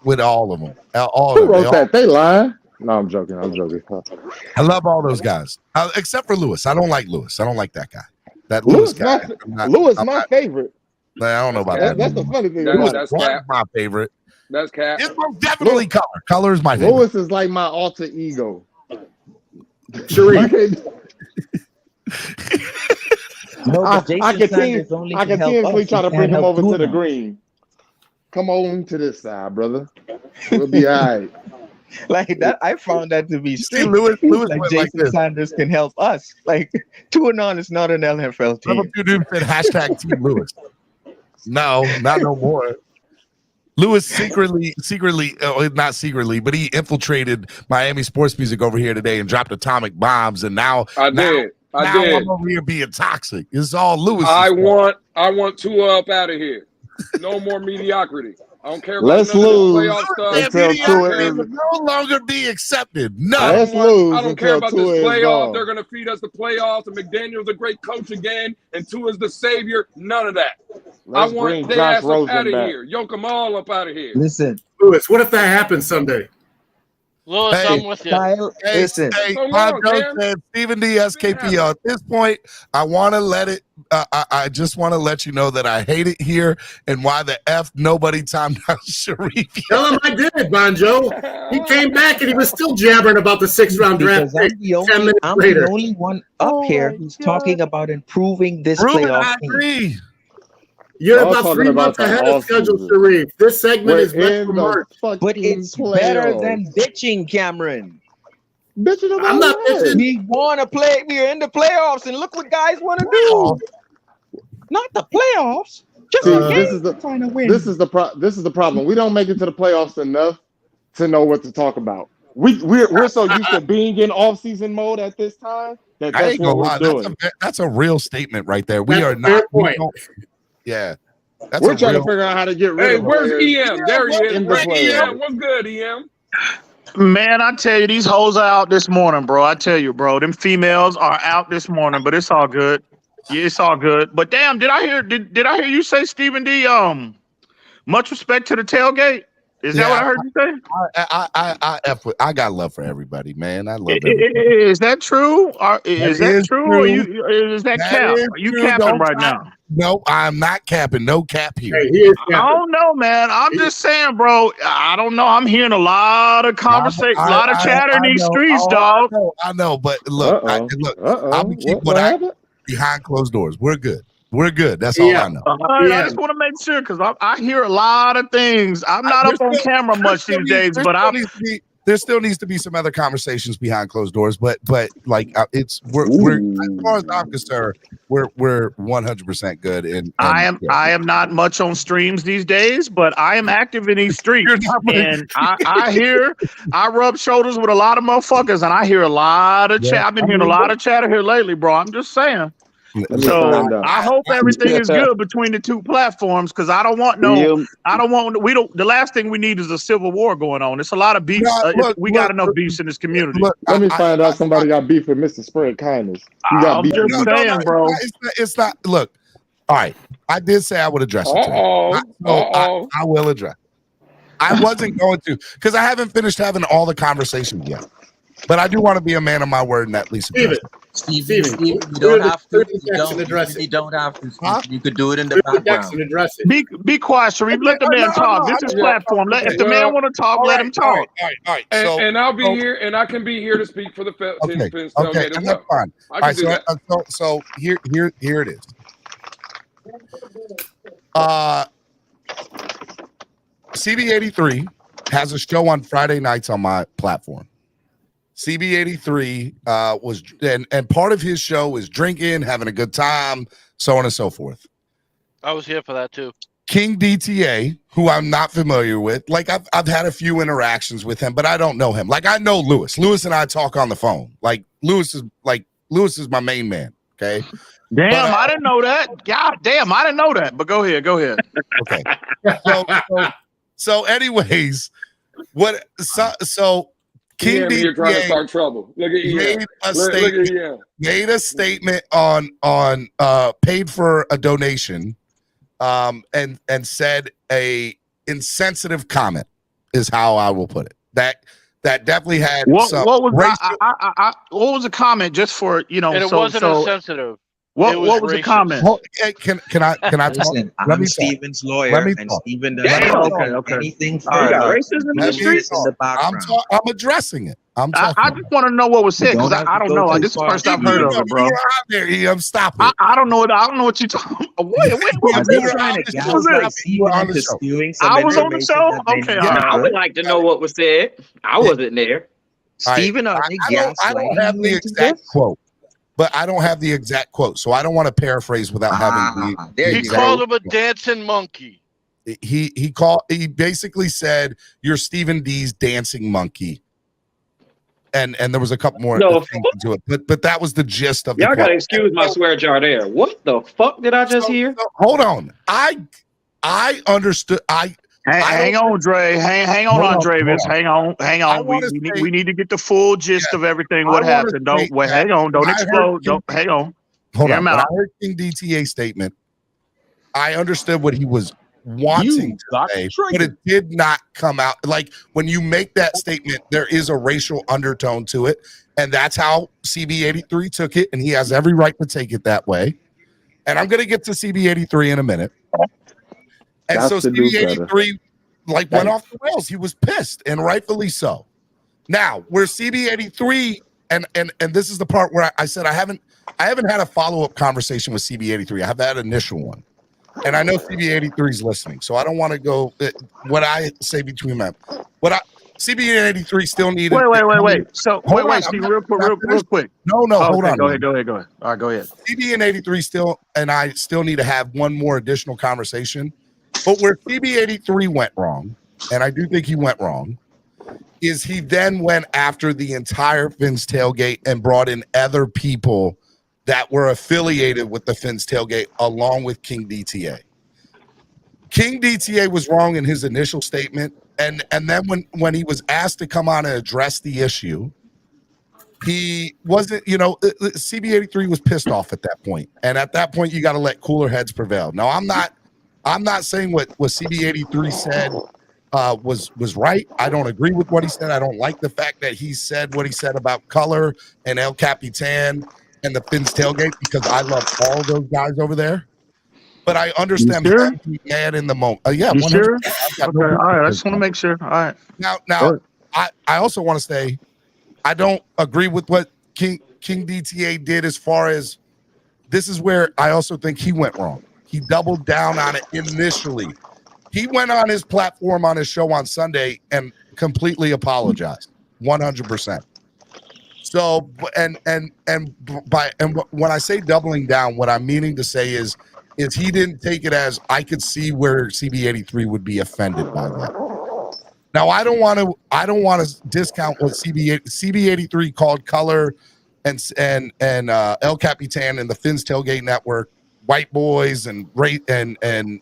With all of them. All Who of them. wrote that? They lying? No, I'm joking. I love all those guys, except for Lewis. I don't like Lewis. I don't like that guy. That Lewis guy. My favorite. I don't know about that. That's the funny thing. That's Lewis cap. is my favorite. That's cap. It's most definitely color. Color is my favorite. Lewis is like my alter ego. Sharif. No, I but Jason Sanders only can help continuously us. try He to can't bring him help over to the Tuanon. green. Come on to this side, brother. We'll be all right. Like that, I found that to be See, strange. Lewis Like went Jason like this. Sanders can help us. Like Tuanon is not an NFL Some team. of you dudes said hashtag Team Lewis. No, not no more. Lewis secretly, not secretly, but he infiltrated Miami sports music over here today and dropped atomic bombs. And now I did. I'm over here being toxic. It's all Lewis. I want Tua up out of here. No more mediocrity. I don't care about Let's none of this lose playoff stuff. until Tua is. will no longer be accepted. No. Let's lose I don't care until about this Tua is playoff. gone. They're going to feed us the playoffs, and McDaniel's a great coach again, and Tua's the savior. None of that. Let's I want bring their Josh ass up Rosen out of back. here. Yoke them all up out of here. Listen, Lewis, what if that happens Sunday? Lewis, Hey, I'm with you. Kyle, Hey, listen. hey, So Ron long, Jones Cam. said Stephen D. SKP. At this point, I want to let it. I just want to let you know that I hate it here and why the F nobody timed out Sharif. Tell him I did it, Bonjo. He came back and he was still jabbering about the 6th-round draft Because pick 10 minutes I'm later. the only one up here who's talking about improving this Ruben, playoff I team. agree. You're Y'all about talking 3 about months the ahead of schedule, offseason. Sharif. This segment We're is meant in for the March. But fucking it's better playoffs. than bitching, Cameron. Bitching about I'm not what? bitching. We want to play. We're in the playoffs, and look what guys want to do. Not the playoffs. Just See, a game. this is the Trying to win. this is the problem. We don't make it to the playoffs enough to know what to talk about. We're so used to being in off-season mode at this time that I that's ain't gonna what lie. we're doing. That's a real statement right there. We That's are a fair not. We point. don't, yeah, that's We're a trying real. to figure out how to get rid Hey, of where's players EM? There he is. in the Where's playoffs. EM? What's good, EM? Man, I tell you, these hoes are out this morning, bro. I tell you, bro, them females are out this morning, but it's all good. Yeah, it's all good. But damn, did I hear you say, Stephen D? Much respect to the tailgate. Is that what I heard you say? I got love for everybody, man. I love everybody. Is that true? Is that true? Or is that cap? is Are you true. capping Don't right try- now? No, I'm not capping. No cap here. Hey, he is I don't know, man. I'm just saying, bro. I don't know. I'm hearing a lot of conversation, a lot of chatter in these streets, dog. I know, but look, I'm gonna keep what I behind closed doors. We're good. We're good. That's all I know. I just want to make sure because I hear a lot of things. I'm not up on camera much these days, but there still needs to be some other conversations behind closed doors. But like we're as far as I'm concerned, we're 100% good. And I am not much on streams these days, but I am active in these streets, and I rub shoulders with a lot of motherfuckers, and I hear a lot of chat. I've been hearing a lot of chatter here lately, bro. I'm just saying. So I hope everything is good between the two platforms, because I don't want the last thing we need is a civil war going on. It's a lot of beefs. We got enough beefs in this community. Let me find out somebody got beef with Mr. Spread Kindness. You got beef with saying, bro. It's not. Look, all right. I did say I would address it. I will address. I wasn't going to, because I haven't finished having all the conversations yet. But I do want to be a man of my word and at least Steven, you don't have to. You don't have to. Huh? You could do it in the background. Address it. Be quiet, Sharif. Let the man talk. This is platform. If the man want to talk, let him talk. All right. And I'll be here, and I can be here to speak for the Fins tailgate as well. Fine. I can do that. So here it is. CB83 has a show on Friday nights on my platform. CB83 was, and part of his show is drinking, having a good time, so on and so forth. I was here for that too. King DTA, who I'm not familiar with, like I've had a few interactions with him, but I don't know him. Like I know Lewis. Lewis and I talk on the phone. Like Lewis is my main man. Okay. Damn, I didn't know that. God damn, I didn't know that. But go ahead. Okay. So anyways, King DTA you're trying to start trouble. Look at made a statement on paid for a donation, and said a insensitive comment is how I will put it. That definitely had what was the comment, just for And it wasn't insensitive. What was the comment? Can I talk? Listen, I'm Steven's lawyer, and Steven doesn't anything for racism in the streets. I'm addressing it. I just want to know what was said, because I don't know. This is the first I've heard of it, bro. I'm stopping. I don't know. I don't know what you're talking about. Wait. I was on the show. Okay, I would like to know what was said. I wasn't there. Steven, I don't have the exact quote. But I don't have the exact quote, so I don't want to paraphrase without having the He called him a dancing monkey. He basically said, "You're Stephen D's dancing monkey," and there was a couple more things to it, but that was the gist of. Y'all gotta excuse my swear jar there. What the fuck did I just hear? Hold on, I understood. Hang on, Dre. Hang on, Andreas. Hang on. We need to get the full gist of everything. What happened? Hang on. Don't explode. Hang on. Hold on. When I heard King DTA's statement, I understood what he was wanting to say, but it did not come out. Like when you make that statement, there is a racial undertone to it, and that's how CB83 took it, and he has every right to take it that way. And I'm going to get to CB83 in a minute. And so CB83 went off the rails. He was pissed, and rightfully so. Now, where CB83 and this is the part where I said I haven't had a follow-up conversation with CB83. I have that initial one. And I know CB83 is listening, so I don't want to go what I say between them. CB83 still needed. Wait. So wait, Steve, real quick. No, hold on. Go ahead. All right, go ahead. CB83 I still need to have one more additional conversation. But where CB83 went wrong, and I do think he went wrong, is he then went after the entire Fins tailgate and brought in other people that were affiliated with the Fins tailgate along with King DTA. King DTA was wrong in his initial statement, and then when he was asked to come on and address the issue, he wasn't, CB83 was pissed off at that point. And at that point, you got to let cooler heads prevail. Now, I'm not saying what CB83 said was right. I don't agree with what he said. I don't like the fact that he said what he said about color and El Capitan and the Fins tailgate, because I love all those guys over there. But I understand how to be mad in the moment. Yeah, you sure? Okay, all right. I just want to make sure. All right. Now, I also want to say I don't agree with what King DTA did as far as this is where I also think he went wrong. He doubled down on it initially. He went on his platform on his show on Sunday and completely apologized, 100%. So when I say doubling down, what I'm meaning to say is he didn't take it as I could see where CB83 would be offended by that. Now I don't want to discount what CB83 called Color and El Capitan and the Fins Tailgate Network white boys and and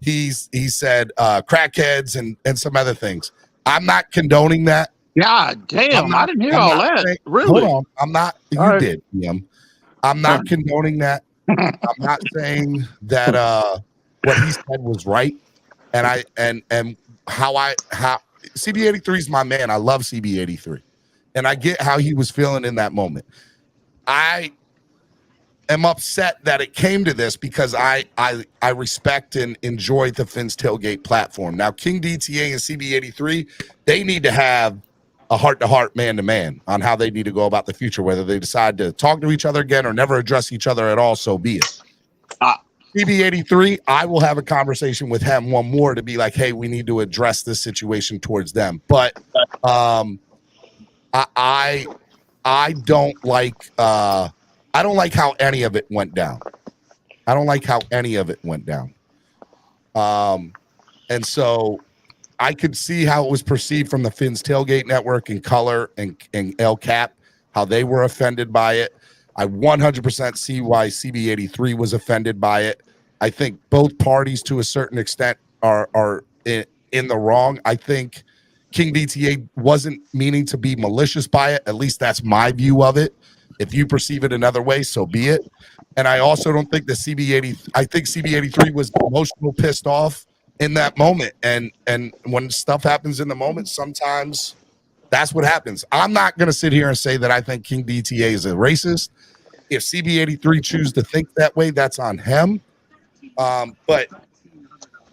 he said crackheads and some other things. I'm not condoning that. God damn, I didn't hear all that. Really? Hold on. I'm not. All right. Did, Liam. I'm not condoning that. I'm not saying that what he said was right. And how CB83 is my man. I love CB83. And I get how he was feeling in that moment. I am upset that it came to this because I respect and enjoy the Fins Tailgate platform. Now, King DTA and CB83, they need to have a heart-to-heart, man-to-man on how they need to go about the future, whether they decide to talk to each other again or never address each other at all, so be it. CB83, I will have a conversation with him one more to be like, hey, we need to address this situation towards them. But I don't like I don't like how any of it went down. And so I could see how it was perceived from the Fins Tailgate Network and Color and El Cap, how they were offended by it. I 100% see why CB83 was offended by it. I think both parties to a certain extent are in the wrong. I think King DTA wasn't meaning to be malicious by it. At least that's my view of it. If you perceive it another way, so be it. And I also don't think that I think CB83 was emotional, pissed off in that moment. And when stuff happens in the moment, sometimes that's what happens. I'm not going to sit here and say that I think King DTA is a racist. If CB83 chooses to think that way, that's on him. But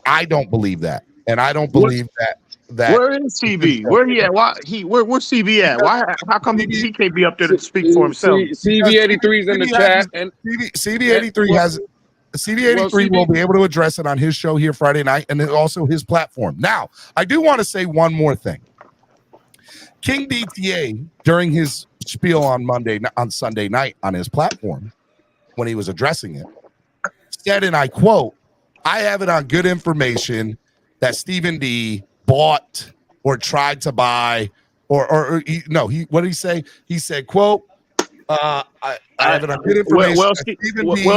I don't believe that. And I don't believe that where is CB? Where he at? Where's CB at? Why? How come he can't be up there to speak for himself? CB83 is in the chat, and CB83 will be able to address it on his show here Friday night, and also his platform. Now, I do want to say one more thing. King DTA, during his spiel on Sunday night on his platform, when he was addressing it, said, and I quote, "I have it on good information that Stephen D bought or tried to buy what did he say? He said, quote, I have it on good information.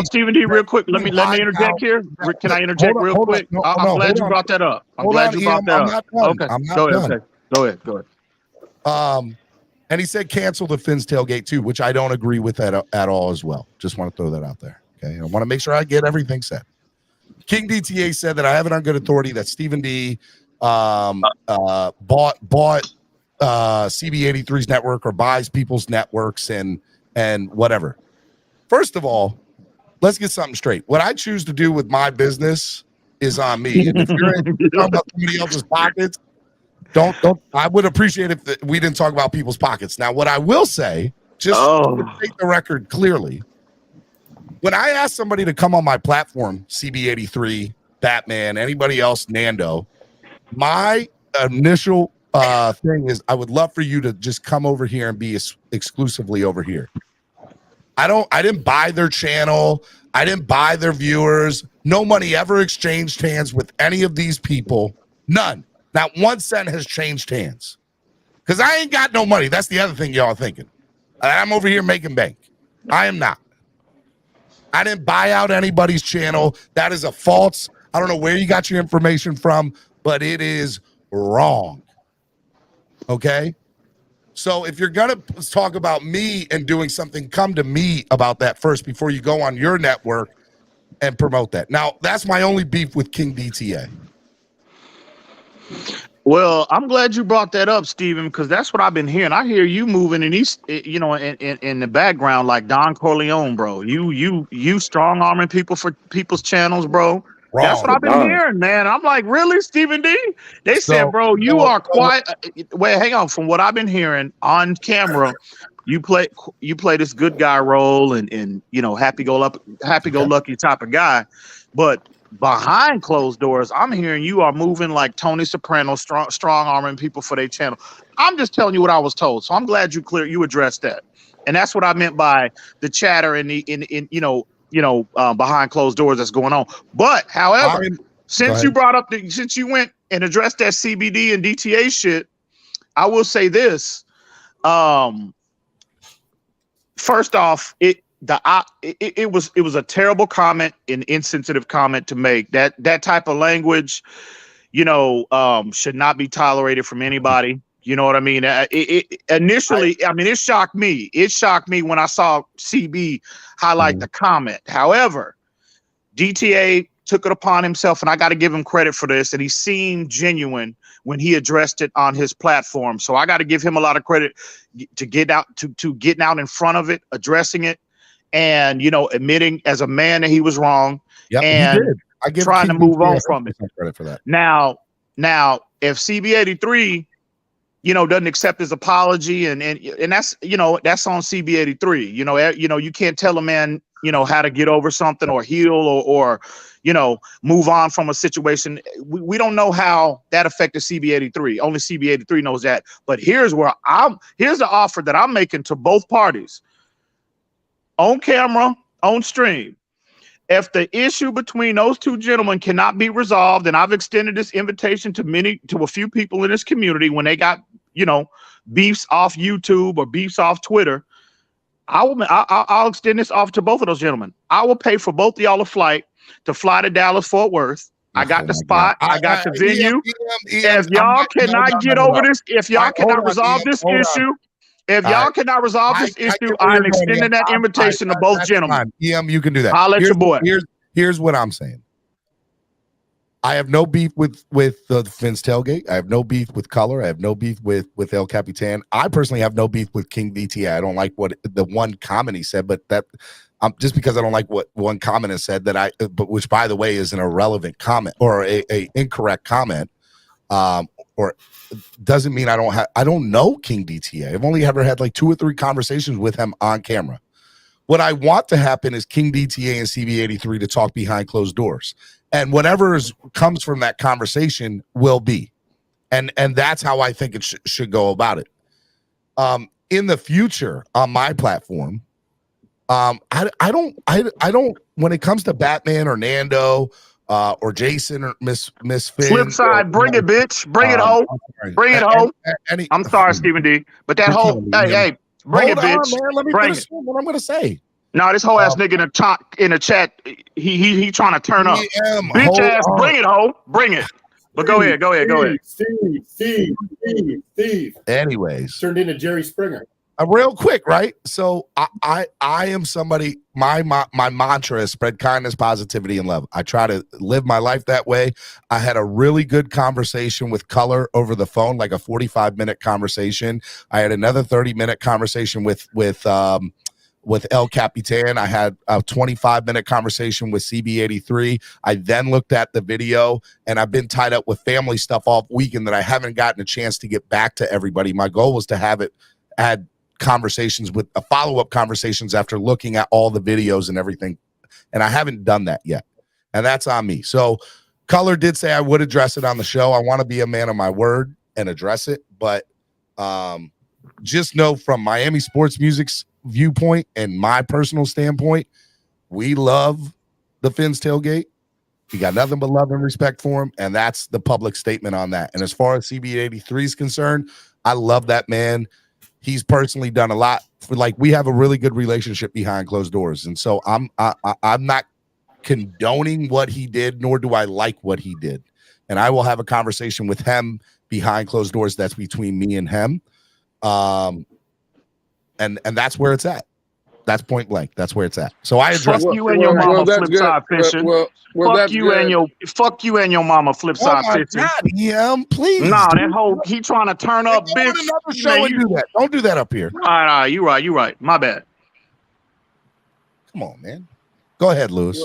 Stephen D, real quick, let me interject here. Can I interject real quick? I'm glad you brought that up. Okay, go ahead. And he said cancel the Fins Tailgate too, which I don't agree with at all as well. Just want to throw that out there. Okay, I want to make sure I get everything said. King DTA said that I have it on good authority that Stephen D bought CB83's network or buys people's networks and whatever. First of all, let's get something straight. What I choose to do with my business is on me. And if you're talking about somebody else's pockets, don't. I would appreciate if we didn't talk about people's pockets. Now, what I will say, just to state the record clearly, when I ask somebody to come on my platform, CB83, Batman, anybody else, Nando, my initial thing is I would love for you to just come over here and be exclusively over here. I didn't buy their channel. I didn't buy their viewers. No money ever exchanged hands with any of these people. None. Not 1 cent has changed hands. Because I ain't got no money. That's the other thing y'all are thinking. I'm over here making bank. I am not. I didn't buy out anybody's channel. That is a false. I don't know where you got your information from, but it is wrong. Okay? So if you're going to talk about me and doing something, come to me about that first before you go on your network and promote that. Now, that's my only beef with King DTA. Well, I'm glad you brought that up, Stephen, because that's what I've been hearing. I hear you moving in the background like Don Corleone, bro. You strong arming people for people's channels, bro. Wrong. That's what I've been hearing, man. I'm like, really, Stephen D? They said, bro, you are quiet. Wait, hang on. From what I've been hearing on camera, you play this good guy role and happy go lucky type of guy, but behind closed doors, I'm hearing you are moving like Tony Soprano, strong arming people for their channel. I'm just telling you what I was told. So I'm glad you addressed that. And that's what I meant by the chatter in behind closed doors that's going on. But however, since you brought up since you went and addressed that CBD and DTA shit, I will say this. First off, it was a terrible comment, an insensitive comment to make. That type of language, should not be tolerated from anybody. You know what I mean? Initially, it shocked me. It shocked me when I saw CB highlight the comment. However, DTA took it upon himself, and I got to give him credit for this, and he seemed genuine when he addressed it on his platform. So I got to give him a lot of credit to getting out in front of it, addressing it, and admitting as a man that he was wrong. Yep, and he did. I give trying to move on from it. Credit for that. Now, if CB83, doesn't accept his apology, and that's that's on CB83. You can't tell a man how to get over something or heal or move on from a situation. We don't know how that affected CB83. Only CB83 knows that. But here's the offer that I'm making to both parties. On camera, on stream. If the issue between those two gentlemen cannot be resolved, and I've extended this invitation to a few people in this community when they got, beefs off YouTube or beefs off Twitter, I'll extend this off to both of those gentlemen. I will pay for both of y'all a flight to fly to Dallas Fort Worth. I got the spot. I got the venue. If y'all cannot get over this, if y'all cannot resolve this issue, I'm extending that invitation to both gentlemen. You can do that. I'll let your boy. Here's what I'm saying. I have no beef with the Finn's tailgate. I have no beef with Color. I have no beef with El Capitan. I personally have no beef with King DTA. I don't like what the one comment he said, but that just because I don't like what one comment has said but which by the way is an irrelevant comment or a incorrect comment, or doesn't mean I don't know King DTA. I've only ever had like 2 or 3 conversations with him on camera. What I want to happen is King DTA and CB83 to talk behind closed doors. And whatever comes from that conversation will be. And that's how I think it should go about it. In the future on my platform, I don't when it comes to Batman or Nando or Jason or Miss Finn. Flip side, bring it, bitch. Bring it, ho. Bring it, ho. I'm sorry, Stephen D. But that whole hey, bring it, bitch. Man. Let me finish what I'm gonna say. No, this whole ass nigga in the chat, he trying to turn up. Bitch ass, bring it, ho. Bring it. But go ahead. Steve. Anyways. Turned into Jerry Springer. Real quick, right? So I am somebody, my mantra is spread kindness, positivity, and love. I try to live my life that way. I had a really good conversation with Color over the phone, like a 45-minute conversation. I had another 30-minute conversation with El Capitan. I had a 25-minute conversation with CB83. I then looked at the video, and I've been tied up with family stuff all weekend that I haven't gotten a chance to get back to everybody. My goal was to add conversations with follow-up conversations after looking at all the videos and everything, and I haven't done that yet, and that's on me. So Color did say I would address it on the show. I want to be a man of my word and address it, but just know from Miami Sports Music's viewpoint and my personal standpoint, we love the Finn's tailgate. We got nothing but love and respect for him, and that's the public statement on that. And as far as CB83 is concerned, I love that man. He's personally done a lot we have a really good relationship behind closed doors, and so I'm not condoning what he did, nor do I like what he did. And I will have a conversation with him behind closed doors. That's between me and him. And that's where it's at. That's point blank. That's where it's at. So I address you and your mama flip side fishing. Fuck you and your mama flip side fishing. God, please. Nah, that whole he trying to turn up, bitch. Another show and do that. Don't do that up here. All right, you right. My bad. Come on, man. Go ahead, Lewis.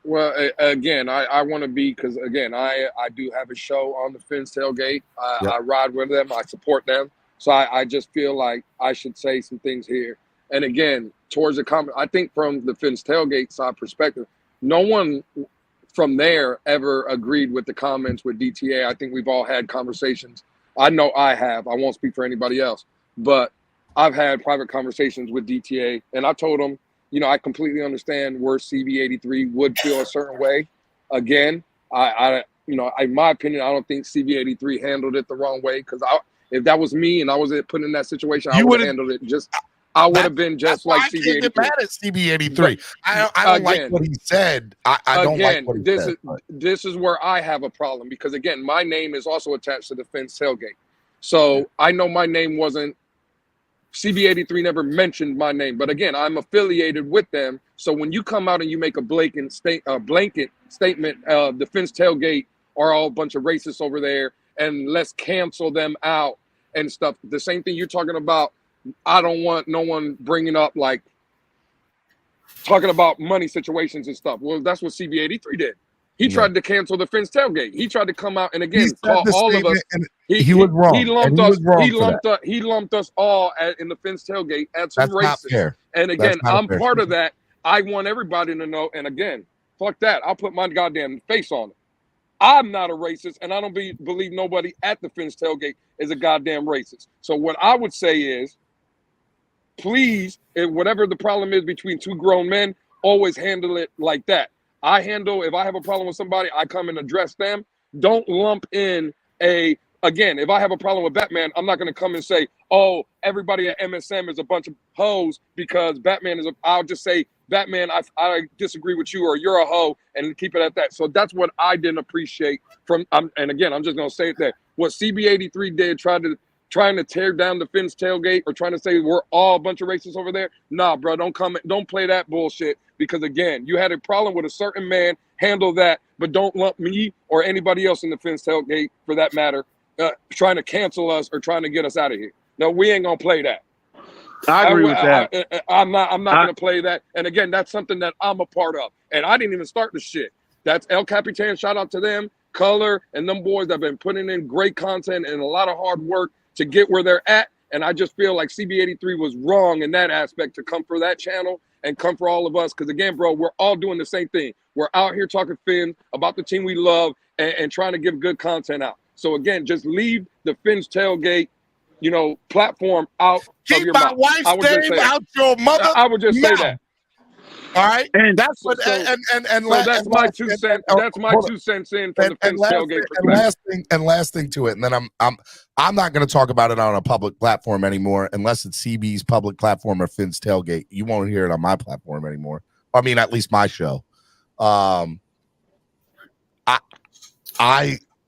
Well, again, I want to be, because again, I do have a show on the Finn's tailgate. I ride with them. I support them. So I just feel like I should say some things here. And again, towards the comment, I think from the Finn's tailgate side perspective, no one from there ever agreed with the comments with DTA. I think we've all had conversations. I know I have. I won't speak for anybody else, but I've had private conversations with DTA, and I told him, you know, I completely understand where CB83 would feel a certain way. Again, I you know, in my opinion, I don't think CB83 handled it the wrong way, because if that was me and I was put in that situation, I would have handled it just. I would have been just like CB83. I can't get mad at CB83. I don't like what he said. I don't like what he said. This is where I have a problem, because again, my name is also attached to the Fins tailgate. So I know my name wasn't, CB83 never mentioned my name, but again, I'm affiliated with them. So when you come out and you make a blanket statement, the Fins tailgate are all a bunch of racists over there, and let's cancel them out and stuff. The same thing you're talking about. I don't want no one bringing up, like, talking about money situations and stuff. Well, that's what CB83 did. He tried to cancel the Fins tailgate. He tried to come out and again call all of us. He was wrong. He lumped us all in the Fins tailgate as some racists. And again, I'm part of that. I want everybody to know. And again, fuck that. I'll put my goddamn face on it. I'm not a racist, and I don't believe nobody at the Fins tailgate is a goddamn racist. So what I would say is, please, whatever the problem is between two grown men, always handle it like that. If I have a problem with somebody, I come and address them. Don't lump in again, if I have a problem with Batman, I'm not going to come and say, oh, everybody at MSM is a bunch of hoes because Batman I'll just say, Batman, I disagree with you, or you're a hoe, and keep it at that. So that's what I didn't appreciate and again, I'm just going to say it there. What CB83 did, trying to tear down the Fins tailgate, or trying to say we're all a bunch of racists over there. Nah, bro, don't play that bullshit, because again, you had a problem with a certain man, handle that, but don't lump me or anybody else in the Fins tailgate, for that matter, trying to cancel us or trying to get us out of here. No, we ain't gonna play that. I agree with that. I'm not gonna play that. And again, that's something that I'm a part of, and I didn't even start the shit. That's El Capitan. Shout out to them, Color, and them boys that have been putting in great content and a lot of hard work to get where they're at. And I just feel like CB83 was wrong in that aspect to come for that channel and come for all of us. Because again, bro, we're all doing the same thing. We're out here talking Fins about the team we love and trying to give good content out. So again, just leave the Fins tailgate, platform out of your mouth. Keep my wife's name out your mother. I would just say that. All right, and that's what. So that's my 2 cents. That's my 2 cents in from the Fins tailgate perspective. Last thing to it, and then I'm not going to talk about it on a public platform anymore, unless it's CB's public platform or Fins tailgate. You won't hear it on my platform anymore. I mean, at least my show. I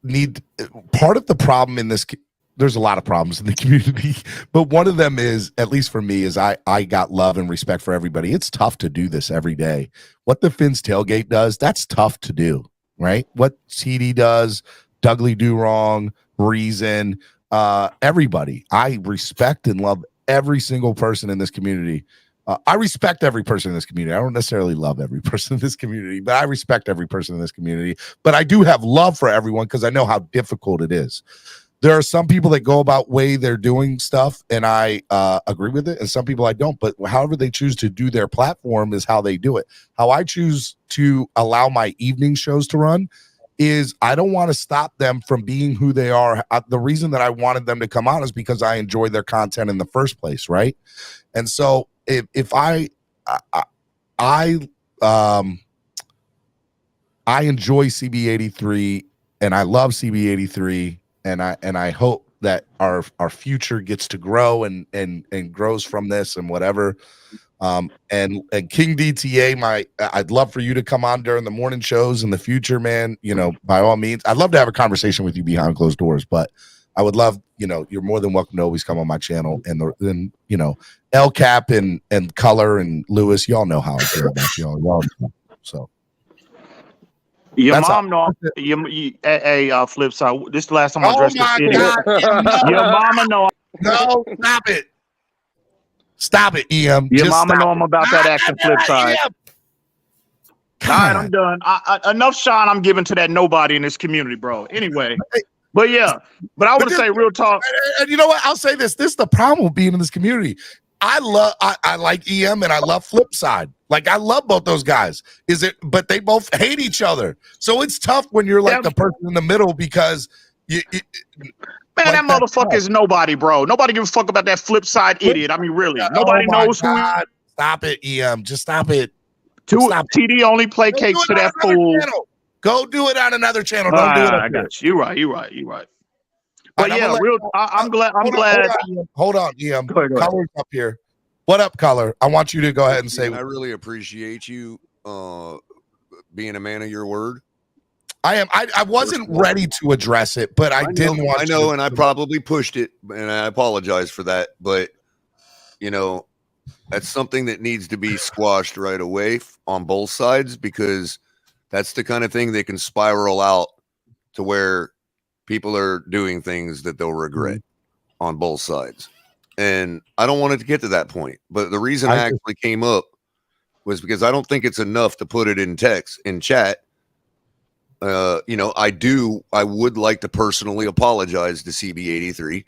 need part of the problem in this. There's a lot of problems in the community, but one of them is, at least for me, is I got love and respect for everybody. It's tough to do this every day. What the Fins tailgate does, that's tough to do, right? What CD does, Dougley Do Wrong, Reason, everybody. I respect and love every single person in this community. I respect every person in this community. I don't necessarily love every person in this community, but I respect every person in this community. But I do have love for everyone because I know how difficult it is. There are some people that go about way they're doing stuff, and I agree with it, and some people I don't. But however they choose to do their platform is how they do it. How I choose to allow my evening shows to run is I don't want to stop them from being who they are. The reason that I wanted them to come on is because I enjoy their content in the first place, right? And so if I enjoy CB83 and I love CB83. And I hope that our future gets to grow and grows from this and whatever. And King DTA, I'd love for you to come on during the morning shows in the future, man. By all means, I'd love to have a conversation with you behind closed doors. But I would love, you're more than welcome to always come on my channel. And then El Cap and Color and Lewis, y'all know how I feel about y'all know, so. Your mom know. Flip side. This is the last time I addressed this idiot. Your mama know. No, stop it, EM. Your mama know I'm about that action. Flip side. All right, I'm done. Enough shine I'm giving to that nobody in this community, bro. Anyway, but I would say real talk. And you know what? I'll say this. This is the problem with being in this community. I like EM and I love Flip Side. Like I love both those guys. But they both hate each other. So it's tough when you're like the person in the middle because man, that motherfucker is nobody, bro. Nobody give a fuck about that Flip Side idiot. I mean, really, nobody knows who. Stop it, EM. Just stop it. TD only placates to that fool. Go do it on another channel. Don't do it. I got you. You're right. But yeah, I'm glad. Hold on, EM. Color's up here. What up, Color? I want you to go ahead and say. I really appreciate you being a man of your word. I am. I wasn't ready to address it, but I didn't want. I know, and I probably pushed it, and I apologize for that. But that's something that needs to be squashed right away on both sides, because that's the kind of thing that can spiral out to where people are doing things that they'll regret on both sides. And I don't want it to get to that point. But the reason I actually came up was because I don't think it's enough to put it in text, in chat. I would like to personally apologize to CB83.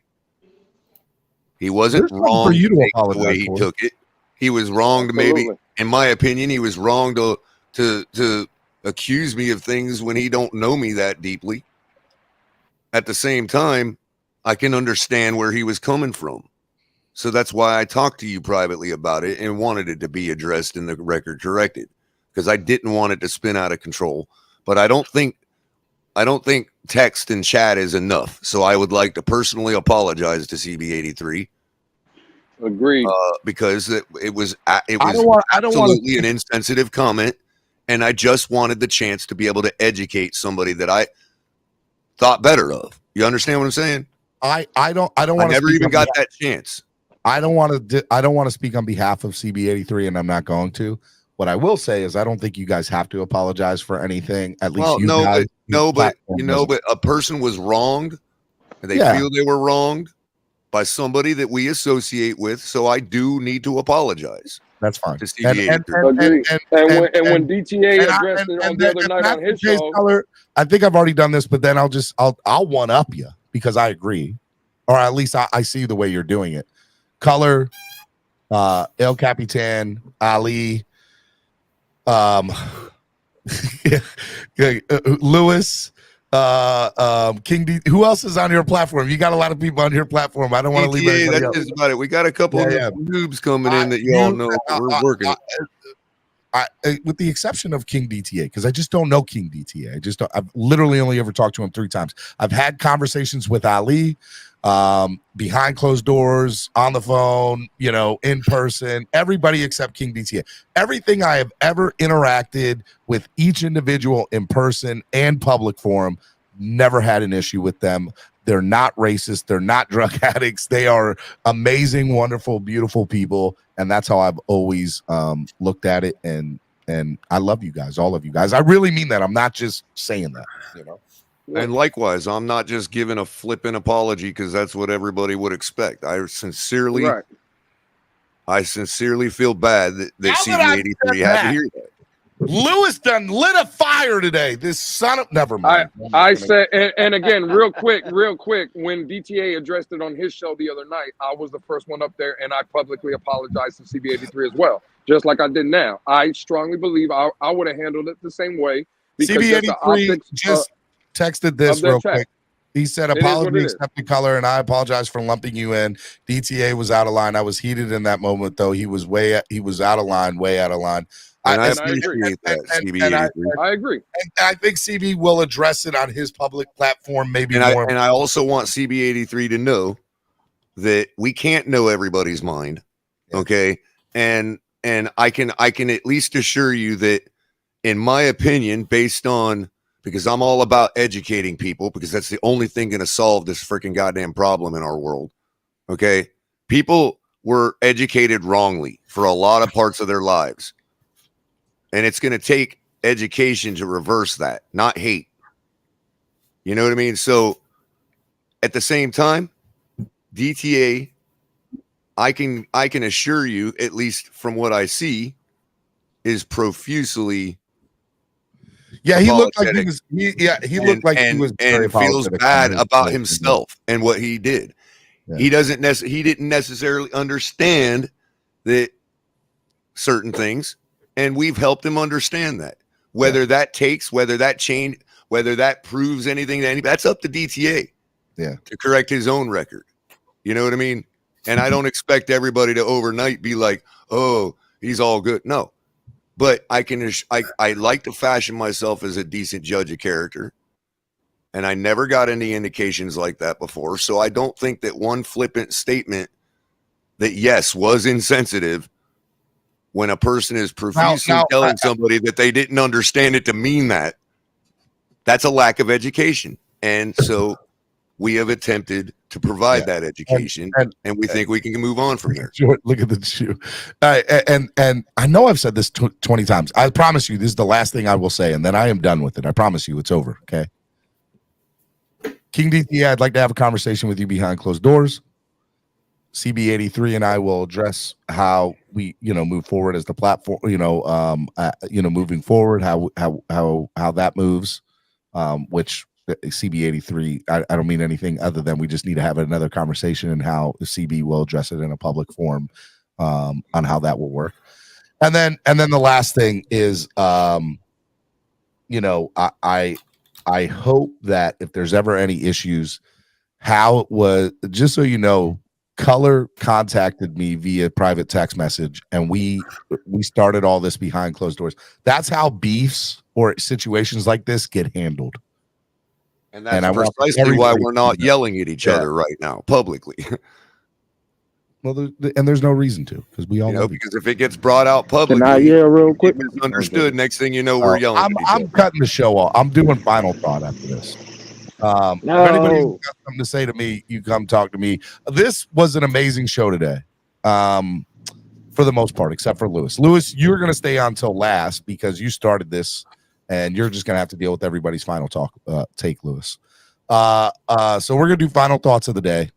He wasn't wrong for you to apologize the way he took it. He was wrong to maybe, in my opinion, he was wrong to accuse me of things when he don't know me that deeply. At the same time, I can understand where he was coming from. So that's why I talked to you privately about it and wanted it to be addressed in the record corrected, because I didn't want it to spin out of control. But I don't think text and chat is enough. So I would like to personally apologize to CB83. Agreed. Because it was absolutely an insensitive comment, and I just wanted the chance to be able to educate somebody that I thought better of. You understand what I'm saying? I don't want to. Never even got that chance. I don't want to speak on behalf of CB83, and I'm not going to. What I will say is I don't think you guys have to apologize for anything. At least but a person was wronged, and they feel they were wronged by somebody that we associate with. So I do need to apologize. That's fine. To CB83. And when DTA addressed it on the other night on his show, Color, I think I've already done this, but then I'll one up you because I agree, or at least I see the way you're doing it. Color, El Capitan, Ali, Lewis, King D. Who else is on your platform? You got a lot of people on your platform. I don't want to leave anybody that's else. just about it. We got a couple of noobs coming in that you all know we're working. With the exception of King DTA, because I just don't know King DTA. I've literally only ever talked to him 3 times. I've had conversations with Ali, behind closed doors, on the phone, in person, everybody except King DTA. Everything I have ever interacted with each individual in person and public forum, never had an issue with them. They're not racist. They're not drug addicts. They are amazing, wonderful, beautiful people. And that's how I've always looked at it. And I love you guys, all of you guys. I really mean that. I'm not just saying that, And likewise, I'm not just giving a flippant apology because that's what everybody would expect. I sincerely feel bad that CB83 had to hear that. Lewis done lit a fire today. This son of never mind. I said, and again, real quick, when DTA addressed it on his show the other night, I was the first one up there, and I publicly apologized to CB83 as well, just like I did now. I strongly believe I would have handled it the same way. CB83 just texted this real quick. He said, apology accepted, Color, and I apologize for lumping you in. DTA was out of line. I was heated in that moment, though. He was out of line, way out of line. And I appreciate that, CB83. I agree. And I think CB will address it on his public platform, maybe more. And I also want CB83 to know that we can't know everybody's mind, okay? And I can at least assure you that, in my opinion, because I'm all about educating people, because that's the only thing going to solve this freaking goddamn problem in our world, okay? People were educated wrongly for a lot of parts of their lives. And it's going to take education to reverse that, not hate. You know what I mean? So at the same time, DTA, I can assure you, at least from what I see, is profusely he looked like he was he was and feels bad about himself and what he did. He didn't necessarily understand that certain things, and we've helped him understand that. Whether that takes, whether that change, whether that proves anything to anybody, that's up to DTA. Yeah. To correct his own record. You know what I mean? And I don't expect everybody to overnight be like, oh, he's all good. No. But I like to fashion myself as a decent judge of character. And I never got any indications like that before. So I don't think that one flippant statement that, yes, was insensitive when a person is profusely telling somebody that they didn't understand it to mean that, that's a lack of education. And so we have attempted to provide that education, and we think we can move on from there. Look at the shoe. And I know I've said this 20 times. I promise you, this is the last thing I will say, and then I am done with it. I promise you, it's over. Okay. King DT, I'd like to have a conversation with you behind closed doors. CB83 and I will address how we, move forward as the platform. Moving forward, how that moves. Which CB83, I don't mean anything other than we just need to have another conversation and how the CB will address it in a public forum on how that will work. And then the last thing is, I hope that if there's ever any issues, how it was, just so you know, Color contacted me via private text message, and we started all this behind closed doors. That's how beefs or situations like this get handled. And that's precisely why we're not yelling at each other right now publicly. Well, there's no reason to, because we all know. Because if it gets brought out publicly, real quick, misunderstood. Next thing you know, we're yelling. I'm cutting the show off. I'm doing final thought after this. If anybody's got something to say to me, you come talk to me. This was an amazing show today, for the most part, except for Lewis. Lewis, you're going to stay on till last because you started this, and you're just going to have to deal with everybody's final take, Lewis. So we're going to do final thoughts of the day.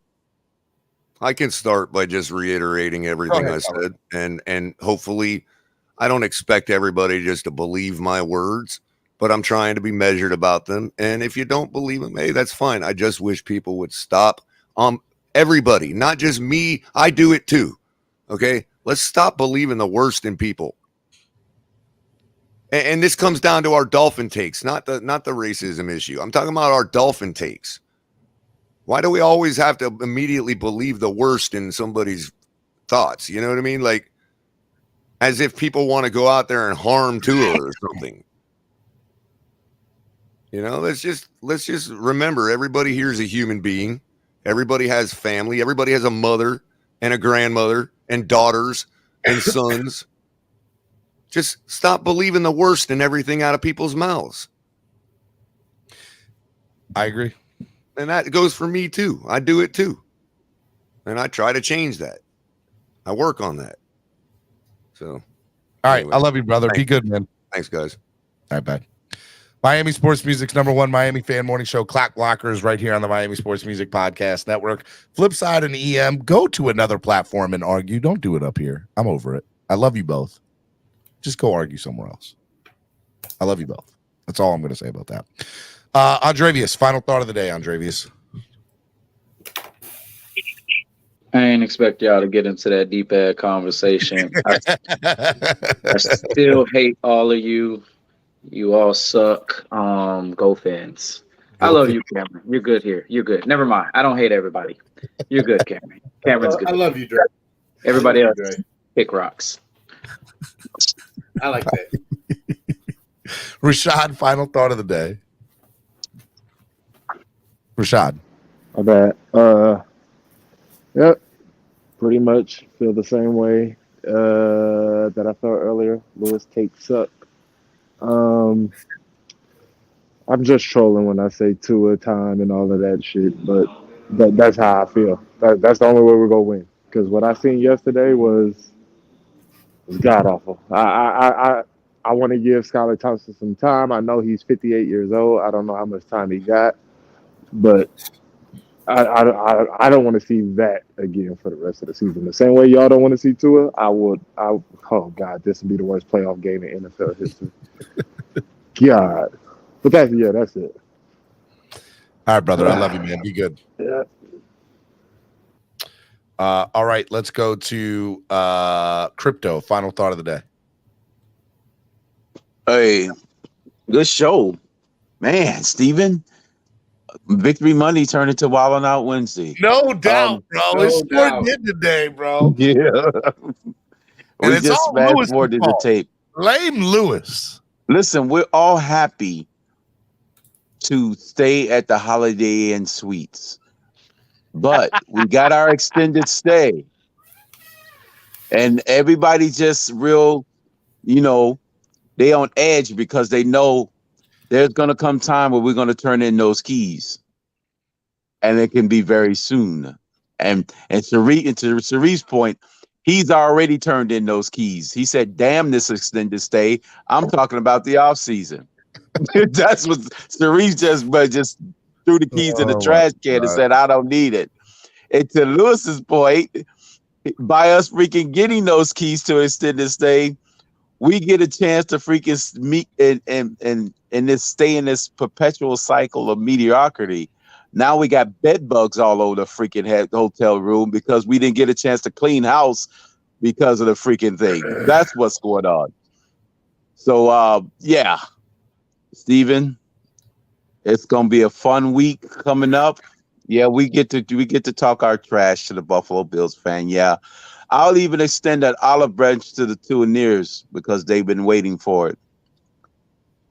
I can start by just reiterating everything I said, and hopefully, I don't expect everybody just to believe my words. But I'm trying to be measured about them. And if you don't believe them, hey, that's fine. I just wish people would stop. Everybody, not just me. I do it too. Okay. Let's stop believing the worst in people. And this comes down to our Dolphin takes, not the racism issue. I'm talking about our Dolphin takes. Why do we always have to immediately believe the worst in somebody's thoughts? You know what I mean? Like, as if people want to go out there and harm Tua or something. Let's just remember, everybody here is a human being. Everybody has family. Everybody has a mother and a grandmother and daughters and sons. Just stop believing the worst in everything out of people's mouths. I agree. And that goes for me too. I do it too. And I try to change that. I work on that. So. All right. I love you, brother. Be good, man. Thanks, guys. All right, bye. Miami Sports Music's #1 Miami fan morning show, Clock Blockers, right here on the Miami Sports Music Podcast Network. Flipside and EM, go to another platform and argue. Don't do it up here. I'm over it. I love you both. Just go argue somewhere else. I love you both. That's all I'm going to say about that. Andrevius, final thought of the day, Andrevius. I ain't expect y'all to get into that deep ass conversation. I still hate all of you. You all suck. Go Fins. I love you, Cameron. You're good here. You're good. Never mind. I don't hate everybody. You're good, Cameron. Cameron's good. I love you, Dre. Everybody else, pick rocks. I like that. Rashad, final thought of the day. Rashad. My bad. Yep. Pretty much feel the same way that I felt earlier. Lewis takes suck. I'm just trolling when I say Tua time and all of that shit, but that's how I feel. That's the only way we're gonna win. Because what I seen yesterday was god awful. I want to give Skylar Thompson some time. I know he's 58 years old. I don't know how much time he got, but I don't want to see that again for the rest of the season. The same way y'all don't want to see Tua, oh God, this would be the worst playoff game in NFL history. God. But that's it. All right, brother. I love you, man. Be good. Yeah. All right, let's go to crypto. Final thought of the day. Hey, good show, man. Steven, Victory Monday turned into Wildin' Out Wednesday. No doubt, bro. It sure did today, bro. Yeah, And we it's just all smashed Lewis's more than the fault. tape. Blame Lewis. Listen, we're all happy to stay at the Holiday Inn Suites, but we got our extended stay, and everybody just real, they on edge because they know there's gonna come time where we're gonna turn in those keys, and it can be very soon. And to Sharif's point, he's already turned in those keys. He said, "Damn this extended stay." I'm talking about the off season. That's what Sharif just threw the keys in the trash can and said, "I don't need it." And to Lewis's point, by us freaking getting those keys to extended stay, we get a chance to freaking meet and this stay in this perpetual cycle of mediocrity. Now we got bed bugs all over the freaking hotel room because we didn't get a chance to clean house because of the freaking thing. That's what's going on. So yeah, Steven, it's gonna be a fun week coming up. Yeah, we get to talk our trash to the Buffalo Bills fan. Yeah. I'll even extend that olive branch to the Tuaneers because they've been waiting for it.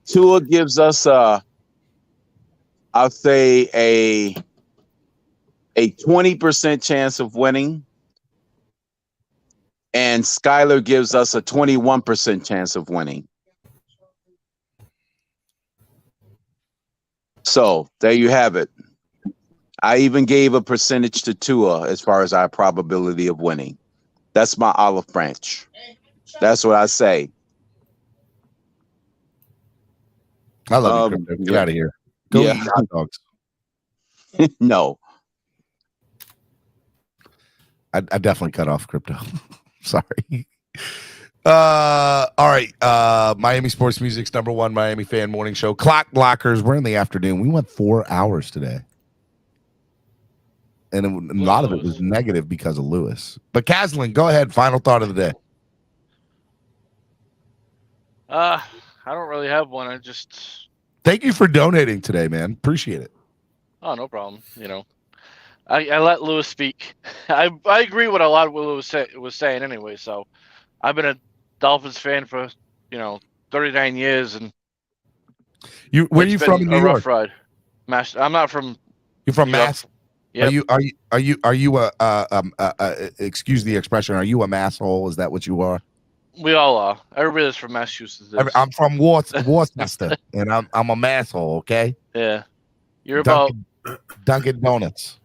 Tua gives us I'll say a 20% chance of winning, and Skyler gives us a 21% chance of winning. So there you have it. I even gave a percentage to Tua as far as our probability of winning. That's my olive branch. That's what I say. I love you, Crypto. Get out of here. Go eat hot dogs. No. I definitely cut off Crypto. Sorry. All right. Miami Sports Music's #1 Miami fan morning show. Clock Blockers. We're in the afternoon. We went 4 hours today. And a lot of it was negative because of Lewis. But Caslin, go ahead. Final thought of the day. I don't really have one. I just Thank you for donating today, man. Appreciate it. no problem. I let Lewis speak. I agree with a lot of what Lewis was saying anyway. So I've been a Dolphins fan for 39 years, and Where are you from in New York? rough ride. I'm not from. You're from New York. Mass? Yep. Are you a excuse the expression, are you a masshole? Is that what you are? We all are. Everybody that's from Massachusetts is. I'm from Worcester, and I'm a masshole, okay? Yeah. You're Dunkin' Donuts.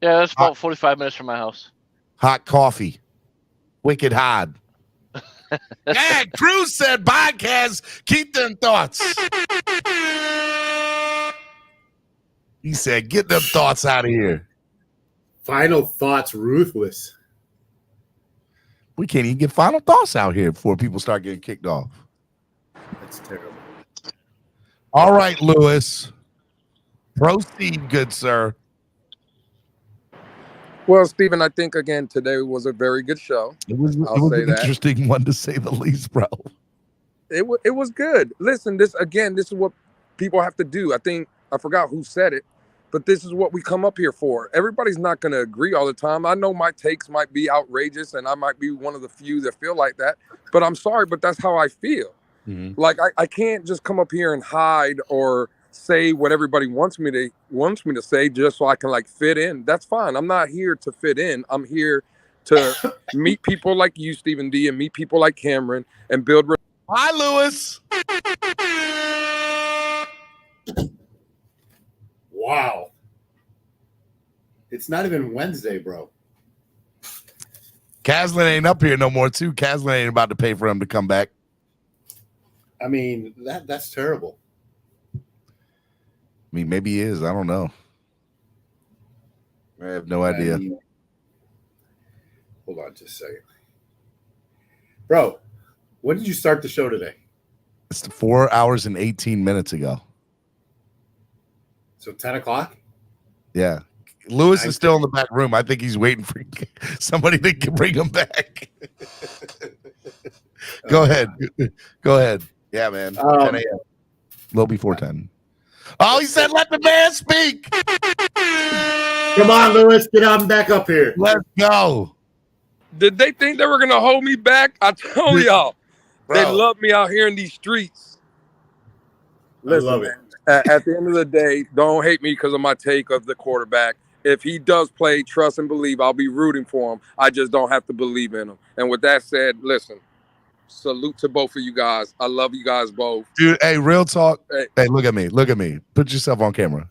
Yeah, that's about 45 minutes from my house. Hot coffee. Wicked hard. Yeah, Cruz said, bye, Kaz. Keep them thoughts. He said, get them thoughts out of here. Final thoughts, ruthless. We can't even get final thoughts out here before people start getting kicked off. That's terrible. All right, Lewis. Proceed, good sir. Well, Stephen, I think again today was a very good show. It was an interesting one to say the least, bro. It was good. Listen, this is what people have to do. I think I forgot who said it, but this is what we come up here for. Everybody's not going to agree all the time. I know my takes might be outrageous, and I might be one of the few that feel like that. But I'm sorry, but that's how I feel. Mm-hmm. Like I can't just come up here and hide or say what everybody wants me to say just so I can fit in. That's fine. I'm not here to fit in. I'm here to meet people like you, Stephen D, and meet people like Cameron and build. Hi, Lewis. Wow. It's not even Wednesday, bro. Caslin ain't up here no more, too. Caslin ain't about to pay for him to come back. I mean, that's terrible. I mean, maybe he is. I don't know. I have no idea. Hold on just a second. Bro, when did you start the show today? It's 4 hours and 18 minutes ago. So 10 o'clock? Yeah. Lewis is still in the back room. I think he's waiting for somebody to bring him back. Go ahead. Go ahead. Yeah, man. 10 a.m. A little before 10. Oh, he said, let the man speak. Come on, Lewis. Get on back up here. Let's go. Did they think they were going to hold me back? I told y'all. They love me out here in these streets. Listen, I love it. At the end of the day, don't hate me because of my take of the quarterback. If he does play, trust and believe, I'll be rooting for him. I just don't have to believe in him. And with that said, listen, salute to both of you guys. I love you guys both. Dude, hey, real talk. Hey, look at me. Look at me. Put yourself on camera.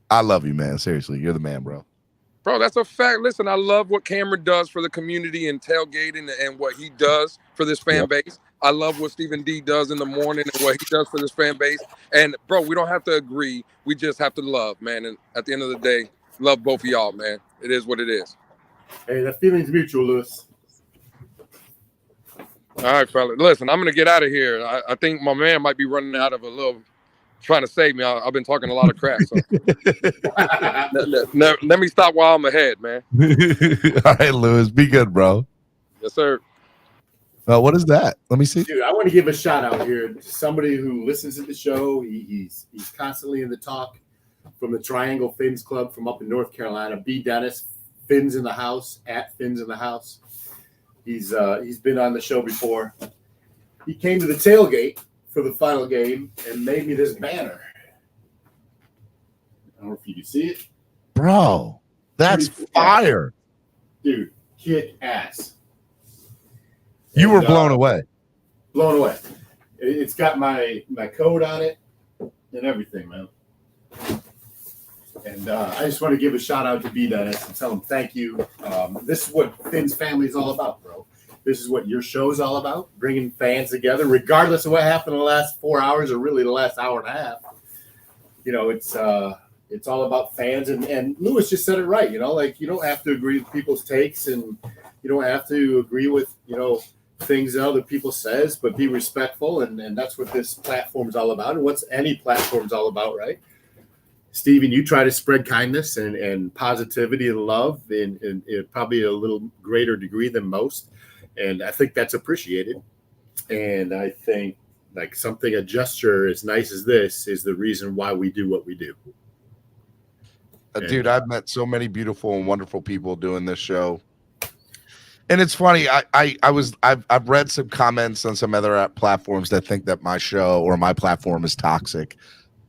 I love you, man. Seriously, you're the man, bro. Bro, that's a fact. Listen, I love what Cameron does for the community and tailgating and what he does for this fan base. I love what Stephen D does in the morning and what he does for this fan base. And, bro, we don't have to agree. We just have to love, man. And at the end of the day, love both of y'all, man. It is what it is. Hey, that feeling's mutual, Lewis. All right, fella. Listen, I'm going to get out of here. I think my man might be running out of a little trying to save me. I've been talking a lot of crap. So. let me stop while I'm ahead, man. All right, Lewis. Be good, bro. Yes, sir. What is that? Let me see. Dude, I want to give a shout out here to somebody who listens to the show. He's constantly in the talk from the Triangle Fins Club from up in North Carolina. B. Dennis, Fins in the House, at Fins in the House. He's been on the show before. He came to the tailgate for the final game and made me this banner. I don't know if you can see it. Bro, that's fire. Dude, kick ass. You were blown away. Blown away. It's got my code on it and everything, man. And I just want to give a shout out to B. Dennis and tell him thank you. This is what Finn's family is all about, bro. This is what your show is all about, bringing fans together, regardless of what happened in the last 4 hours or really the last hour and a half. You know, it's all about fans. And Lewis just said it right, you know, like you don't have to agree with people's takes and you don't have to agree with, you know, things that other people says, but be respectful. And that's what this platform is all about. And what's any platform is all about, right? Steven, you try to spread kindness and positivity and love in probably a little greater degree than most. And I think that's appreciated. And I think like a gesture as nice as this is the reason why we do what we do. Dude, I've met so many beautiful and wonderful people doing this show. And it's funny, I've read some comments on some other platforms that think that my show or my platform is toxic.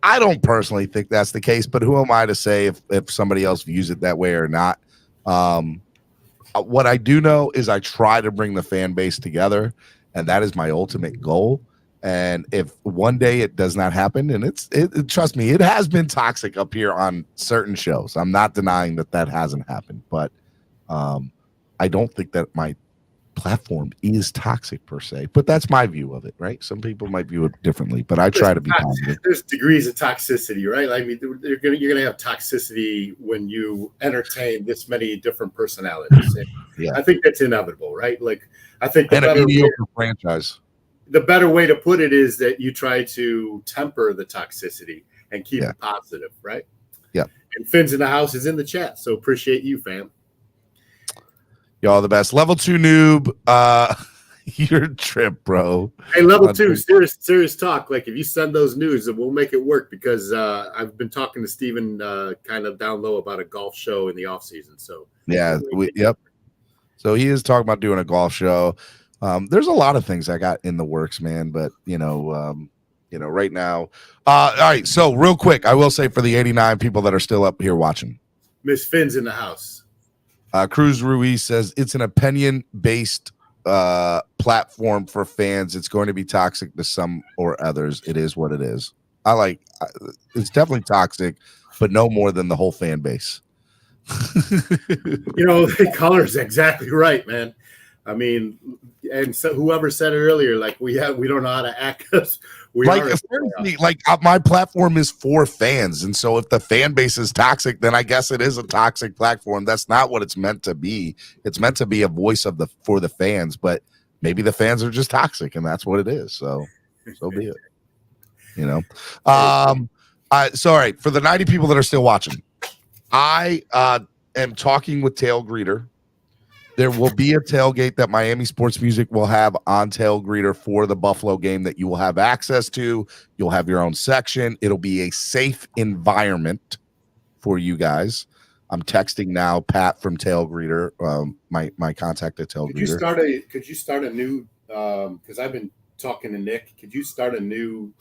I don't personally think that's the case, but who am I to say if somebody else views it that way or not? What I do know is I try to bring the fan base together, and that is my ultimate goal. And if one day it does not happen, and trust me, it has been toxic up here on certain shows. I'm not denying that hasn't happened, but I don't think that my platform is toxic per se, but that's my view of it, right? Some people might view it differently, but I try to be positive. There's degrees of toxicity, right? I mean, you're gonna have toxicity when you entertain this many different personalities. Yeah, I think that's inevitable, right? Like, I think a mediocre franchise. The better way to put it is that you try to temper the toxicity and keep it positive, right? Yeah. And Finn's in the house is in the chat, so appreciate you, fam. Y'all the best. Level 2 noob. Your trip, bro. Hey, level 2, serious talk. Like if you send those news, we'll make it work because I've been talking to Steven kind of down low about a golf show in the off season. So yeah, yep. So he is talking about doing a golf show. There's a lot of things I got in the works, man. But you know, right now. All right. So real quick, I will say for the 89 people that are still up here watching, Miss Finn's in the house. Cruz Ruiz says it's an opinion-based platform for fans. It's going to be toxic to some or others. It is what it is. It's definitely toxic, but no more than the whole fan base. You know, the color's exactly right, man. I mean, and so whoever said it earlier, like we don't know how to act. My platform is for fans, and so if the fan base is toxic, then I guess it is a toxic platform. That's not what it's meant to be. It's meant to be a voice for the fans, but maybe the fans are just toxic, and that's what it is. So be it. You know. Sorry for the 90 people that are still watching. I am talking with Tail Greeter. There will be a tailgate that Miami Sports Music will have on Tail Greeter for the Buffalo game that you will have access to. You'll have your own section. It'll be a safe environment for you guys. I'm texting now Pat from Tail Greeter, my contact at Tail Greeter. Could you start a new because I've been talking to Nick. Could you start a new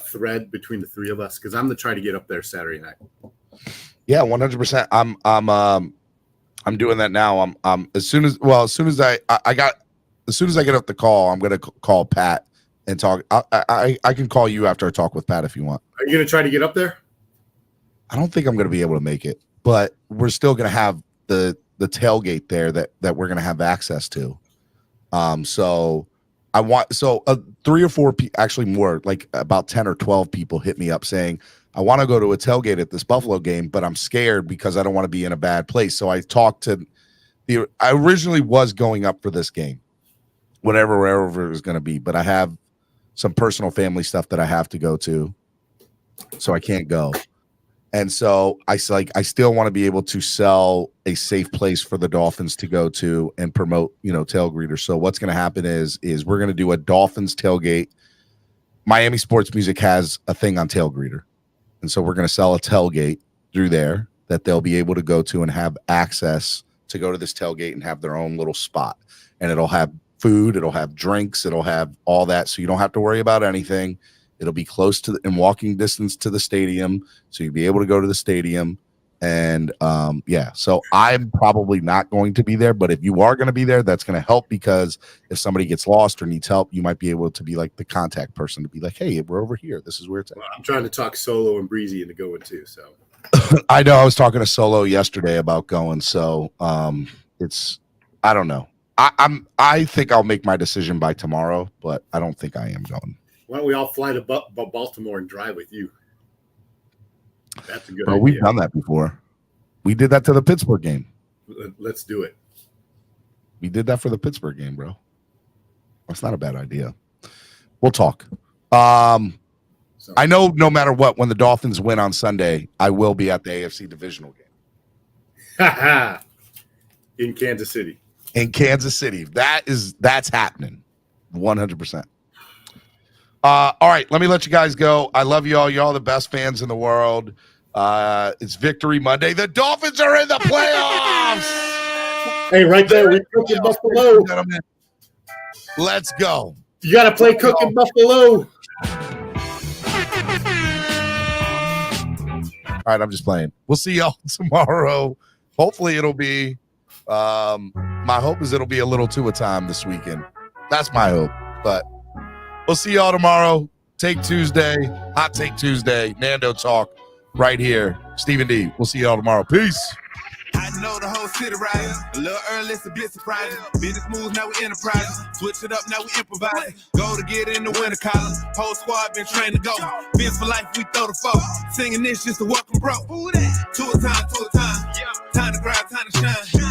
thread between the three of us? Because I'm gonna try to get up there Saturday night. Yeah, 100%. I'm doing that now. As soon as I get off the call, I'm gonna call Pat and talk. I can call you after I talk with Pat if you want. Are you gonna try to get up there? I don't think I'm gonna be able to make it, but we're still gonna have the tailgate there that we're gonna have access to. So I want 3 or 4 actually more, like about 10 or 12 people hit me up saying, I want to go to a tailgate at this Buffalo game, but I'm scared because I don't want to be in a bad place. So I talked to I originally was going up for this game, wherever it was going to be, but I have some personal family stuff that I have to go to, so I can't go. And so I still want to be able to sell a safe place for the Dolphins to go to and promote, Tail Greeter. So what's going to happen is we're going to do a Dolphins tailgate. Miami Sports Music has a thing on Tail Greeter. And so we're going to sell a tailgate through there that they'll be able to go to and have access to go to this tailgate and have their own little spot. And it'll have food, it'll have drinks, it'll have all that. So you don't have to worry about anything. It'll be close to in walking distance to the stadium. So you'll be able to go to the stadium. And so I'm probably not going to be there. But if you are going to be there, that's going to help, because if somebody gets lost or needs help, you might be able to be like the contact person to be like, hey, we're over here. This is where it's at. Well, I'm trying to talk Solo and Breezy into going too. So I know I was talking to Solo yesterday about going. So I don't know. I think I'll make my decision by tomorrow, but I don't think I am going. Why don't we all fly to Baltimore and drive with you? That's a good Bro, idea. we've done that before. We did that to the Pittsburgh game. Let's do it. We did that for the Pittsburgh game, bro. That's not a bad idea. We'll talk. I know no matter what, when the Dolphins win on Sunday, I will be at the AFC divisional game. In Kansas City. In Kansas City. That's happening. 100%. All right, let me let you guys go. I love you all. You're all the best fans in the world. It's Victory Monday. The Dolphins are in the playoffs. Hey, right there, we cooking Buffalo. Gentlemen, let's go. You got to play cooking Buffalo. All right, I'm just playing. We'll see y'all tomorrow. Hopefully it'll be my hope is it'll be a little to a time this weekend. That's my hope. But we'll see y'all tomorrow. Take Tuesday, Hot Take Tuesday, Nando Talk right here. Stephen D. We'll see y'all tomorrow. Peace. I know the whole city riding. A little early, it's a bit surprising. Business moves, now we enterprising. Switch it up, now we improvising. Go to get in the winter collar. Whole squad been trained to go. Biz for life, we throw the foe. Singing this just to welcome bro. To a time, to a time. Time to grind, time to shine.